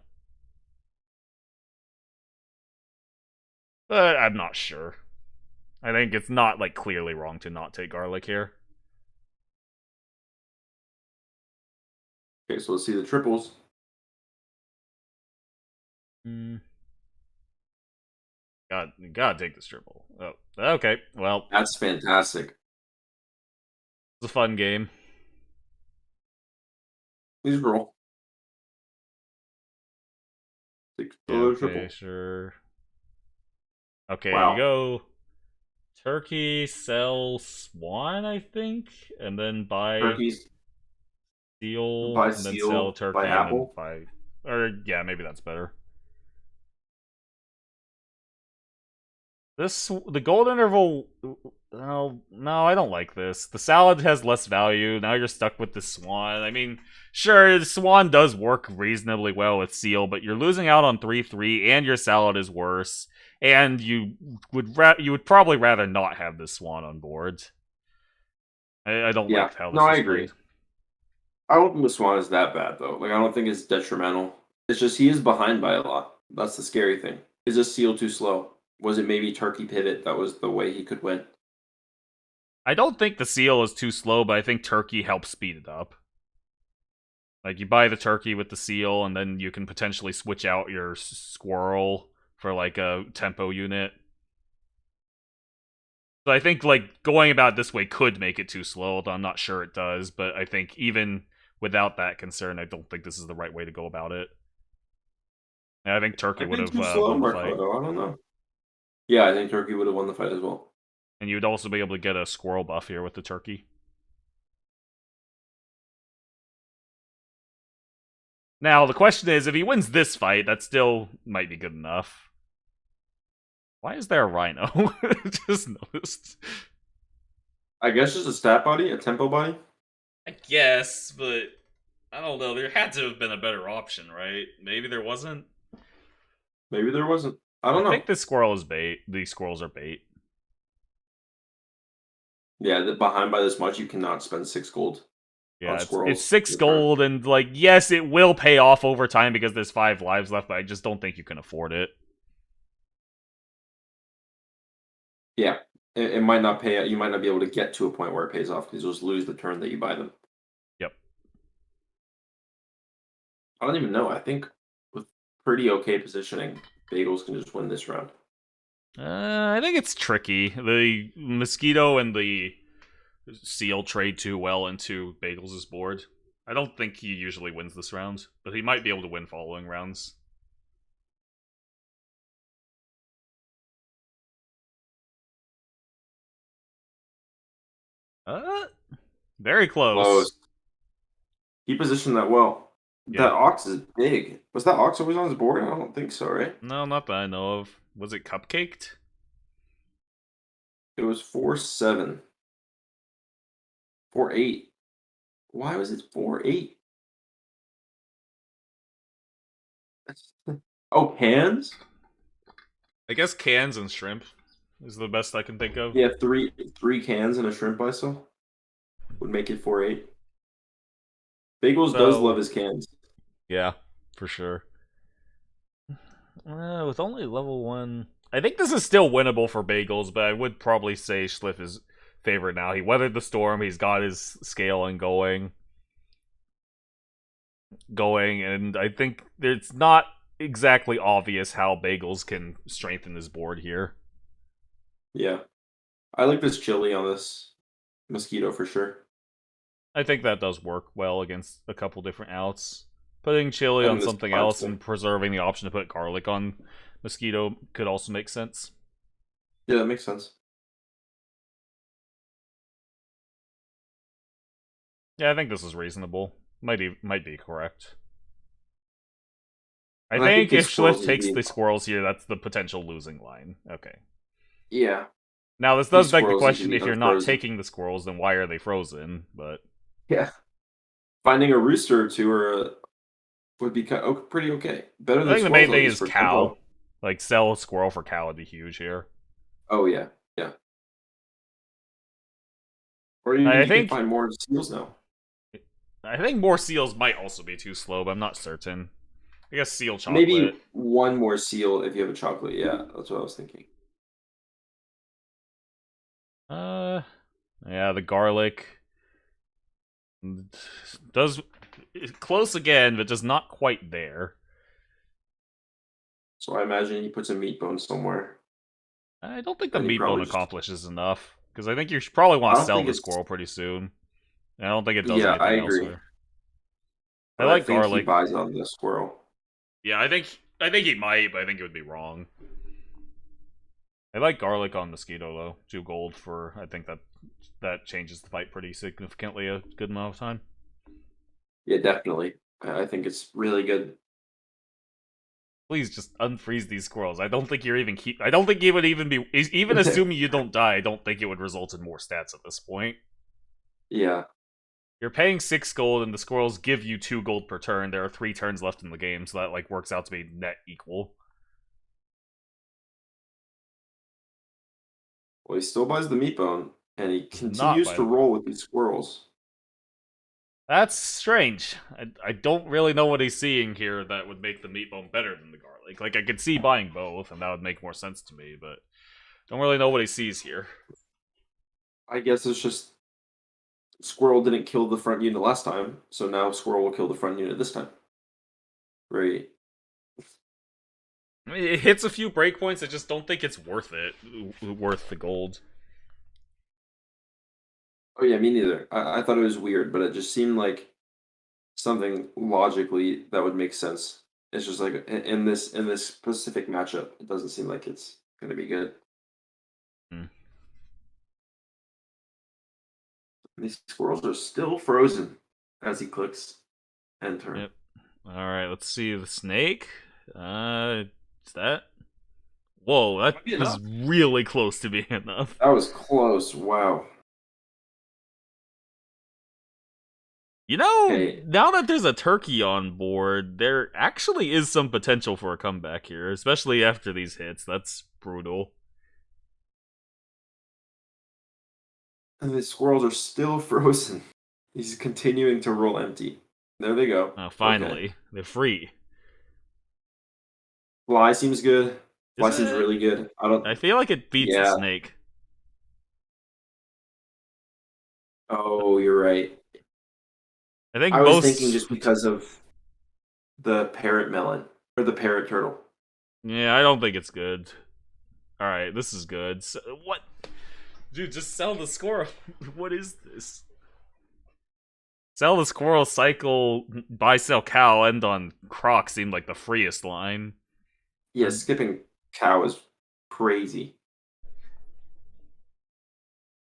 But I'm not sure. I think it's not like clearly wrong to not take garlic here. Okay, so let's see the triples. Gotta take this triple. Oh, okay. Well, That's fantastic. it's a fun game. Please roll. Six Yeah, dollar okay, triple. sure. Okay, Wow. you go turkey, sell swan, I think, and then buy Turkeys. seal, Buy and then sell seal. turkey, Buy and then apple. buy. Or yeah, maybe that's better. The gold interval. No, I don't like this. The salad has less value. Now you're stuck with the swan. I mean, sure, the swan does work reasonably well with seal, but you're losing out on 3/3, and your salad is worse. And you would probably rather not have this swan on board. I don't Yeah. like how this No, I is agree. played. I don't think the Swan is that bad though. Like I don't think it's detrimental. It's just he is behind by a lot. That's the scary thing. Is this seal too slow? Was it maybe Turkey pivot that was the way he could win? I don't think the seal is too slow, but I think turkey helps speed it up. Like you buy the turkey with the seal, and then you can potentially switch out your squirrel for like a tempo unit. So I think like going about it this way could make it too slow, although I'm not sure it does. But I think even without that concern, I don't think this is the right way to go about it. And I think Turkey I would think have too slow, won the fight, Mercado. I don't know. Yeah, I think Turkey would have won the fight as well. and you would also be able to get a squirrel buff here with the turkey. Now the question is, if he wins this fight, that still might be good enough. Why is there a rhino? Just noticed. I guess just a stat body, a tempo body. I guess, but I don't know. There had to have been a better option, right? Maybe there wasn't. Maybe there wasn't. I don't I know. think this squirrel is bait. These squirrels are bait. Yeah, behind by this much, you cannot spend 6 gold Yeah, on it's squirrels. 6 gold, and like, yes, it will pay off over time because there's 5 lives left, but I just don't think you can afford it. Yeah, it might not pay. You might not be able to get to a point where it pays off because you'll just lose the turn that you buy them. Yep. I don't even know. I think with pretty okay positioning, Bagels can just win this round. I think it's tricky. The mosquito and the seal trade too well into Bagels' board. I don't think he usually wins this round, but he might be able to win following rounds. Very close. Close. He positioned that well. Yeah. That ox is big. Was that ox always on his board? I don't think so, right? No, not that I know of. Was it cupcaked? It was 4-7. 4-8. Why was it 4-8? Oh, cans? I guess cans and shrimp is the best I can think of. Yeah, three cans and a shrimp ISO would make it 4-8. Bagels does love his cans. Yeah, for sure. With only level 1... I think this is still winnable for Bagels, but I would probably say Schliff is favorite now. He weathered the storm, he's got his scaling going, and I think it's not exactly obvious how Bagels can strengthen his board here. Yeah. I like this chili on this mosquito for sure. I think that does work well against a couple different outs. Putting chili I on think this something fine else too. and preserving the option to put garlic on mosquito could also make sense. Yeah, that makes sense. Yeah, I think this is reasonable. Might be correct. I And think these if squirrels Schliff is takes being- the squirrels here, that's the potential losing line. Okay. Yeah. Now, this does These beg the squirrels need to question, be if you're not unfrozen. taking the squirrels, then why are they frozen? But Yeah. Finding a rooster or two would be pretty okay. Better I than think the squirrels, main at thing least, is for cow. tempo. Like, sell a squirrel for cow would be huge here. Oh, yeah. Yeah. Or you I can think find more seals now. more seals might also be too slow, but I'm not certain. I guess seal Maybe chocolate. one more seal if you have a chocolate. Yeah, that's what I was thinking. Yeah, the garlic does close again, but just not quite there. So I imagine he puts a meat bone somewhere. I don't think the And he meat bone probably just... accomplishes enough, because I think you should probably I want to don't sell think the it's... squirrel pretty soon. And I don't think it does Yeah, I anything agree. elsewhere. I But I like think he garlic. buys on the squirrel. Yeah, I think he might, but I think it would be wrong. I like garlic on mosquito though. 2 gold for, I think that changes the fight pretty significantly a good amount of time. Yeah, definitely. I think it's really good. Please just unfreeze these squirrels. I don't think you're even I don't think you would even be even assuming you don't die. I don't think it would result in more stats at this point. Yeah. You're paying 6 gold, and the squirrels give you 2 gold per turn. There are 3 turns left in the game, so that like works out to be net equal. Well, he still buys the meat bone, and he Does not continues buy to the roll with these squirrels. That's strange. I don't really know what he's seeing here that would make the meat bone better than the garlic. Like, I could see buying both, and that would make more sense to me, but don't really know what he sees here. I guess it's just squirrel didn't kill the front unit last time, so now squirrel will kill the front unit this time. Right. I mean, it hits a few breakpoints. I just don't think it's worth it. Worth the gold. Oh yeah, me neither. I thought it was weird, but it just seemed like something logically that would make sense. It's just like in this specific matchup, it doesn't seem like it's gonna be good. Hmm. These squirrels are still frozen as he clicks enter. Yep. Alright, let's see the snake. Is that? Whoa, that was really close to being enough. That was close. Wow. You know, Okay. now that there's a turkey on board, there actually is some potential for a comeback here, especially after these hits. That's brutal. And the squirrels are still frozen. He's continuing to roll empty. There they go. Oh, finally. Okay. They're free. Fly seems good. Fly Is seems it? really good. I feel like it beats the Yeah. snake. Oh, you're right. I think I was most... thinking just because of the parrot melon or the parrot turtle. Yeah, I don't think it's good. Alright, this is good. So, what? Dude, just sell the squirrel. What is this? Sell the squirrel, cycle, buy, sell cow, end on croc seemed like the freest line. Yeah, skipping cow is crazy.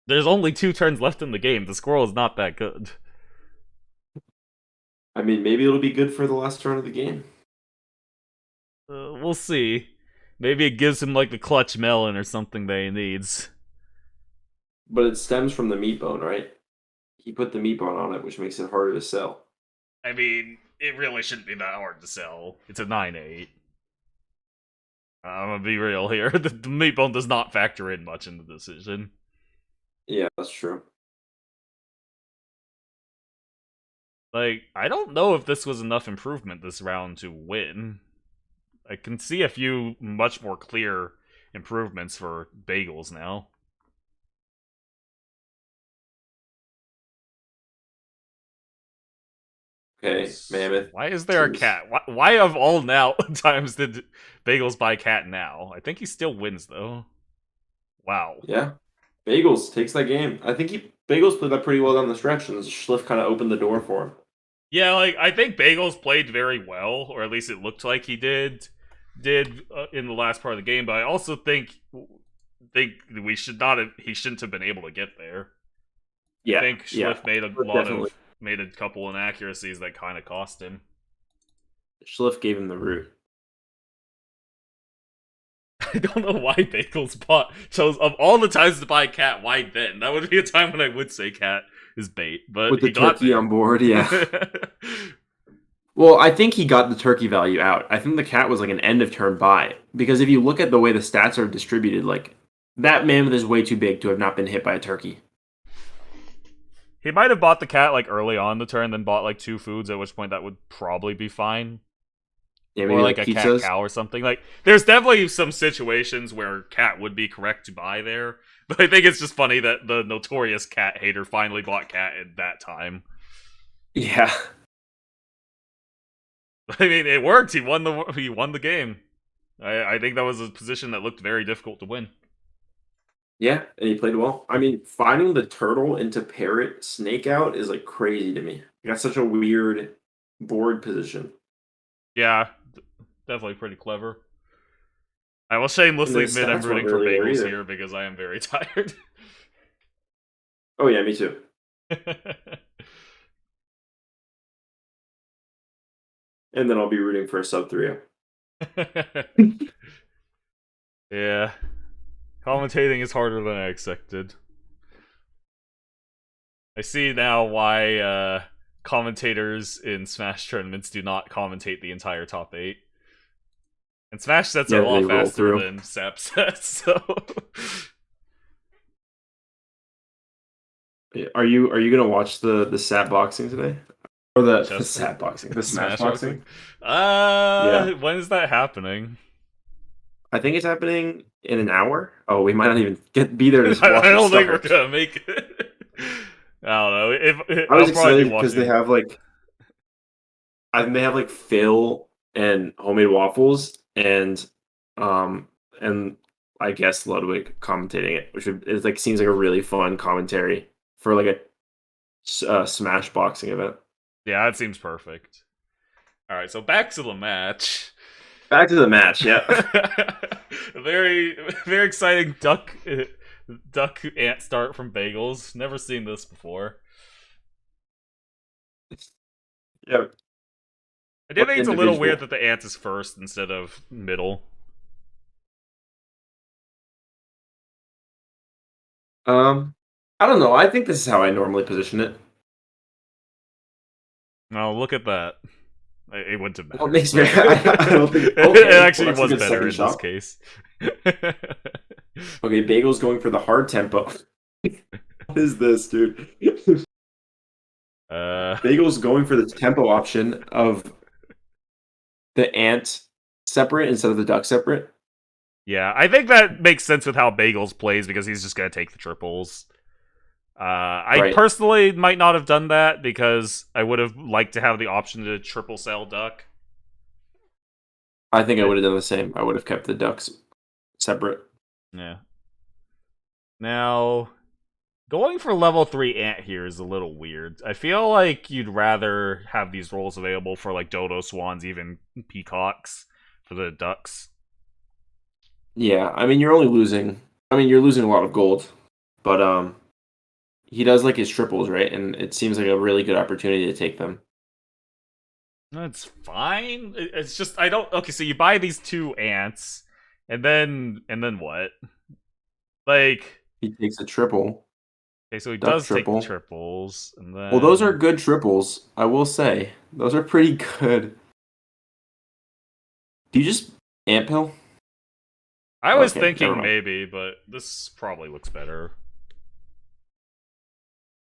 There's only 2 turns left in the game. The squirrel is not that good. I mean, maybe it'll be good for the last turn of the game. We'll see. Maybe it gives him like the clutch melon or something that he needs. But it stems from the meat bone, right? He put the meat bone on it, which makes it harder to sell. I mean, it really shouldn't be that hard to sell. It's a 9-8. I'm gonna be real here. The meat bone does not factor in much in the decision. Yeah, that's true. Like, I don't know if this was enough improvement this round to win. I can see a few much more clear improvements for bagels now. Okay, Mammoth. Why is there a cat? Why of all now times did Bagels buy cat now? I think he still wins though. Wow. Yeah. Bagels takes that game. I think Bagels played that pretty well down the stretch, and Schliff kind of opened the door for him. Yeah, like I think Bagels played very well, or at least it looked like he did in the last part of the game. But I also think we should not have. He shouldn't have been able to get there. Yeah, I think Schliff definitely. made a couple inaccuracies that kind of cost him. Schliff gave him the root. I don't know why Bagels chose of all the times to buy cat. Why then? That would be a time when I would say cat is bait, but With the he got turkey there. on board, yeah. Well, I think he got the turkey value out. I think the cat was like an end of turn buy because if you look at the way the stats are distributed, like that mammoth is way too big to have not been hit by a turkey. He might have bought the cat like early on the turn, then bought like 2 foods. At which point that would probably be fine. Yeah, maybe Or like a pizzas. cat cow or something. Like, there's definitely some situations where cat would be correct to buy there. But I think it's just funny that the notorious cat hater finally bought cat at that time. Yeah. I mean, it worked. He won the game. I think that was a position that looked very difficult to win. Yeah, and he played well. I mean, finding the turtle into parrot snake out is like crazy to me. He got such a weird board position. Yeah, definitely pretty clever. I will shamelessly And the admit I'm stats weren't rooting for really there Bagels either. here because I am very tired. Oh yeah, me too. And then I'll be rooting for a sub 3. Yeah. Commentating is harder than I expected. I see now why commentators in Smash tournaments do not commentate the entire top 8. And Smash sets are a lot they roll faster through. than SAP sets, so... Are you gonna watch the sat boxing today? Or the Just- sat boxing, the smash boxing? When is that happening? I think it's happening in an hour. Oh, we might not even be there to watch I don't it think we're start. gonna make it. I don't know. I was I'll probably excited be because they watching- have like, I think they have like Phil and homemade waffles and I guess Ludwig commentating it, which is like seems like a really fun commentary for like a smash boxing event. Yeah, that seems perfect. Alright, so back to the match. Back to the match, yeah. Very, very exciting duck ant start from Bagels. Never seen this before. Yeah. I do What think it's a little individual? weird that the ant is first instead of middle. I don't know. I think this is how I normally position it. Oh, look at that. It wouldn't have mattered. Well, it makes me. I don't think. It Okay, actually well, that's a was good better second in shot. this case. Okay, Bagel's going for the hard tempo. What is this, dude? Bagel's going for the tempo option of the ant separate instead of the duck separate. Yeah, I think that makes sense with how Bagels plays because he's just going to take the triples. I Right. personally might not have done that because I would have liked to have the option to triple sell duck. I think I would have done the same. I would have kept the ducks separate. Yeah. Now, going for level 3 ant here is a little weird. I feel like you'd rather have these rolls available for like dodo, swans, even peacocks for the ducks. Yeah, I mean you're losing a lot of gold, but he does like his triples, right? And it seems like a really good opportunity to take them. That's fine. It's just I don't. Okay, so you buy these 2 ants, and then what? Like, He takes a triple. okay, so he Duck does triple. take the triples, and then Well, those are good triples, I will say. Those are pretty good. Do you just ant pill? I was Okay, never thinking mind. maybe, but this probably looks better.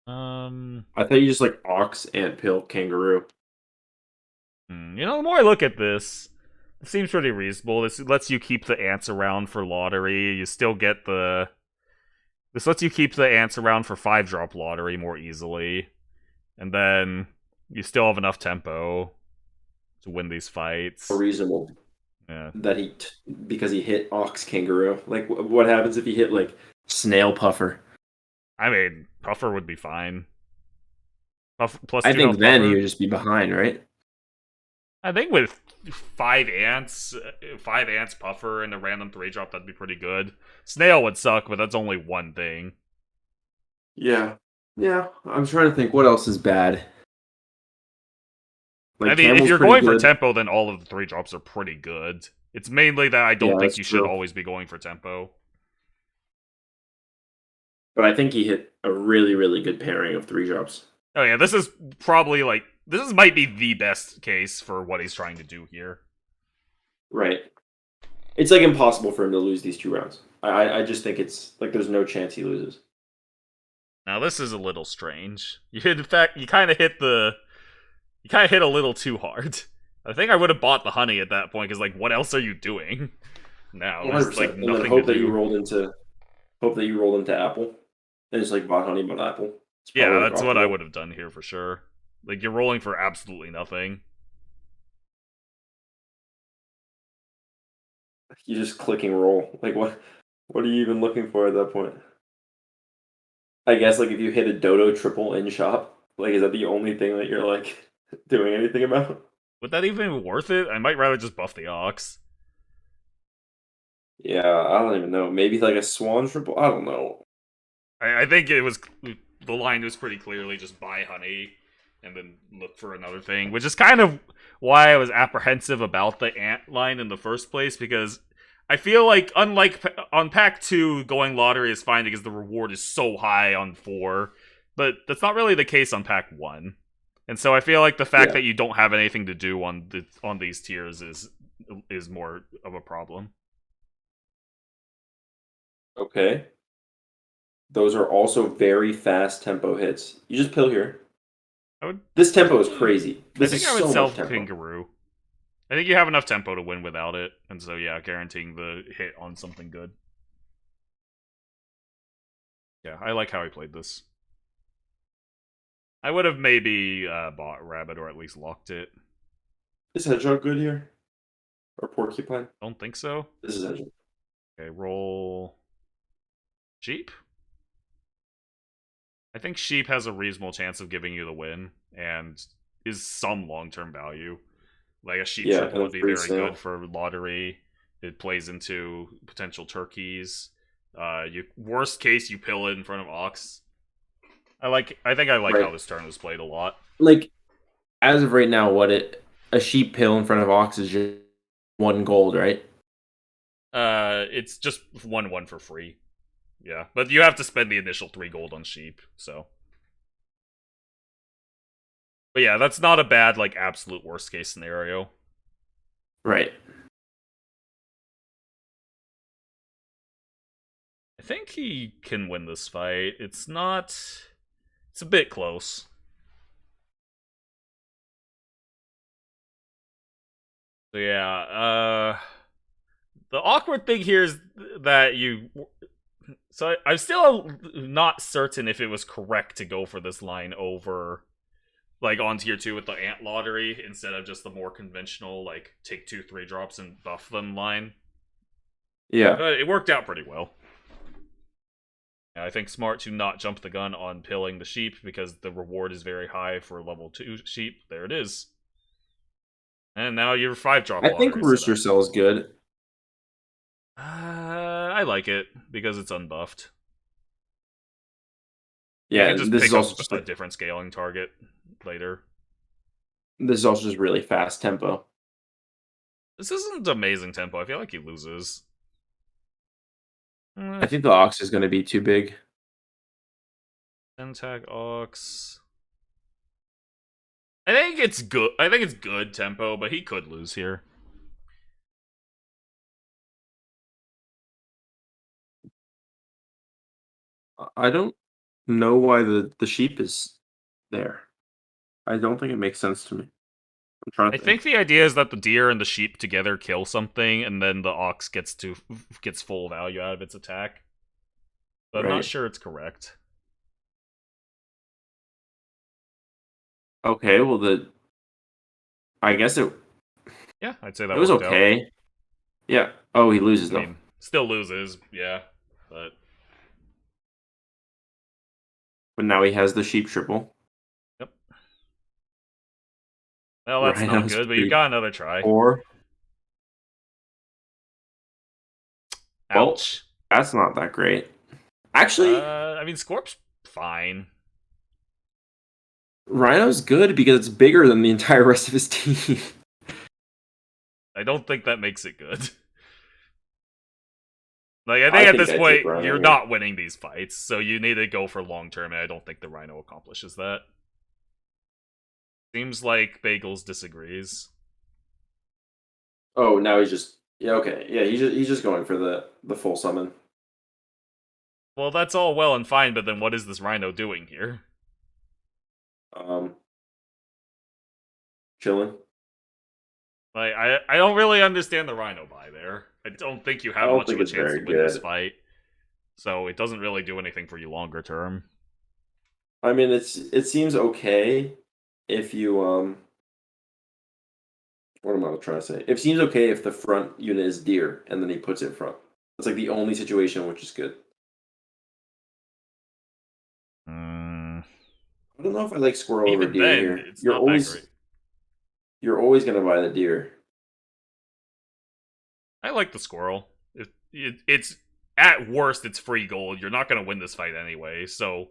I thought you just like ox, ant pill, kangaroo. You know, the more I look at this, it seems pretty reasonable. This lets you keep the ants around for lottery. You still get the. This lets you keep the ants around for 5-drop lottery more easily, and then you still have enough tempo to win these fights. Reasonable. Yeah. That because he hit ox, kangaroo. Like, what happens if he hit like snail puffer? I mean, Puffer would be fine. Plus I 2 think health then Puffer. he would just be behind, right? I think with 5 ants Puffer and a random 3-drop, that'd be pretty good. Snail would suck, but that's only one thing. Yeah. Yeah. I'm trying to think what else is bad. Like, I mean, if Camel's you're pretty going for good. tempo, then all of the 3-drops are pretty good. It's mainly that I don't Yeah, think that's you should true. always be going for tempo. But I think he hit a really, really good pairing of 3-drops. Oh yeah, this is probably like might be the best case for what he's trying to do here. Right. It's like impossible for him to lose these 2 rounds. I just think it's like there's no chance he loses. Now this is a little strange. You kind of hit a little too hard. I think I would have bought the honey at that point because like what else are you doing? Now there's like 100%. And then nothing hope to that you do. rolled into apple. And just like bought honey, bought apple. It's Yeah, probably, like, that's what I optimal. would have done here for sure. Like you're rolling for absolutely nothing. You just clicking roll. Like what are you even looking for at that point? I guess like if you hit a dodo triple in shop, like is that the only thing that you're like doing anything about? Would that even be worth it? I might rather just buff the ox. Yeah, I don't even know. Maybe like a swan triple. I don't know. I think the line was pretty clearly just buy honey and then look for another thing, which is kind of why I was apprehensive about the ant line in the first place, because I feel like unlike on pack 2, going lottery is fine because the reward is so high on 4, but that's not really the case on pack 1. And so I feel like the fact that you don't have anything to do on these tiers is more of a problem. Okay. Those are also very fast tempo hits. You just pill here. This tempo is crazy. This I is think I would so sell much tempo. Kangaroo. I think you have enough tempo to win without it, and so yeah, guaranteeing the hit on something good. Yeah, I like how he played this. I would have maybe bought Rabbit or at least locked it. Is Hedgehog good here? Or Porcupine? Don't think so. This is Hedgehog. Okay, roll Sheep. I think Sheep has a reasonable chance of giving you the win, and is some long-term value. Like a Sheep triple would be very good for lottery. It plays into potential turkeys. Worst case, you pill it in front of Ox. I think I like how this turn was played a lot. Like, as of right now, a sheep pill in front of Ox is just 1 gold, right? It's just 1/1 for free. Yeah, but you have to spend the initial 3 gold on sheep, so. But yeah, that's not a bad, like, absolute worst case scenario. Right. I think he can win this fight. It's a bit close. So yeah, the awkward thing here is that so I'm still not certain if it was correct to go for this line over, like, on tier 2 with the ant lottery instead of just the more conventional, like, take 2 3-drops and buff them line. Yeah. But it worked out pretty well. I think smart to not jump the gun on pilling the sheep because the reward is very high for level 2 sheep. There it is. And now your 5-drop. I think Rooster Cell is good. I like it because it's unbuffed. Yeah, you can just this pick is also up a different scaling target later. This is also just really fast tempo. This isn't amazing tempo. I feel like he loses. I think the Ox is going to be too big. 10 tag Ox. I think it's good. I think it's good tempo, but he could lose here. I don't know why the sheep is there. I don't think it makes sense to me. I'm trying to think the idea is that the deer and the sheep together kill something, and then the ox gets full value out of its attack. But I'm not sure it's correct. Okay, well I guess it. Yeah, I'd say that it was worked okay. out. Yeah. Oh, he loses though. Still loses. Yeah, but now he has the sheep triple. Yep. Well, that's not good, but you got another try. 4. Ouch. Well, that's not that great. Actually, I mean, Scorp's fine. Rhino's good because it's bigger than the entire rest of his team. I don't think that makes it good. Like, I I think at think this I'd point, take Rhino you're here. not winning these fights, so you need to go for long term, and I don't think the Rhino accomplishes that. Seems like Bagels disagrees. Oh, now he's just okay. Yeah, he's just going for the full summon. Well, that's all well and fine, but then what is this Rhino doing here? Chilling. Like, I don't really understand the Rhino buy there. I don't think you I have don't much think of a it's chance to very win this good. fight. So it doesn't really do anything for you longer term. I mean, it seems okay if you What am I trying to say? It seems okay if the front unit is deer and then he puts it in front. That's like the only situation which is good. I don't know if I like squirrel over Even deer then, here. it's not that great. You're always gonna buy the deer. I like the squirrel. It's at worst, it's free gold. You're not going to win this fight anyway. So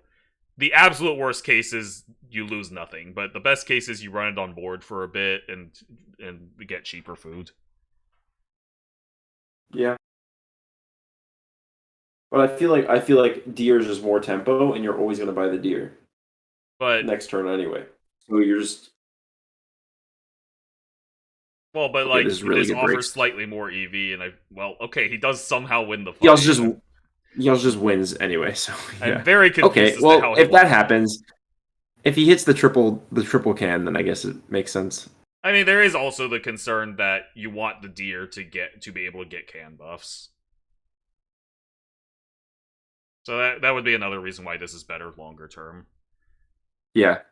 the absolute worst case is you lose nothing, but the best case is you run it on board for a bit and get cheaper food. Yeah. But I feel like deer is just more tempo, and you're always gonna buy the deer But next turn anyway. So you're just well, but okay, like this is really this good offers breaks. slightly more EV, and okay, he does somehow win the fight. He also just wins anyway. So yeah. I'm very confused Okay, as to well, how he if that won. happens, if he hits the triple can, then I guess it makes sense. I mean, there is also the concern that you want the deer to be able to get can buffs. So that would be another reason why this is better longer term. Yeah,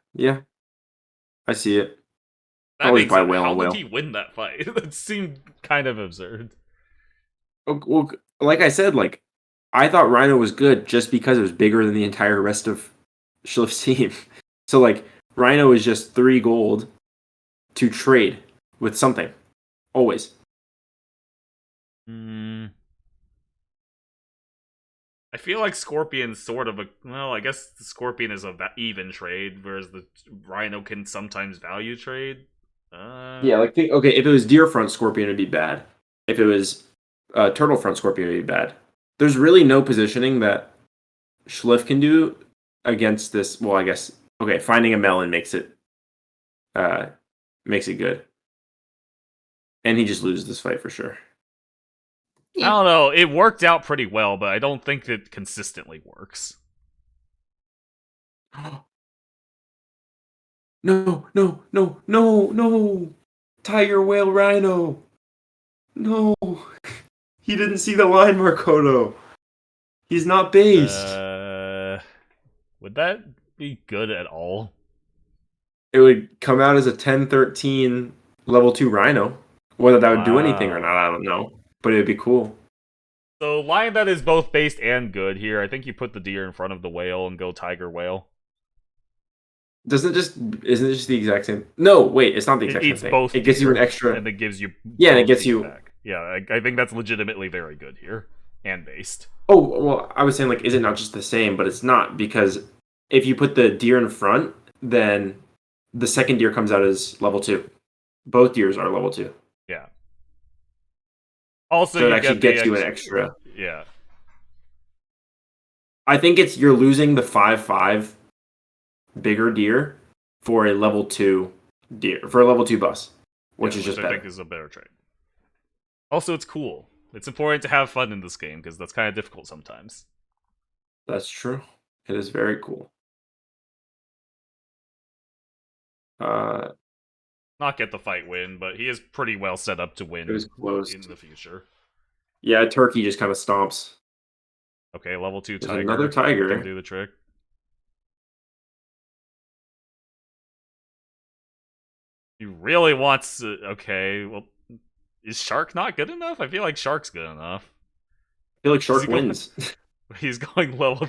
I see it. That Always being buy said, whale how on did whale. he win that fight? That seemed kind of absurd. Well, like I said, like I thought Rhino was good just because it was bigger than the entire rest of Schliff's team. So like Rhino is just 3 gold to trade with something. Always. I feel like Scorpion's sort of I guess the Scorpion is a even trade, whereas the Rhino can sometimes value trade. Yeah, like okay, if it was deer front Scorpion it'd be bad. If it was turtle front Scorpion it'd be bad. There's really no positioning that Schliff can do against this. Well, I guess okay, finding a melon makes it good. And he just loses this fight for sure. I don't know. It worked out pretty well, but I don't think it consistently works. No. Tiger, whale, rhino. No. He didn't see the line, Markoto. He's not based. Would that be good at all? It would come out as a 10-13 level 2 rhino. Whether that would do anything or not, I don't know. But it would be cool. So line that is both based and good here. I think you put the deer in front of the whale and go tiger whale. Isn't it just the exact same? No, wait, it's not the exact same thing. Both it gives you an extra, and it gives you and it gets you back. Yeah, I think that's legitimately very good here and based. Oh well, I was saying like, is it not just the same? But it's not, because if you put the deer in front, then the second deer comes out as level 2. Both deers are level 2. Yeah. Also, so it actually gets you an extra. Yeah. I think you're losing the 5/5 bigger deer for a level 2 bus, which is just better. I think is a better trade. Also, it's cool. It's important to have fun in this game because that's kind of difficult sometimes. That's true. It is very cool. Not get the fight win, but he is pretty well set up to win it was close. in the future. Yeah, Turkey just kind of stomps. Okay, level 2 There's tiger. another tiger. Can do the trick. He really wants to... Okay, well... Is Shark not good enough? I feel like Shark's good enough. I feel like Shark wins. He's going level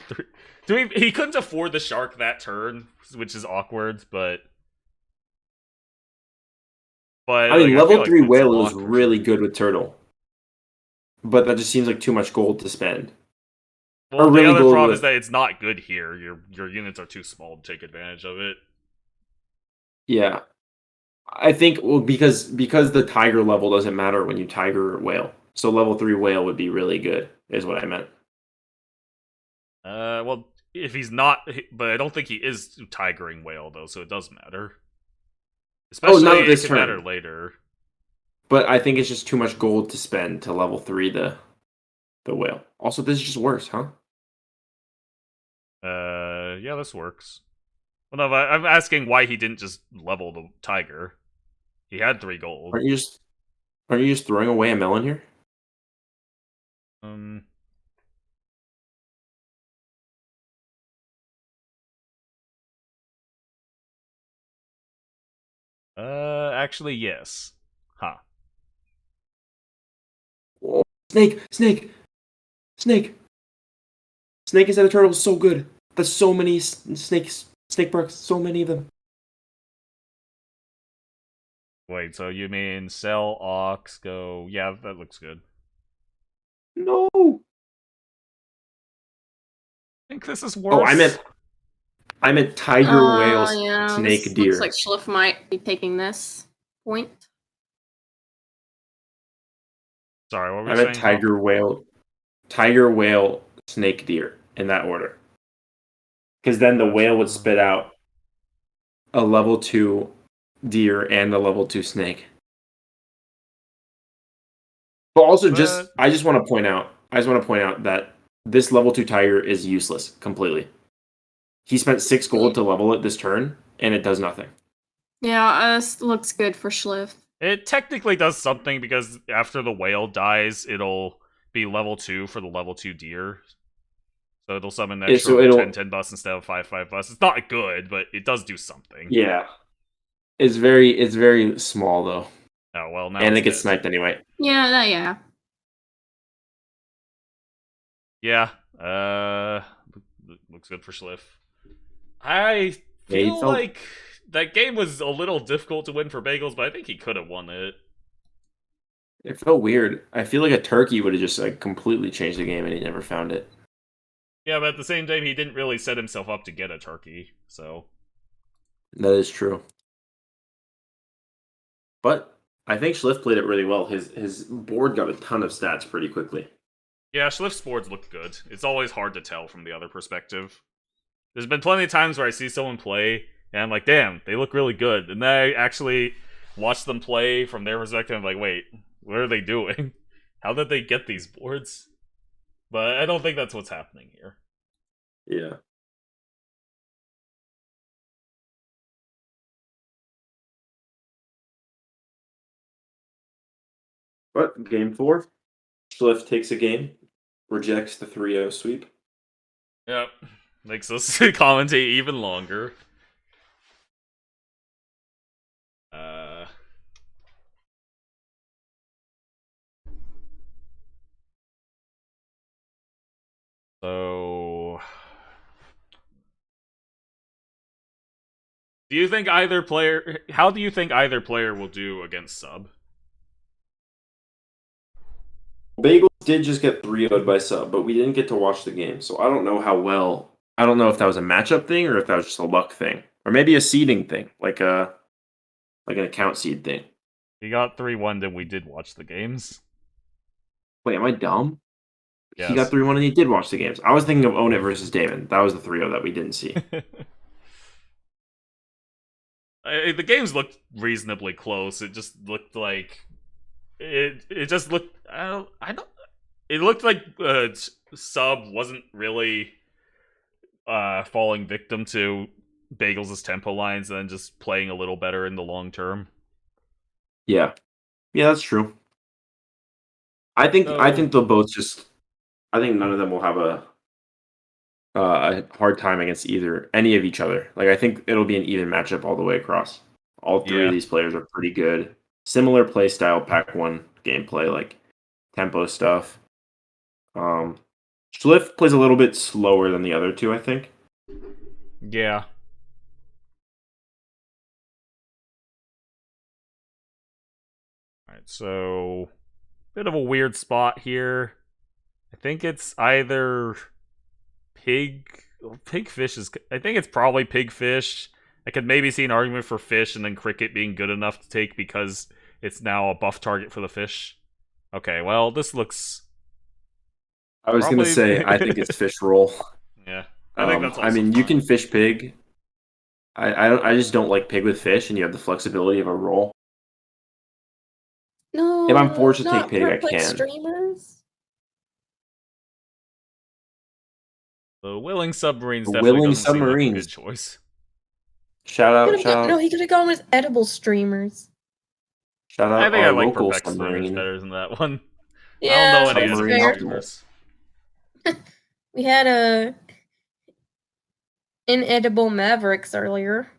3. He couldn't afford the Shark that turn, which is awkward, but... I mean, like, level 3 like whale is really good with turtle. But that just seems like too much gold to spend. Well, the other problem is that it's not good here. Your units are too small to take advantage of it. Yeah. I think because the tiger level doesn't matter when you tiger whale. So level 3 whale would be really good, is what I meant. Well, if he's not, but I don't think he is tigering whale though, so it does matter. Oh, Especially not it this can matter turn. later. But I think it's just too much gold to spend to level 3 the whale. Also, this is just worse, huh? Yeah, this works. Well, no, I'm asking why he didn't just level the tiger. He had 3 gold. Aren't you just throwing away a melon here? Um. Actually, yes. Huh. Oh, snake, snake, snake. Snake instead of turtle is so good. That's so many snakes, snake perks, so many of them. Wait, so you mean sell, ox, go... Yeah, that looks good. No. I think this is Oh, worse. I meant tiger, whale, Yeah, snake, this looks deer. like Schliff might be taking this point. Sorry, what were I you meant saying? tiger, whale, snake, deer in that order. Because then the whale would spit out a level 2 deer and a level 2 snake. But also, I just want to point out that this level 2 tiger is useless completely. He spent 6 gold to level it this turn, and it does nothing. Yeah, this looks good for Schliff. It technically does something because after the whale dies, it'll be level 2 for the level 2 deer. So it'll summon an extra So it'll 10 bus instead of 5 bus. It's not good, but it does do something. Yeah, it's very small though, Oh, well, now and it's it gets dead. sniped anyway. Yeah. Yeah, looks good for Schliff. I Yeah, he feel felt like that game was a little difficult to win for Bagels, but I think he could have won it. it felt weird. I feel like a turkey would have just like completely changed the game, and he never found it. Yeah, but at the same time, he didn't really set himself up to get a turkey, so... That is true. But I think Schliff played it really well. His board got a ton of stats pretty quickly. Yeah, Schliff's boards look good. It's always hard to tell from the other perspective. There's been plenty of times where I see someone play, and I'm like, damn, they look really good. And then I actually watch them play from their perspective, and I'm like, wait, what are they doing? How did they get these boards? But I don't think that's what's happening here. Yeah. But game 4, Schliff takes a game, rejects the 3-0 sweep. Yep. Makes us commentate even longer. So... Do you think either player... How do you think either player will do against Sub? Bagels did just get 3-0'd by Sub, but we didn't get to watch the game, so I don't know how well. I don't know if that was a matchup thing or if that was just a luck thing, or maybe a seeding thing, like an account seed thing. He got 3-1, then we did watch the games. Wait, am I dumb? Yes. He got 3-1 and he did watch the games. I was thinking of Own It versus Damon. That was the 3-0 that we didn't see. The games looked reasonably close. It just looked like it just looked I don't it looked like Sub wasn't really falling victim to Bagels' tempo lines and then just playing a little better in the long term. Yeah, that's true. I think they'll both just. I think none of them will have a hard time against any of each other. Like I think it'll be an even matchup all the way across. All three of these players are pretty good. Similar play style, Pack 1 gameplay, like tempo stuff. Schliff plays a little bit slower than the other two, I think. Yeah. Alright, so bit of a weird spot here. I think it's either Pigfish is. I think it's probably Pigfish. I could maybe see an argument for fish and then cricket being good enough to take because it's now a buff target for the fish. Okay, well, this looks... I was gonna probably... say I think it's fish roll. Yeah, I think that's also I mean, you fine. can fish pig. I just don't like pig with fish, and you have the flexibility of a roll. No, If I'm forced to not take pig, for, I like, can. streamers. The Willing Submarines The definitely Willing doesn't seem like a Submarines. good choice. Shout out, No, he could have gone with edible streamers. shout I out think I our like local Perplexity submarine. better than that one. I Yeah, don't know any that's Submarine fair. Optimal. streamers. We had inedible Mavericks earlier.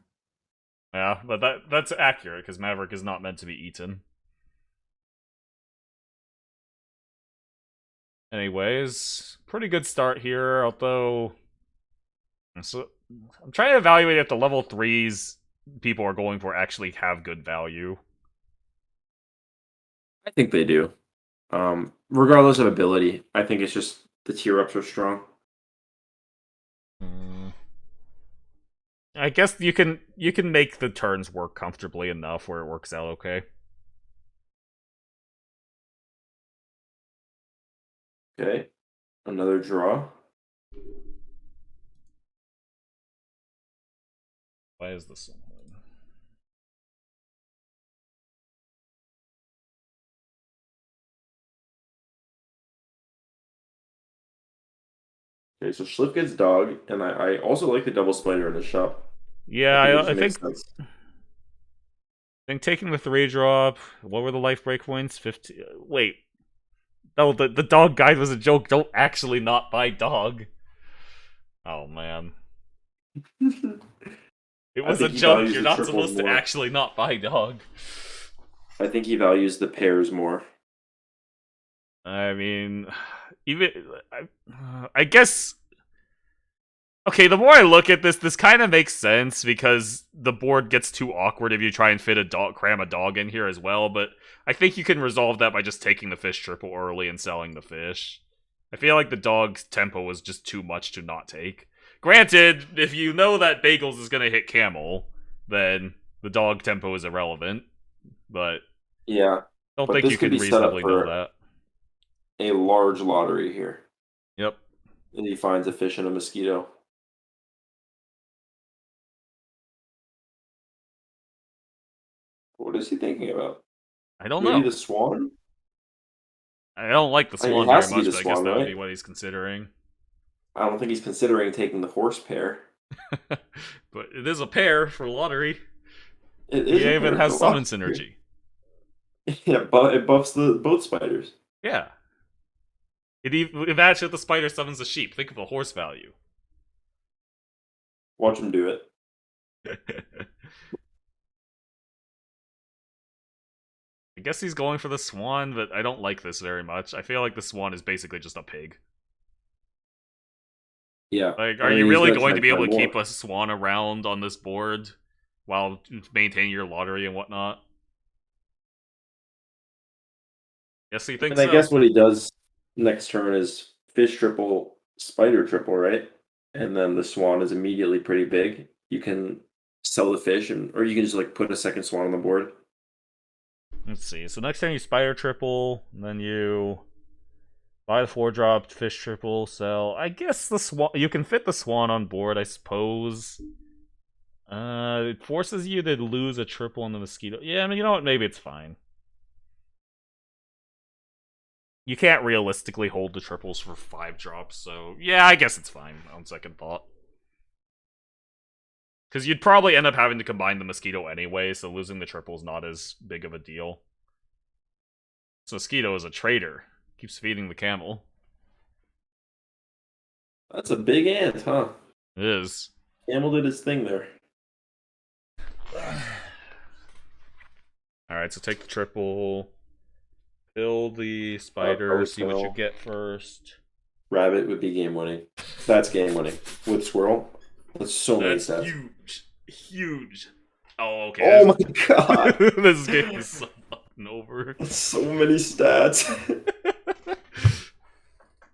Yeah, but that's accurate, because Maverick is not meant to be eaten. Anyways, pretty good start here, although... So, I'm trying to evaluate if the level 3s people are going for actually have good value. I think they do. Regardless of ability, I think it's just the tier ups are strong. I guess you can make the turns work comfortably enough where it works out okay. Okay, another draw. Why is this so hard? Okay, so Schliff gets dog, and I also like the double spider in the shop. Yeah, I I think taking the 3-drop. What were the life break points? 50. Wait. No, the dog guide was a joke. Don't actually not buy dog. Oh man. It was a joke. You're not supposed to actually not buy dog. I think he values the pairs more. I mean, even I guess. Okay, the more I look at this kind of makes sense because the board gets too awkward if you try and cram a dog in here as well. But I think you can resolve that by just taking the fish triple early and selling the fish. I feel like the dog's tempo was just too much to not take. Granted, if you know that Bagels is gonna hit Camel, then the dog tempo is irrelevant. But yeah, I don't think you can reasonably know that. A large lottery here. Yep. And he finds a fish and a mosquito. What is he thinking about? I don't Maybe know. the swan? I don't like the swan very much, but I guess that would be what he's considering. I don't think he's considering taking the horse pair. But it is a pair for lottery. It He even has summon synergy. Yeah, but it buffs the both spiders. Yeah. Imagine if the spider summons a sheep. Think of the horse value. Watch him do it. I guess he's going for the swan, but I don't like this very much. I feel like the swan is basically just a pig. Yeah. Like, are you really going to be able to keep a swan around on this board while maintaining your lottery and whatnot? Yes, he thinks so. I guess what he does next turn is fish triple, spider triple, right? And then the swan is immediately pretty big. You can sell the fish, or you can just like put a second swan on the board. Let's see. So next turn you spider triple, and then you buy the 4-drop, fish triple, sell. I guess the swan. You can fit the swan on board, I suppose. It forces you to lose a triple on the mosquito. Yeah, I mean, you know what? Maybe it's fine. You can't realistically hold the triples for 5 drops, so yeah, I guess it's fine on second thought. Because you'd probably end up having to combine the mosquito anyway, so losing the triple is not as big of a deal. This mosquito is a traitor. Keeps feeding the camel. That's a big ant, huh? It is. Camel did his thing there. Alright, so take the triple. Kill the spider, see what you get first. Rabbit would be game winning. That's game winning. With squirrel. That's so many stats. Huge. Huge. Oh, okay. Oh my god. This game is so fucking over. So many stats.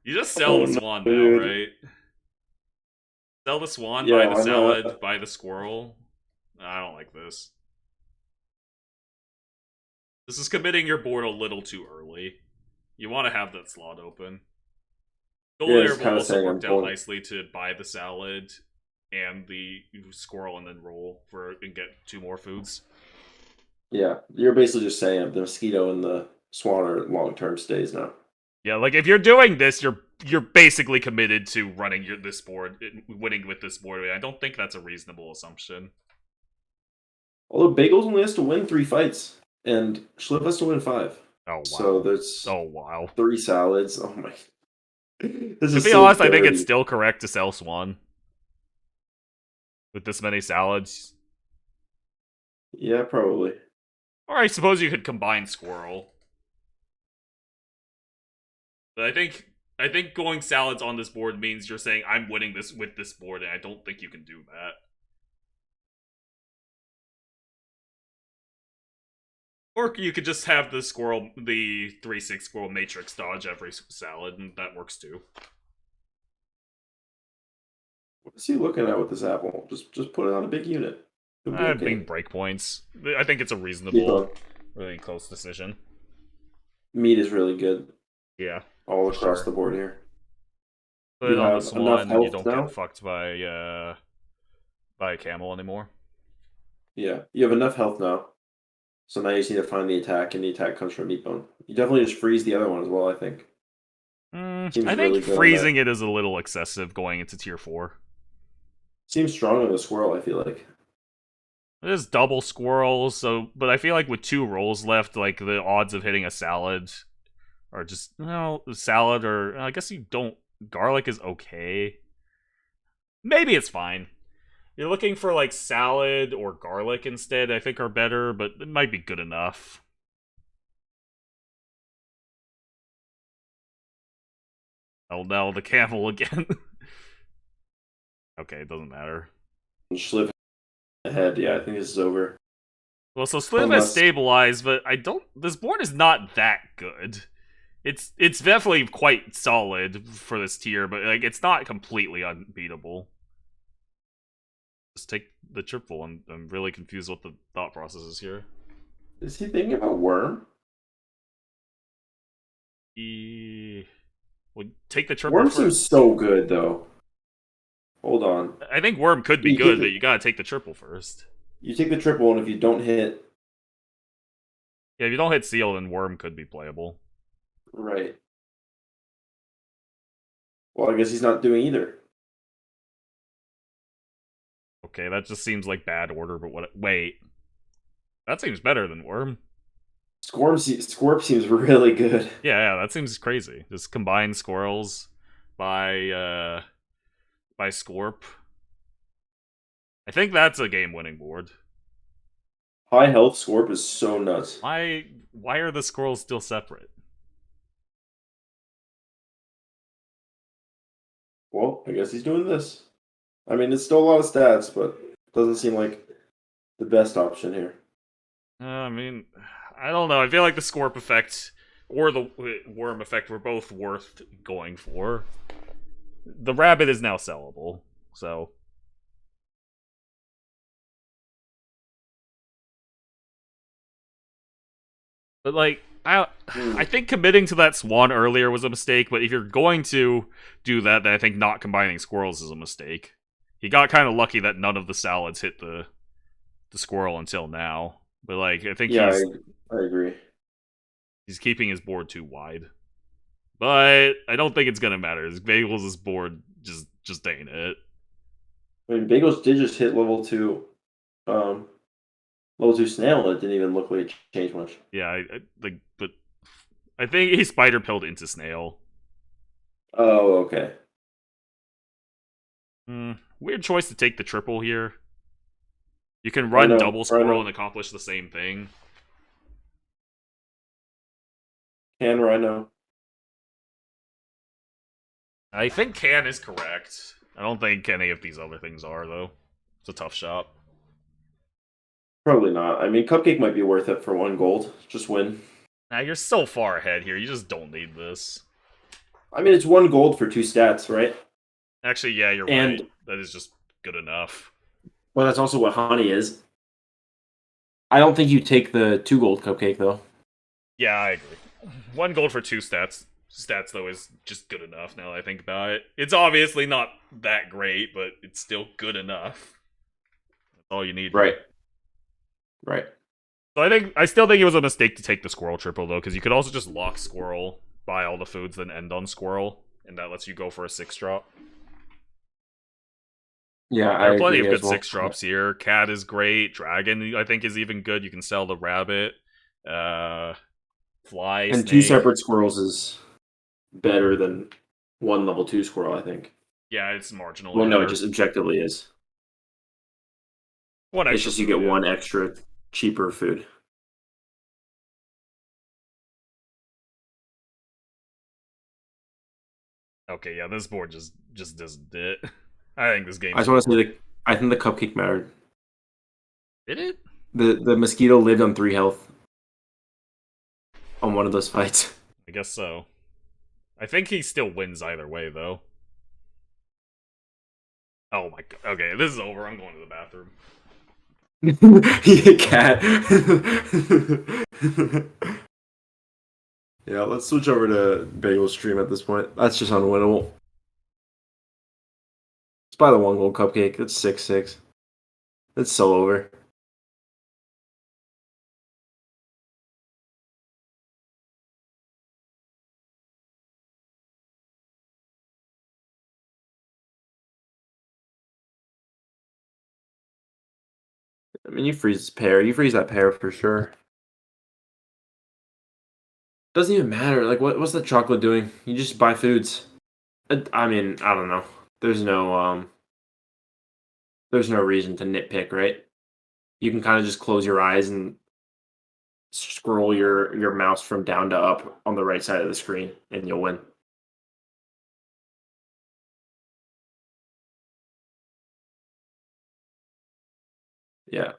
You just sell the swan now, right? Sell the swan, buy the salad, buy the squirrel. I don't like this. This is committing your board a little too early. You want to have that slot open. Gold Yeah, layer it's will kinda also saying worked I'm out pulling- nicely to buy the salad and the squirrel and then roll for and get 2 more foods. Yeah, you're basically just saying the mosquito and the swan are long-term stays now. Yeah, like if you're doing this, you're basically committed to running this board, winning with this board. I don't think that's a reasonable assumption. Although Bagels only has to win 3 fights, and Schliff has to win 5. Oh wow! So there's Oh wow! 3 salads. Oh my! This To is be so honest, I think it's dirty. still correct to sell Swan with this many salads. Yeah, probably. Or I suppose you could combine Squirrel. But I think going salads on this board means you're saying I'm winning this with this board, and I don't think you can do that. Or you could just have the 3/6 squirrel matrix dodge every salad, and that works too. What's he looking at with this apple? Just put it on a big unit. It'll be I okay. mean breakpoints. I think it's a Keep reasonable, going. really close decision. Meat is really good Yeah. all For across sure. the board here. Put You it on the have enough Swan, you health don't now? get fucked by a camel anymore. Yeah, you have enough health now. So now you just need to find the attack, and the attack comes from meat bone. You definitely just freeze the other one as well, I think. Seems I think really good on freezing it is a little excessive going into tier 4. Seems strong on the squirrel, I feel like. It is double squirrel, but I feel like with 2 rolls left, like the odds of hitting a salad are just salad, or I guess you don't. Garlic is okay. Maybe it's fine. You're looking for like salad or garlic instead, I think are better, but it might be good enough. Oh no, the camel again. Okay, it doesn't matter. And Schliff ahead. Yeah, I think this is over. Well, so Slim has Unless- stabilized, but this board is not that good. It's definitely quite solid for this tier, but like it's not completely unbeatable. Just take the triple. I'm really confused what the thought process is here. Is he thinking about worm? Well, take the triple Worm first. seems so good though. Hold on. I think Worm could be You good, take but the- you gotta take the triple first. You take the triple, and if you don't hit, Yeah, if you don't hit Seal, then Worm could be playable. right. Well, I guess he's not doing either. Okay, that just seems like bad order, but what? Wait. That seems better than Worm. Scorp seems really good. Yeah, that seems crazy. Just combine squirrels by Scorp. I think that's a game-winning board. High health Scorp is so nuts. Why are the squirrels still separate? Well, I guess he's doing this. I mean, it's still a lot of stats, but doesn't seem like the best option here. I mean, I don't know. I feel like the Scorp effect or the Worm effect were both worth going for. The rabbit is now sellable, so. But like, I think committing to that Swan earlier was a mistake, but if you're going to do that, then I think not combining squirrels is a mistake. He got kind of lucky that none of the salads hit the squirrel until now. But like, I think Yeah, I agree. he's keeping his board too wide. But I don't think it's gonna matter. Bagels' board just ain't it. I mean, Bagels did just hit level 2 snail, and it didn't even look like it changed much. Yeah, but I think he spider pilled into snail. Oh, okay. Weird choice to take the triple here. You can run double squirrel Rhino. and accomplish the same thing. Can Rhino. I think can is correct. I don't think any of these other things are, though. It's a tough shot. Probably not. I mean, Cupcake might be worth it for 1 gold. Just win. Nah, you're so far ahead here. You just don't need this. I mean, it's 1 gold for 2 stats, right? Actually, yeah, you're And- right. That is just good enough. Well, that's also what Honey is. I don't think you take the 2 gold cupcake though. Yeah, I agree. 1 gold for 2 stats. Stats, though, is just good enough now that I think about it. It's obviously not that great, but it's still good enough. That's all you need. Right. Right. So I still think it was a mistake to take the squirrel triple, though, because you could also just lock squirrel, buy all the foods, then end on squirrel, and that lets you go for a 6-drop. Yeah, There I are plenty of agree good as well. 6-drops here. Cat is great. Dragon, I think, is even good. You can sell the rabbit. Fly, And snake. 2 separate squirrels is better than 1 level 2 squirrel, I think. Yeah, it's marginal. Well, no, it just objectively is. One It's extra just you food, get yeah. 1 extra cheaper food. Okay, yeah, this board just doesn't it. I think this game. I just want to say I think the cupcake mattered. Did it? The mosquito lived on 3 health on one of those fights. I guess so. I think he still wins either way, though. Oh my god. Okay, this is over. I'm going to the bathroom. Yeah, cat. Yeah, let's switch over to Bagel's stream at this point. That's just unwinnable. Let's buy the 1 gold cupcake. That's 6-6. It's so over. I mean, you freeze this pair. You freeze that pair for sure. Doesn't even matter. Like, what's the chocolate doing? You just buy foods. I mean, I don't know. There's no reason to nitpick, right? You can kind of just close your eyes and scroll your mouse from down to up on the right side of the screen, and you'll win. Yeah,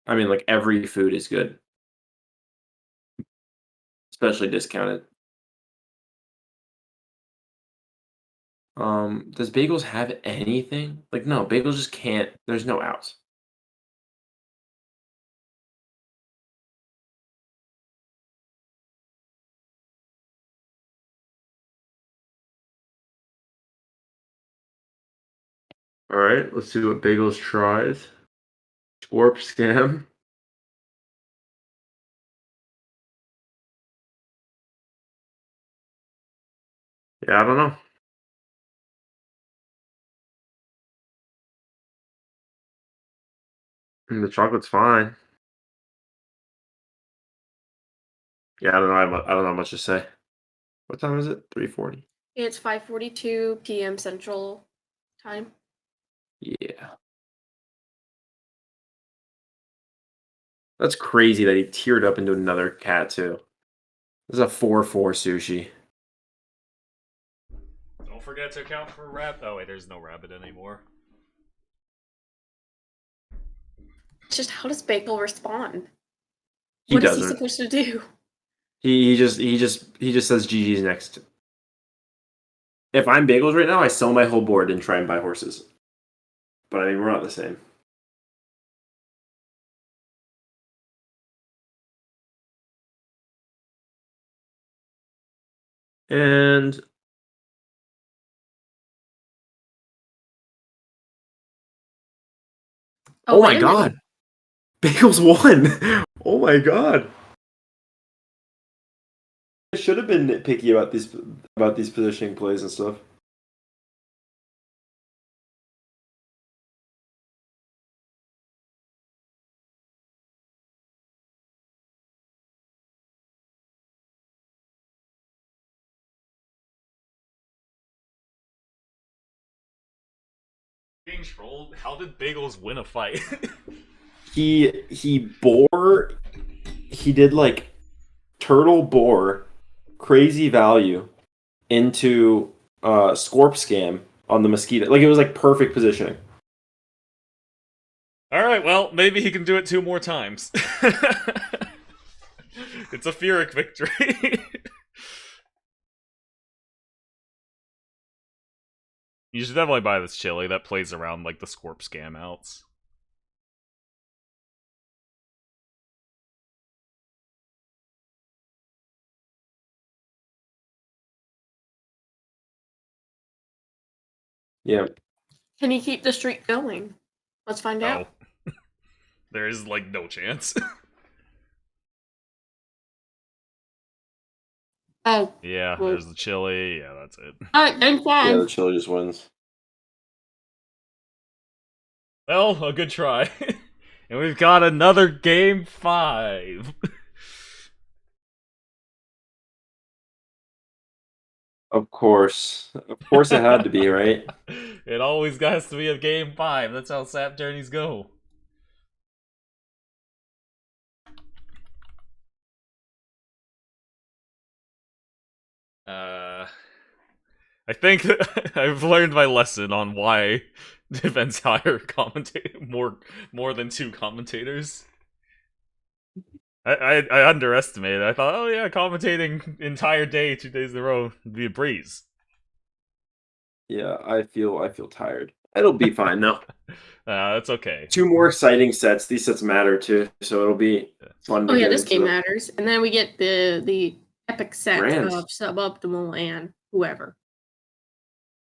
I mean, like every food is good, especially discounted. Does Bagels have anything? Like, no, Bagels just can't. There's no outs. All right, let's see what Bagels tries. Warp scam. Yeah, I don't know. The chocolate's fine. Yeah, I don't know. I don't know much to say. What time is it? 3:40. It's 5:42 p.m. Central Time. Yeah. That's crazy that he teared up into another cat too. This is a 4-4 sushi. Don't forget to account for rabbit. Oh wait, there's no rabbit anymore. It's just, how does Bagel respond? He What is he doesn't. supposed to do? He just says GG's next. If I'm Bagels right now, I sell my whole board and try and buy horses. But I mean, we're not the same. And oh my wait a minute. god, Bagels won! Oh my god. I should have been nitpicky about these positioning plays and stuff. Being trolled? How did Bagels win a fight? He did like turtle boar crazy value into Scorp scam on the mosquito. Like it was like perfect positioning. Alright, well, maybe he can do it 2 more times. It's a Pyrrhic victory. You should definitely buy this chili that plays around like the Scorp scam outs. Yeah. Can he keep the streak going? Let's find out. No. There is, like, no chance. Oh. Yeah, Well. there's the chili. Yeah, that's it. Alright, game 5. Yeah, the chili just wins. Well, a good try. And we've got another game 5. Of course it had to be, right? It always has to be a game 5. That's how sap journeys go. I think I've learned my lesson on why events hire more than 2 commentators. I underestimated. I thought, oh yeah, commentating entire day, 2 days in a row would be a breeze. Yeah, I feel tired. It'll be fine though. That's okay. 2 more exciting sets. These sets matter too, so it'll be fun. Oh yeah, this game matters. And then we get the epic set Brands. of Suboptimal and whoever.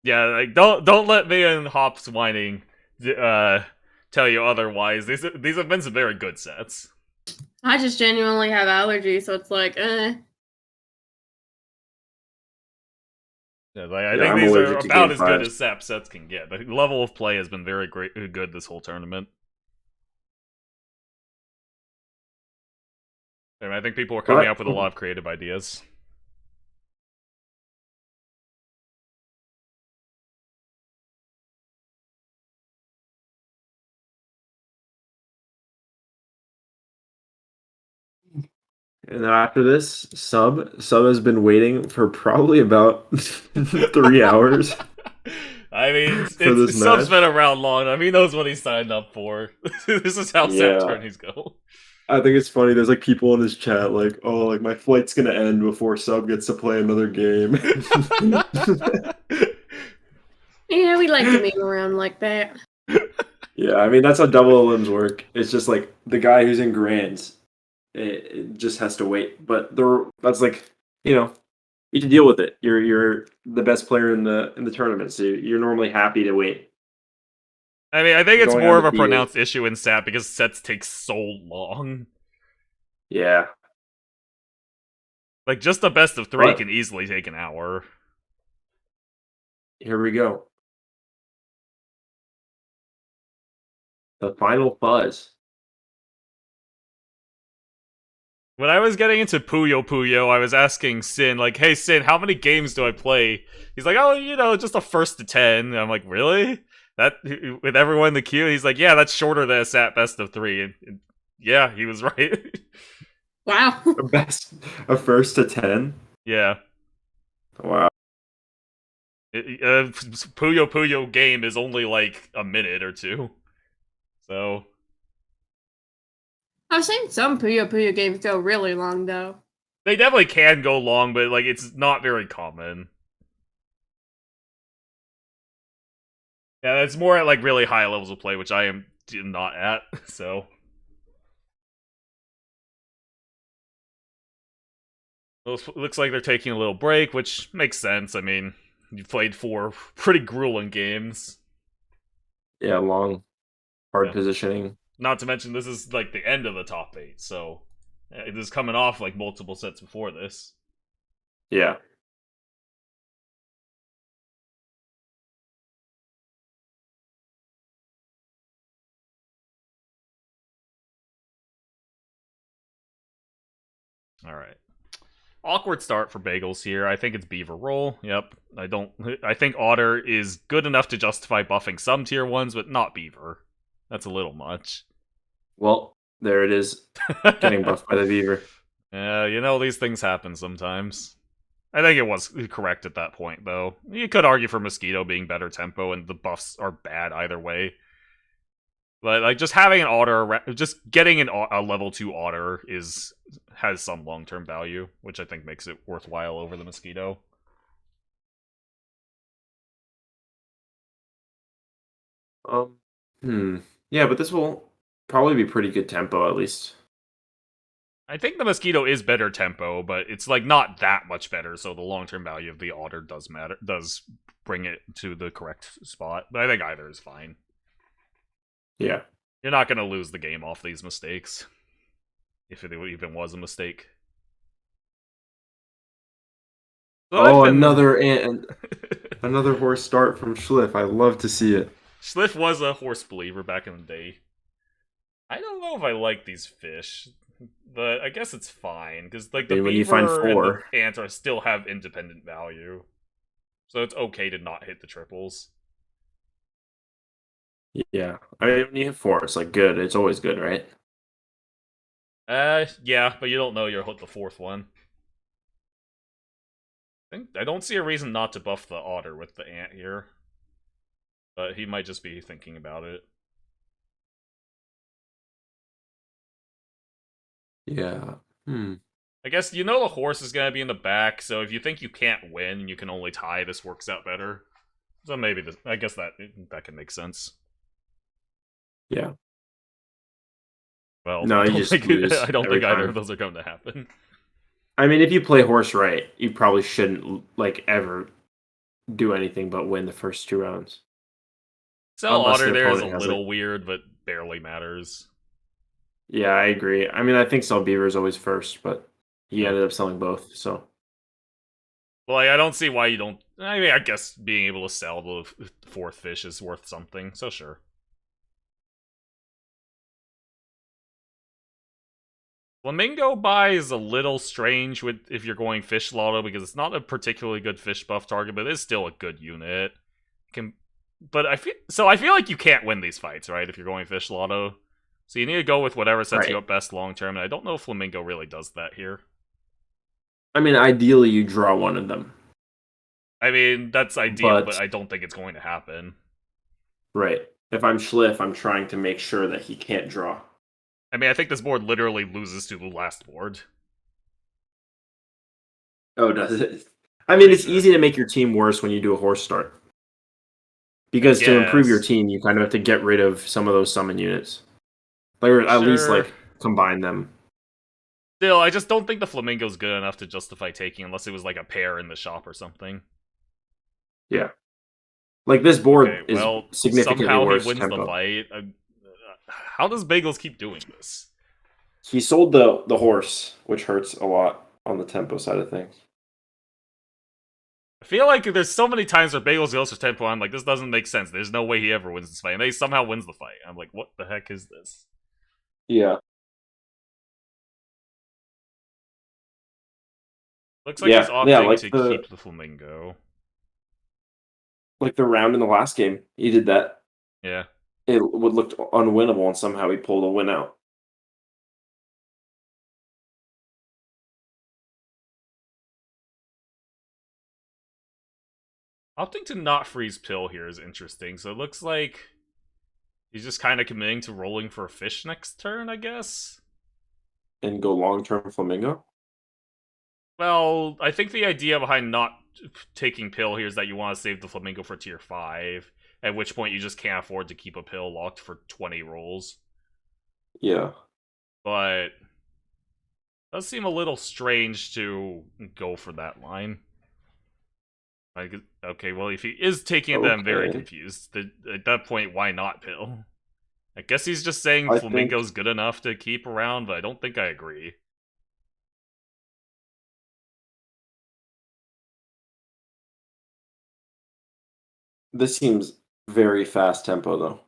Yeah, like don't let me and Hops whining tell you otherwise. These have been some very good sets. I just genuinely have allergies, so it's like, Yeah, like, I Yeah, think I'm these are allergic to about game as good fives. as sap sets can get. The level of play has been very good this whole tournament. And I think people are coming up with a lot of creative ideas. And then after this, Sub has been waiting for probably about 3 hours. I mean, For this Sub's match. been around long enough. He knows what he signed up for. This is how Yeah. sap tourneys go. I think it's funny. There's like people in his chat like, "Oh, like my flight's gonna end before Sub gets to play another game." yeah, we like to move around like that. Yeah, I mean that's how double limbs work. It's just like the guy who's in grands, it just has to wait. But that's like, you know, you can deal with it. You're the best player in the tournament, so you're normally happy to wait. I mean, I think it's Going more on of a the pronounced issue in sap because sets take so long. Yeah, Like, just the best of 3 But- can easily take an hour. here we go. The final buzz. When I was getting into Puyo Puyo, I was asking Sin, like, hey Sin, how many games do I play? He's like, oh, just a first to 10. And I'm like, really? That with everyone in the queue? He's like, yeah, that's shorter than a sat best of 3. And yeah, he was right. Wow. A first to 10. Yeah. Wow. Puyo Puyo game is only like a minute or 2. So I've seen some Puyo Puyo games go really long, though. they definitely can go long, but like it's not very common. Yeah, it's more at like really high levels of play, which I am not at. So looks like they're taking a little break, which makes sense. I mean, you played 4 pretty grueling games. Yeah, long, hard Yeah. positioning. Not to mention this is like the end of the top 8, so it is coming off like multiple sets before this. Yeah. All right. Awkward start for Bagels here. I think it's Beaver roll. Yep. I think Otter is good enough to justify buffing some tier 1s, but not Beaver. That's a little much. Well, there it is. Getting buffed by the Beaver. Yeah, these things happen sometimes. I think it was correct at that point, though. You could argue for Mosquito being better tempo, and the buffs are bad either way. But like just having an Otter, just getting a level 2 Otter has some long-term value, which I think makes it worthwhile over the Mosquito. Yeah, but this will probably be pretty good tempo at least. I think the Mosquito is better tempo, but it's like not that much better. So the long-term value of the Otter does matter. Does bring it to the correct spot. But I think either is fine. Yeah. You're not going to lose the game off these mistakes, if it even was a mistake. So Oh, another another horse start from Schliff. I love to see it. Schliff was a horse believer back in the day. I don't know if I like these fish, but I guess it's fine because like the When you find beaver and four. the ant still have independent value, so it's okay to not hit the triples. Yeah. I mean, when you hit 4, it's like good. It's always good, right? Yeah, but you don't know you'll hit the fourth one. I don't see a reason not to buff the Otter with the ant here, but he might just be thinking about it. Yeah. I guess you know the horse is gonna be in the back, so if you think you can't win and you can only tie, this works out better. So maybe this, I guess that can make sense. Yeah. Well, No, I you don't just think, lose I don't every think either time. of those are going to happen. I mean, if you play horse right, you probably shouldn't like ever do anything but win the first 2 rounds. Cell Unless Otter the there is a opponent has, little weird, but barely matters. Yeah, I agree. I mean, I think Cell Beaver is always first, but he Yeah. ended up selling both. So Well, I don't see why you don't. I mean, I guess being able to sell the fourth fish is worth something, so sure. Flamingo buy is a little strange with if you're going fish lotto because it's not a particularly good fish buff target, but it is still a good unit. But I feel like you can't win these fights, right? If you're going fish lotto, so you need to go with whatever sets you Right. up best long term. And I don't know if Flamingo really does that here. I mean, ideally, you draw one of them. I mean, that's ideal, but But I don't think it's going to happen. right, if I'm Schliff, I'm trying to make sure that he can't draw. I mean, I think this board literally loses to the last board. Oh, does it? I mean, it's easy to make your team worse when you do a horse start. Because to improve your Yes. team, you kind of have to get rid of some of those summon units. Like, or at least, Sure. like, combine them. Still, I just don't think the Flamingo's good enough to justify taking unless it was like a pair in the shop or something. Yeah. Like, this board Okay, is well, significantly somehow he worse wins tempo. the fight. How does Bagels keep doing this? He sold the horse, which hurts a lot on the tempo side of things. I feel like there's so many times where Bagels goes for tempo, I'm like, this doesn't make sense. There's no way he ever wins this fight. And he somehow wins the fight. I'm like, what the heck is this? Yeah. Looks like he's Yeah, opting to keep the Flamingo. like the round in the last game, he did that. Yeah. It would look unwinnable, and somehow he pulled a win out. Opting to not freeze pill here is interesting. So it looks like he's just kind of committing to rolling for a fish next turn, I guess. And go long-term Flamingo? Well, I think the idea behind not taking pill here is that you want to save the Flamingo for tier 5, at which point you just can't afford to keep a pill locked for 20 rolls. Yeah. But it does seem a little strange to go for that line. Okay, well, if he is taking it, then I'm very Okay. confused. At that point, why not pill? I guess he's just saying I Flamingo's good enough to keep around, but I don't think I agree. This seems very fast tempo, though.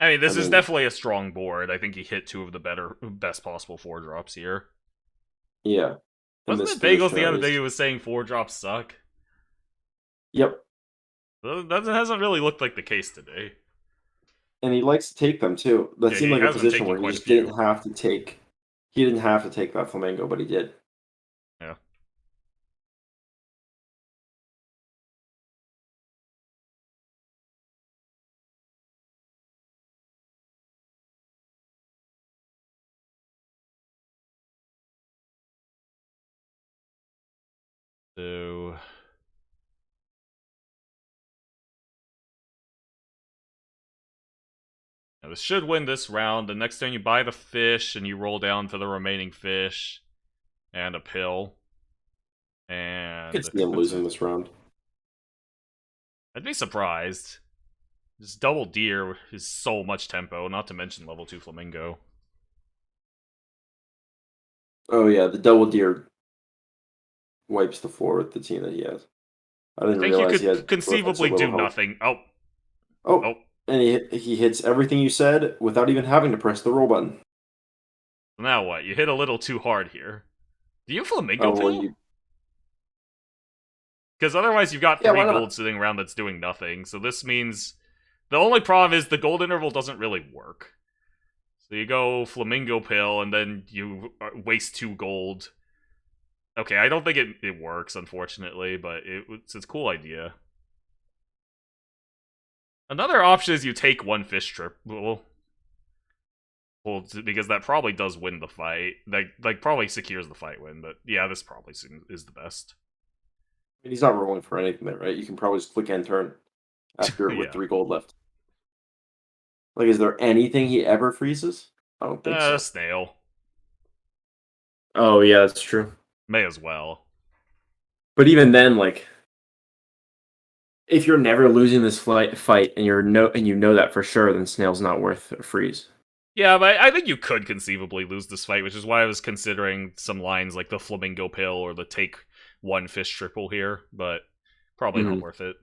I mean, this I is mean- definitely a strong board. I think he hit 2 of the best possible 4-drops here. Yeah. And Wasn't this it Bagels finisher the other is- day who was saying 4-drops suck? Yep. That hasn't really looked like the case today. And he likes to take them, too. That Yeah, seemed he like a has been position taking where he quite a just few. didn't have to take... He didn't have to take that Flamingo, but he did. Yeah. So... Now, this should win this round. The next turn you buy the fish and you roll down for the remaining fish and a pill. And I could see him losing this round. I'd be surprised. This double deer is so much tempo, not to mention level 2 flamingo. Oh yeah, the double deer wipes the floor with the team that he has. I didn't I think you realize he has could conceivably so little do health. nothing. Oh, Oh, and he hits everything you said without even having to press the roll button. now what? You hit a little too hard here. Do you flamingo Oh, pill? well, Because otherwise you've got Yeah, 3 why not? gold sitting around that's doing nothing. So this means the only problem is the gold interval doesn't really work. So you go flamingo pill and then you waste 2 gold. Okay, I don't think it works, unfortunately, but it's a cool idea. Another option is you take 1 fish triple. Well, because that probably does win the fight. Like probably secures the fight win, but yeah, this probably is the best. I mean, he's not rolling for anything there, right? You can probably just click end turn after Yeah. with 3 gold left. Like, is there anything he ever freezes? I don't think so. Snail. Oh yeah, that's true. May as well. But even then, like, if you're never losing this fight and you know that for sure, then snail's not worth a freeze. Yeah, but I think you could conceivably lose this fight, which is why I was considering some lines like the flamingo pill or the take 1 fish triple here, but probably not worth it.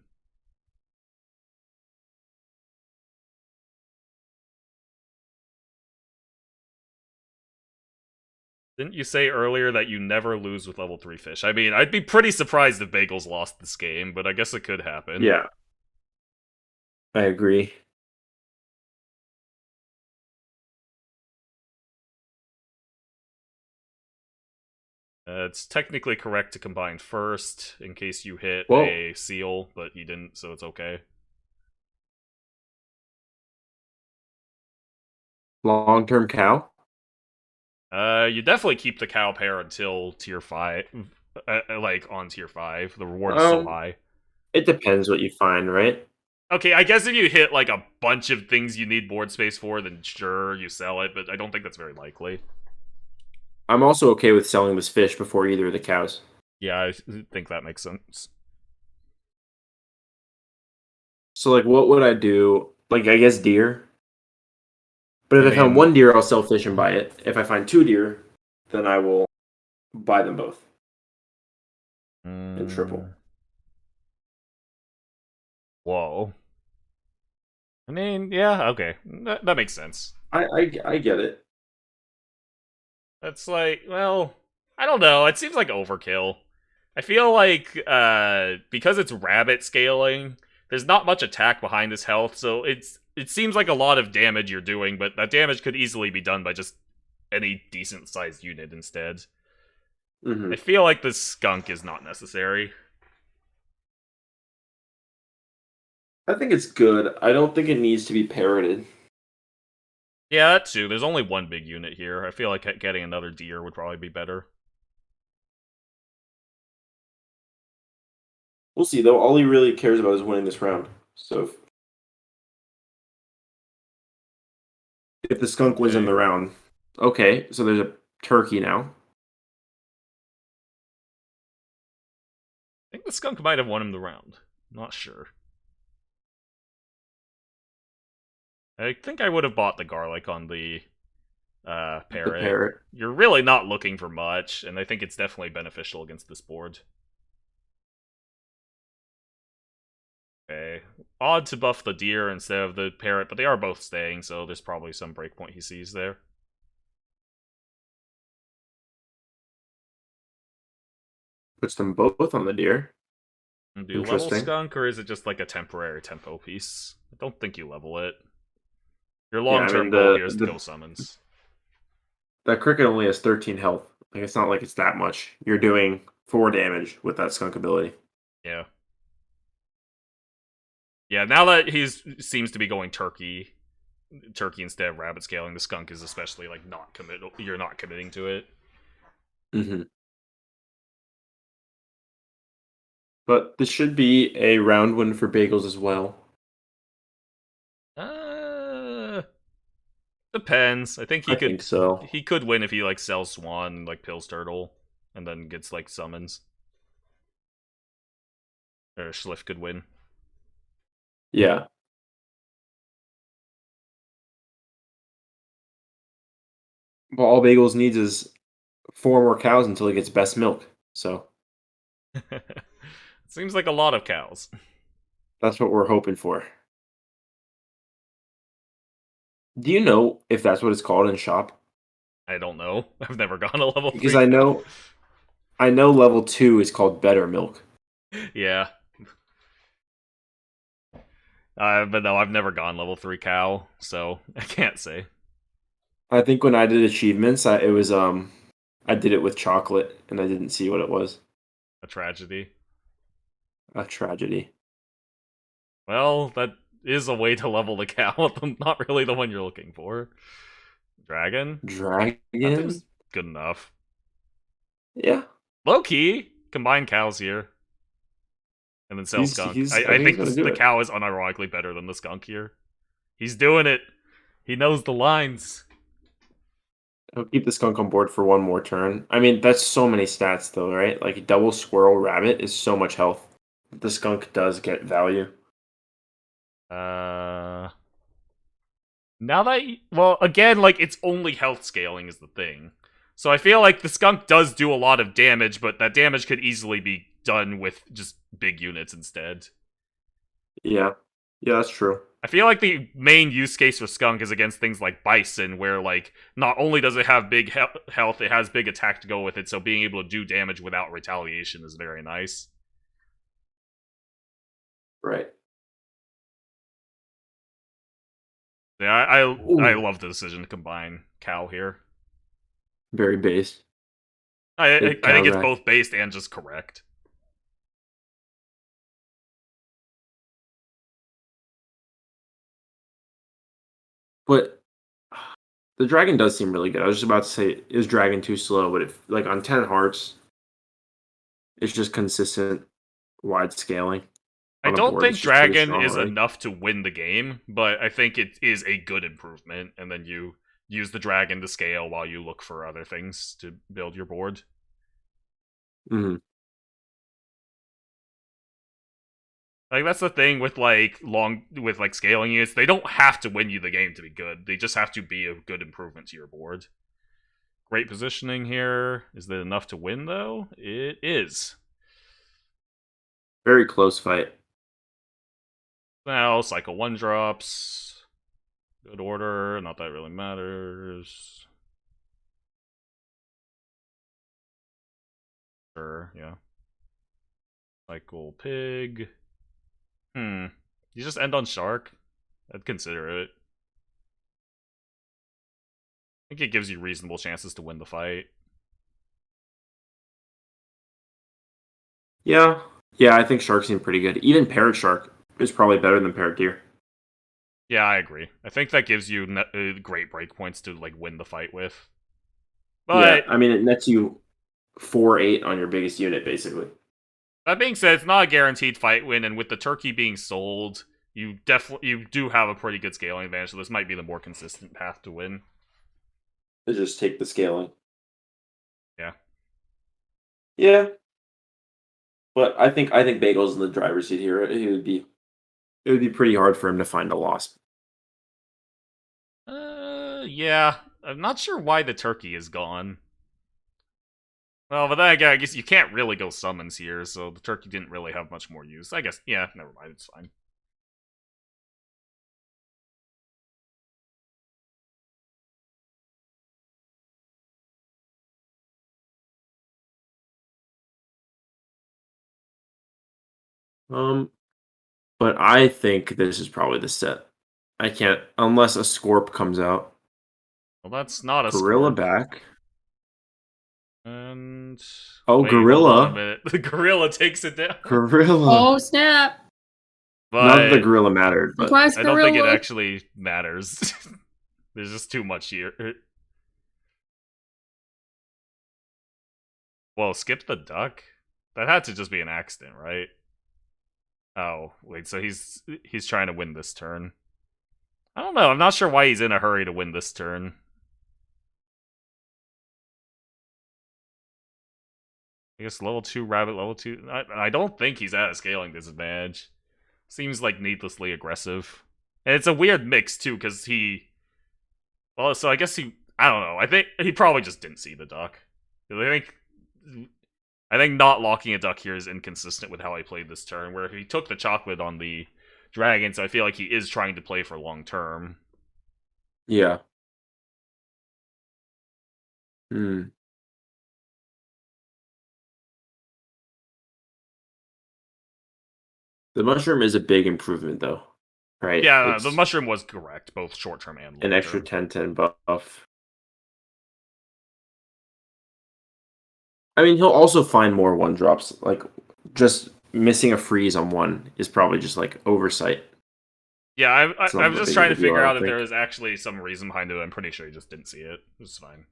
Didn't you say earlier that you never lose with level 3 fish? I mean, I'd be pretty surprised if Bagels lost this game, but I guess it could happen. Yeah. I agree. It's technically correct to combine first, in case you hit Whoa. a seal, but you didn't, so it's okay. Long-term cow? You definitely keep the cow pair until tier 5, like on tier 5. The reward's so high. It depends what you find, right? Okay, I guess if you hit like a bunch of things you need board space for, then sure, you sell it, but I don't think that's very likely. I'm also okay with selling this fish before either of the cows. Yeah, I think that makes sense. So, like, what would I do? Like, I guess deer. But if I I found mean- 1 deer, I'll sell fish and buy it. If I find 2 deer, then I will buy them both. And triple. Whoa. I mean, yeah, okay. That makes sense. I get it. That's like, well, I don't know. It seems like overkill. I feel like because it's rabbit scaling, there's not much attack behind this health, so it seems like a lot of damage you're doing, but that damage could easily be done by just any decent sized unit instead. Mm-hmm. I feel like this skunk is not necessary. I think it's good. I don't think it needs to be parroted. Yeah, that too. There's only 1 big unit here. I feel like getting another deer would probably be better. We'll see, though. All he really cares about is winning this round. So if the skunk wins in the round, okay, so there's a turkey now. I think the skunk might have won him the round. Not sure. I think I would have bought the garlic on the parrot. The parrot. You're really not looking for much, and I think it's definitely beneficial against this board. Okay. Odd to buff the deer instead of the parrot, but they are both staying, so there's probably some breakpoint he sees there. Puts them both on the deer. Do you level skunk, or is it just like a temporary tempo piece? I don't think you level it. Your long-term goal here is to go summons. That cricket only has 13 health. Like, it's not like it's that much. You're doing 4 damage with that skunk ability. Yeah. Yeah, now that he seems to be going turkey instead of rabbit scaling, the skunk is especially like you're not committing to it. Mm-hmm. But this should be a round win for Bagels as well. Depends. I think I think so. he could win if he like sells Swan, like Pills Turtle, and then gets like summons. Or Schliff could win. Yeah. Well, all Bagels needs is 4 more cows until he gets best milk. So Seems like a lot of cows. that's what we're hoping for. Do you know if that's what it's called in shop? I don't know. I've never gone to level Because 3 I know level 2 is called better milk. Yeah. But no, I've never gone level 3 cow, so I can't say. I think when I did achievements, I did it with chocolate and I didn't see what it was. A tragedy. A tragedy. Well, that is a way to level the cow, not really the one you're looking for. Dragon? That Dragon? seems good enough. Yeah. Low key, combine cows here. And then sell skunk. I think the cow is unironically better than the skunk here. He's doing it. He knows the lines. He'll keep the skunk on board for one more turn. I mean, that's so many stats, though, right? Like, double squirrel rabbit is so much health. The skunk does get value. Now that... well, again, like, it's only health scaling is the thing. So I feel like the skunk does do a lot of damage, but that damage could easily be done with just big units instead. Yeah. Yeah, that's true. I feel like the main use case for skunk is against things like bison, where like not only does it have big health, it has big attack to go with it, so being able to do damage without retaliation is very nice. Right. Yeah, I love the decision to combine cow here. Very base. I think it's both based and just correct. But the dragon does seem really good. I was just about to say, is dragon too slow? But if like on 10 hearts, it's just consistent wide scaling. I don't think dragon is enough to win the game, but I think it is a good improvement. And then you use the dragon to scale while you look for other things to build your board. Mm-hmm. Like that's the thing with like scaling units. They don't have to win you the game to be good. They just have to be a good improvement to your board. Great positioning here. Is that enough to win though? It is. Very close fight. Now cycle 1-drops. Good order. Not that really matters. Sure, yeah. Cycle pig. You just end on shark? I'd consider it. I think it gives you reasonable chances to win the fight. Yeah. Yeah, I think sharks seem pretty good. Even parrot shark is probably better than parrot deer. Yeah, I agree. I think that gives you great breakpoints to like win the fight with. But yeah, I mean, it nets you 4-8 on your biggest unit, basically. That being said, it's not a guaranteed fight win, and with the turkey being sold, you do have a pretty good scaling advantage, so this might be the more consistent path to win. To just take the scaling. Yeah. Yeah. But I think Bagel's in the driver's seat here. It would be pretty hard for him to find a loss. Yeah. I'm not sure why the turkey is gone. Well, but then again, I guess you can't really go summons here, so the turkey didn't really have much more use. I guess, yeah, never mind, it's fine. But I think this is probably the set. I can't, unless a Scorp comes out. Well, that's not a Gorilla Scorp. back. And... oh, wait, Gorilla. Hold on a minute. The Gorilla takes it down. Gorilla. Oh, snap. But not that the Gorilla mattered, but Surprise I don't think it gorilla. actually matters. There's just too much here. Well, skip the duck? That had to just be an accident, right? Oh, wait, so he's trying to win this turn. I don't know. I'm not sure why he's in a hurry to win this turn. I guess level 2 rabbit, level 2. I don't think he's at a scaling disadvantage. Seems like needlessly aggressive. And it's a weird mix, too, because he... Well, so I guess he... I don't know. I think he probably just didn't see the duck. I think not locking a duck here is inconsistent with how I played this turn, where he took the chocolate on the dragon, so I feel like he is trying to play for long term. Yeah. Hmm. The mushroom is a big improvement, though. Right? Yeah, It's the mushroom was correct, both short term and long term. an extra 10/10 buff. I mean, he'll also find more 1-drops. Like, just missing a freeze on one is probably just, like, oversight. Yeah, I was just trying to figure out if there think. was actually some reason behind it. I'm pretty sure he just didn't see it. It was fine.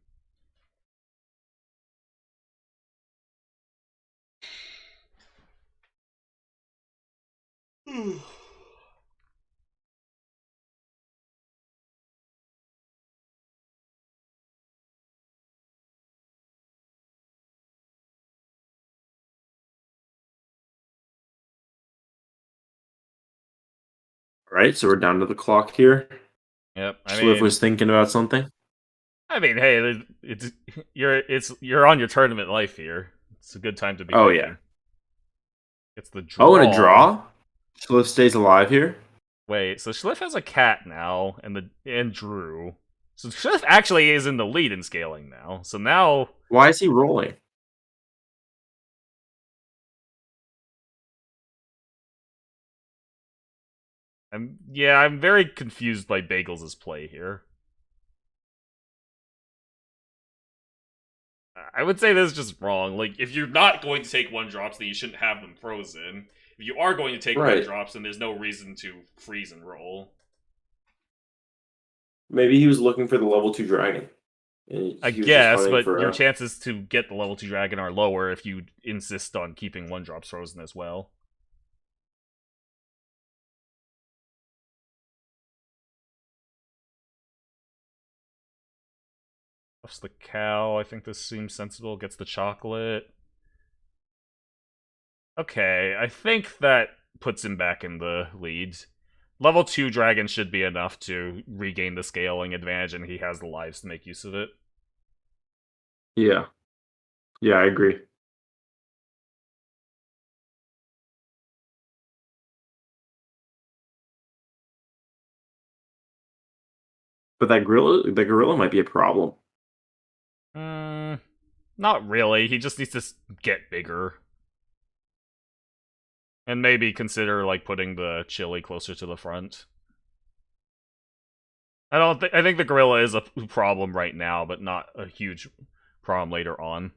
Right, so we're down to the clock here. Yep. Schliff was thinking about something. I mean, hey, you're on your tournament life here. It's a good time to be. Oh, thinking. yeah. It's the draw. Oh, and a draw? Schliff stays alive here? Wait, so Schliff has a cat now, and Drew. So Schliff actually is in the lead in scaling now. So now, Why is he rolling? I'm very confused by Bagels' play here. I would say this is just wrong. Like, if you're not going to take 1-drops, then you shouldn't have them frozen. If you are going to take Right. 1-drops, then there's no reason to freeze and roll. Maybe he was looking for the level 2 dragon. I guess, but your chances to get the level 2 dragon are lower if you insist on keeping 1-drops frozen as well. Buffs the cow. I think this seems sensible. Gets the chocolate. Okay, I think that puts him back in the lead. Level 2 dragon should be enough to regain the scaling advantage, and he has the lives to make use of it. Yeah. Yeah, I agree. But the gorilla might be a problem. Not really. He just needs to get bigger. And maybe consider, like, putting the chili closer to the front. I think the gorilla is a problem right now, but not a huge problem later on.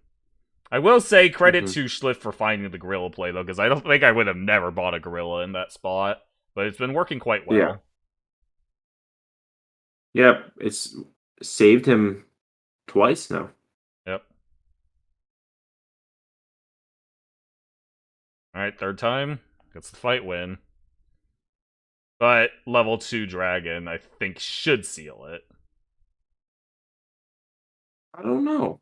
I will say credit to Schliff for finding the gorilla play, though, because I don't think I would have never bought a gorilla in that spot. But it's been working quite well. Yeah. Yep, it's saved him twice now. Yep. Alright, third time. Gets the fight win. But level 2 dragon, I think, should seal it. I don't know.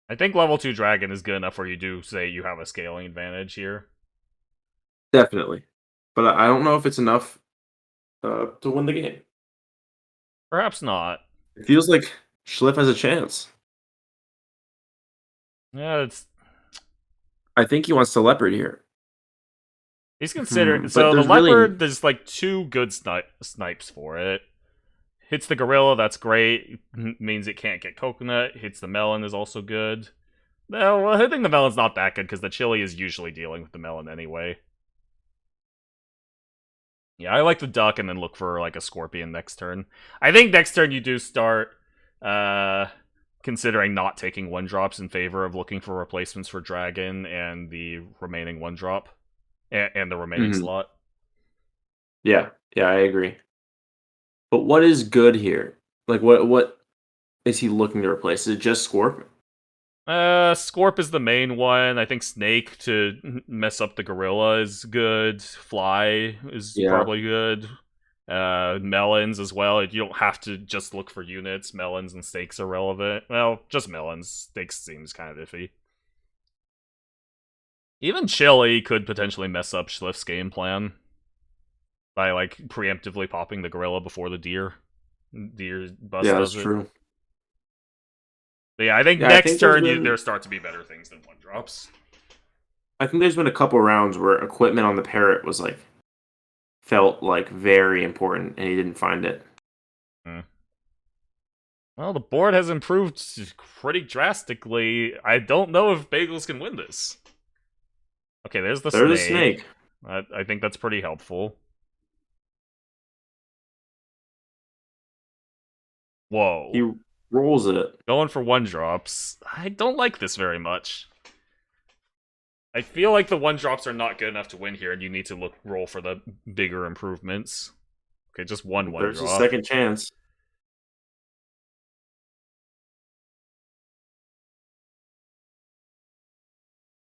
I think level 2 dragon is good enough where you do say you have a scaling advantage here. Definitely. But I don't know if it's enough to win the game. Perhaps not. It feels like Schliff has a chance. Yeah, I think he wants to leopard here. he's considering. But So the there's leopard, there's like 2 good snipes for it. Hits the gorilla, that's great. Means it can't get coconut. Hits the melon is also good. No, well, hitting the melon's not that good because the chili is usually dealing with the melon anyway. Yeah, I like the duck and then look for like a scorpion next turn. I think next turn you do start considering not taking 1-drops in favor of looking for replacements for dragon and the remaining 1-drop and the remaining slot. Yeah, I agree. But what is good here? Like, what is he looking to replace? Is it just Scorp? Scorp is the main one. I think Snake to mess up the gorilla is good. Fly is Yeah. probably good. Melons as well. You don't have to just look for units. Melons and Stakes are relevant. Well, just Melons. Stakes seems kind of iffy. Even Chili could potentially mess up Schliff's game plan by like preemptively popping the gorilla before the deer. Deer bust Yeah, does that's it. true. But yeah, I think Yeah, I next think turn there's been- there start to be better things than 1-drops. I think there's been a couple rounds where equipment on the parrot was like felt like very important, and he didn't find it. Well, the board has improved pretty drastically. I don't know if Bagels can win this. Okay, there's the There's a snake. snake. I think that's pretty helpful. Whoa. He rolls it. Going for 1-drops. I don't like this very much. I feel like the 1-drops are not good enough to win here, and you need to roll for the bigger improvements. Okay, just one There's drop. a second chance.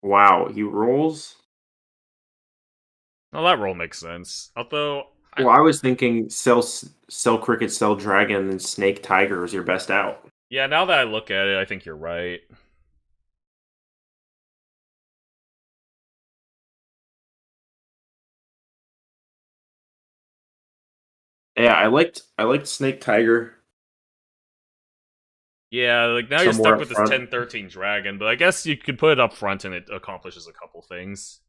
Wow, he rolls. Well, that roll makes sense. Although, Well, I was thinking sell cricket, sell dragon, and snake tiger is your best out. yeah, now that I look at it, I think you're right. Yeah, I liked snake tiger. Yeah, like now you're Somewhere stuck up with this front. 10-13 dragon, but I guess you could put it up front and it accomplishes a couple things.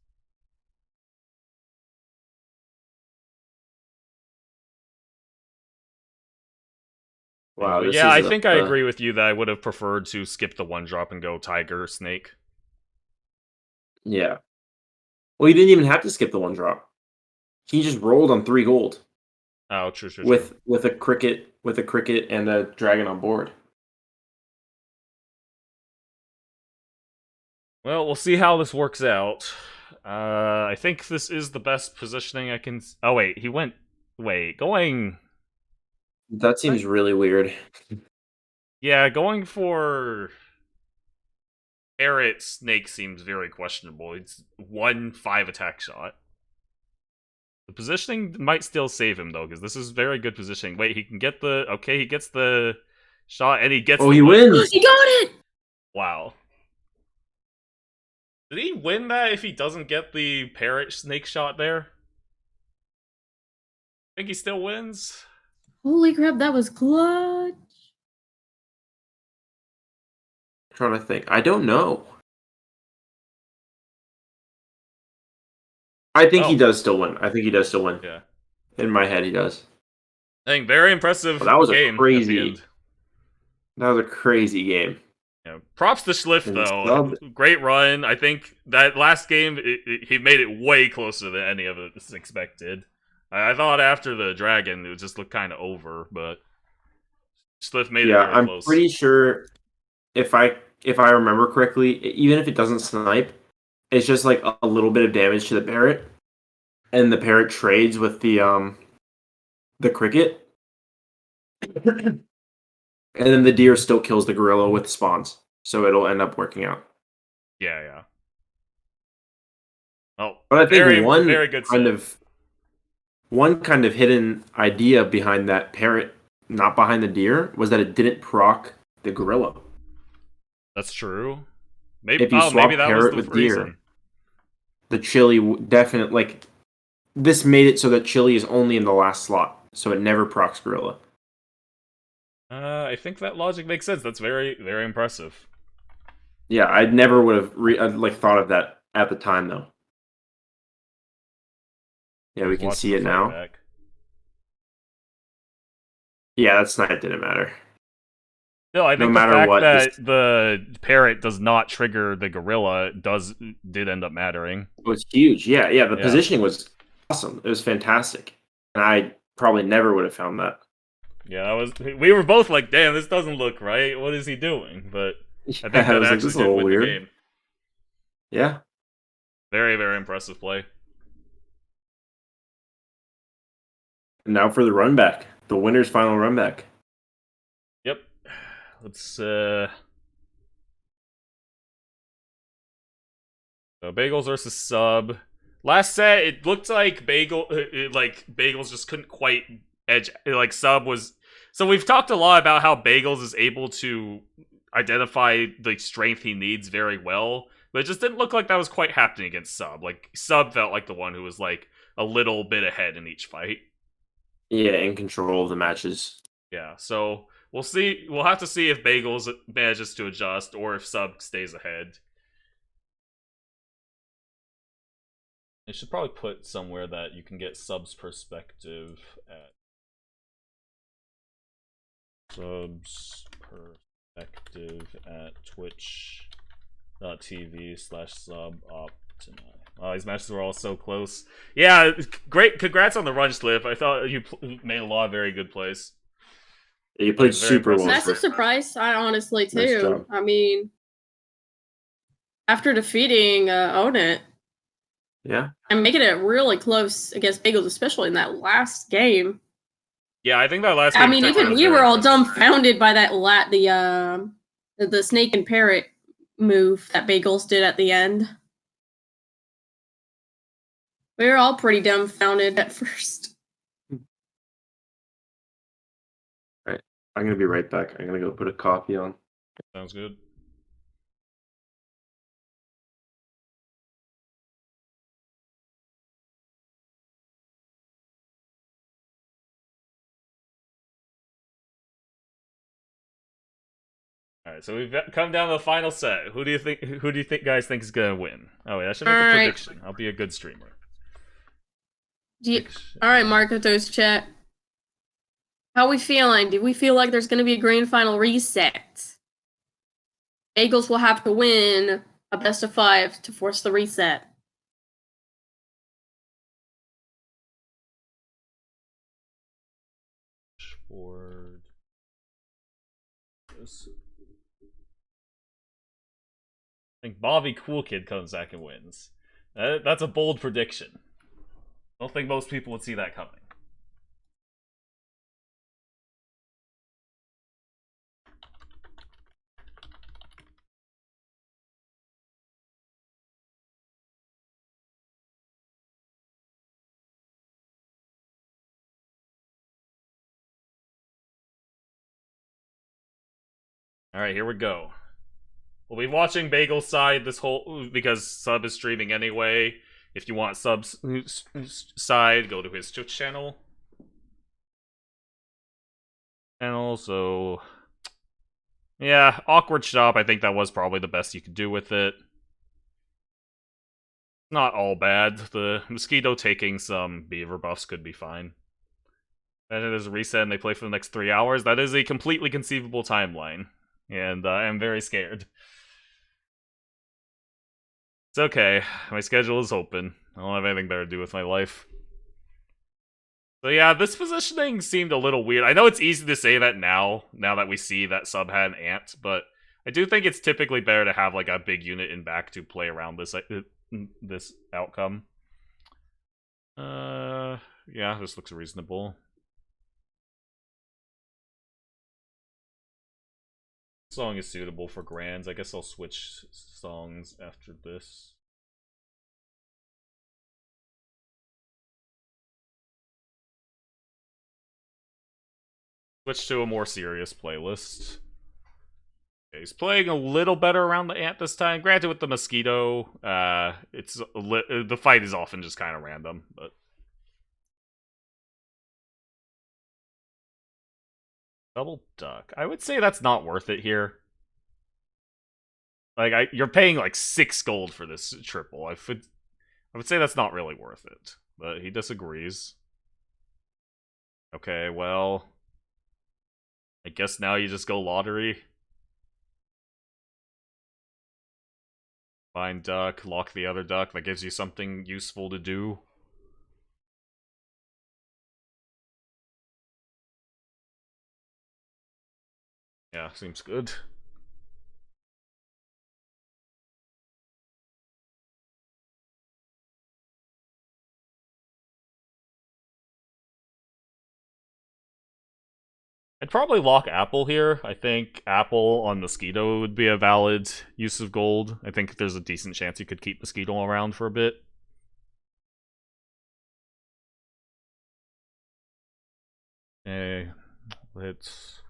Wow, this yeah, is I think I agree with you that I would have preferred to skip the 1-drop and go tiger snake. Yeah. Well, he didn't even have to skip the 1-drop. He just rolled on 3 gold Oh, true. with a cricket and a dragon on board. Well, we'll see how this works out. I think this is the best positioning I can. Oh wait, he went. Wait, going. That seems really weird. Yeah, going for Parrot Snake seems very questionable. It's 1-5 attack shot. The positioning might still save him though, because this is very good positioning. Wait, he can get the. Okay, he gets the shot, and he gets. Oh, the he wins! He got it! Wow. Did he win that if he doesn't get the Parrot Snake shot there? I think he still wins. Holy crap, that was clutch. I'm trying to think. I don't know. I think he does still win. Yeah. In my head, he does. I think very impressive. Well, that was game a crazy. at the end. That was a crazy game. Yeah. Props to Schliff And though. Great run. I think that last game he made it way closer than any of us expected. I thought after the dragon it would just look kind of over, but Schliff made it very I'm close. pretty sure if I remember correctly, even if it doesn't snipe, it's just like a little bit of damage to the parrot, and the parrot trades with the cricket, and then the deer still kills the gorilla with spawns, so it'll end up working out. Yeah. Oh, But I think very good one kind of hidden idea behind that parrot, not behind the deer, was that it didn't proc the gorilla. That's true. Maybe If you swap maybe that parrot was the with deer, reason. the chili definitely, like, this made it so that chili is only in the last slot, so it never procs gorilla. I think that logic makes sense. That's very, very impressive. Yeah, I never would have thought of that at the time though. Yeah, we can Watch see the it fight now. back. Yeah, that snipe didn't matter. No, I think No the matter fact what, that the parrot does not trigger the gorilla did end up mattering. It was huge. Yeah. The Yeah. positioning was awesome. It was fantastic, and I probably never would have found that. Yeah, we were both like, damn, this doesn't look right. What is he doing? But I think that I was like, actually this is a did little win weird. the game. Yeah. Very, very impressive play. And now for the run back, the winner's final run back. Yep. Let's So Bagels versus Sub. Last set, it looked like Bagels just couldn't quite edge. Like Sub was. So we've talked a lot about how Bagels is able to identify the strength he needs very well, but it just didn't look like that was quite happening against Sub. Like Sub felt like the one who was like a little bit ahead in each fight. Yeah, in control of the matches. Yeah, so we'll see. We'll have to see if Bagels manages to adjust or if Sub stays ahead. I should probably put somewhere that you can get Sub's perspective at. Sub's perspective at twitch.tv/suboptima. Oh, these matches were all so close. Yeah, great. Congrats on the run, Slip. I thought you made a lot of very good plays. Yeah, you played Very super well. impressive. Massive surprise, I honestly Nice too. job. I mean, after defeating Own It Yeah. and making it really close against Bagels, especially in that last game. Yeah, I think that last I game mean, particularly even was we very were all impressive. dumbfounded by that the snake and parrot move that Bagels did at the end. We were all pretty dumbfounded at first. Alright. I'm gonna be right back. I'm gonna go put a coffee on. Sounds good. All right, so we've come down to the final set. Who do you think guys think is gonna win? Oh wait, I should make a Alright. prediction. I'll be a good streamer. All right, Marco's chat. How we feeling? Do we feel like there's going to be a grand final reset? Bagels will have to win a best of 5 to force the reset. Forward. I think Bobby Cool Kid comes back and wins. That's a bold prediction. I don't think most people would see that coming. All right, here we go. We'll be watching Bagel's side this whole because Sub is streaming anyway. If you want Sub's side, go to his Twitch channel. So yeah, awkward shop. I think that was probably the best you could do with it. Not all bad. The mosquito taking some beaver buffs could be fine. And it is a reset and they play for the next 3 hours. That is a completely conceivable timeline. And I'm very scared. It's okay. My schedule is open. I don't have anything better to do with my life. So yeah, this positioning seemed a little weird. I know it's easy to say that now that we see that Sub had an ant, but I do think it's typically better to have like a big unit in back to play around this outcome. Yeah, this looks reasonable. Song is suitable for grands. I guess I'll switch songs after this. Switch to a more serious playlist. Okay, he's playing a little better around the ant this time. Granted, with the mosquito, the fight is often just kind of random, but double duck. I would say that's not worth it here. Like, you're paying like 6 gold for this triple. I would say that's not really worth it, but he disagrees. Okay, well, I guess now you just go lottery. Find duck, lock the other duck. That gives you something useful to do. Yeah, seems good. I'd probably lock Apple here. I think Apple on Mosquito would be a valid use of gold. I think there's a decent chance you could keep Mosquito around for a bit. Okay, let's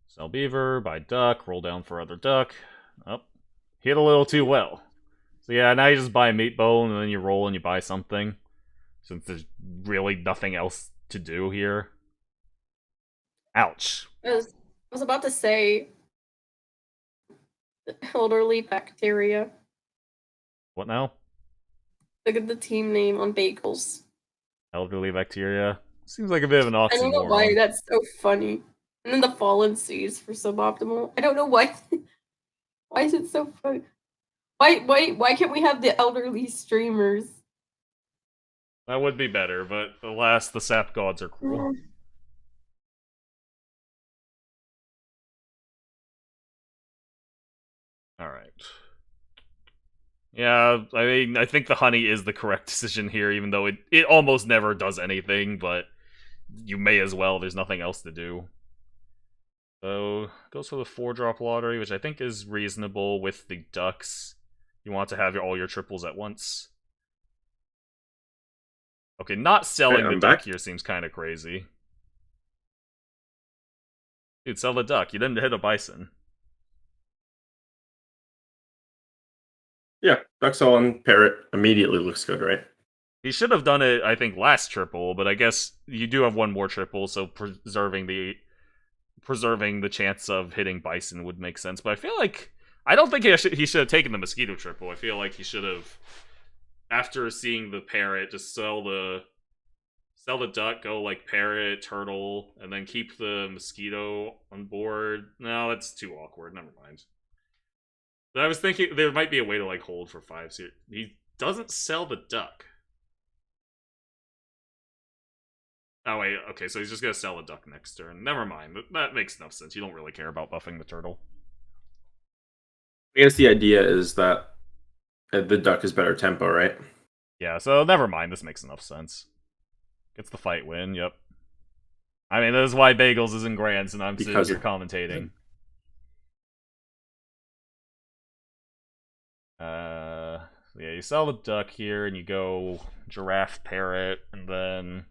sell Beaver, buy Duck, roll down for other Duck. Oh, hit a little too well. So yeah, now you just buy a Meat Bone, and then you roll and you buy something. Since there's really nothing else to do here. Ouch. I was about to say the elderly bacteria. What now? Look at the team name on bagels. Elderly bacteria. Seems like a bit of an oxymoron. I don't know why that's so funny. And then the fallen seas for suboptimal. I don't know why. Why is it so funny? Why can't we have the elderly streamers? That would be better, but alas, the sap gods are cruel. Alright. Yeah, I mean, I think the honey is the correct decision here, even though it almost never does anything, but you may as well, there's nothing else to do. So, goes for the 4-drop lottery, which I think is reasonable with the ducks. You want to have all your triples at once. Okay, not selling the duck here seems kind of crazy. Dude, sell the duck. You didn't hit a bison. Yeah, duck's on parrot immediately looks good, right? He should have done it, I think, last triple, but I guess you do have one more triple, so preserving the chance of hitting bison would make sense. But I feel like I don't think he should have taken the mosquito triple. I feel like he should have, after seeing the parrot, just sell the duck, go like parrot, turtle, and then keep the mosquito on board. No, that's too awkward. Never mind. But I was thinking there might be a way to like hold for 5s here. He doesn't sell the duck. Oh wait, okay, so he's just gonna sell the duck next turn. Never mind. That makes enough sense. You don't really care about buffing the turtle. I guess the idea is that the duck is better tempo, right? Yeah, so never mind. This makes enough sense. Gets the fight win, yep. I mean, this is why Bagels is in Grants and I'm sitting here commentating. Yeah, you sell the duck here and you go giraffe, parrot, and then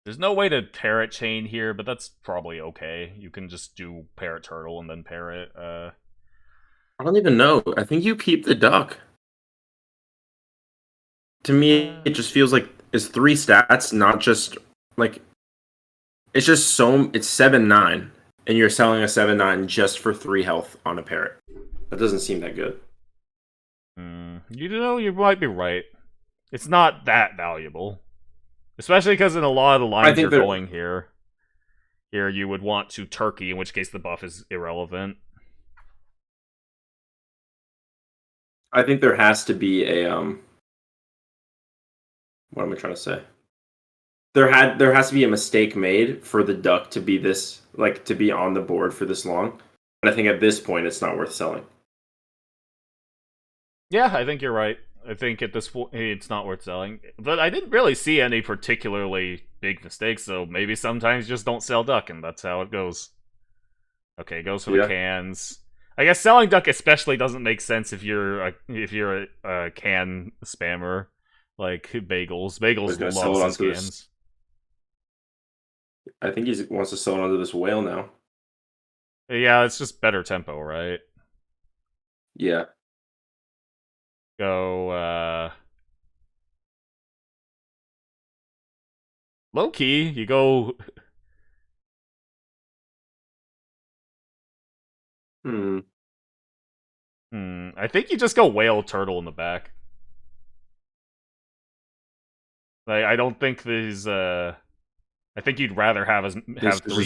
there's no way to parrot chain here, but that's probably okay. You can just do parrot turtle and then parrot. I don't even know. I think you keep the duck. To me, it just feels like it's 3 stats, not just like it's just it's 7-9, and you're selling a 7-9 just for 3 health on a parrot. That doesn't seem that good. You know, you might be right. It's not that valuable. Especially because in a lot of the lines you're going here you would want to turkey, in which case the buff is irrelevant. I think there has to be a what am I trying to say? There has to be a mistake made for the duck to be this, like, to be on the board for this long. But I think at this point it's not worth selling. Yeah, I think you're right. I think at this point it's not worth selling. But I didn't really see any particularly big mistakes, so maybe sometimes you just don't sell duck, and that's how it goes. Okay, goes for the cans. I guess selling duck especially doesn't make sense if you're a can spammer like Bagels. Bagels loves his cans. I think he wants to sell it onto this whale now. Yeah, it's just better tempo, right? Yeah. Go, low key, you go. I think you just go whale turtle in the back. Like, I don't think these. I think you'd rather have 3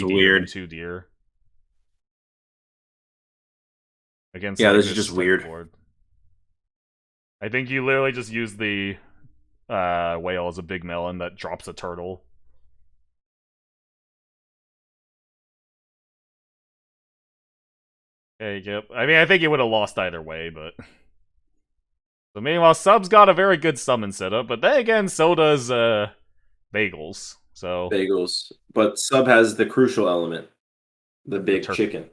deer than 2 deer. Against, yeah, like, this is just weird. Board. I think you literally just use the whale as a big melon that drops a turtle. Okay, yep. I mean, I think you would have lost either way, but... So meanwhile, Sub's got a very good summon setup, but then again, so does Bagels. So Bagels. But sub has the crucial element, the big turkey. chicken.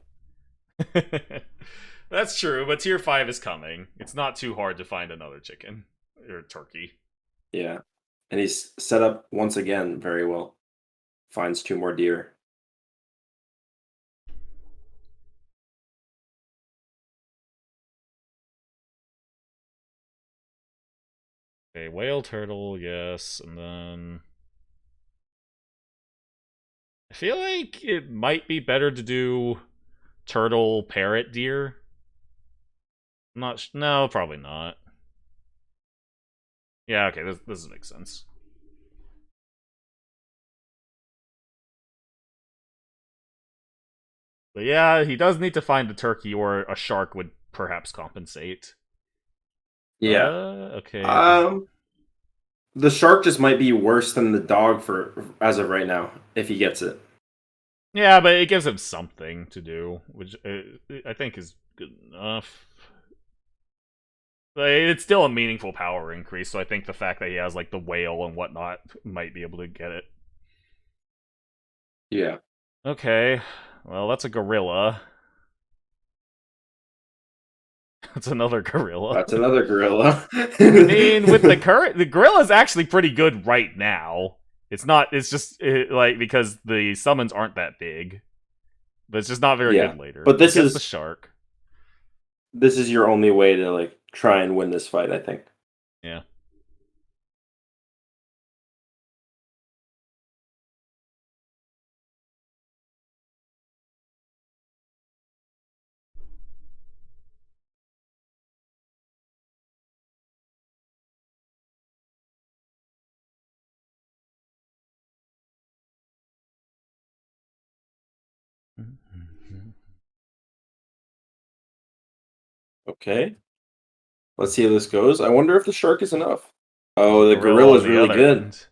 That's true, but tier 5 is coming. It's not too hard to find another chicken or turkey. Yeah. And he's set up once again very well. Finds 2 more deer. Okay, whale, turtle, yes, and then I feel like it might be better to do turtle, parrot, deer. No, probably not. Yeah, okay, this makes sense. But yeah, he does need to find a turkey, or a shark would perhaps compensate. Yeah. Okay. The shark just might be worse than the dog for as of right now if he gets it. Yeah, but it gives him something to do, which I think is good enough. But it's still a meaningful power increase, so I think the fact that he has like the whale and whatnot might be able to get it. Yeah. Okay, well that's a gorilla. That's another gorilla. That's another gorilla. I mean, with the gorilla's actually pretty good right now. It's not. It's just like because the summons aren't that big, but it's just not very good later. But this is the shark. This is your only way to like try and win this fight, I think. Yeah. Okay. Let's see how this goes. I wonder if the shark is enough. Oh, the gorilla is really good. End.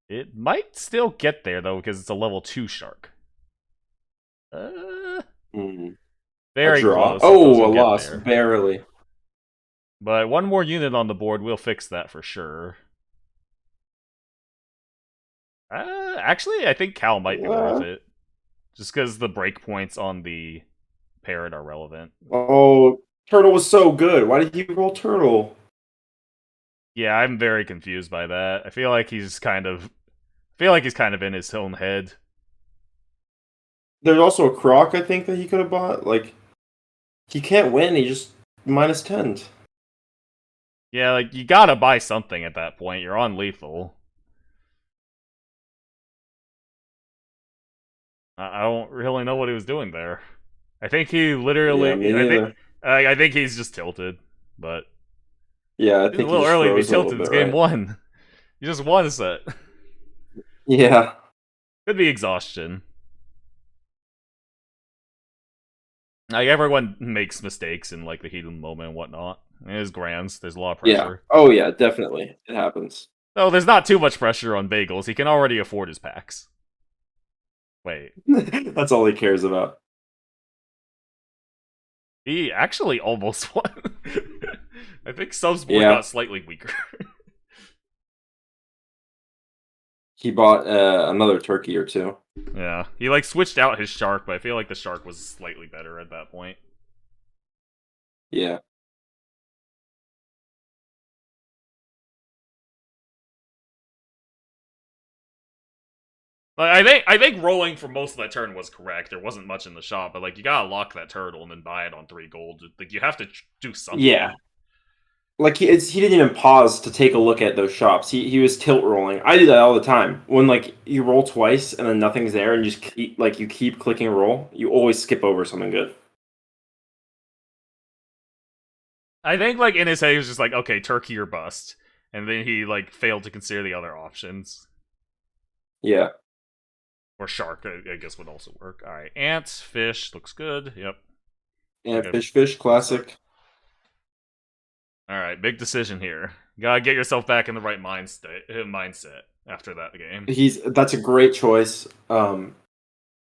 It might still get there though because it's a level 2 shark. Very close. Oh, a loss, barely. But one more unit on the board will fix that for sure. Actually, I think Cal might be worth it. Just because the breakpoints on the parrot are relevant. Oh, turtle was so good. Why did you roll turtle? Yeah, I'm very confused by that. I feel like he's kind of in his own head. There's also a croc, I think, that he could have bought. Like, he can't win. He just -10. Yeah, like, you gotta buy something at that point. You're on lethal. I don't really know what he was doing there. I think he literally... Yeah, I think he's just tilted, but... Yeah, I it's think a little early to be tilted. It's game 1. You just won a set. Yeah. Could be exhaustion. Like, everyone makes mistakes in, like, the heat of the moment and whatnot. It is grands. There's a lot of pressure. Yeah. Oh, yeah, definitely. It happens. No, there's not too much pressure on Bagels. He can already afford his packs. Wait. That's all he cares about. He actually almost won. I think Sub's board got slightly weaker. He bought another turkey or 2. Yeah, he like switched out his shark, but I feel like the shark was slightly better at that point. Yeah. Like, I think rolling for most of that turn was correct. There wasn't much in the shop, but like you gotta lock that turtle and then buy it on 3 gold. Like you have to do something. Yeah. Like he didn't even pause to take a look at those shops. He was tilt rolling. I do that all the time. When like you roll twice and then nothing's there and you just keep clicking roll, you always skip over something good. I think like in his head he was just like, okay, turkey or bust. And then he like failed to consider the other options. Yeah. Or shark, I guess would also work. Alright, ant, fish, looks good. Yep. Yeah, okay. Fish, classic. Alright, big decision here. You gotta get yourself back in the right mindset after that game. That's a great choice. You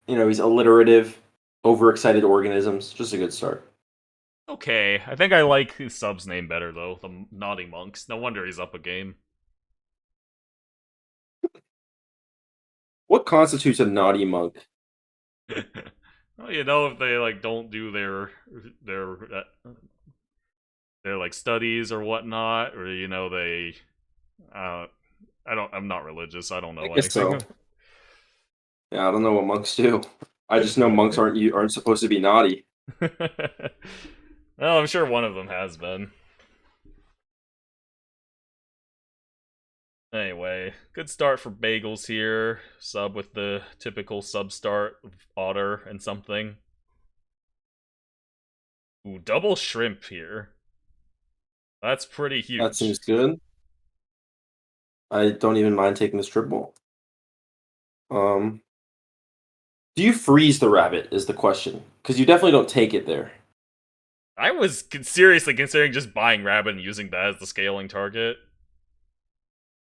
know, he's alliterative, overexcited organisms. Just a good start. Okay, I think I like his sub's name better though. The Naughty Monks. No wonder he's up a game. What constitutes a naughty monk? Well, you know, if they like don't do their like studies or whatnot, or you know they, I'm not religious. I don't know I guess anything. so. Yeah, I don't know what monks do. I just know monks aren't supposed to be naughty. Well, I'm sure one of them has been. Anyway, good start for Bagels here. Sub with the typical sub start of otter and something. Ooh, double shrimp here. That's pretty huge. That seems good. I don't even mind taking the strip ball. Do you freeze the rabbit is the question. Because you definitely don't take it there. I was seriously considering just buying rabbit and using that as the scaling target.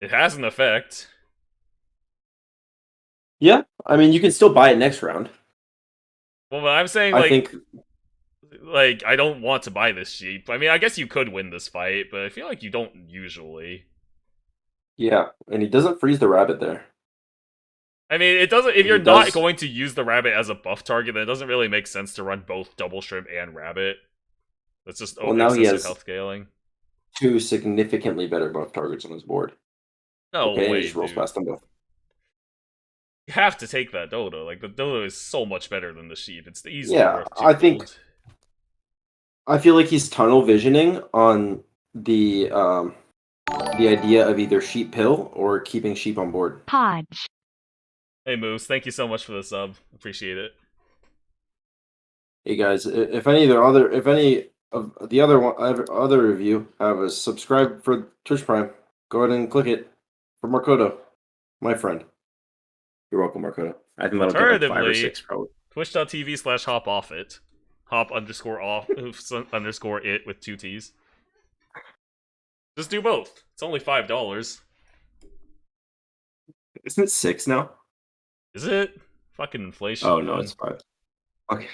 It has an effect. Yeah, I mean, you can still buy it next round. Well, but I'm saying, I think like, I don't want to buy this sheep. I mean, I guess you could win this fight, but I feel like you don't usually. yeah, and he doesn't freeze the rabbit there. I mean, it doesn't. If He you're not does- going to use the rabbit as a buff target, then it doesn't really make sense to run both double shrimp and rabbit. That's just Well, now he excessive has health scaling. 2 significantly better buff targets on his board. No Okay, and he way, just rolls dude. past them both. You have to take that dodo. Like, the dodo is so much better than the sheep. It's easily Yeah, worth 2 I think- gold. I feel like he's tunnel visioning on the idea of either sheep pill or keeping sheep on board. Podge. Hey Moose, thank you so much for the sub. Appreciate it. Hey guys, if any of the other of you have a subscribe for Twitch Prime, go ahead and click it for Markoto, my friend. You're welcome, Markoto. I think that'll get like 5 or Alternatively, 6 probably. Twitch.tv/hopoffit. Hop_off_it with 2 T's. Just do both. It's only $5. Isn't it 6 now? Is it? Fucking inflation. Oh no, man. it's 5. Okay.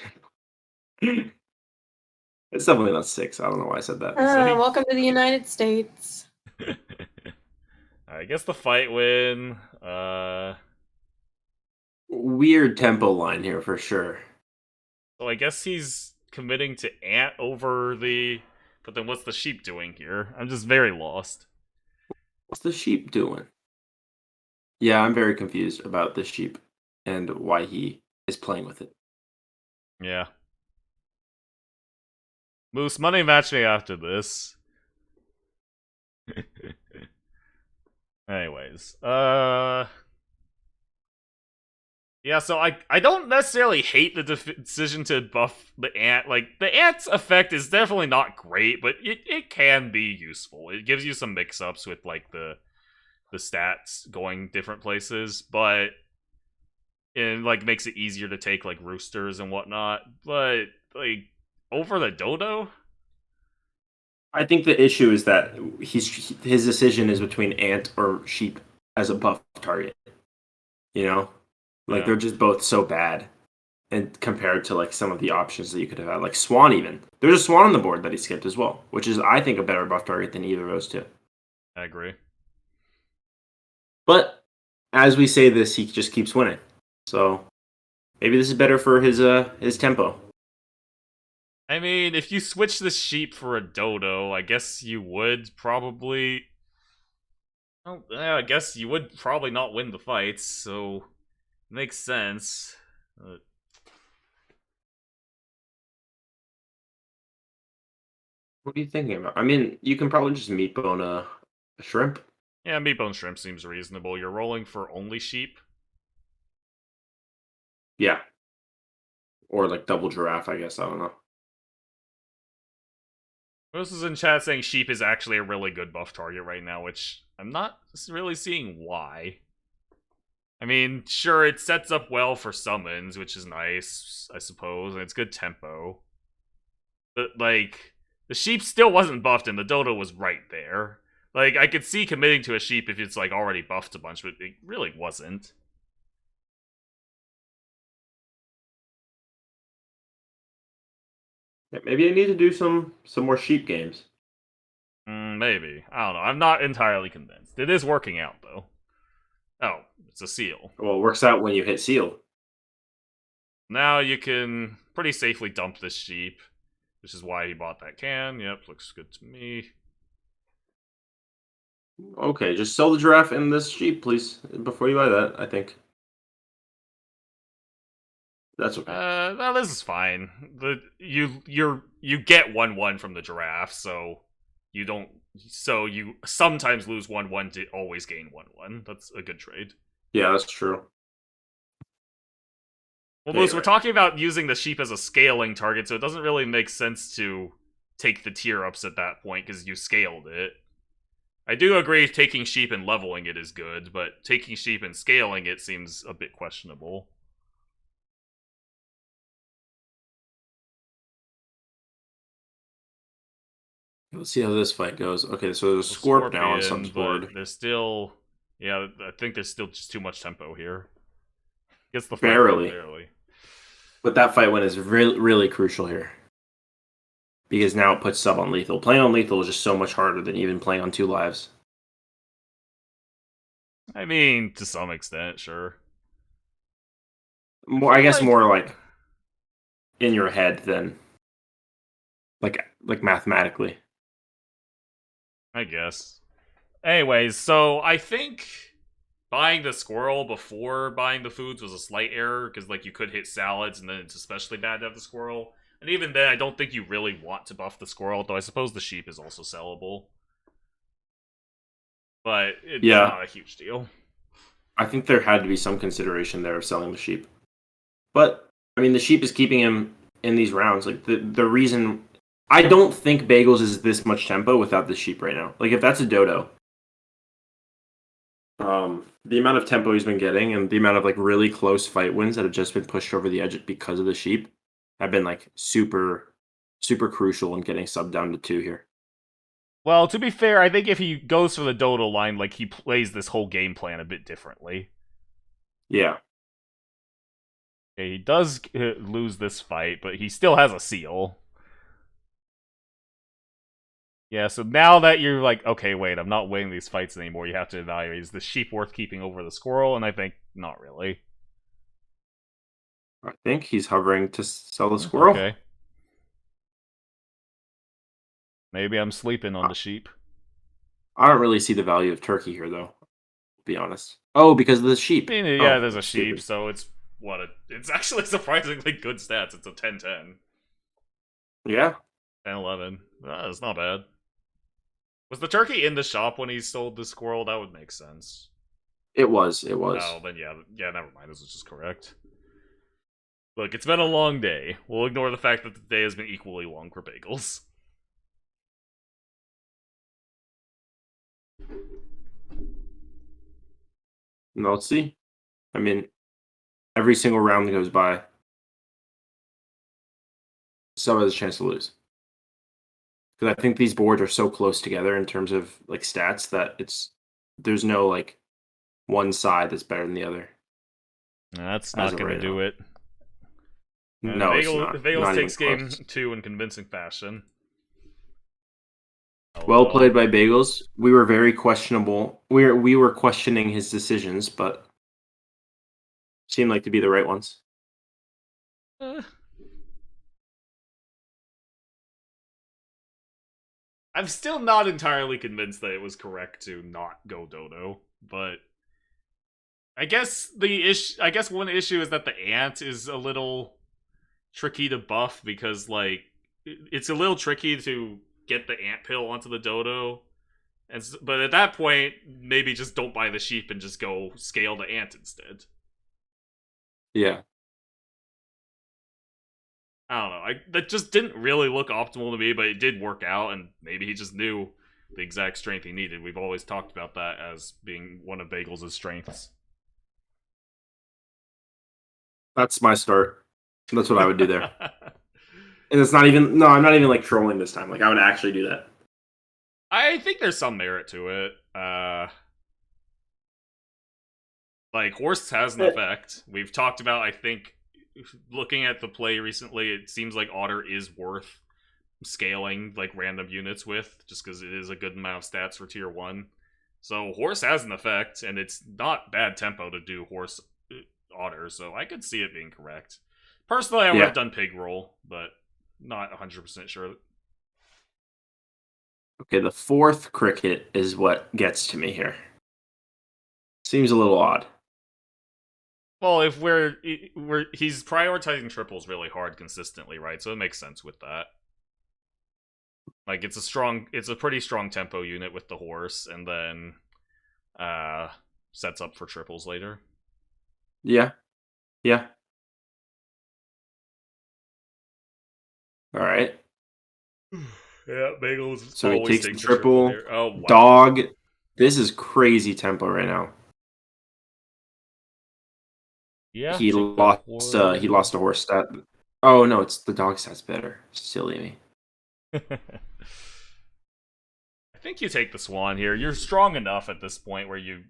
It's definitely not 6. I don't know why I said that. Welcome to the United States. I guess the fight win. Weird tempo line here for sure. So I guess he's committing to ant over the. But then what's the sheep doing here? I'm just very lost. What's the sheep doing? Yeah, I'm very confused about this sheep and why he is playing with it. Yeah. Moose, money match me after this. Anyways, yeah, so I don't necessarily hate the decision to buff the ant. Like, the ant's effect is definitely not great, but it can be useful. It gives you some mix-ups with, like, the stats going different places, but it, like, makes it easier to take, like, roosters and whatnot. But, like, over the dodo? I think the issue is that his decision is between ant or sheep as a buff target. You know? Like, Yeah. they're just both so bad. And compared to, like, some of the options that you could have had. Like, Swan even. There's a Swan on the board that he skipped as well. Which is, I think, a better buff target than either of those two. I agree. But, as we say this, he just keeps winning. So, maybe this is better for his tempo. I mean, if you switch the sheep for a dodo, I guess you would probably. Well, yeah, I guess you would probably not win the fights, so makes sense. What are you thinking about? I mean, you can probably just meat bone a shrimp. Yeah, meatbone shrimp seems reasonable. You're rolling for only sheep. Yeah. Or like double giraffe, I guess. I don't know. Most is in chat saying sheep is actually a really good buff target right now, which I'm not really seeing why. I mean, sure, it sets up well for summons, which is nice, I suppose, and it's good tempo. But, like, the sheep still wasn't buffed and the dodo was right there. Like, I could see committing to a sheep if it's, like, already buffed a bunch, but it really wasn't. Yeah, maybe I need to do some more sheep games. Maybe. I don't know. I'm not entirely convinced. It is working out, though. Oh, it's a seal. Well, it works out when you hit seal. Now you can pretty safely dump this sheep, which is why he bought that can. Yep, looks good to me. Okay, just sell the giraffe and this sheep, please, before you buy that. I think that's okay. No, this is fine. You get 1/1 from the giraffe, so you don't. So you sometimes lose 1/1 to always gain 1/1. That's a good trade. Yeah, that's true. Well, Moose, Anyway. we're talking about using the sheep as a scaling target, so it doesn't really make sense to take the tier ups at that point because you scaled it. I do agree taking sheep and leveling it is good, but taking sheep and scaling it seems a bit questionable. Let's see how this fight goes. Okay, so there's a Scorp now on Scorpion, Sub's board. but there's still... Yeah, I think there's still just too much tempo here. Gets the fight Barely. barely. But that fight win is really, really crucial here. Because now it puts Sub on lethal. Playing on lethal is just so much harder than even playing on 2 lives. I mean, to some extent, sure. I guess more like in your head than like mathematically. I guess. Anyways, so I think buying the squirrel before buying the foods was a slight error, because like you could hit salads, and then it's especially bad to have the squirrel. And even then, I don't think you really want to buff the squirrel, though I suppose the sheep is also sellable. But it's not a huge deal. I think there had to be some consideration there of selling the sheep. But, I mean, the sheep is keeping him in these rounds. Like, the reason... I don't think Bagels is this much tempo without the sheep right now. Like, if that's a dodo... the amount of tempo he's been getting and the amount of, like, really close fight wins that have just been pushed over the edge because of the sheep have been, like, super, super crucial in getting Sub down to 2 here. Well, to be fair, I think if he goes for the dodo line, like, he plays this whole game plan a bit differently. Yeah. Okay, he does lose this fight, but he still has a seal. Yeah, so now that you're like, okay, wait, I'm not winning these fights anymore, you have to evaluate, is the sheep worth keeping over the squirrel? And I think, not really. I think he's hovering to sell the squirrel. Okay. Maybe I'm sleeping on the sheep. I don't really see the value of turkey here, though. To be honest. Oh, because of the sheep. I mean, yeah, Oh, there's a sheep, stupid. so it's it's actually surprisingly good stats. It's a 10-10. Yeah. 10-11. It's not bad. Was the turkey in the shop when he sold the squirrel? That would make sense. It was. It was. Oh, then yeah, never mind. This is just correct. Look, it's been a long day. We'll ignore the fact that the day has been equally long for bagels. No, let's see. I mean, every single round that goes by, Sub has a chance to lose. Because I think these boards are so close together in terms of like stats that there's no like one side that's better than the other. That's not going to do it. No, it's not. Bagels Not takes even game close. 2 in convincing fashion. Well played by Bagels. We were very questionable. We were questioning his decisions, but seemed like to be the right ones. I'm still not entirely convinced that it was correct to not go dodo, but I guess one issue is that the ant is a little tricky to buff because like it's a little tricky to get the ant pill onto the dodo. But at that point, maybe just don't buy the sheep and just go scale the ant instead. Yeah. I don't know. That just didn't really look optimal to me, but it did work out, and maybe he just knew the exact strength he needed. We've always talked about that as being one of Bagels' strengths. That's my start. That's what I would do there. And it's not even... No, I'm not even like trolling this time. Like I would actually do that. I think there's some merit to it. Like, horse has an effect. We've talked about, I think, looking at the play recently, it seems like Otter is worth scaling, like, random units with, just because it is a good amount of stats for tier 1. So horse has an effect, and it's not bad tempo to do horse otter, so I could see it being correct. Personally, I would have done pig roll, but not 100% sure. Okay, the fourth cricket is what gets to me here. Seems a little odd. Well, if he's prioritizing triples really hard consistently, right? So it makes sense with that. Like it's a pretty strong tempo unit with the horse, and then sets up for triples later. Yeah. Yeah. All right. Yeah, Bagels. So he always takes the takes triple. Here. Oh, wow. Dog. This is crazy tempo right now. Yeah, He lost a horse stat. Oh no, it's the dog stat's better. Silly me. I think you take the swan here. You're strong enough at this point where you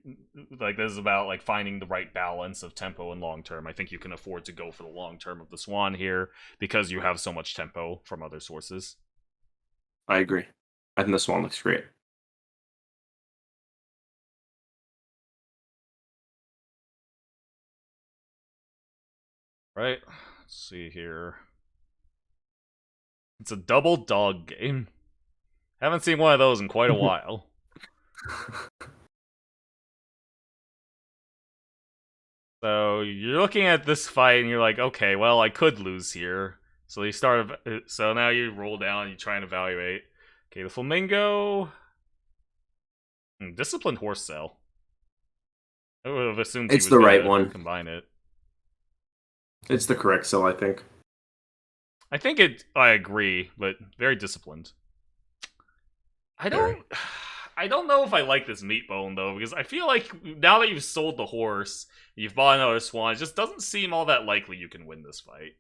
like this is about like finding the right balance of tempo and long term. I think you can afford to go for the long term of the swan here because you have so much tempo from other sources. I agree. I think the swan looks great. Right. Let's see here. It's a double dog game. Haven't seen one of those in quite a while. So you're looking at this fight and you're like, okay, well, I could lose here. So you start. So now you roll down and you try and evaluate. Okay, the flamingo. Disciplined horse cell. I would have assumed it's the right one. Combine it. It's the correct cell, I think. I agree, but very disciplined. I don't know if I like this meat bone though, because I feel like now that you've sold the horse, you've bought another swan, it just doesn't seem all that likely you can win this fight.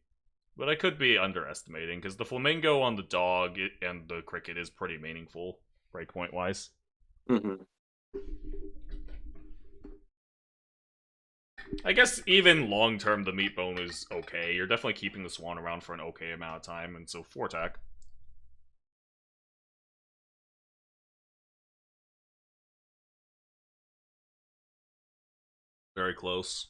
But I could be underestimating, because the flamingo on the dog and the cricket is pretty meaningful, breakpoint wise. Mm-hmm. I guess even long term, the meat bone is okay. You're definitely keeping the swan around for an okay amount of time, and so 4 attack. Very close.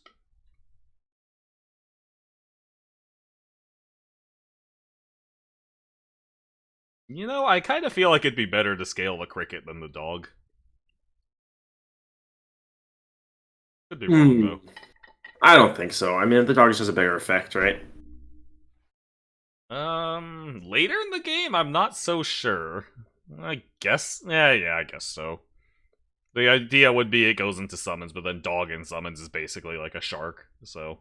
You know, I kind of feel like it'd be better to scale the cricket than the dog. Could be wrong, though. I don't think so. I mean, the dog just has a bigger effect, right? Later in the game, I'm not so sure. I guess, yeah, I guess so. The idea would be it goes into summons, but then dog in summons is basically like a shark, so.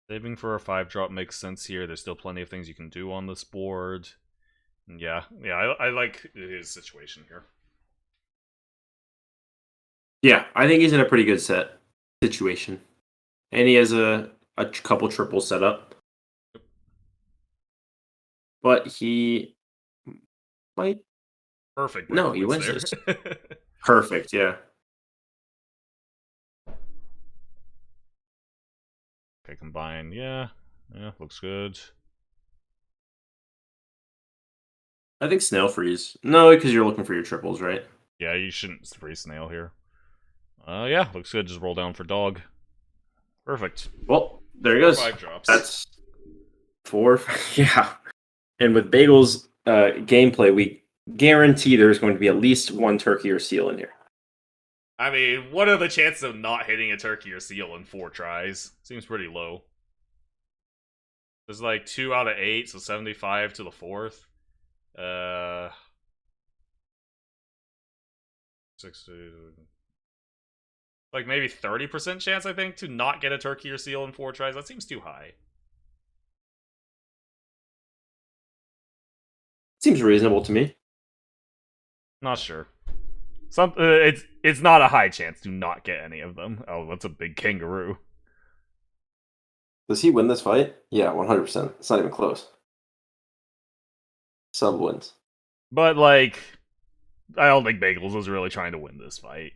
Saving for a 5-drop makes sense here. There's still plenty of things you can do on this board. Yeah, I like his situation here. Yeah, I think he's in a pretty good situation. And he has a couple triples set up. But he might... Perfect. No, he wins this. Perfect, yeah. Okay, combine. Yeah, looks good. I think snail freeze. No, because you're looking for your triples, right? Yeah, you shouldn't freeze snail here. Yeah, looks good. Just roll down for dog. Perfect. Well, there he goes. 5 drops. That's 4. Yeah. And with Bagel's gameplay, we guarantee there's going to be at least one turkey or seal in here. I mean, what are the chances of not hitting a turkey or seal in 4 tries? Seems pretty low. There's like 2 out of 8, so 75 to the 4th. 60. Like maybe 30% chance, I think, to not get a turkey or seal in 4 tries. That seems too high. Seems reasonable to me. Not sure. It's not a high chance to not get any of them. Oh, that's a big kangaroo. Does he win this fight? Yeah, 100%. It's not even close. Sub wins. But, like, I don't think Bagels was really trying to win this fight.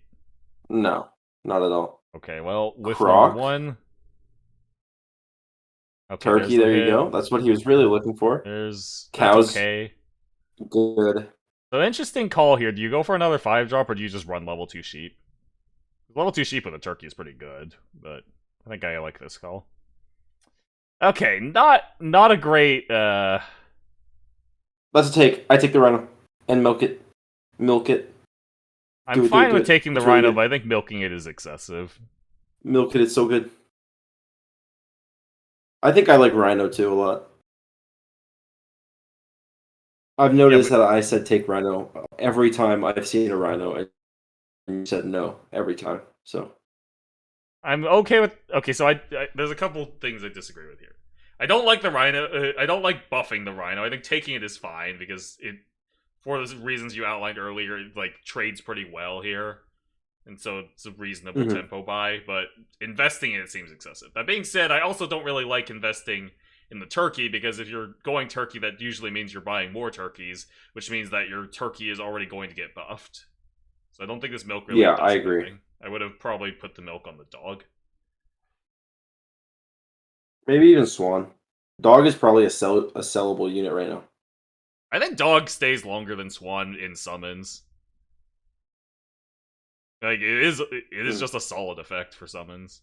No, not at all. Okay, well, with Croc. one... Okay, Turkey, there you go. That's what he was really looking for. There's... Cows. Okay. Good. So interesting call here. Do you go for another 5-drop or do you just run level 2 sheep? Level 2 sheep with a turkey is pretty good, but I think I like this call. Okay, not a great Let's take. I take the rhino and milk it. Milk it. I'm Do fine it. with taking the It's really rhino, good. but I think milking it is excessive. Milk it. It's so good. I think I like rhino too a lot. I've noticed that I said take rhino every time I've seen a rhino, and you said no every time. So I'm okay with. Okay, so there's a couple things I disagree with here. I don't like the rhino. I don't like buffing the rhino. I think taking it is fine because it, for the reasons you outlined earlier, it, like trades pretty well here, and so it's a reasonable tempo buy. But investing in it seems excessive. That being said, I also don't really like investing in the turkey because if you're going turkey, that usually means you're buying more turkeys, which means that your turkey is already going to get buffed. So I don't think this milk really does I agree. anything. I would have probably put the milk on the dog. maybe even swan. Dog is probably a sellable unit right now. I think dog stays longer than swan in summons. Like it is just a solid effect for summons.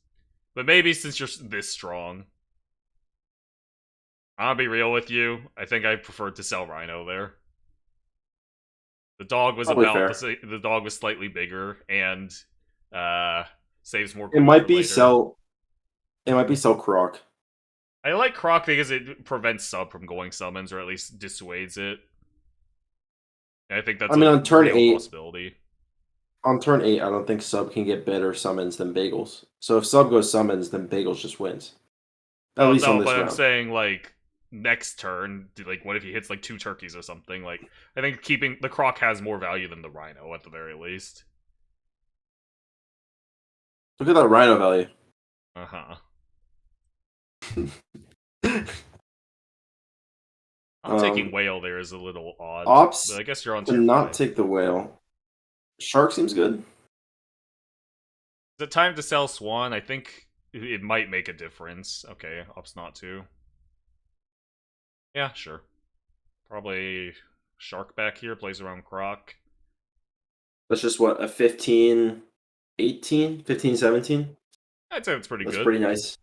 But maybe since you're this strong, I'll be real with you. I think I preferred to sell Rhino there. The dog was Probably about fair. the dog was slightly bigger and saves more. It gold might for be later. sell. It might be sell Croc. I like Croc because it prevents sub from going summons, or at least dissuades it. And I think that's on turn real 8, possibility. on turn 8, I don't think sub can get better summons than bagels. So if sub goes summons, then bagels just wins. At least on this but round. I'm saying like next turn, like what if he hits like 2 turkeys or something? Like I think keeping the Croc has more value than the Rhino at the very least. Look at that rhino value. Not taking whale there is a little odd. Ops but I guess you're on to tier not 5. take the whale. Shark seems good. Is it time to sell Swan? I think it might make a difference. Okay, ops not to. Yeah, sure. Probably Shark back here plays around Croc. That's just what, a 15, 18, 15, 17? I'd say it's pretty That's good. pretty nice.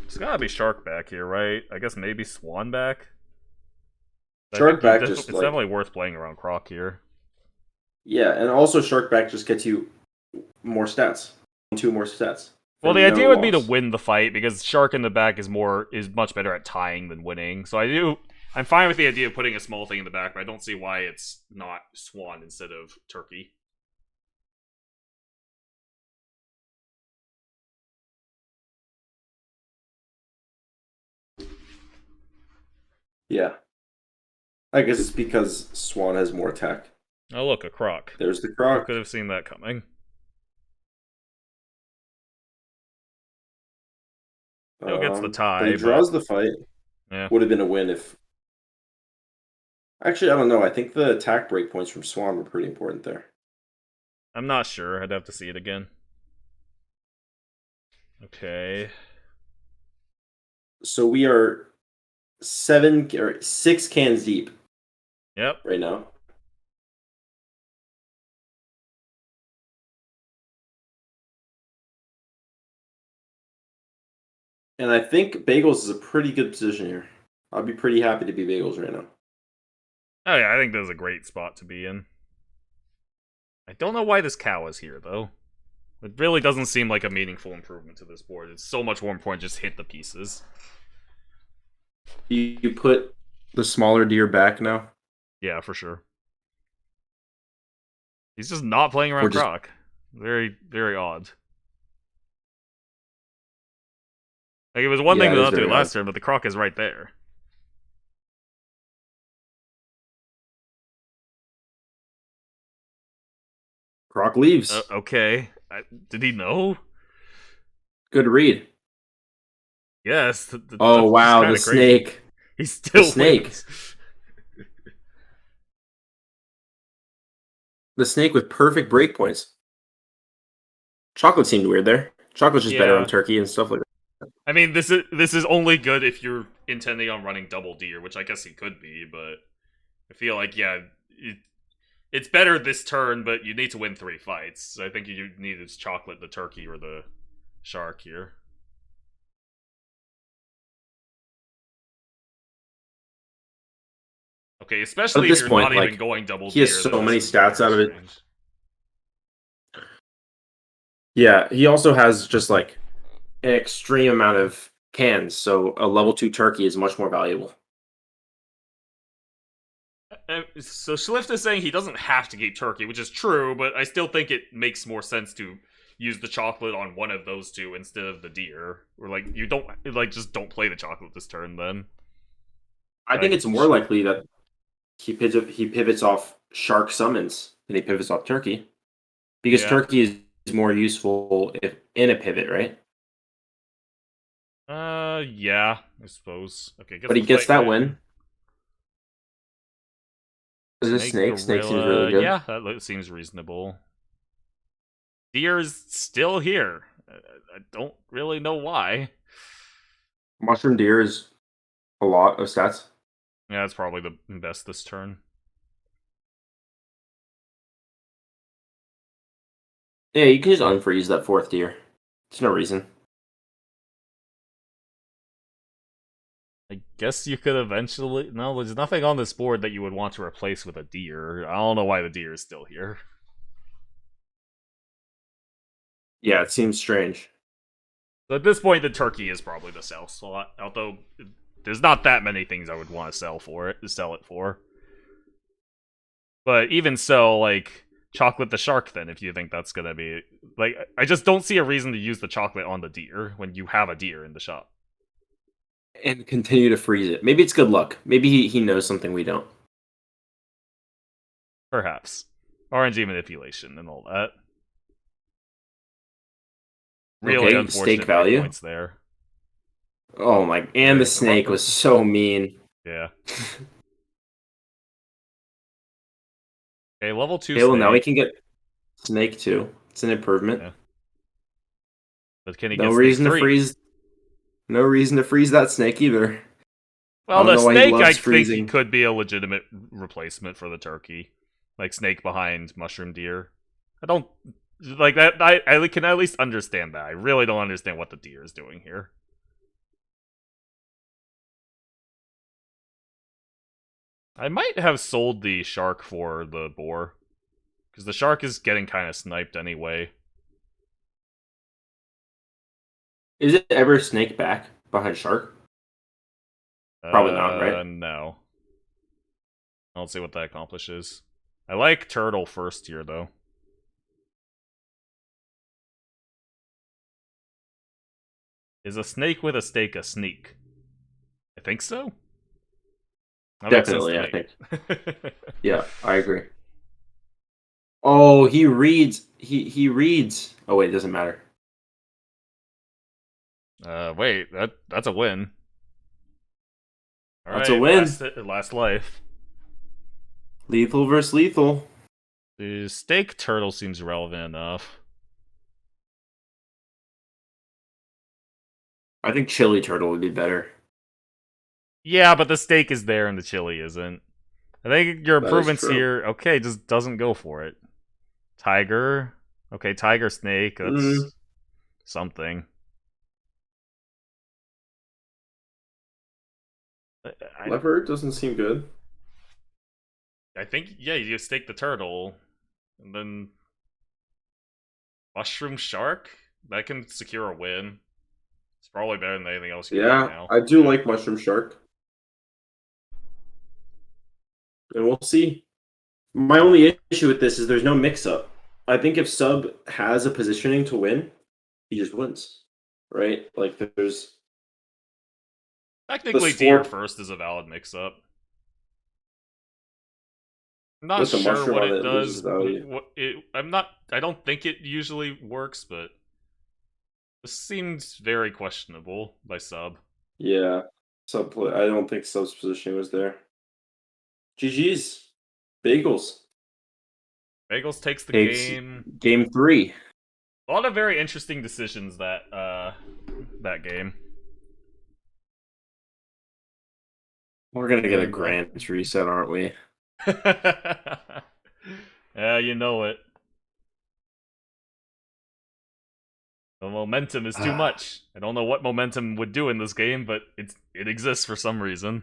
It's gotta be Shark back here, right? I guess maybe Swan back. Shark back it's definitely worth playing around Croc here. Yeah, and also Shark back just gets you more stats. 2 more stats. Well, the idea would be to win the fight because Shark in the back is much better at tying than winning. So I'm fine with the idea of putting a small thing in the back, but I don't see why it's not Swan instead of Turkey. Yeah. I guess it's because Swan has more attack. Oh, look, a Croc. There's the Croc. Who could have seen that coming? Still gets the tie. But he draws the fight. Yeah. Would have been a win if... Actually, I don't know. I think the attack breakpoints from Swan were pretty important there. I'm not sure. I'd have to see it again. Okay. So we are 6 cans deep. Yep. Right now. And I think Bagels is a pretty good position here. I'd be pretty happy to be Bagels right now. Oh yeah, I think this is a great spot to be in. I don't know why this cow is here, though. It really doesn't seem like a meaningful improvement to this board. It's so much more important just hit the pieces. You put the smaller deer back now? Yeah, for sure. He's just not playing around Croc. Very, very odd. Like, it was one thing to not do it last turn, but the Croc is right there. Croc leaves. Okay. Did he know? Good read. Yes. Oh, wow, the snake. He still the snake. wins. The snake with perfect breakpoints. Chocolate seemed weird there. Chocolate's just better on turkey and stuff like that. I mean, this is only good if you're intending on running double deer, which I guess he could be, but I feel like it's better this turn, but you need to win 3 fights. So I think you need is chocolate, the turkey, or the shark here. Okay, especially if you're not even going double he deer. has so many stats out of it. Yeah, he also has just like an extreme amount of cans, so a level 2 turkey is much more valuable. So Schlift is saying he doesn't have to keep turkey, which is true, but I still think it makes more sense to use the chocolate on one of those two instead of the deer. Or like you don't just don't play the chocolate this turn then. I think it's more likely that he pivots off shark summons than he pivots off turkey. Because turkey is more useful if in a pivot, right? Yeah, I suppose. Okay, but he gets that win. Is it snake? Snake seems really good. Yeah, that seems reasonable. Deer is still here. I don't really know why. Mushroom deer is a lot of stats. Yeah, it's probably the best this turn. Yeah, you can just unfreeze that 4th deer. There's no reason. I guess you could eventually... No, there's nothing on this board that you would want to replace with a deer. I don't know why the deer is still here. Yeah, it seems strange. So at this point, the turkey is probably the sell slot. Although, there's not that many things I would want to sell it for. But even so, like, chocolate the shark then, if you think that's gonna be... Like, I just don't see a reason to use the chocolate on the deer when you have a deer in the shop. And continue to freeze it. Maybe it's good luck. Maybe he knows something we don't. Perhaps. RNG manipulation and all that. Really unfortunate stake value points there. Oh my! And the snake was so mean. Yeah. Okay, level 2 Okay, snake. well now we can get snake 2. It's an improvement. Yeah. But can he no get reason snake to 3? freeze? No reason to freeze that snake either. Well, the snake, I think he could be a legitimate replacement for the turkey. Like snake behind mushroom deer. I don't... Like, that. I can at least understand that. I really don't understand what the deer is doing here. I might have sold the shark for the boar. Because the shark is getting kind of sniped anyway. Is it ever snake back behind shark? Probably not, right? No. I don't see what that accomplishes. I like turtle first here, though. Is a snake with a stake a sneak? I think so. That Definitely, I think. Yeah, I agree. Oh, he reads. He reads. Oh wait, it doesn't matter. Wait, that's a win. That's a win. Last life. Lethal versus lethal. The steak turtle seems relevant enough. I think chili turtle would be better. Yeah, but the steak is there and the chili isn't. I think your improvements here, okay, just doesn't go for it. Tiger. Okay, tiger snake, that's something. Leopard doesn't seem good. I think, yeah, you stake the turtle, and then mushroom shark? That can secure a win. It's probably better than anything else you can do now. I do like mushroom shark. And we'll see. My only issue with this is there's no mix-up. I think if Sub has a positioning to win, he just wins. Right? Like, there's... Technically, deer first is a valid mix-up. I'm not sure what it does. I don't think it usually works, but this seems very questionable by Sub. Yeah. Sub play. I don't think Sub's positioning was there. GG's. Bagels. Bagels takes the game. Game 3. A lot of very interesting decisions that that game. We're gonna get a grand reset, aren't we? Yeah, you know it. The momentum is too much. I don't know what momentum would do in this game, but it exists for some reason.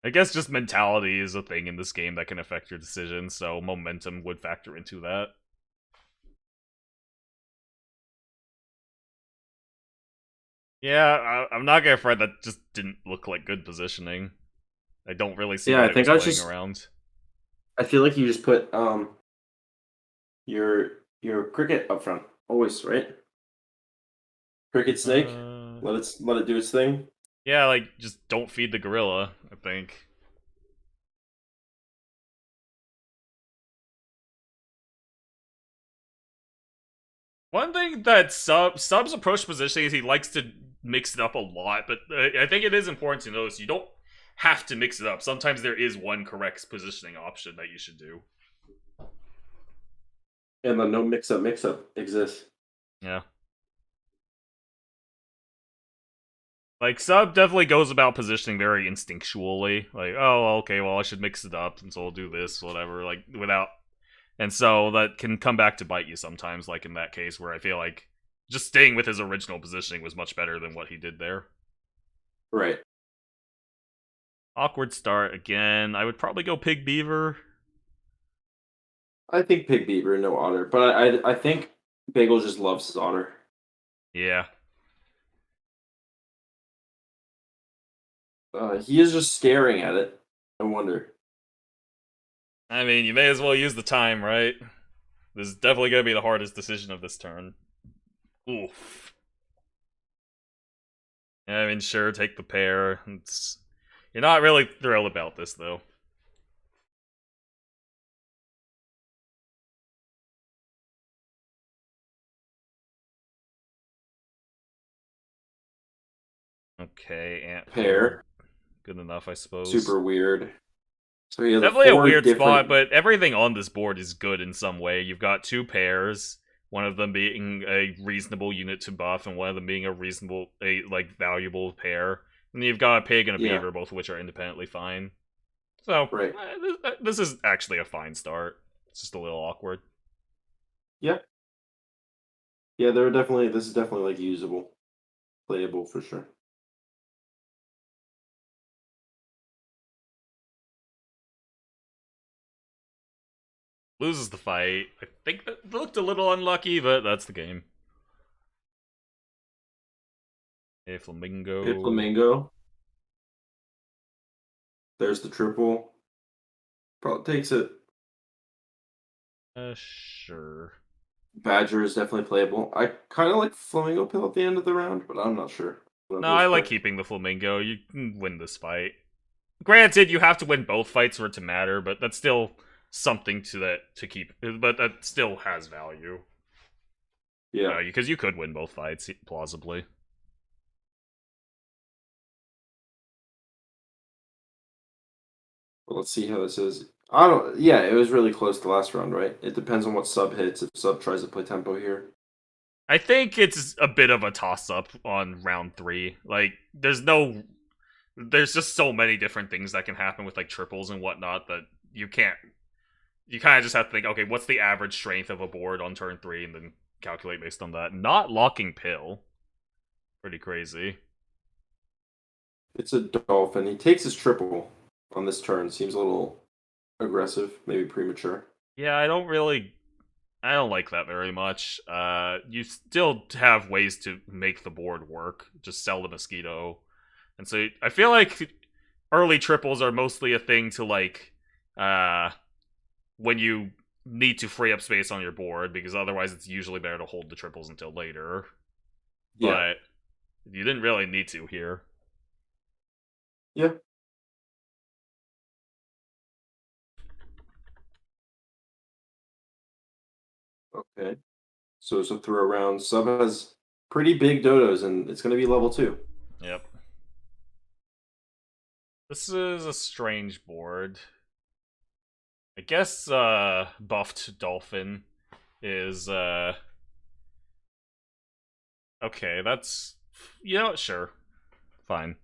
I guess just mentality is a thing in this game that can affect your decisions, so momentum would factor into that. Yeah, I'm not gonna front. That just didn't look like good positioning. I don't really see Yeah, what I think it I was was playing just- around. I feel like you just put your cricket up front always, right? Cricket snake. Let it do its thing. Yeah, like just don't feed the gorilla, I think. One thing that Sub's approach positioning is he likes to mix it up a lot, but I think it is important to notice you don't have to mix it up. Sometimes there is one correct positioning option that you should do. And the no mix up exists. Yeah. Like, Sub definitely goes about positioning very instinctually. Like, oh, okay, well, I should mix it up, and so I'll do this, whatever, like, without... And so that can come back to bite you sometimes, like in that case, where I feel like just staying with his original positioning was much better than what he did there. Right. Awkward start again. I would probably go Pig Beaver. I think Pig Beaver, no otter. But I think Bagel just loves his otter. Yeah. He is just staring at it. I wonder. I mean, you may as well use the time, right? This is definitely going to be the hardest decision of this turn. Oof. Yeah, I mean, sure, take the pair. You're not really thrilled about this, though. Okay, ant Pair. Good enough, I suppose. Super weird. So he has Definitely a four weird different... spot, but everything on this board is good in some way. You've got two pairs, one of them being a reasonable unit to buff, and one of them being a valuable pair. And you've got a pig and a beaver, both of which are independently fine. So, right. This is actually a fine start. It's just a little awkward. Yeah. Yeah, this is definitely like usable. Playable for sure. Loses the fight. I think that looked a little unlucky, but that's the game. Hey, Flamingo. Hey, Flamingo. There's the triple. Probably takes it. Sure. Badger is definitely playable. I kind of like Flamingo Pill at the end of the round, but I'm not sure. No, I like keeping the Flamingo. You can win this fight. Granted, you have to win both fights for it to matter, but that's still something to keep. But that still has value. Yeah. Because you could win both fights, plausibly. Well, let's see how this is. I don't. Yeah, it was really close to last round, right? It depends on what Sub hits. If Sub tries to play tempo here, I think it's a bit of a toss-up on round 3. Like, there's just so many different things that can happen with like triples and whatnot that you can't. You kind of just have to think, okay, what's the average strength of a board on turn 3, and then calculate based on that. Not locking pill. Pretty crazy. it's a dolphin. He takes his triple on this turn. Seems a little aggressive, maybe premature. Yeah, I don't like that very much. You still have ways to make the board work. Just sell the mosquito. And so I feel like early triples are mostly a thing to like when you need to free up space on your board, because otherwise it's usually better to hold the triples until later. Yeah. But you didn't really need to here. Yeah. Okay. So it's a throw around. Sub has pretty big dodos, and it's going to be level 2. Yep. This is a strange board. I guess buffed dolphin is a Okay, that's sure, fine.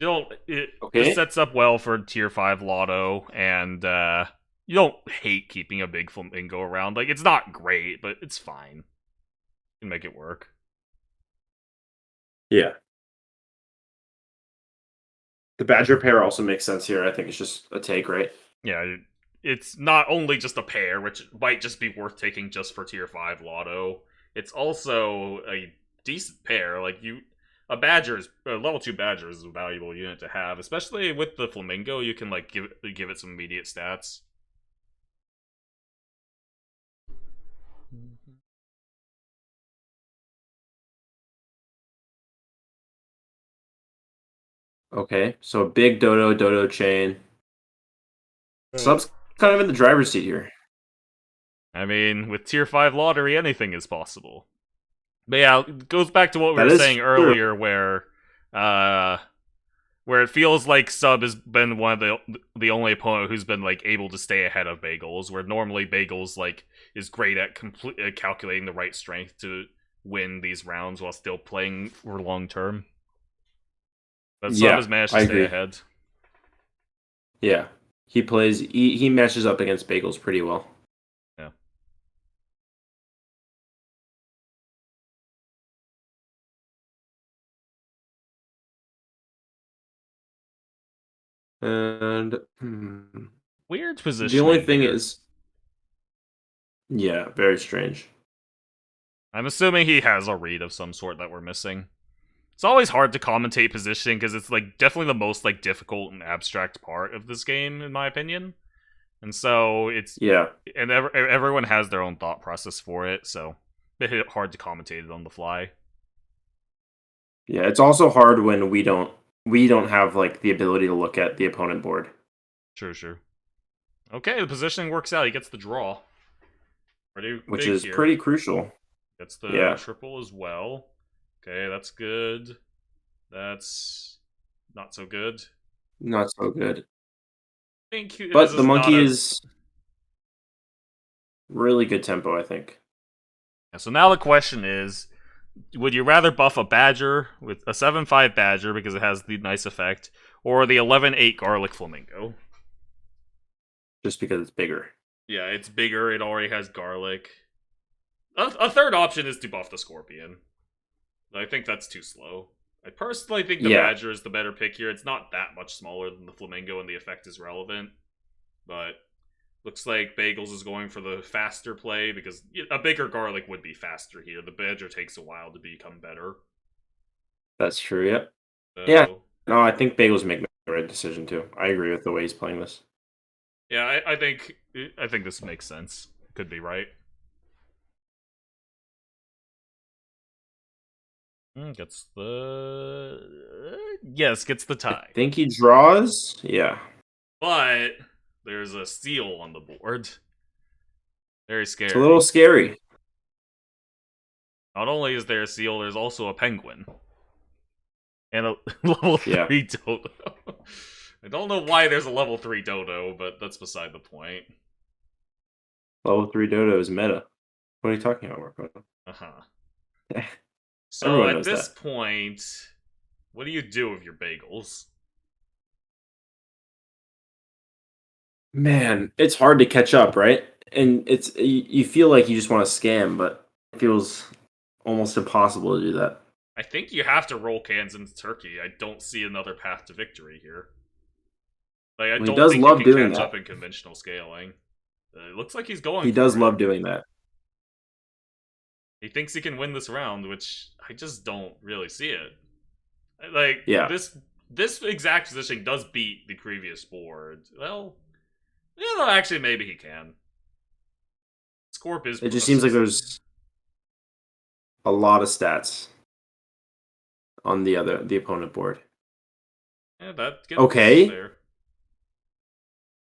Okay. This sets up well for tier 5 Lotto, and you don't hate keeping a big flamingo around. Like, it's not great, but it's fine. You can make it work. Yeah. The Badger pair also makes sense here. I think it's just a take, right? Yeah, it's not only just a pair, which might just be worth taking just for tier 5 Lotto. It's also a decent pair. Like, a level 2 Badger is a valuable unit to have, especially with the Flamingo. You can like give it some immediate stats. Okay, so a big dodo chain. Sub's kind of in the driver's seat here. I mean, with tier 5 lottery, anything is possible. But yeah, it goes back to what we That were is saying true. earlier, where it feels like Sub has been one of the only opponent who's been like able to stay ahead of Bagels, where normally Bagels like is great at calculating the right strength to win these rounds while still playing for long term. But Sub Yeah, has managed I to stay agree. ahead. Yeah, he matches up against Bagels pretty well. Yeah. And Weird position. the only thing is, yeah, very strange. I'm assuming he has a read of some sort that we're missing. It's always hard to commentate positioning because it's like definitely the most like difficult and abstract part of this game, in my opinion. And so it's and everyone has their own thought process for it, so it's a bit hard to commentate it on the fly. Yeah, it's also hard when we don't have like the ability to look at the opponent board. Sure. Okay, the positioning works out. He gets the draw. Which is pretty crucial. Gets the triple as well. Okay, that's good. That's not so good. Not so good. But the monkey is really good tempo, I think. So now the question is, would you rather buff a Badger with a 7-5 Badger because it has the nice effect, or the 11-8 Garlic Flamingo? Just because it's bigger. Yeah, it's bigger. It already has Garlic. A third option is to buff the Scorpion. I think that's too slow. I personally think the Badger is the better pick here. It's not that much smaller than the Flamingo, and the effect is relevant. But looks like Bagels is going for the faster play, because a bigger Garlic would be faster here. The Badger takes a while to become better. That's true, yep. So, yeah. No, I think Bagels make the right decision, too. I agree with the way he's playing this. Yeah, I think this makes sense. Could be right. Gets the tie. I think he draws. Yeah, but there's a seal on the board. Very scary. It's a little scary. Not only is there a seal, there's also a penguin and a level 3 dodo. I don't know why there's a level 3 dodo, but that's beside the point. Level 3 dodo is meta. What are you talking about, Marco? So at this point, what do you do with your Bagels? Man, it's hard to catch up, right? And you feel like you just want to scam, but it feels almost impossible to do that. I think you have to roll cans into turkey. I don't see another path to victory here. Like, I don't think you can catch up in conventional scaling. It looks like he's going. He does love doing that. He thinks he can win this round, which I just don't really see it. Like, this exact position does beat the previous board. Well, actually, maybe he can. Scorp is. It just seems like there's a lot of stats on the opponent board. Yeah, that gets there.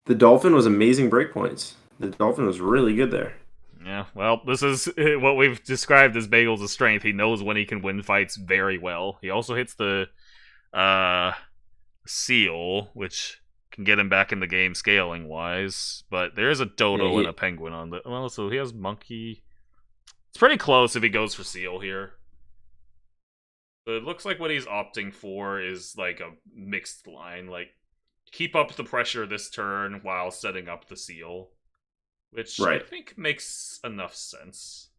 The Dolphin was amazing breakpoints. The Dolphin was really good there. Yeah, well, this is what we've described as Bagels' strength. He knows when he can win fights very well. He also hits the seal, which can get him back in the game scaling-wise. But there is a dodo and a penguin on the... Well, so he has monkey... It's pretty close if he goes for seal here. So it looks like what he's opting for is like a mixed line, like keep up the pressure this turn while setting up the seal, which I Right. think makes enough sense.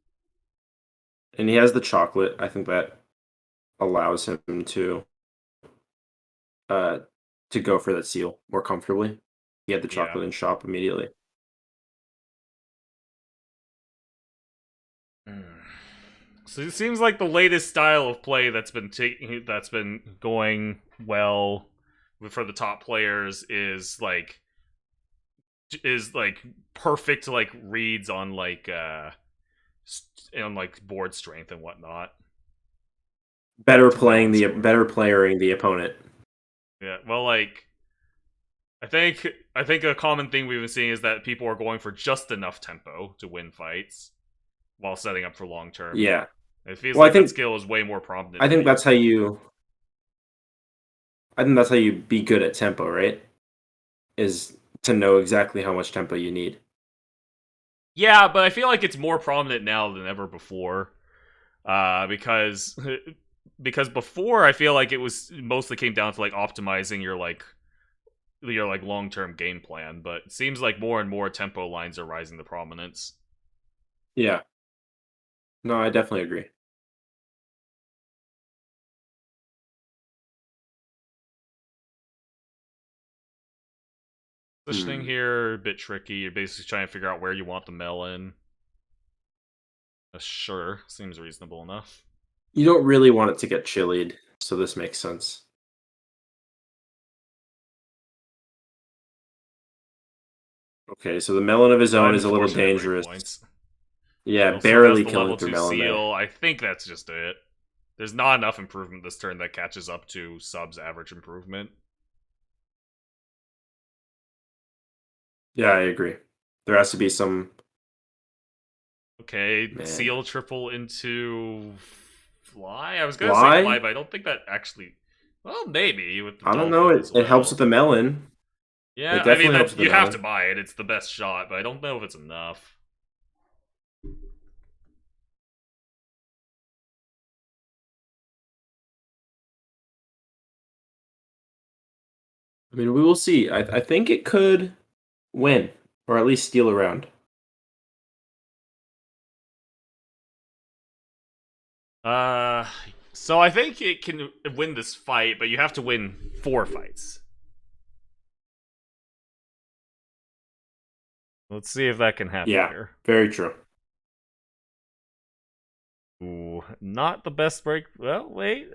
And he has the chocolate. I think that allows him to go for that seal more comfortably. He had the chocolate in shop immediately. So it seems like the latest style of play that's been going well for the top players is like perfect like reads on like board strength and whatnot. Better playing better playering the opponent. Yeah, well, like I think a common thing we've been seeing is that people are going for just enough tempo to win fights while setting up for long term. Yeah. It feels Well, like that skill is way more prominent. I think that's how you be good at tempo, right? Is to know exactly how much tempo you need. Yeah, but I feel like it's more prominent now than ever before. Because before I feel like it was mostly came down to like optimizing your long-term game plan, but it seems like more and more tempo lines are rising to prominence. Yeah. No, I definitely agree. Positioning here a bit tricky. You're basically trying to figure out where you want the melon. Sure, seems reasonable enough. You don't really want it to get chilied, so this makes sense. Okay, so the melon of his own is a little dangerous. Yeah, Also, barely the killing level through 2 melon there. seal. I think that's just it. There's not enough improvement this turn that catches up to sub's average improvement. Yeah, I agree. There has to be some. Okay, Man. seal triple into fly. I was gonna say fly, but I don't think that actually. Well, maybe with the I don't know. It helps with the melon. Yeah, I mean that you have to buy it. It's the best shot, but I don't know if it's enough. I mean, we will see. I think it could win, or at least steal a round. So I think it can win this fight, but you have to win 4 fights. Let's see if that can happen here. Very true. Ooh, not the best break. Well, wait,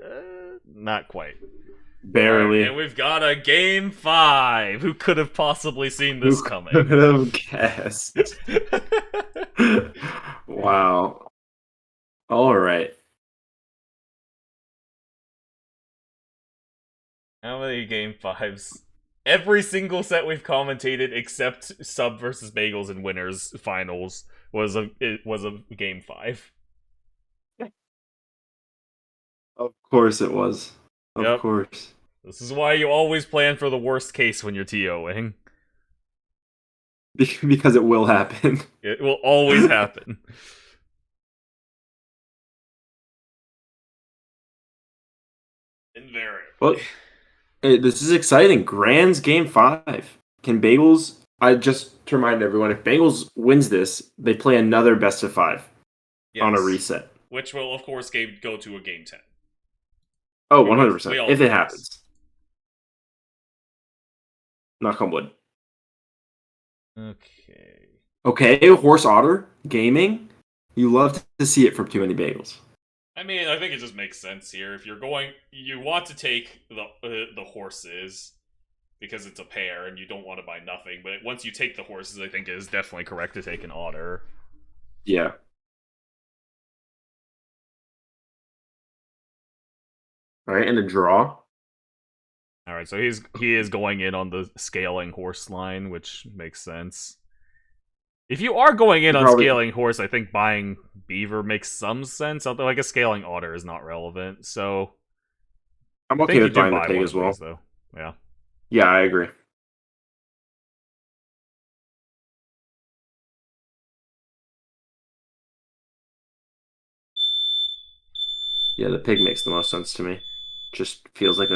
not quite. Barely. Right, and we've got a game 5. Who could have possibly seen this coming? Who could have guessed? Wow. All right. How many game 5s? Every single set we've commentated except Sub versus Bagels and Winners finals was a game 5. Of course it was. Of course. This is why you always plan for the worst case when you're TOing. Because it will happen. It will always happen. Invariably. Well, hey, this is exciting. Grand's game 5. Can Bagels... I just to remind everyone, if Bagels wins this, they play another best of 5 on a reset. Which will, of course, go to a game 10. Oh, 100%. If it happens. Knock on wood. Okay, Horse Otter Gaming. You love to see it from too many Bagels. I mean, I think it just makes sense here. If you're going, you want to take the horses because it's a pair, and you don't want to buy nothing. But once you take the horses, I think it is definitely correct to take an otter. Yeah. All right, and a draw. All right, so he is going in on the scaling horse line, which makes sense. If you are going in on scaling horse, I think buying beaver makes some sense. Although I guess scaling otter is not relevant. So I'm okay with buying the pig as well. Though. Yeah. Yeah, I agree. Yeah, the pig makes the most sense to me. Just feels like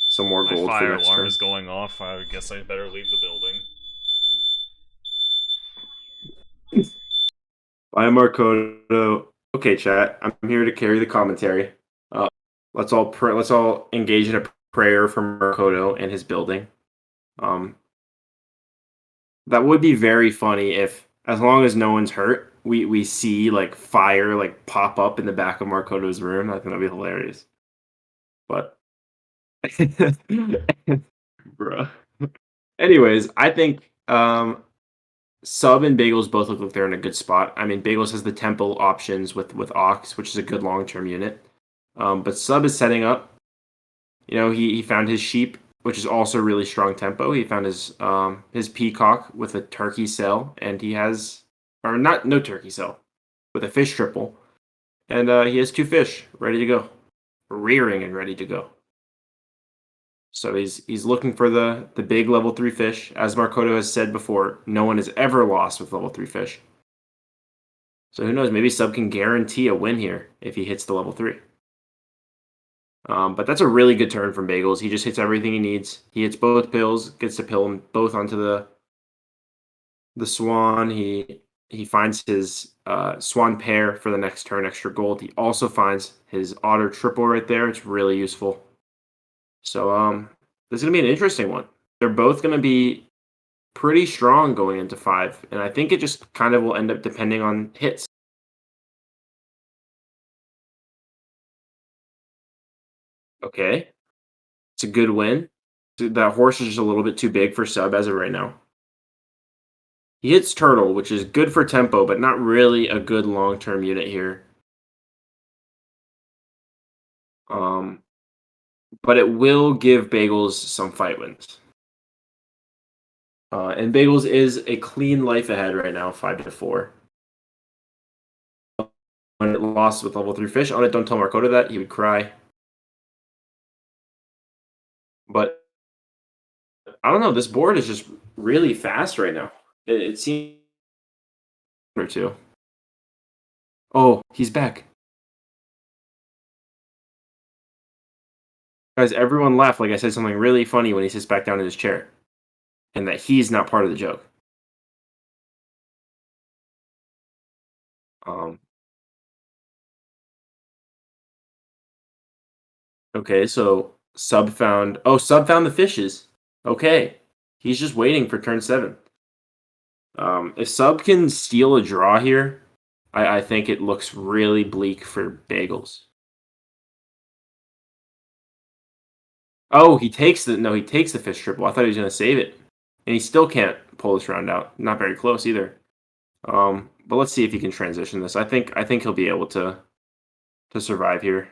some more My gold for fire next alarm turn. is going off. I guess I better leave the building. Bye, Markoto. Okay, chat. I'm here to carry the commentary. Let's all engage in a prayer for Markoto and his building. That would be very funny if, as long as no one's hurt, we see like fire like pop up in the back of Markoto's room. I think that'd be hilarious. But, bruh. Anyways, I think Sub and Bagels both look like they're in a good spot. I mean, Bagels has the tempo options with Ox, which is a good long term unit. But Sub is setting up. You know, he found his sheep, which is also really strong tempo. He found his peacock with a turkey cell, and he has, or not, no turkey cell, with a fish triple, and he has 2 fish ready to go, rearing and ready to go. So he's looking for the big level 3 fish. As Markoto has said before, no one has ever lost with level 3 fish. So who knows? Maybe Sub can guarantee a win here if he hits the level 3. But that's a really good turn from Bagels. He just hits everything he needs. He hits both pills, gets to pill them both onto the swan. He finds his swan pair for the next turn, extra gold. He also finds his otter triple right there. It's really useful. So this is gonna be an interesting one. They're both gonna be pretty strong going into 5, and I think it just kind of will end up depending on hits. Okay, it's a good win. That horse is just a little bit too big for Sub as of right now. He hits Turtle, which is good for tempo, but not really a good long-term unit here. But it will give Bagels some fight wins. And Bagels is a clean life ahead right now, 5-4. When it lost with level 3 fish, on it, don't tell Markoto that, he would cry. But I don't know, this board is just really fast right now. It seems or two. Oh, he's back. Guys, everyone laughed like I said something really funny when he sits back down in his chair. And that he's not part of the joke. Okay, so Sub found the fishes. Okay. He's just waiting for turn 7. If Sub can steal a draw here, I think it looks really bleak for Bagels. Oh, he takes the fish triple. I thought he was gonna save it. And he still can't pull this round out. Not very close either. But let's see if he can transition this. I think he'll be able to survive here.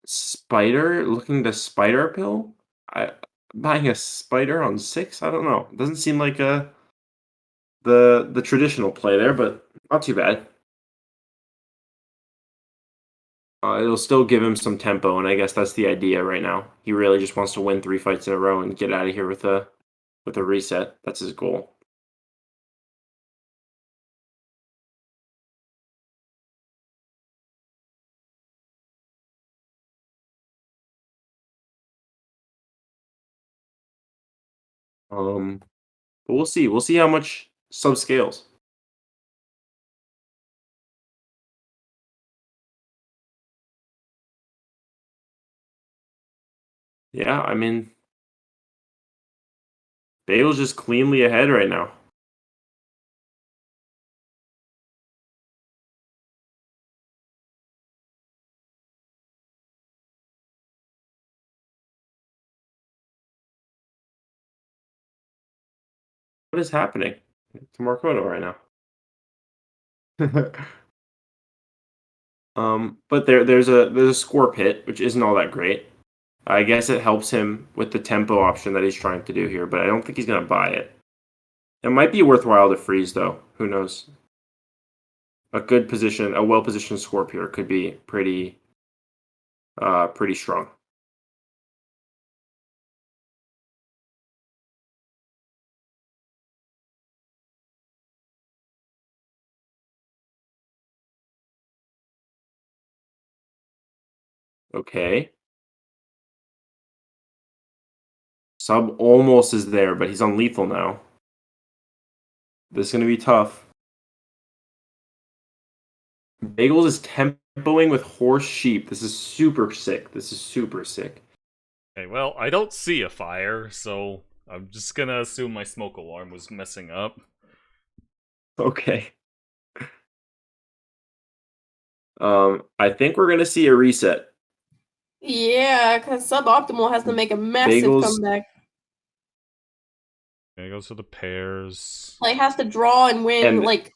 Spider looking to spider pill. Buying a spider on 6. I don't know. It doesn't seem like the traditional play there, but not too bad. It'll still give him some tempo, and I guess that's the idea right now. He really just wants to win 3 fights in a row and get out of here with a reset. That's his goal. But we'll see. We'll see how much Sub scales. Yeah, I mean, Bale's just cleanly ahead right now. What is happening to Marcoto right now? But there's a score pit, which isn't all that great. I guess it helps him with the tempo option that he's trying to do here, but I don't think he's gonna buy it. It might be worthwhile to freeze though. Who knows? A good position, a well-positioned score here could be pretty pretty strong. Okay. Sub almost is there, but he's on lethal now. This is going to be tough. Bagels is tempoing with horse sheep. This is super sick. This is super sick. Okay, well, I don't see a fire, so I'm just gonna assume my smoke alarm was messing up. Okay. I think we're going to see a reset. Yeah, because suboptimal has to make a massive Bagels- comeback. Okay, goes to the pairs. Like has to draw and win And- like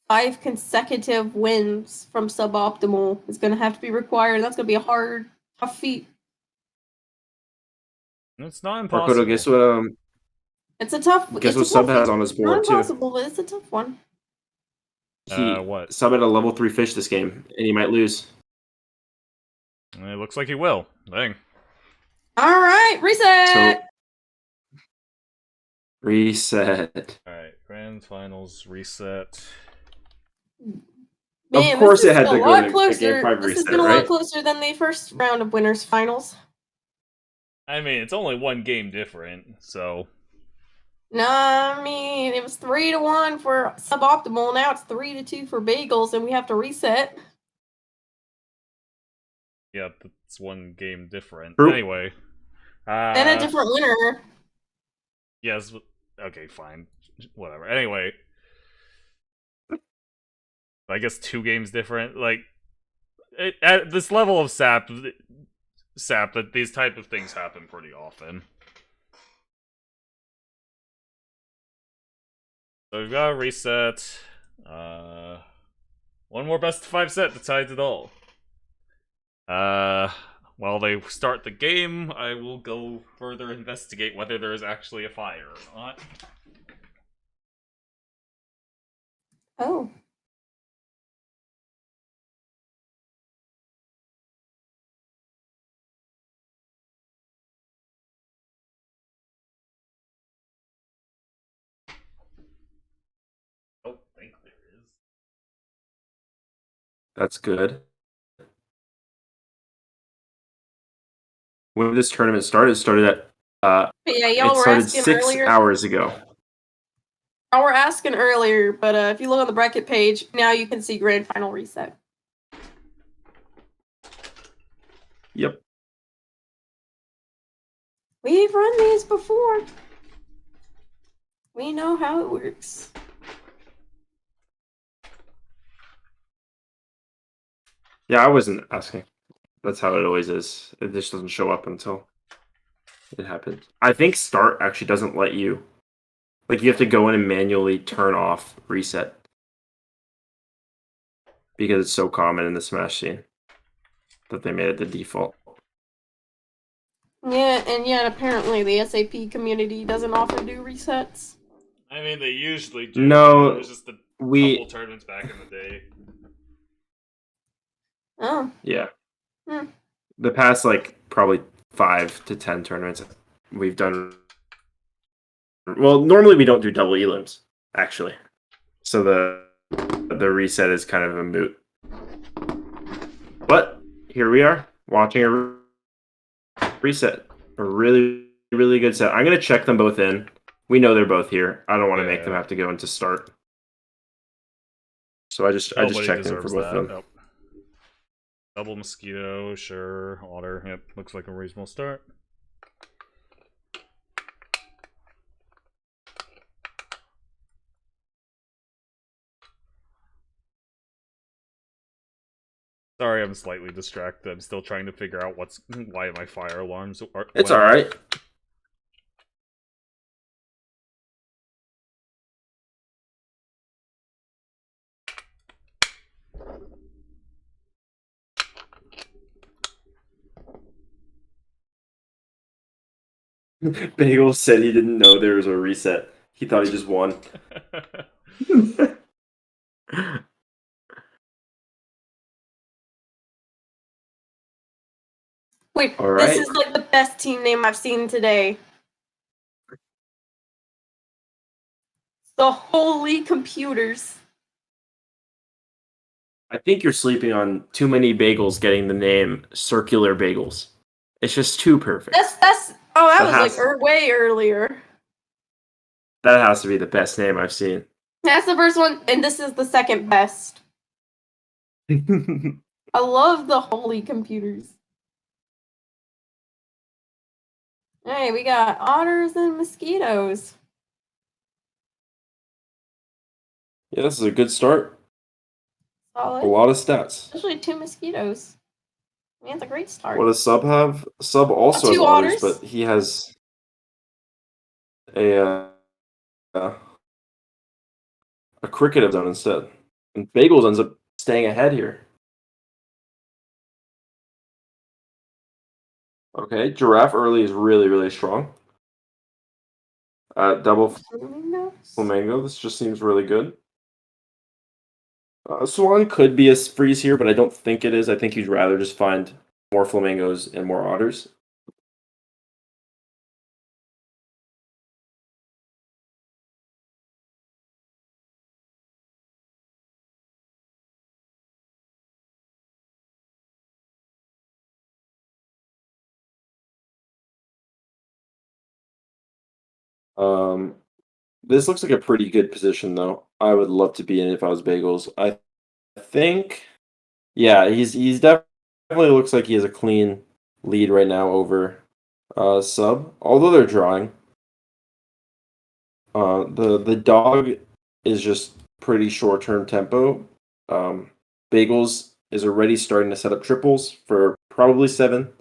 5 consecutive wins from suboptimal is gonna have to be required. That's gonna be a hard, tough feat. It's not impossible. Marco, guess what? It's a tough. Guess it's what a Sub tough has feat. on his It's not board too. impossible, but it's a tough one. What? Sub had a level 3 fish this game, and he might lose. It looks like he will. Dang. All right, reset. Reset. Alright, grand finals reset. Man, Of course this it had is to a go lot to closer. Game 5 This has reset, been a right? lot closer than the first round of winners finals. I mean, it's only one game different, so No, I mean it was 3-1 for suboptimal. Now it's 3-2 for bagels, and we have to reset. yeah, it's one game different. True. Anyway. And a different winner. Yes. Okay, fine. Whatever. Anyway. I guess 2 games different. Like, at this level of sap, that these type of things happen pretty often. So we've got a reset. One more best of 5 set decides it all. While they start the game, I will go further investigate whether there is actually a fire or not. Oh. I don't think there is. That's good. When this tournament started, it started at But yeah, y'all it were started asking 6 earlier. hours ago. Y'all were asking earlier, but if you look on the bracket page, now you can see grand final reset. Yep. We've run these before. We know how it works. Yeah, I wasn't asking. That's how it always is. It just doesn't show up until it happens. I think start actually doesn't let you. Like, you have to go in and manually turn off reset. Because it's so common in the Smash scene that they made it the default. Yeah, and yet apparently the SAP community doesn't often do resets. I mean, they usually do. No, It was just a couple tournaments back in the day. Oh. Yeah. Hmm. The past, like, probably 5 to 10 tournaments we've done. Well, normally we don't do double elims, actually. So the reset is kind of a moot. But here we are, watching a reset. A really, really good set. I'm going to check them both in. We know they're both here. I don't want to make them have to go into start. So I just checked in for both of them. Yep. Double mosquito, sure. Otter, yep. Looks like a reasonable start. Sorry, I'm slightly distracted. I'm still trying to figure out why my fire alarms are. It's all right. Bagel said he didn't know there was a reset. He thought he just won. Wait, All this right. is like the best team name I've seen today. The Holy Computers. I think you're sleeping on too many bagels getting the name Circular Bagels. It's just too perfect. That's oh, that was like has- way earlier. That has to be the best name I've seen. That's the first one, and this is the second best. I love the Holy Computers. Hey, we got otters and mosquitoes. Yeah, this is a good start. Solid. A lot of stats. Especially 2 mosquitoes. I mean, it's a great start. What does Sub have? Sub also has 2 otters, otters. but he has a cricket of his own instead. And Bagels ends up staying ahead here. Okay, Giraffe early is really, really strong. Double Flamingo, this just seems really good. Swan could be a freeze here, but I don't think it is. I think you'd rather just find more Flamingos and more Otters. This looks like a pretty good position, though. I would love to be in it if I was Bagels. I think, yeah, he's definitely looks like he has a clean lead right now over Sub. Although they're drawing, the dog is just pretty short term tempo. Bagels is already starting to set up triples for probably 7.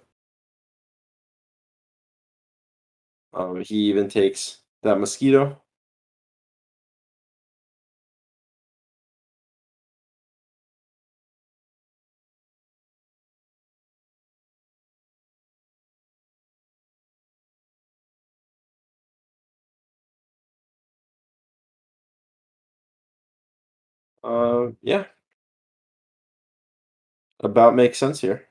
He even takes that mosquito. Yeah, about makes sense here.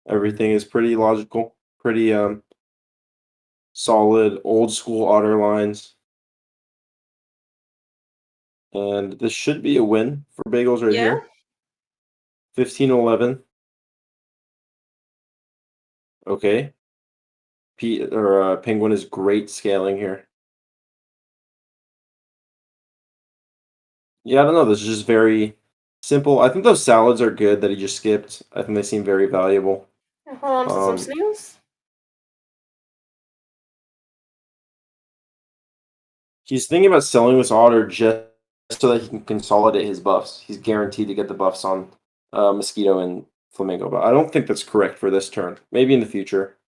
Everything is pretty logical, pretty solid, old school otter lines. And this should be a win for Bagels right Yeah. here. 15-11. Okay. Penguin is great scaling here. Yeah, I don't know. This is just very simple. I think those salads are good that he just skipped. I think they seem very valuable. Hold on to some snails. He's thinking about selling this otter just so that he can consolidate his buffs. He's guaranteed to get the buffs on Mosquito and Flamingo, but I don't think that's correct for this turn. Maybe in the future.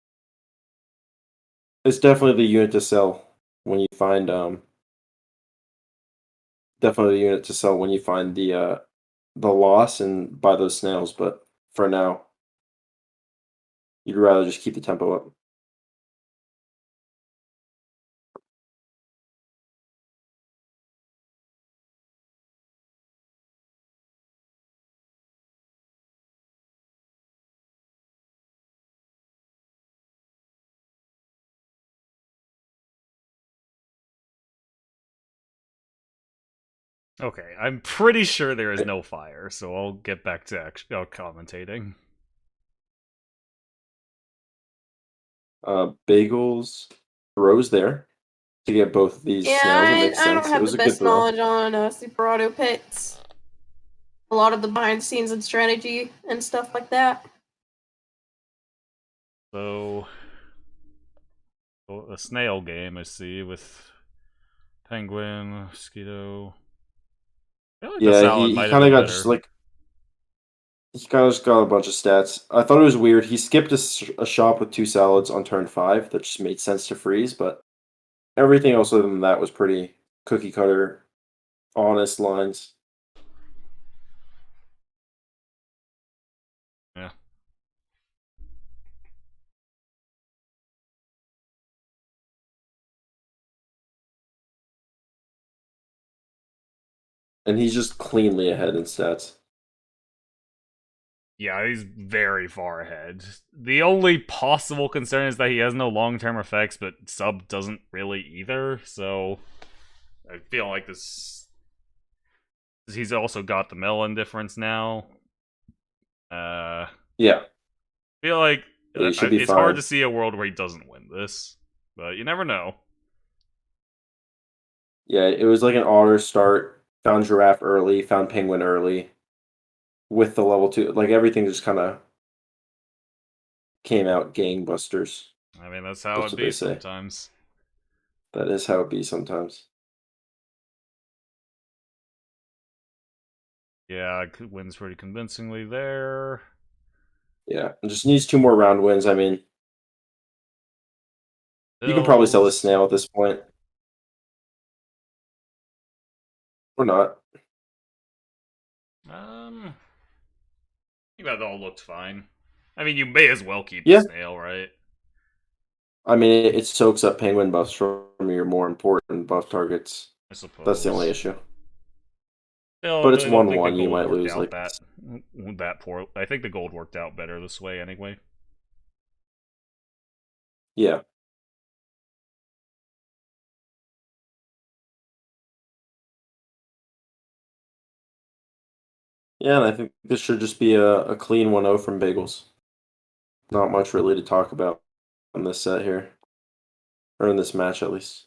It's definitely the unit to sell when you find definitely the unit to sell when you find the loss and buy those snails, but for now, you'd rather just keep the tempo up. Okay, I'm pretty sure there is no fire, so I'll get back to commentating. Bagels throws there to get both of these snails. It makes I sense. don't It have was the a good best throw. knowledge on Super Auto Pits. A lot of the behind the scenes and strategy and stuff like that. So, a snail game I see with Penguin, Mosquito. I feel like the Yeah, salad he might have kind of been got better. just like he kind of just got a bunch of stats. I thought it was weird. He skipped a shop with 2 salads on turn 5. That just made sense to freeze, but everything else other than that was pretty cookie cutter, honest lines. Yeah. And he's just cleanly ahead in stats. Yeah, he's very far ahead. The only possible concern is that he has no long-term effects, but sub doesn't really either, so I feel like this... He's also got the melon difference now. Yeah, Feel like he should be it's hard fine. to see a world where he doesn't win this, but you never know. Yeah, it was like an otter start. Found giraffe early, found penguin early. With the level 2, like everything just kind of came out gangbusters. I mean, that's how That's it what they be say. sometimes. That is how it be sometimes. Yeah, wins pretty convincingly there. Yeah, and just needs 2 more round wins. I mean, you can probably sell this Bills. snail at this point. Or not. I think that all looked fine. I mean, you may as well keep Yeah. the snail, right? I mean, it soaks up penguin buffs from your more important buff targets. I suppose. That's the only issue. Still, But it's I don't think 1-1, the you gold might worked lose, out like... that poor. I think the gold worked out better this way anyway. Yeah. Yeah, and I think this should just be a clean 1-0 from Bagels. Not much really to talk about on this set here. Or in this match, at least.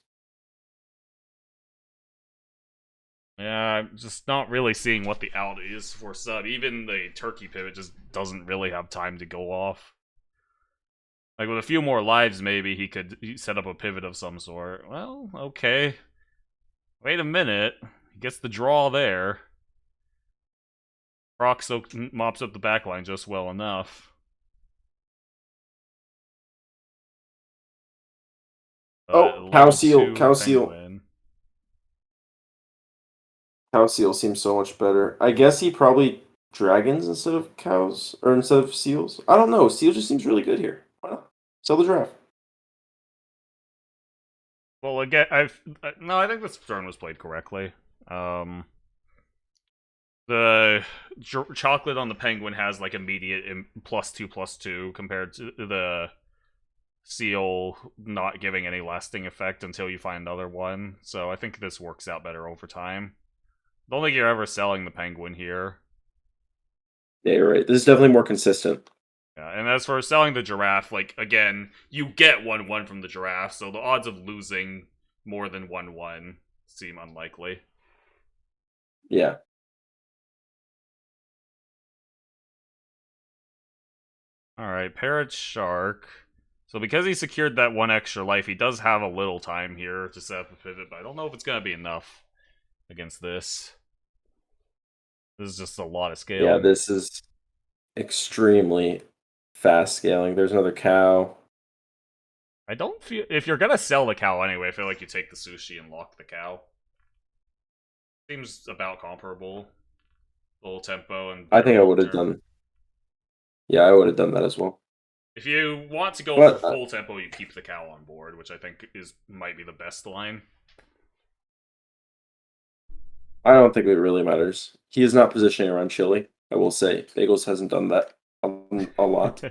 Yeah, I'm just not really seeing what the out is for sub. Even the turkey pivot just doesn't really have time to go off. Like, with a few more lives, maybe he could set up a pivot of some sort. Well, okay. Wait a minute. He gets the draw there. Brock mops up the backline just well enough. Oh, Cow Seal. Cow Seal seems so much better. I guess he probably dragons instead of cows, or instead of seals. I don't know. Seal just seems really good here. Why not? Sell the draft. Well, again, no, I think this turn was played correctly. The chocolate on the penguin has like immediate +2/+2 compared to the seal not giving any lasting effect until you find another one. So I think this works out better over time. Don't think you're ever selling the penguin here. Yeah, you're right. This is definitely more consistent. Yeah, and as for selling the giraffe, like, again, you get 1-1 from the giraffe, so the odds of losing more than 1-1 seem unlikely. Yeah. Alright, Parrot Shark. So because he secured that 1 extra life, he does have a little time here to set up a pivot, but I don't know if it's going to be enough against this. This is just a lot of scaling. Yeah, this is extremely fast scaling. There's another cow. I don't feel... If you're going to sell the cow anyway, I feel like you take the sushi and lock the cow. Seems about comparable. Little tempo and... I think I would have done... Yeah, I would have done that as well. If you want to go for full tempo, you keep the cow on board, which I think might be the best line. I don't think it really matters. He is not positioning around Chili, I will say. Bagels hasn't done that a lot.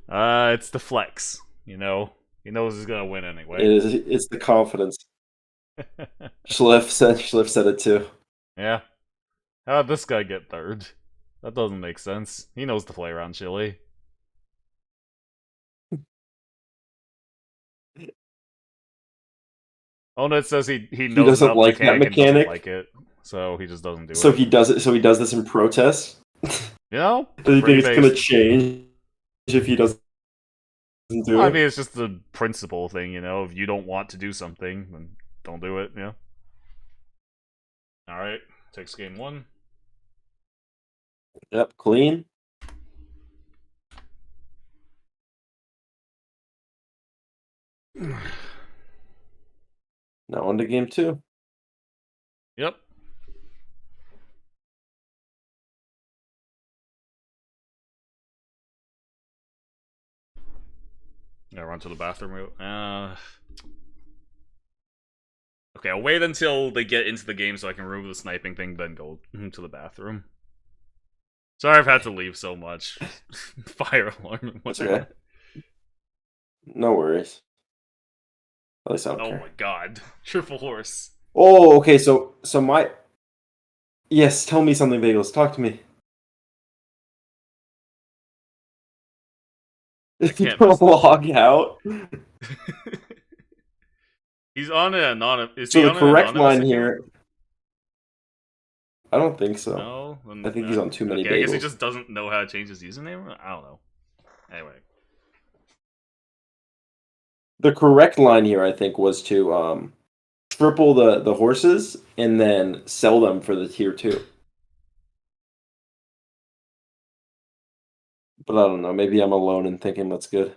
It's the flex, you know? He knows he's gonna win anyway. It's the confidence. Schliff said it too. Yeah. How'd this guy get third? That doesn't make sense. He knows to play around Chili. Oh no, it says he knows doesn't like that mechanic. And doesn't like it, so he just doesn't do it. So he does it. So he does this in protest. You know? Do you think it's gonna change if he doesn't do it? I mean, it's just the principle thing, you know. If you don't want to do something, then don't do it. Yeah. All right. Takes game 1. Yep, clean. Now on to game 2. Yep. Yeah, run to the bathroom. Okay, I'll wait until they get into the game so I can remove the sniping thing, then go to the bathroom. Sorry I've had to leave so much. Fire alarm and That's whatnot. okay. No worries. At least I don't Oh care. my god. Triple horse. Oh, okay. So my. Yes, tell me something, Bagels. Talk to me. can't Don't miss this. log out. He's on an anonymous. Is So he the on an correct anonymous line account? here. I don't think so. No, then, I think he's on too many Okay, I guess he bagels. just doesn't know how to change his username. I don't know. Anyway, The correct line here, I think, was to triple the horses and then sell them for the tier 2. But I don't know. Maybe I'm alone in thinking that's good.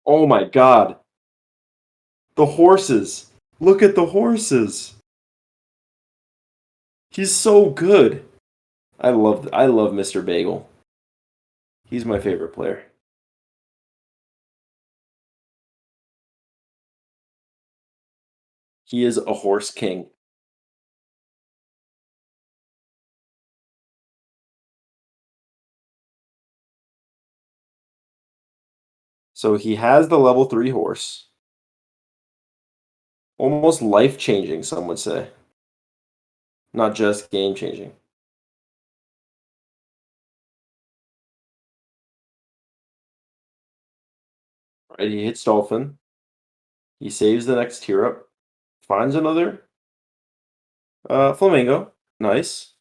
Oh my god. The horses. Look at the horses. He's so good. I love Mr. Bagel. He's my favorite player. He is a horse king. So he has the level 3 horse. Almost life-changing, some would say. Not just game-changing. Right, he hits Dolphin. He saves the next tier up. Finds another Flamingo. Nice.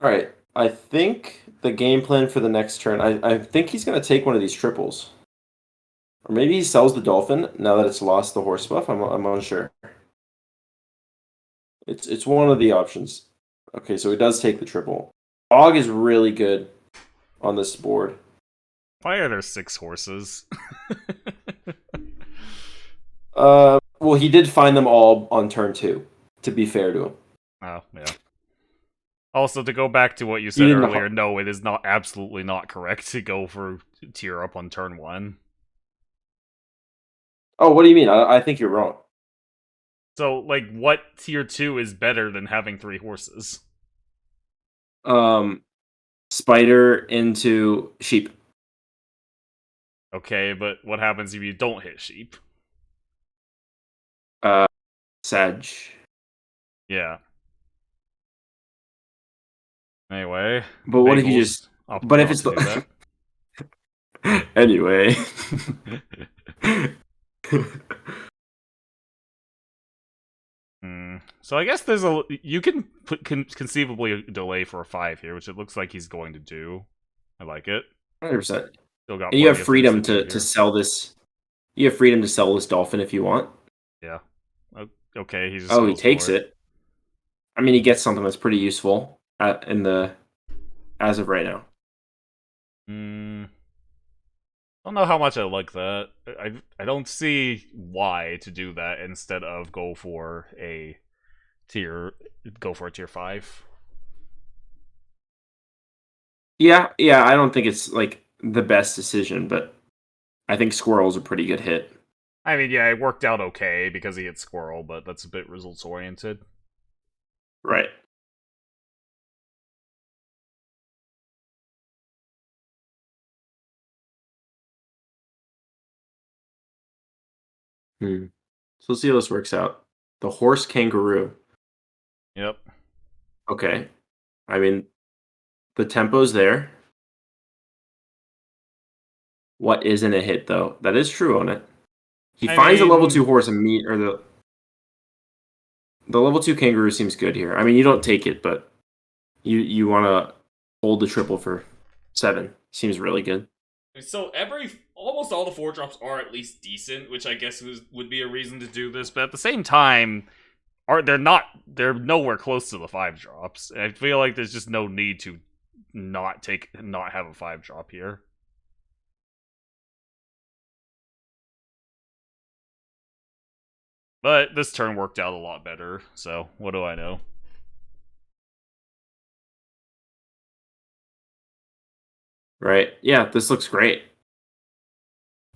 Alright, I think the game plan for the next turn, I think he's going to take one of these triples. Or maybe he sells the Dolphin now that it's lost the horse buff. I'm unsure. It's one of the options. Okay, so he does take the triple. Og is really good on this board. why are there 6 horses? Well, he did find them all on turn 2, to be fair to him. Oh, yeah. Also, to go back to what you said didn't earlier, no, it is not absolutely not correct to go for tier up on turn 1. Oh, what do you mean? I think you're wrong. So, like, what tier 2 is better than having 3 horses? Spider into sheep. Okay, but what happens if you don't hit sheep? Sag. Yeah. Anyway. But what if you Bagels just... opted But if not it's to do the... that. Anyway. So I guess there's you can put conceivably delay for a 5 here, which it looks like he's going to do. I like it. 100%. Still got And you have plenty of freedom things do to here. sell this. You have freedom to sell this Dolphin if you want. Yeah. Okay, he just Oh, he goes takes for it. I mean, he gets something that's pretty useful as of right now. I don't know how much I like that. I don't see why to do that instead of go for a tier 5. Yeah, I don't think it's like the best decision, but I think Squirrel's a pretty good hit. I mean, yeah, it worked out okay because he hit Squirrel, but that's a bit results oriented. Right. So let's see how this works out. The horse kangaroo. Yep. Okay. I mean, the tempo's there. What isn't a hit though? That is true on it. He finds a level 2 horse and the level 2 kangaroo seems good here. I mean, you don't take it, but you want to hold the triple for 7. Seems really good. So almost all the 4 drops are at least decent, which I guess would be a reason to do this. But at the same time, they're nowhere close to the 5 drops. I feel like there's just no need to not have a 5-drop here. But this turn worked out a lot better, so what do I know? Right. Yeah, this looks great.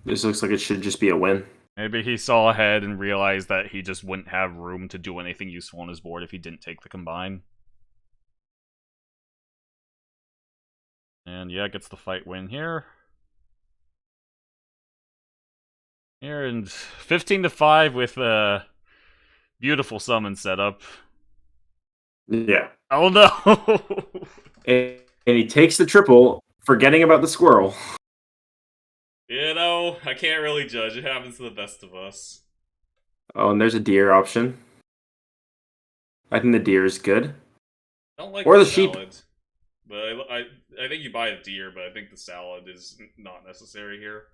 This looks like it should just be a win. Maybe he saw ahead and realized that he just wouldn't have room to do anything useful on his board if he didn't take the combine. And yeah, gets the fight win here. Here, and 15-5 with a beautiful summon setup. Yeah. Oh no! And he takes the triple, forgetting about the squirrel. You know, I can't really judge. It happens to the best of us. Oh, and there's a deer option. I think the deer is good. I don't like Or the the sheep. salad. But I think you buy a deer, but I think the salad is not necessary here.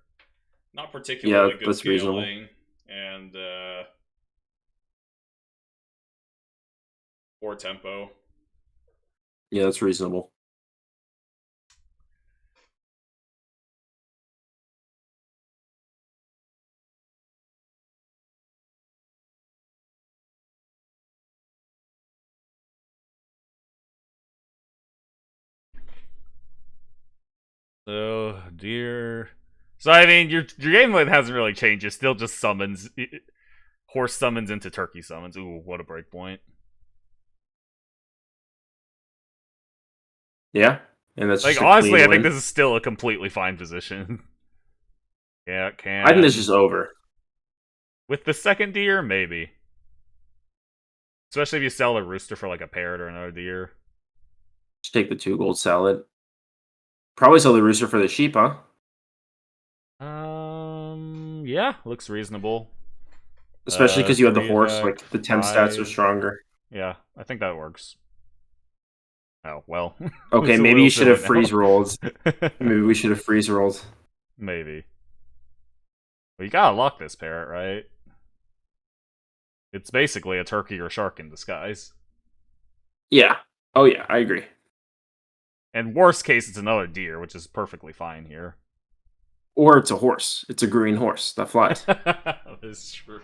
Not particularly good that's reasonable. feeling. And poor tempo. Yeah, that's reasonable. So, deer. So, I mean, your game plan hasn't really changed. It still just summons. Horse summons into turkey summons. Ooh, what a breakpoint. Yeah, and that's Like, just a honestly, clean I think win. this is still a completely fine position. Yeah, it can. I think this is over. With the second deer, maybe. Especially if you sell a rooster for like a parrot or another deer. Just take the 2 gold salad. Probably sell the rooster for the sheep, huh? Yeah, looks reasonable. Especially because you have the 3 horse, attack, like the 10 stats are 5. stronger. Yeah, I think that works. Oh, well. Okay, It's a maybe little you should have silly freeze now. rolled. Maybe we should have freeze rolled. Maybe. Well, you gotta lock this parrot, right? It's basically a turkey or shark in disguise. Yeah. Oh yeah, I agree. And worst case, it's another deer, which is perfectly fine here. Or it's a horse. It's a green horse that flies. That's true.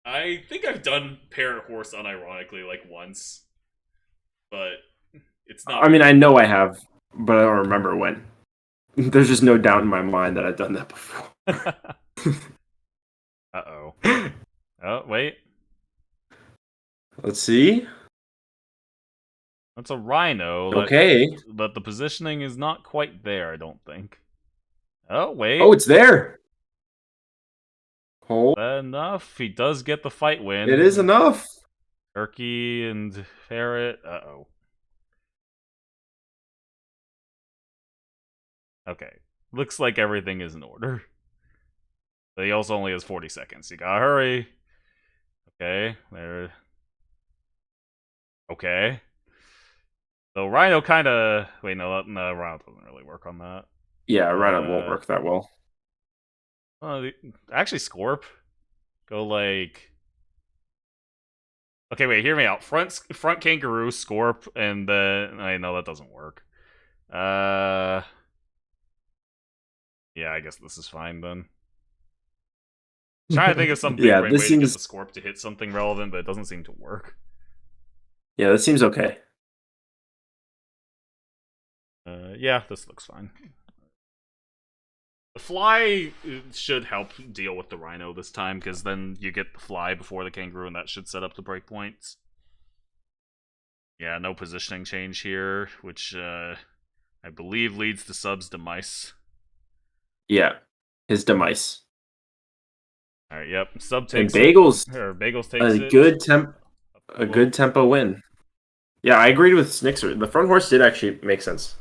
I think I've done parrot horse unironically like once, but it's not. I mean, I know I have, but I don't remember when. There's just no doubt in my mind that I've done that before. Uh-oh. Oh, wait. Let's see. That's a rhino. Okay. But the positioning is not quite there, I don't think. Oh, wait. Oh, it's there. Oh, Enough. He does get the fight win. it is enough. Turkey and ferret. Uh-oh. Okay. Looks like everything is in order. But he also only has 40 seconds. You gotta hurry. Okay. There. Okay. So Rhino kind of... Wait, no, Rhino doesn't really work on that. Yeah, Rhino won't work that well. Actually, Scorp. Go like... Okay, wait, hear me out. Front Kangaroo, Scorp, and then... I know that doesn't work. Yeah, I guess this is fine then. Trying to think of some big Yeah, way this to get seems- the Scorp to hit something relevant, but it doesn't seem to work. Yeah, that seems okay. Yeah, this looks fine. The fly should help deal with the Rhino this time, because then you get the fly before the Kangaroo, and that should set up the breakpoints. Yeah, no positioning change here, which I believe leads to Sub's demise. Yeah, his demise. Alright, yep. Sub And takes Bagels, it. Or Bagels takes a it. good tempo win. Yeah, I agreed with Snixer. The front horse did actually make sense.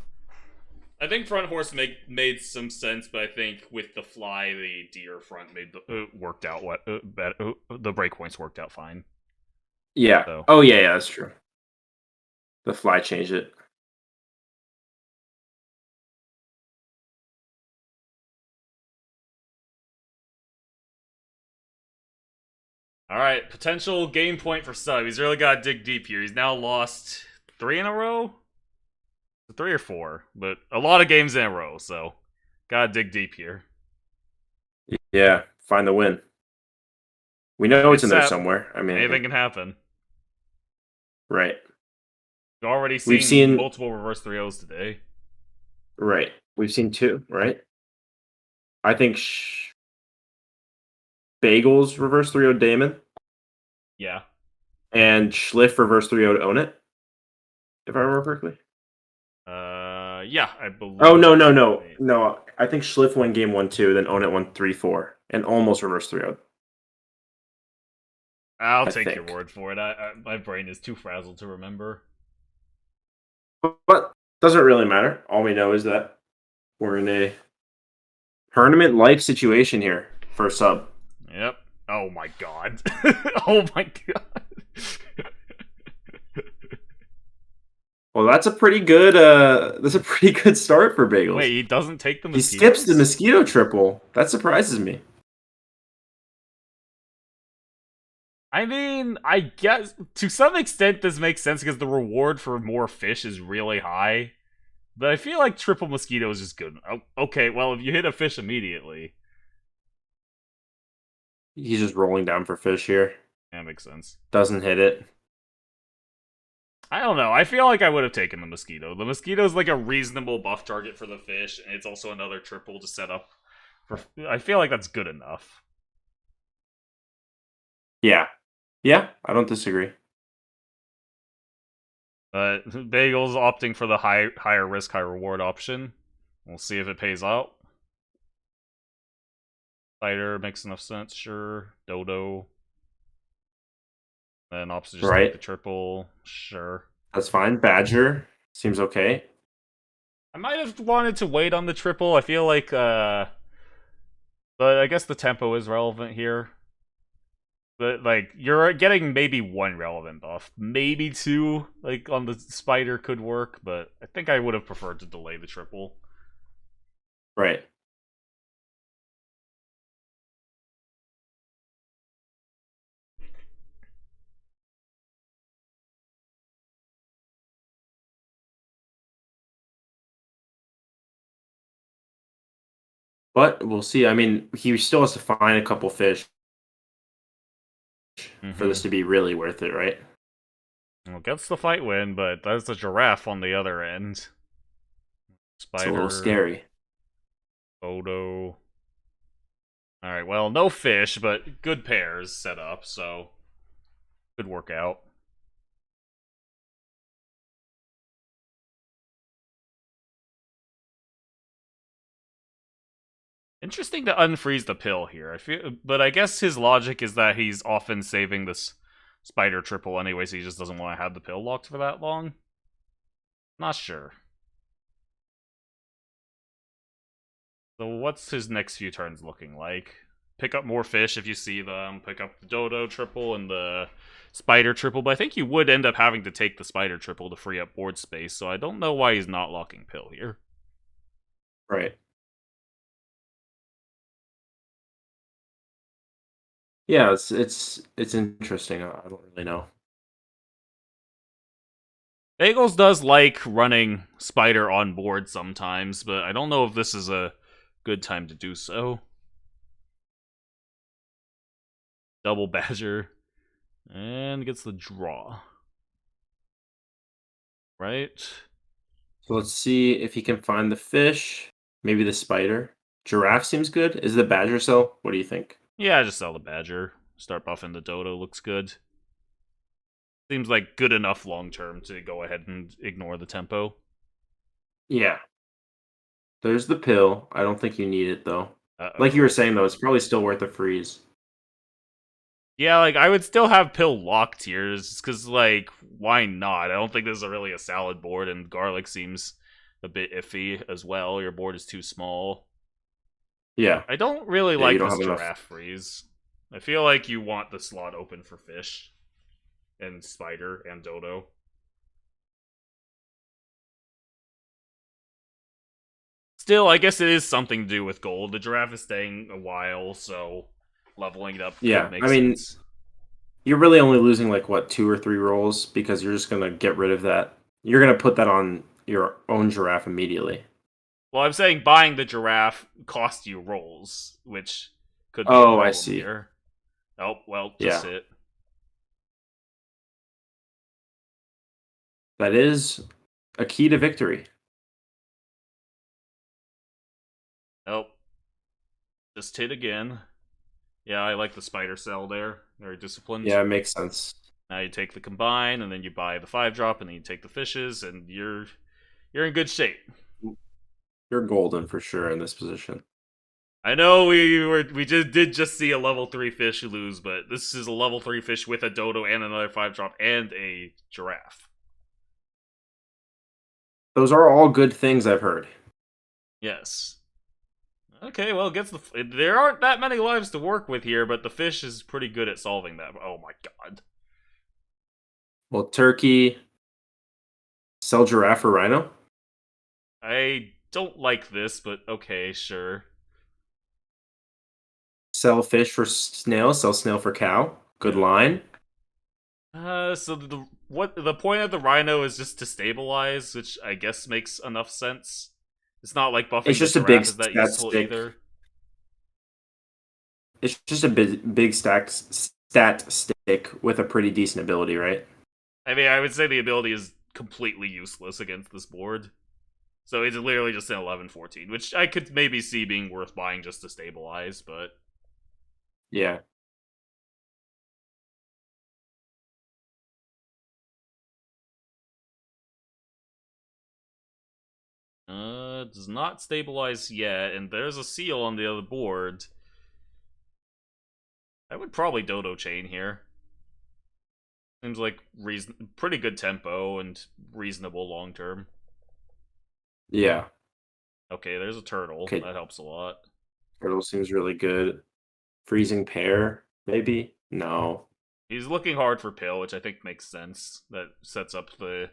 I think front horse made some sense, but I think with the fly, the deer front made worked out the breakpoints worked out fine. Yeah. So. Oh yeah, that's true. The fly changed it. All right, potential game point for Sub. He's really got to dig deep here. He's now lost 3 in a row. 3 or 4, but a lot of games in a row, so gotta dig deep here. Yeah, find the win. We know it's in there Except, somewhere. I mean, anything can happen. right. We've already We've seen seen multiple reverse 3-0s today. right. We've seen 2, right? I think Bagels reverse 3-0 Damon Yeah. and Schliff reverse 3-0 Own It. If I remember correctly. Yeah, I believe. Oh no! I think Schliff won game 1-2, then Own It won 3-4, and almost reverse 3-0. I'll I take your think. word for it. My brain is too frazzled to remember. But doesn't really matter. All we know is that we're in a tournament-like situation here for a sub. Yep. Oh my god. Oh my god. Well, that's a pretty good. That's a pretty good start for Bagels. Wait, he doesn't take the he mosquitoes? skips the mosquito triple. That surprises me. I mean, I guess to some extent this makes sense because the reward for more fish is really high. But I feel like triple mosquito is just good. Oh, okay, well, if you hit a fish immediately, He's just rolling down for fish here. that makes sense. Doesn't hit it. I don't know. I feel like I would have taken the mosquito. The mosquito is like a reasonable buff target for the fish, and it's also another triple to set up for. I feel like that's good enough. Yeah. Yeah, I don't disagree. But Bagel's opting for the higher risk, high reward option. We'll see if it pays out. Spider makes enough sense, sure. Dodo. Then opts to just take the triple, sure. That's fine. Badger seems okay. I might have wanted to wait on the triple. I feel like, but I guess the tempo is relevant here. But, like, you're getting maybe 1 relevant buff. Maybe 2, like, on the spider could work, but I think I would have preferred to delay the triple. Right. But we'll see. I mean, he still has to find a couple fish for this to be really worth it, right? Well, gets the fight win, but that's a giraffe on the other end. Spider. It's a little scary. Odo. Alright, well, no fish, but good pairs set up, so could work out. Interesting to unfreeze the pill here. But I guess his logic is that he's often saving this spider triple anyway, so he just doesn't want to have the pill locked for that long. Not sure. So what's his next few turns looking like? Pick up more fish if you see them. Pick up the dodo triple and the spider triple. But I think you would end up having to take the spider triple to free up board space, so I don't know why he's not locking pill here. Right. Yeah, it's interesting. I don't really know. Bagels does like running spider on board sometimes, but I don't know if this is a good time to do so. Double badger. And gets the draw. Right? So let's see if he can find the fish. Maybe the spider. Giraffe seems good. Is the badger so? What do you think? Yeah, just sell the badger. Start buffing the dodo. Looks good. Seems like good enough long term to go ahead and ignore the tempo. Yeah. There's the pill. I don't think you need it though. Uh-oh. Like you were saying though, it's probably still worth a freeze. Yeah, like I would still have pill locked here, because like why not? I don't think this is really a salad board, and garlic seems a bit iffy as well. Your board is too small. Yeah. I don't really like don't this have enough. giraffe freeze. I feel like you want the slot open for fish and spider and dodo. Still, I guess it is something to do with gold. The giraffe is staying a while, so leveling it up could make sense. You're really only losing like what 2 or 3 rolls because you're just gonna get rid of that. You're gonna put that on your own giraffe immediately. Well, I'm saying buying the giraffe costs you rolls, which could be a Oh, problem I see. here. Oh, well, just Yeah. hit. That is a key to victory. Oh, just hit again. Yeah, I like the spider cell there. Very disciplined. Yeah, it makes sense. Now you take the combine, and then you buy the 5-drop, and then you take the fishes, and you're in good shape. You're golden for sure in this position. I know we did just see a level 3 fish lose, but this is a level 3 fish with a dodo and another 5-drop and a giraffe. Those are all good things I've heard. Yes. Okay, well, there aren't that many lives to work with here, but the fish is pretty good at solving that. Oh my god. Well, turkey, sell giraffe or rhino? I don't like this, but okay, sure. Sell fish for snail, sell snail for cow. Good line. So the point of the rhino is just to stabilize, which I guess makes enough sense. It's not like buffing It's just the a big giraffe is that stat useful stick. either. It's just a big stat stick with a pretty decent ability, right? I mean, I would say the ability is completely useless against this board. So it's literally just an 11-14, which I could maybe see being worth buying just to stabilize, but... Yeah. Does not stabilize yet, and there's a seal on the other board. I would probably dodo chain here. Seems like pretty good tempo and reasonable long term. Yeah. Okay, there's a turtle. Okay. That helps a lot. Turtle seems really good. Freezing pear, maybe? No. He's looking hard for pill, which I think makes sense. That sets up the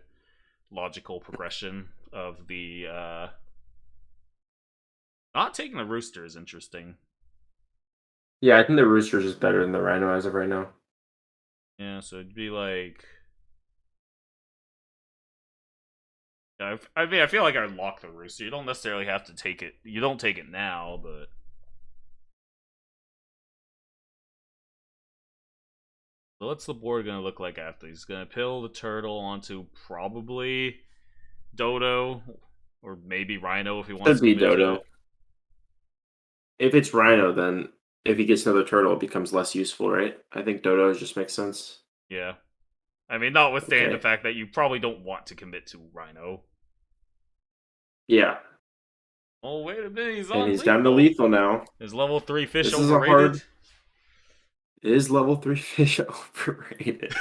logical progression of the not taking the rooster is interesting. Yeah, I think the rooster's is better than the rhino as of right now. Yeah, so it'd be like... Yeah, I mean, I feel like I'd lock the rooster. You don't necessarily have to take it. You don't take it now, but... So what's the board going to look like after? He's going to pill the turtle onto probably dodo, or maybe rhino if he wants Could be to commit to dodo. it. If it's rhino, then if he gets another turtle, it becomes less useful, right? I think dodo just makes sense. Yeah. I mean, notwithstanding Okay. the fact that you probably don't want to commit to rhino. Yeah. Oh, wait a minute, he's And on he's lethal. down to lethal now. Is level 3 fish This is a overrated? hard- Is level 3 fish overrated?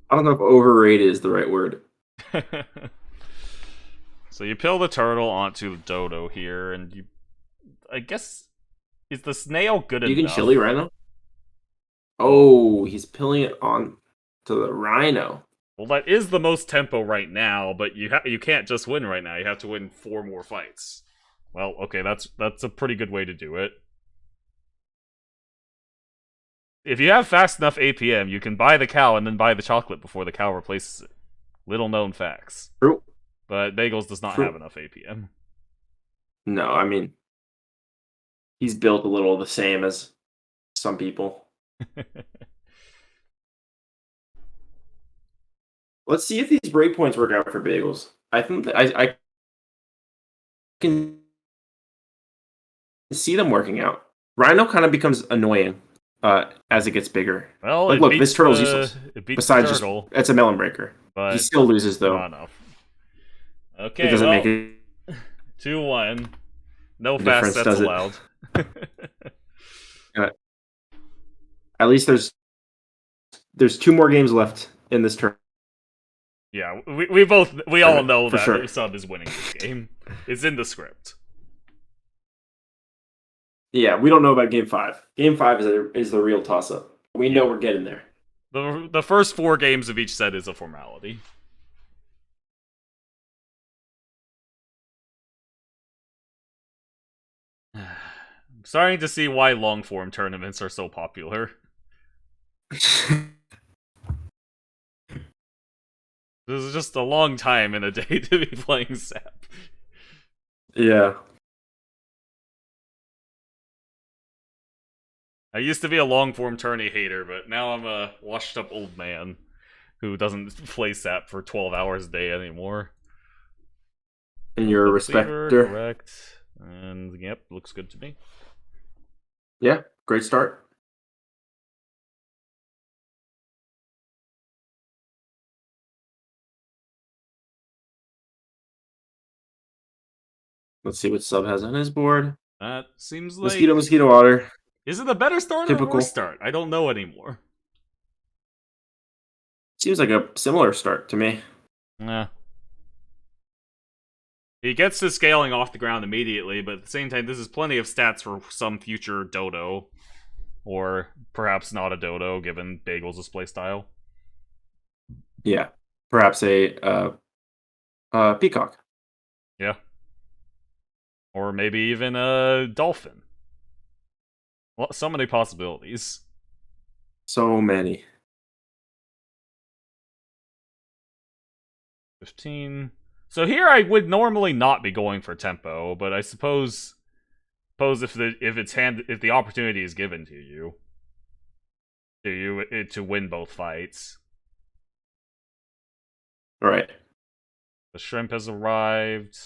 I don't know if overrated is the right word. So you pill the turtle onto the dodo here, and you... I guess... Is the snail good enough? You can chili rhino? Oh, he's pilling it on to the rhino. Well, that is the most tempo right now, but you can't just win right now. You have to win 4 more fights. Well, okay, that's a pretty good way to do it. If you have fast enough APM, you can buy the cow and then buy the chocolate before the cow replaces it. Little known facts. True. But Bagels does not True. have enough APM. No, I mean, he's built a little the same as some people. Let's see if these breakpoints work out for Bagels. I think that I can see them working out. Rhino kind of becomes annoying as it gets bigger. Well, Like, it look, beats this turtle's the, useless. It beats Besides, the just turtle, it's a melon breaker. but He still loses though. not enough. Okay, It doesn't well, make it 2-1. No difference, fast sets does it? allowed. At least there's 2 more games left in this turn. Yeah, we all know For that sure. Sub is winning this game. It's in the script. Yeah, we don't know about game 5. Game 5 is the real toss up. We know we're getting there. The first 4 games of each set is a formality. I'm starting to see why long form tournaments are so popular. This is just a long time in a day to be playing Sap. Yeah. I used to be a long-form tourney hater, but now I'm a washed-up old man who doesn't play Sap for 12 hours a day anymore. And you're a Receiver, respecter. correct. And yep, looks good to me. Yeah, great start. Let's see what Sub has on his board. That seems like... Mosquito otter. Is it a better start or a Typical. worse start? I don't know anymore. Seems like a similar start to me. Yeah. He gets to scaling off the ground immediately, but at the same time, this is plenty of stats for some future dodo. Or perhaps not a dodo, given Bagel's playstyle. Yeah. Perhaps a peacock. Yeah. Or maybe even a dolphin. Well, so many possibilities. So many. 15. So here I would normally not be going for tempo, but I suppose if the opportunity is given to you to win both fights. Right. The shrimp has arrived.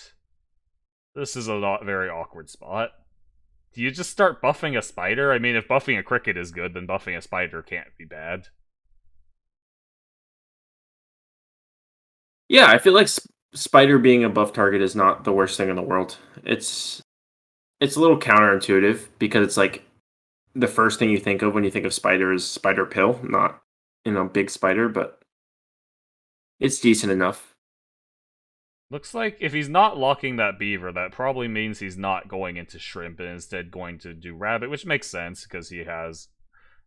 This is a very awkward spot. Do you just start buffing a spider? I mean, if buffing a cricket is good, then buffing a spider can't be bad. Yeah, I feel like spider being a buff target is not the worst thing in the world. It's a little counterintuitive because it's like the first thing you think of when you think of spider is spider pill, not big spider, but it's decent enough. Looks like if he's not locking that beaver, that probably means he's not going into shrimp and instead going to do rabbit, which makes sense because he has.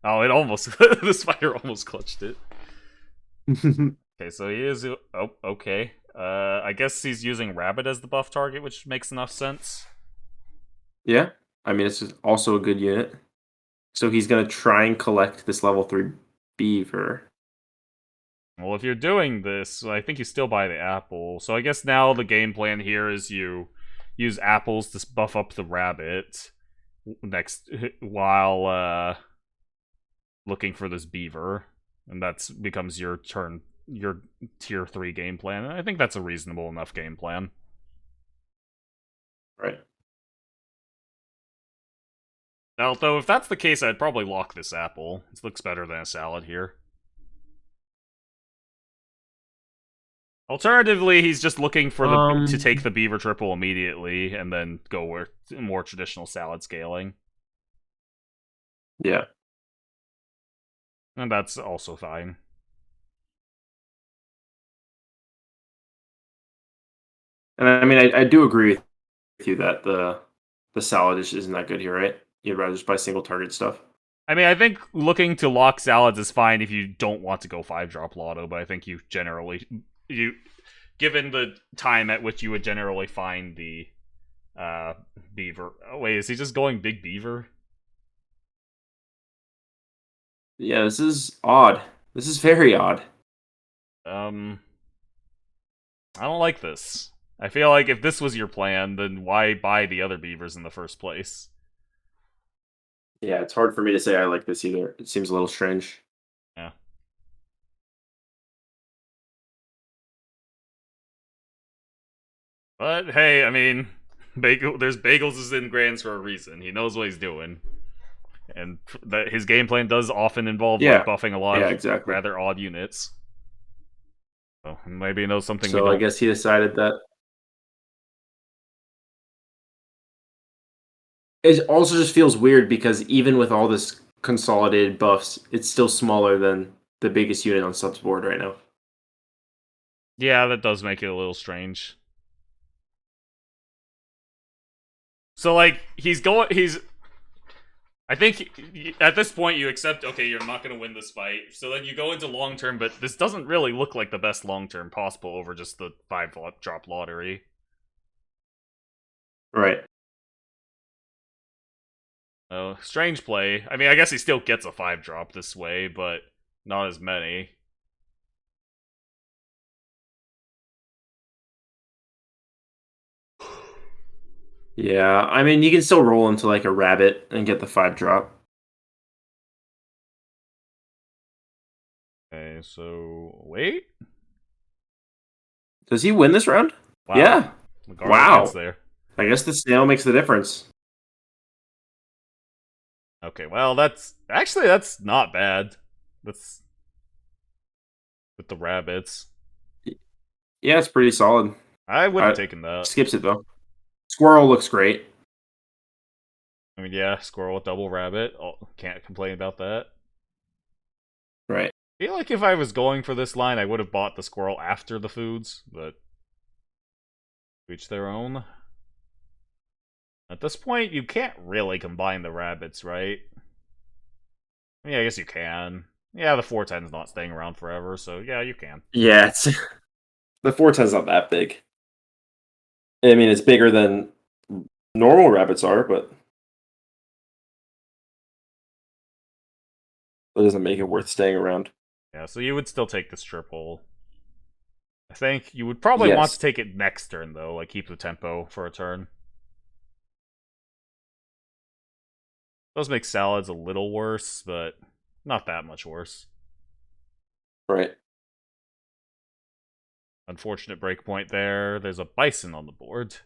Oh, it almost the spider almost clutched it. Okay, so he is. Oh, okay. I guess he's using rabbit as the buff target, which makes enough sense. Yeah, I mean it's also a good unit. So he's gonna try and collect this level 3 beaver. Well, if you're doing this, I think you still buy the apple. So I guess now the game plan here is you use apples to buff up the rabbit next while looking for this beaver, and that becomes your tier 3 game plan. And I think that's a reasonable enough game plan. Right. Although if that's the case, I'd probably lock this apple. It looks better than a salad here. Alternatively, he's just looking for to take the beaver triple immediately and then go with more traditional salad scaling. Yeah. And that's also fine. And I mean, I do agree with you that the salad isn't that good here, right? You'd rather just buy single target stuff. I mean, I think looking to lock salads is fine if you don't want to go 5-drop lotto, but I think you generally... given the time at which you would generally find the beaver. Oh, wait, is he just going big beaver? Yeah, this is odd. This is very odd. I don't like this. I feel like if this was your plan, then why buy the other beavers in the first place? Yeah, it's hard for me to say I like this either. It seems a little strange. Yeah. But hey, I mean, there's Bagels is in Grands for a reason. He knows what he's doing, and that his game plan does often involve like, buffing a lot of rather odd units. So maybe he knows something. So I guess he decided that. It also just feels weird because even with all this consolidated buffs, it's still smaller than the biggest unit on Sub's board right now. Yeah, that does make it a little strange. So, like, I think at this point you accept, okay, you're not going to win this fight. So then you go into long term, but this doesn't really look like the best long term possible over just the 5-drop lottery. Right. Oh, strange play. I mean, I guess he still gets a 5-drop this way, but not as many. Yeah, I mean, you can still roll into like a rabbit and get the 5 drop. Okay, so wait. Does he win this round? Wow. Yeah. Garlic gets there. I guess the snail makes the difference. Okay, well that's not bad. That's with the rabbits. Yeah, it's pretty solid. I would have taken that. Skips it though. Squirrel looks great. I mean, yeah, squirrel with double rabbit. Oh, can't complain about that. Right. I feel like if I was going for this line, I would have bought the squirrel after the foods, but each their own. At this point, you can't really combine the rabbits, right? Yeah, I guess you can. Yeah, the 410's not staying around forever, so yeah, you can. Yeah, it's the 410's not that big. I mean, it's bigger than normal rabbits are, but that doesn't make it worth staying around. Yeah, so you would still take this triple. I think you would probably want to take it next turn, though, like keep the tempo for a turn. Those make salads a little worse, but not that much worse. Right. Unfortunate breakpoint there. There's a bison on the board.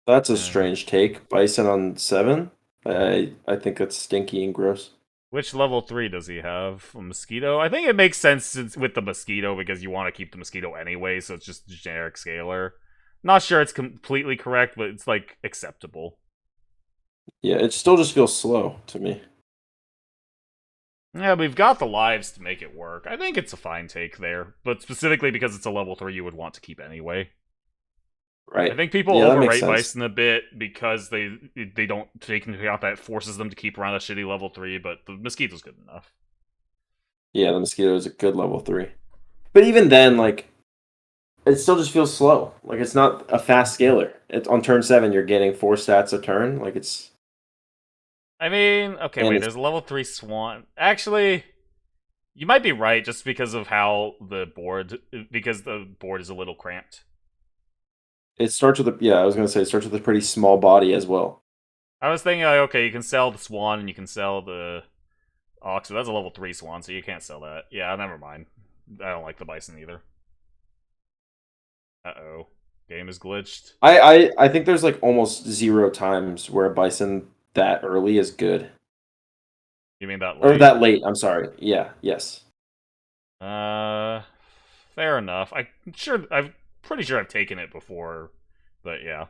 That's a strange take. Bison on 7? I think that's stinky and gross. Which level 3 does he have? A mosquito? I think it makes sense with the mosquito because you want to keep the mosquito anyway, so it's just a generic scalar. Not sure it's completely correct, but it's like acceptable. Yeah, it still just feels slow to me. Yeah, we've got the lives to make it work. I think it's a fine take there, but specifically because it's a level 3 you would want to keep anyway. Right. I think people overrate Bison a bit because they don't take into account that forces them to keep around a shitty level 3, but the mosquito's good enough. Yeah, the mosquito is a good level 3. But even then, like, it still just feels slow. Like, it's not a fast scalar. It's on turn 7, you're getting 4 stats a turn. Like, it's... I mean, okay, wait, there's a level 3 Swan. Actually, you might be right just because of how because the board is a little cramped. It starts with I was going to say, it starts with a pretty small body as well. I was thinking, like, okay, you can sell the Swan and you can sell the Ox, but that's a level 3 Swan, so you can't sell that. Yeah, never mind. I don't like the Bison either. Uh-oh. Game is glitched. I think there's, like, almost 0 times where a Bison that early is good. You mean that late? Or that late, I'm sorry. Yeah, yes. Fair enough. I'm pretty sure I've taken it before, but yeah.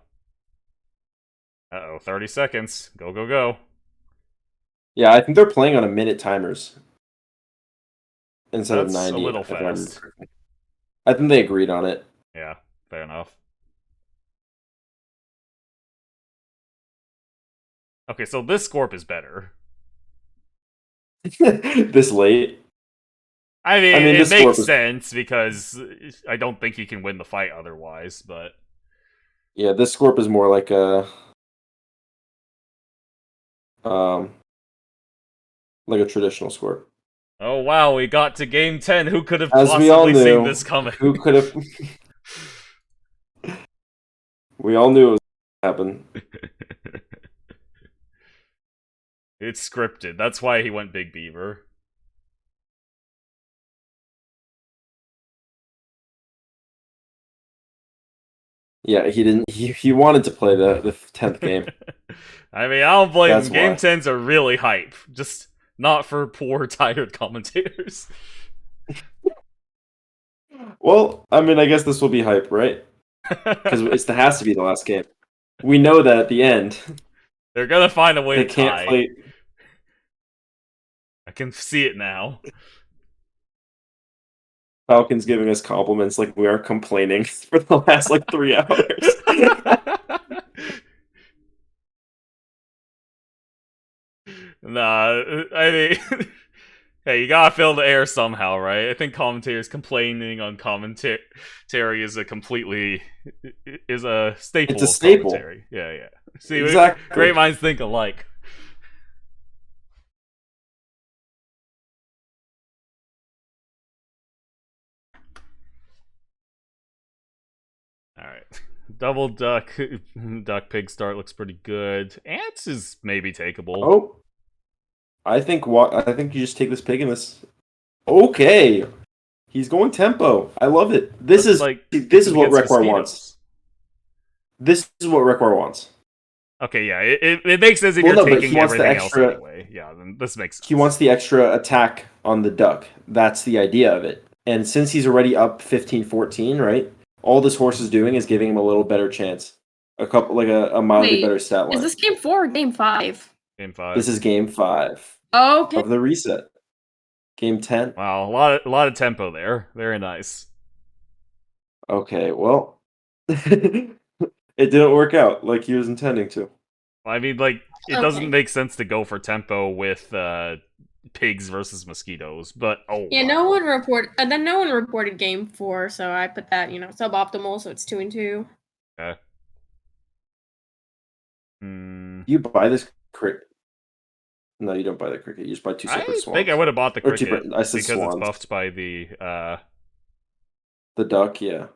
Uh-oh, 30 seconds. Go, go, go. Yeah, I think they're playing on a minute timers instead of 90. That's a little fast. I think they agreed on it. Yeah, fair enough. Okay, so this Scorp is better. This late? I mean it makes sense because I don't think he can win the fight otherwise, but... Yeah, this Scorp is more like a... like a traditional Scorp. Oh wow, we got to game 10. Who could have possibly seen this coming? Who could have... We all knew it was going to happen. It's scripted. That's why he went Big Beaver. Yeah, he didn't. He wanted to play the 10th game. I mean, I don't blame him. Game why. 10s are really hype. Just not for poor, tired commentators. Well, I mean, I guess this will be hype, right? Because it has to be the last game. We know that at the end. They're gonna find a way they to can't tie. play. I can see it now. Falcon's giving us compliments like we are complaining for the last, like, 3 hours. Nah, I mean... Hey, you gotta fill the air somehow, right? I think commentators complaining on commentary is a staple. It's a staple. Commentary. Yeah. See, exactly. Great minds think alike. All right. Double duck pig start looks pretty good. Ants is maybe takeable. Oh, I think you just take this pig in this. Okay, he's going tempo. I love it. This is what Rekwar wants. This is what Rekwar wants. Okay, yeah, it makes sense if you're taking everything else anyway. Yeah, then this makes sense. He wants the extra attack on the duck. That's the idea of it. And since he's already up 15-14, right? All this horse is doing is giving him a little better chance. A mildly better stat line. Is this game 4 or game 5? Game 5. This is game 5. Okay. Of the reset. Game 10. Wow, a lot of tempo there. Very nice. Okay, well, it didn't work out like he was intending to. I mean, like, it doesn't make sense to go for tempo with pigs versus mosquitoes, but yeah, no one reported game 4, so I put that suboptimal, so it's 2 and 2. Okay. You buy this cricket? No, you don't buy the cricket. You just buy 2 separate swans. I think I would have bought the cricket because swans. it's buffed by the duck, yeah.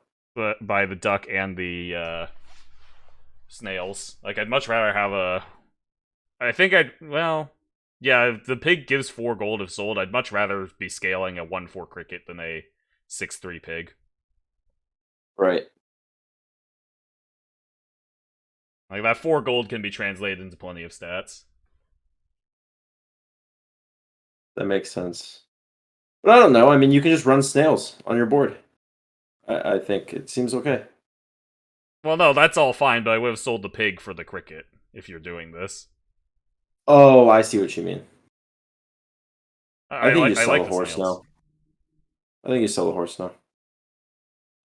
By the duck and the snails. Like, I'd much rather have yeah, if the pig gives 4 gold if sold, I'd much rather be scaling a 1-4 cricket than a 6-3 pig. Right. Like, that 4 gold can be translated into plenty of stats. That makes sense. But I don't know. I mean, you can just run snails on your board. I think it seems okay. Well, no, that's all fine, but I would have sold the pig for the cricket if you're doing this. Oh, I see what you mean. I think you sell like a horse now. I think you sell a horse now.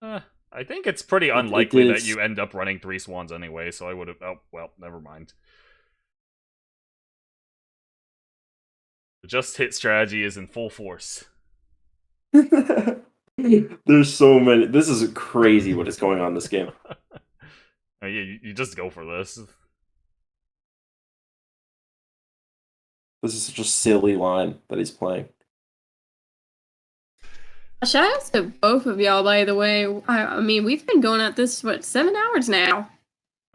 I think it's pretty unlikely that you end up running 3 swans anyway, so I would have... Oh, well, never mind. The just hit strategy is in full force. There's so many... This is crazy what is going on in this game. You just go for this. This is such a silly line that he's playing. Shout out to both of y'all, by the way. I mean, we've been going at this, 7 hours now?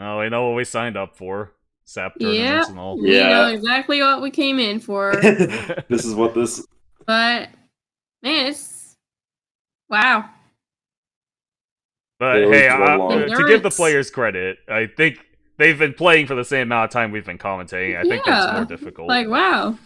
Oh, I know what we signed up for. SAP tournaments and all. We know exactly what we came in for. This is what this... But, man, it's... Wow. But, hey, to give the players credit, I think they've been playing for the same amount of time we've been commentating. I think that's more difficult. Like, wow.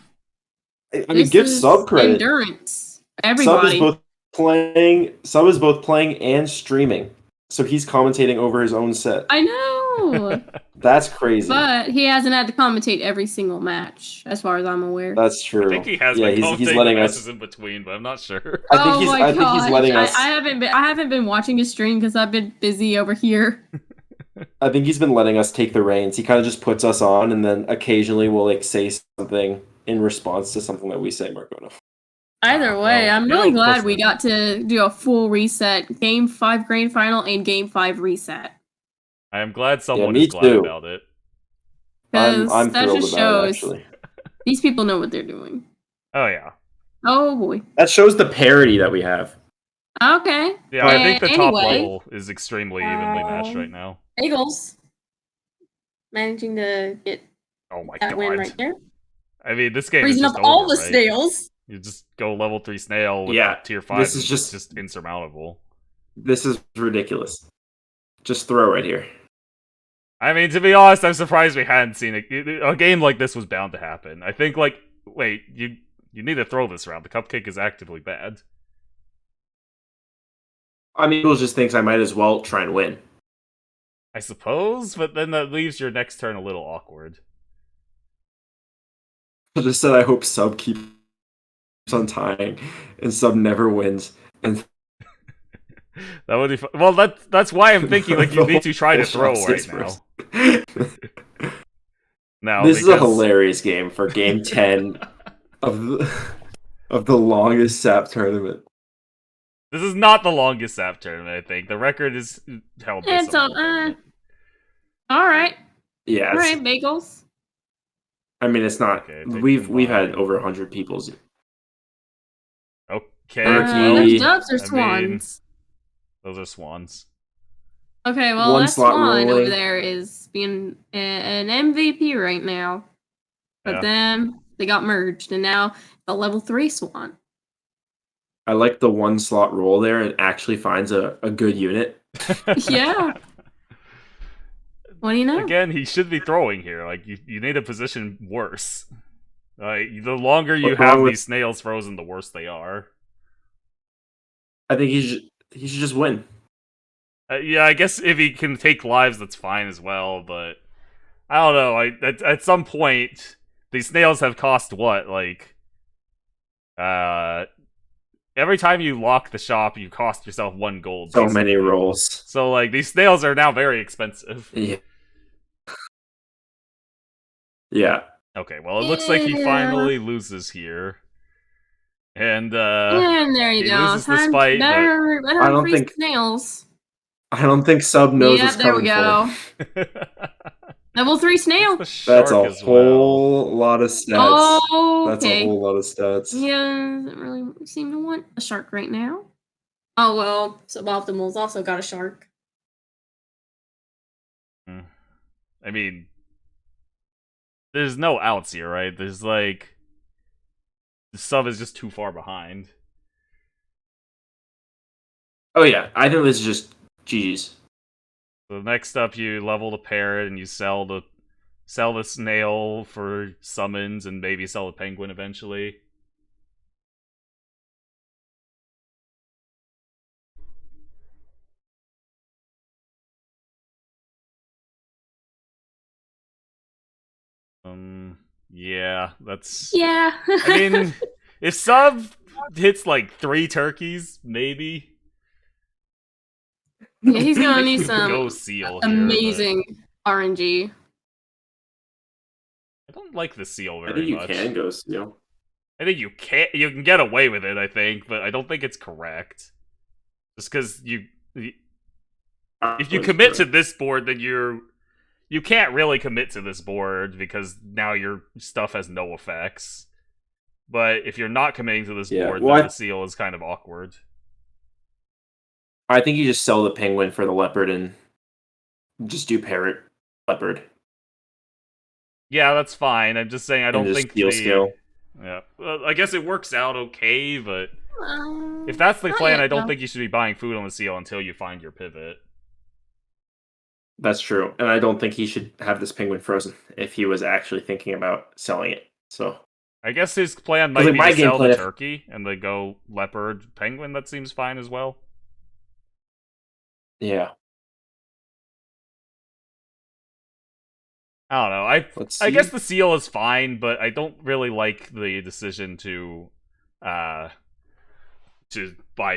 I mean, give Sub credit. Endurance. Everybody. Sub is both playing and streaming. So he's commentating over his own set. I know. That's crazy. But he hasn't had to commentate every single match, as far as I'm aware. That's true. I think he has been commentating matches in between, but I'm not sure. I think he's letting us. I haven't been watching his stream because I've been busy over here. I think he's been letting us take the reins. He kind of just puts us on, and then occasionally we'll say something in response to something that we say, Marco. Either way, I'm really glad we got to do a full reset. Game 5 grand final and Game 5 reset. I am glad someone is glad about it. I'm that thrilled just about it, shows actually. These people know what they're doing. Oh, yeah. Oh, boy. That shows the parity that we have. Okay. Yeah, I think the top level is extremely evenly matched right now. Eagles. Managing to get that win right there. I mean, this game Freezing is just up all over, the right? snails. You just go level 3 snail with tier 5. This is just insurmountable. This is ridiculous. Just throw right here. I mean, to be honest, I'm surprised we hadn't seen a game like this was bound to happen. I think, wait, you need to throw this round. The cupcake is actively bad. I mean, Eagles just thinks I might as well try and win. I suppose, but then that leaves your next turn a little awkward. I just said I hope Sub keeps on tying, and Sub never wins. And that would be fun. Well, that's why I'm thinking you need to try to throw right now. Now this is a hilarious game for Game 10 of the longest SAP tournament. This is not the longest SAP tournament. I think the record is held. It's all right. Yeah. All right, bagels. I mean, it's not. Okay, we've had over 100 people. Okay. Those doves are swans. Those are swans. Okay, well, One that slot Swan over rolling. there is being an MVP right now. But Yeah. then they got merged, and now the level 3 Swan. I like the one slot roll there. It actually finds a good unit. Yeah. What do you know? Again, he should be throwing here. Like, you need a position worse. The longer you What's have wrong with- these snails frozen, the worse they are. I think he should just win. Yeah, I guess if he can take lives, that's fine as well, but I don't know. At some point, these snails have cost what? Like, every time you lock the shop, you cost yourself 1 gold. So basically. many rolls. So, like, these snails are now very expensive. Yeah. Yeah. Okay, well, it looks like he Yeah. finally loses here. And, And there you he go. loses this Time fight, better I don't freeze think- snails. I don't think Sub knows Yeah, what's there we coming go. for. Level 3 snail. The shark That's a as well. whole lot of stats. That's a Okay. whole lot of stats. Yeah, doesn't really seem to want a shark right now. Oh well, Suboptimal's also got a shark. I mean, there's no outs here, right? There's like, the sub is just too far behind. Oh yeah, I think this is just GG's. So next up, you level the parrot and you sell the snail for summons and maybe sell the penguin eventually. Yeah, that's. Yeah. I mean, if sub hits like 3 turkeys, maybe. yeah, he's gonna I need can some go seal here, amazing RNG. but I don't like the seal I very think you much. can go steal. I think you can get away with it, I think, but I don't think it's correct. Just because if you commit to this board, then you can't really commit to this board because now your stuff has no effects. But if you're not committing to this Yeah, board, well, then the seal is kind of awkward. I think you just sell the penguin for the leopard and just do parrot leopard. Yeah, that's fine. I'm just saying I And don't just think steal the skill. yeah. Well, I guess it works out okay, but if that's the Not plan, yet, I don't though. think you should be buying food on the seal until you find your pivot. That's true. And I don't think he should have this penguin frozen if he was actually thinking about selling it. So I guess his plan Because, might like, be my to game sell the plan- turkey and then go leopard penguin. That seems fine as well. yeah. I don't know. Let's I see. guess the seal is fine, but I don't really like the decision to buy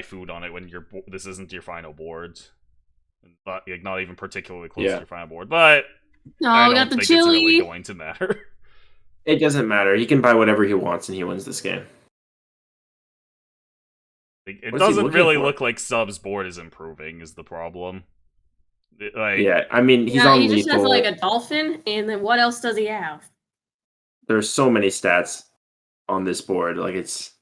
food on it when this isn't your final board. Not even particularly close to Yeah. your final board, but No, I we don't got the think it's really chili. going to matter. It doesn't matter. He can buy whatever he wants and he wins this game. It What's he doesn't looking really for? look like Sub's board is improving, is the problem. Yeah, I mean, he's Yeah, on he just has lethal. like a dolphin, and then what else does he have? There's so many stats on this board. Like it's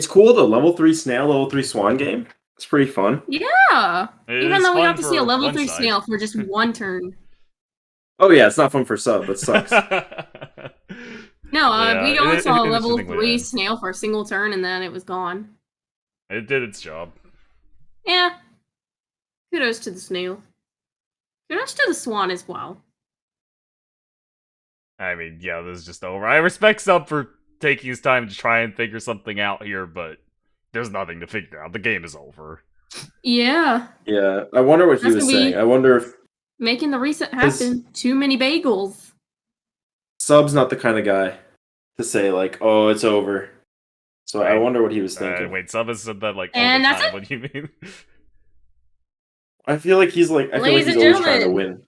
cool. The level 3 snail, level 3 swan game. It's pretty fun. Yeah. It Even is though we fun got to see a for level one 3 side. snail for just one turn. Oh yeah, it's not fun for sub. That sucks. No, Yeah, we only saw a level interestingly, 3 yeah. snail for a single turn, and then it was gone. It did its job. Yeah. Kudos to the snail. Kudos to the swan as well. I mean, yeah, this is just over. I respect Sub for taking his time to try and figure something out here, but there's nothing to figure out. The game is over. Yeah. Yeah, I wonder what he That's was gonna be- saying. I wonder if Making the reset happen. Too many bagels. Sub's not the kind of guy to say like, "Oh, it's over." So I Right. wonder what he was thinking. Wait, Sub has said that like all And the that's time. it? What do you mean? I feel like he's like, I feel like Ladies he's and always trying to gentlemen. win.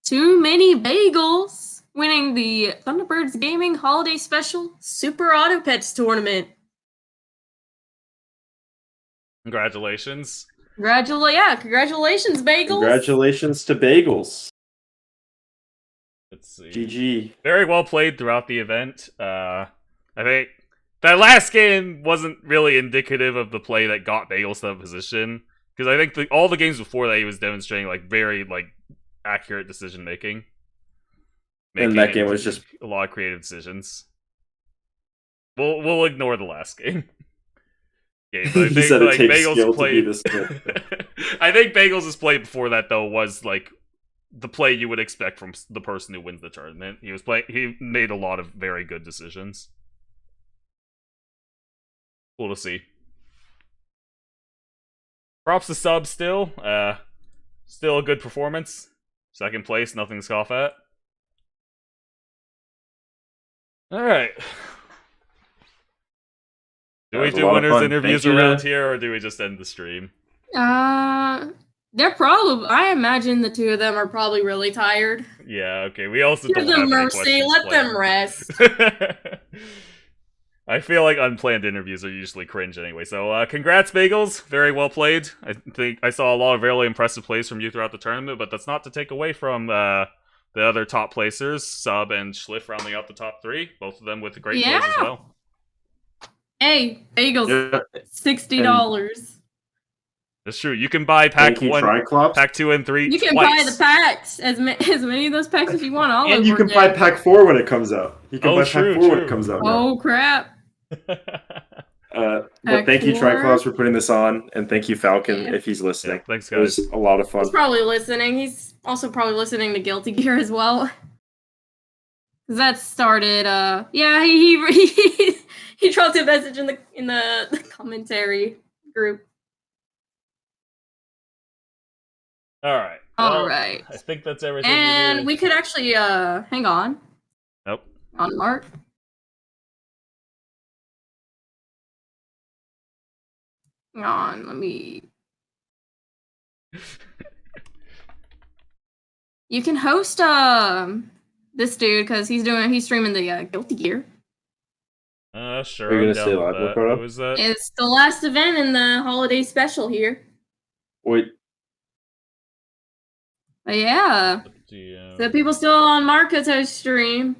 Too many bagels. Winning the Thunderbirds Gaming Holiday Special Super Auto Pets Tournament. Congratulations. Congratulations, bagels. Congratulations to Bagels. Let's see. GG. Very well played throughout the event. I think that last game wasn't really indicative of the play that got Bagels to that position. Because I think all the games before that he was demonstrating like very like accurate decision making. And that game was just a lot of creative decisions. We'll ignore the last game. I think, he said it like, takes Bagels skill played... to be this good. I think Bagels' play before that though was like the play you would expect from the person who wins the tournament. He made a lot of very good decisions. Cool to see. Props to Sub still. Still a good performance. Second place, nothing to scoff at. Alright. Do we do winners interviews around here, or do we just end the stream? They're probably. I imagine the two of them are probably really tired. Yeah. Okay. We also Give don't them have any mercy. questions Let them planned. rest. I feel like unplanned interviews are usually cringe anyway. So, congrats, Bagels. Very well played. I think I saw a lot of really impressive plays from you throughout the tournament, but that's not to take away from the other top placers, Sub and Schliff, rounding out the top 3. Both of them with great plays as well. Hey, Bagels, $60. That's true. You can buy pack 1, pack 2, and 3. You can twice. buy the packs, as many of those packs as you want. All and you can buy pack 4 when it comes out. You can buy pack 4 when it comes out. Oh crap! But thank you, Triclops, for putting this on, and thank you, Falcon, if he's listening. Yeah, thanks, guys. It was a lot of fun. He's probably listening. He's also probably listening to Guilty Gear as well. That started. Yeah, he dropped a message in the commentary group. All right. All right. I think that's everything. And we could actually hang on. Nope. On Mark. Hang on, let me. You can host this dude because he's streaming the Guilty Gear. Sure. Are you gonna stay live? What was that? It's the last event in the holiday special here. Wait. But yeah. So people still on Marco's stream.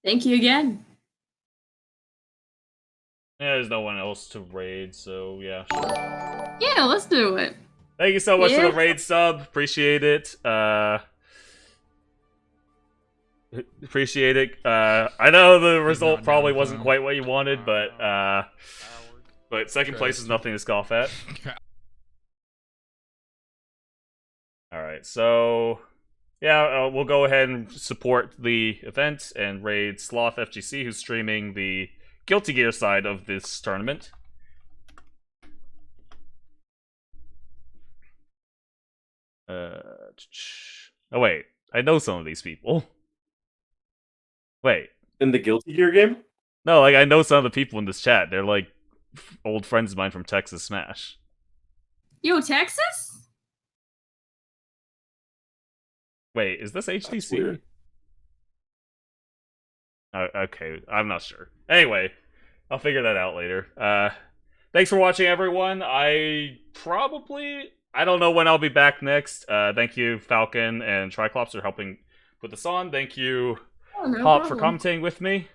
Thank you again. Yeah, there's no one else to raid, so yeah, sure. Yeah, let's do it. Thank you so much for the raid sub. Appreciate it. Appreciate it. I know the result probably wasn't quite what you wanted, but second place is nothing to scoff at. Alright, so yeah, we'll go ahead and support the event and raid Sloth FGC, who's streaming the Guilty Gear side of this tournament. Oh wait, I know some of these people. Wait. In the Guilty Gear game? No, like I know some of the people in this chat. They're like old friends of mine from Texas Smash. Yo, Texas? Wait, is this HTC? Okay, I'm not sure. Anyway, I'll figure that out later. Thanks for watching, everyone. I don't know when I'll be back next. Thank you, Falcon and Triclops, for helping put this on. Thank you, Hop, for commentating with me.